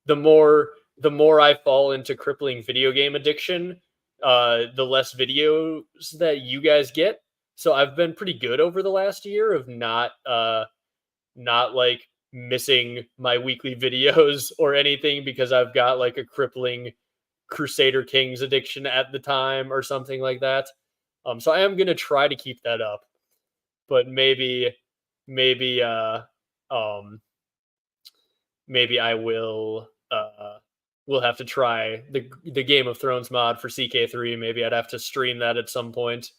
the more I fall into crippling video game addiction, the less videos that you guys get. So I've been pretty good over the last year of not like missing my weekly videos or anything because I've got like a crippling Crusader Kings addiction at the time or something like that. So I am gonna try to keep that up. but maybe um maybe I will have to try the Game of Thrones mod for CK3. Maybe I'd have to stream that at some point.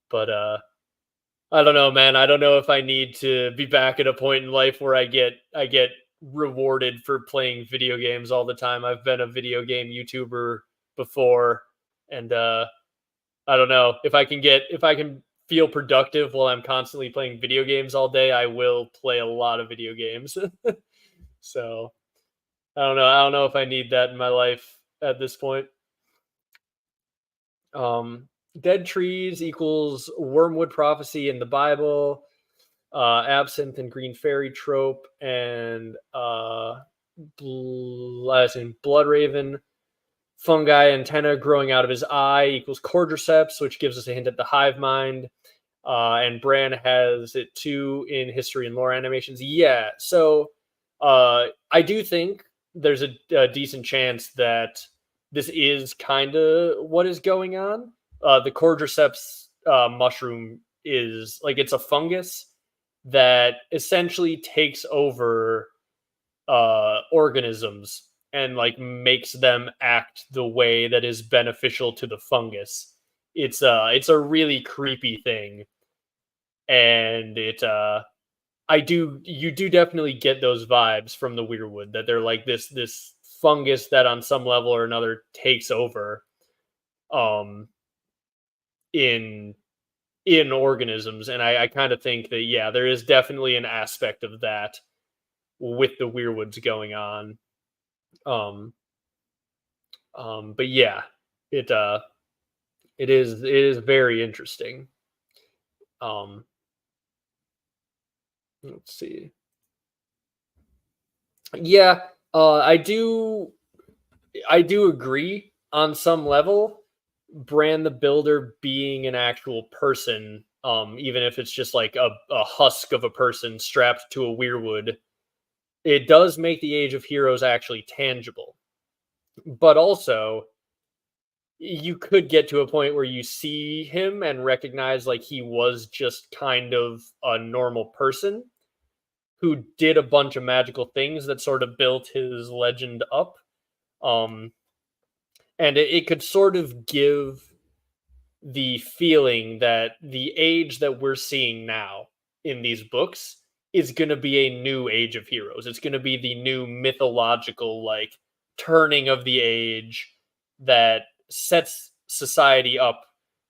But I don't know, man. I don't know if I need to be back at a point in life where I get rewarded for playing video games all the time. I've been a video game YouTuber before, and I don't know if I can feel productive while I'm constantly playing video games all day. I will play a lot of video games. So I don't know. I don't know if I need that in my life at this point. Um, Dead trees equals wormwood prophecy in the Bible, absinthe and green fairy trope, and blood raven. Fungi antenna growing out of his eye equals cordyceps, which gives us a hint at the hive mind. And Bran has it too in history and lore animations. Yeah, so I do think there's a decent chance that this is kind of what is going on. The cordyceps mushroom is like it's a fungus that essentially takes over organisms and like makes them act the way that is beneficial to the fungus. It's a really creepy thing, and you do definitely get those vibes from the Weirwood that they're like this fungus that on some level or another takes over um in organisms, and I kind of think that yeah, there is definitely an aspect of that with the Weirwoods going on. Um but yeah, it it is very interesting. Um let's see. Yeah, I do agree on some level. Bran the Builder being an actual person, even if it's just like a husk of a person strapped to a weirwood, it does make the Age of Heroes actually tangible. But also, you could get to a point where you see him and recognize like he was just kind of a normal person who did a bunch of magical things that sort of built his legend up. Um, and it could sort of give the feeling that the age that we're seeing now in these books is going to be a new age of heroes. It's going to be the new mythological, like, turning of the age that sets society up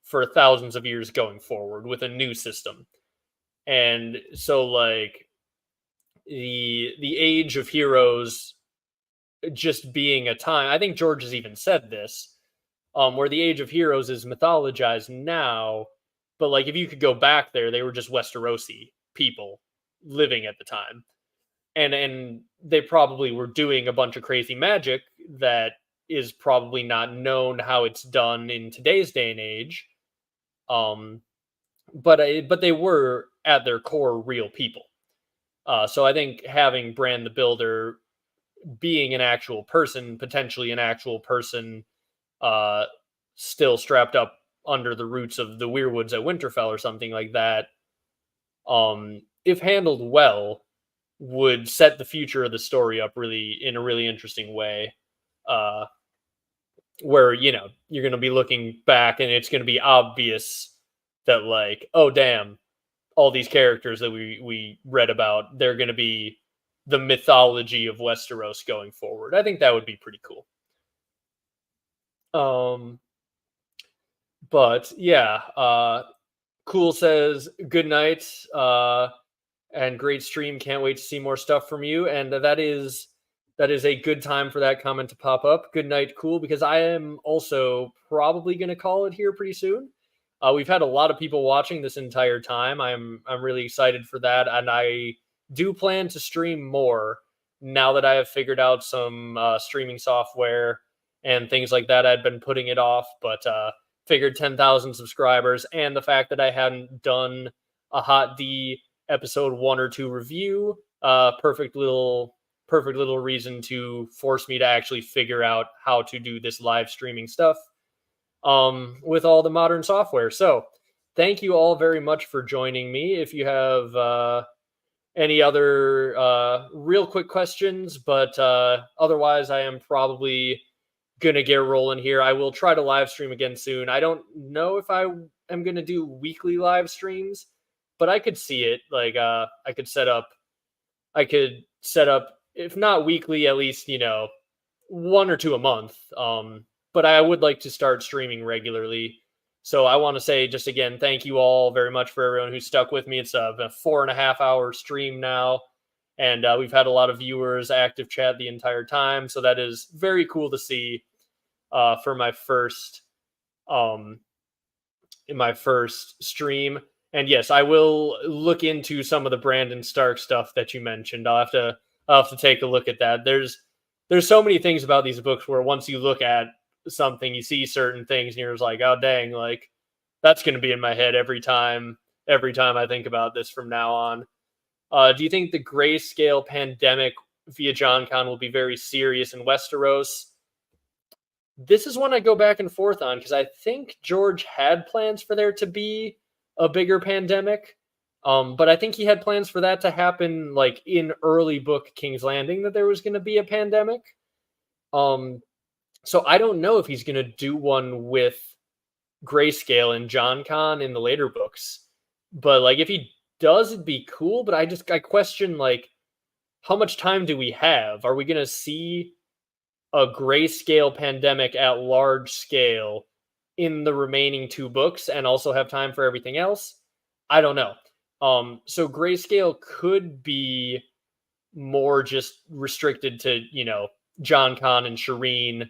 for thousands of years going forward with a new system. And so, like, the age of heroes just being a time, I think George has even said this, where the Age of Heroes is mythologized now, but like if you could go back there, they were just Westerosi people living at the time, and they probably were doing a bunch of crazy magic that is probably not known how it's done in today's day and age. Um, but they were at their core real people. So I think having Bran the Builder being an actual person, potentially an actual person, uh, still strapped up under the roots of the Weirwoods at Winterfell or something like that, if handled well, would set the future of the story up really in a really interesting way. Uh, where you're going to be looking back and it's going to be obvious that like, oh damn, all these characters that we read about, they're going to be the mythology of Westeros going forward. I think that would be pretty cool. Um, but yeah, Cool says good night and great stream. Can't wait to see more stuff from you. And that is a good time for that comment to pop up. Good night, Cool, because I am also probably going to call it here pretty soon. We've had a lot of people watching this entire time. I'm really excited for that, and I do plan to stream more now that I have figured out some streaming software and things like that. I'd been putting it off, but figured 10,000 subscribers and the fact that I hadn't done a Hot D episode 1 or 2 review, perfect little reason to force me to actually figure out how to do this live streaming stuff with all the modern software. So thank you all very much for joining me. If you have any other real quick questions, but otherwise, I am probably gonna get rolling here. I will try to live stream again soon. I don't know if I am gonna do weekly live streams, but I could see it. Like I could set up if not weekly, at least, one or two a month. But I would like to start streaming regularly. So I want to say just again, thank you all very much for everyone who stuck with me. It's a 4.5 hour stream now, and we've had a lot of viewers, active chat the entire time. So that is very cool to see for my first stream. And yes, I will look into some of the Brandon Stark stuff that you mentioned. I'll have to take a look at that. There's so many things about these books where once you look at something, you see certain things, and you're just like, oh dang, like that's going to be in my head every time I think about this from now on. Do you think the grayscale pandemic via John Con will be very serious in Westeros? This is one I go back and forth on because I think George had plans for there to be a bigger pandemic. But I think he had plans for that to happen like in early book King's Landing, that there was going to be a pandemic. So I don't know if he's going to do one with grayscale and John Con in the later books. But like if he does, it'd be cool. But I question like how much time do we have? Are we going to see a grayscale pandemic at large scale in the remaining two books and also have time for everything else? I don't know. So grayscale could be more just restricted to, John Con and Shireen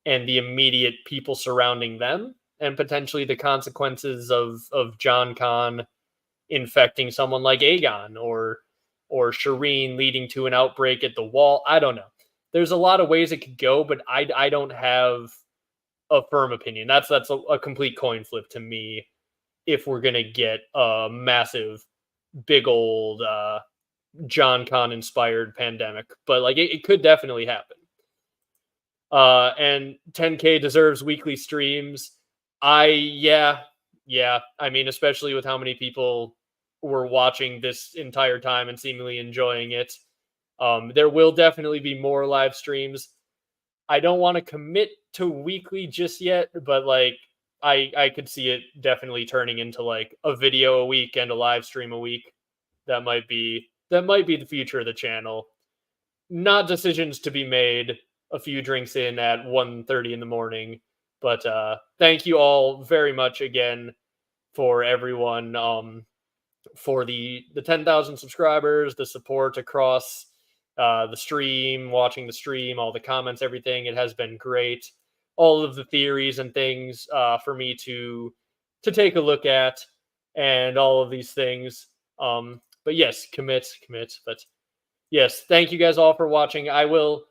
and the immediate people surrounding them, and potentially the consequences of John Con infecting someone like Aegon or Shireen leading to an outbreak at the wall. I don't know. There's a lot of ways it could go, but I don't have a firm opinion. That's a complete coin flip to me if we're gonna get a massive, big old John Con inspired pandemic. But like it could definitely happen. And 10K deserves weekly streams. Yeah. I mean, especially with how many people were watching this entire time and seemingly enjoying it. There will definitely be more live streams. I don't want to commit to weekly just yet, but like I could see it definitely turning into like a video a week and a live stream a week. That might be the future of the channel. Not decisions to be made a few drinks in at 1:30 in the morning. But thank you all very much again for everyone, for the 10,000 subscribers, the support across the stream, watching the stream, all the comments, everything. It has been great. All of the theories and things for me to take a look at, and all of these things. But yes, commit. But yes, thank you guys all for watching. I will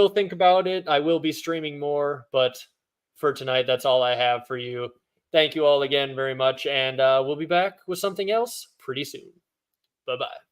think about it. I will be streaming more, but for tonight, that's all I have for you. Thank you all again very much, and we'll be back with something else pretty soon. Bye-bye.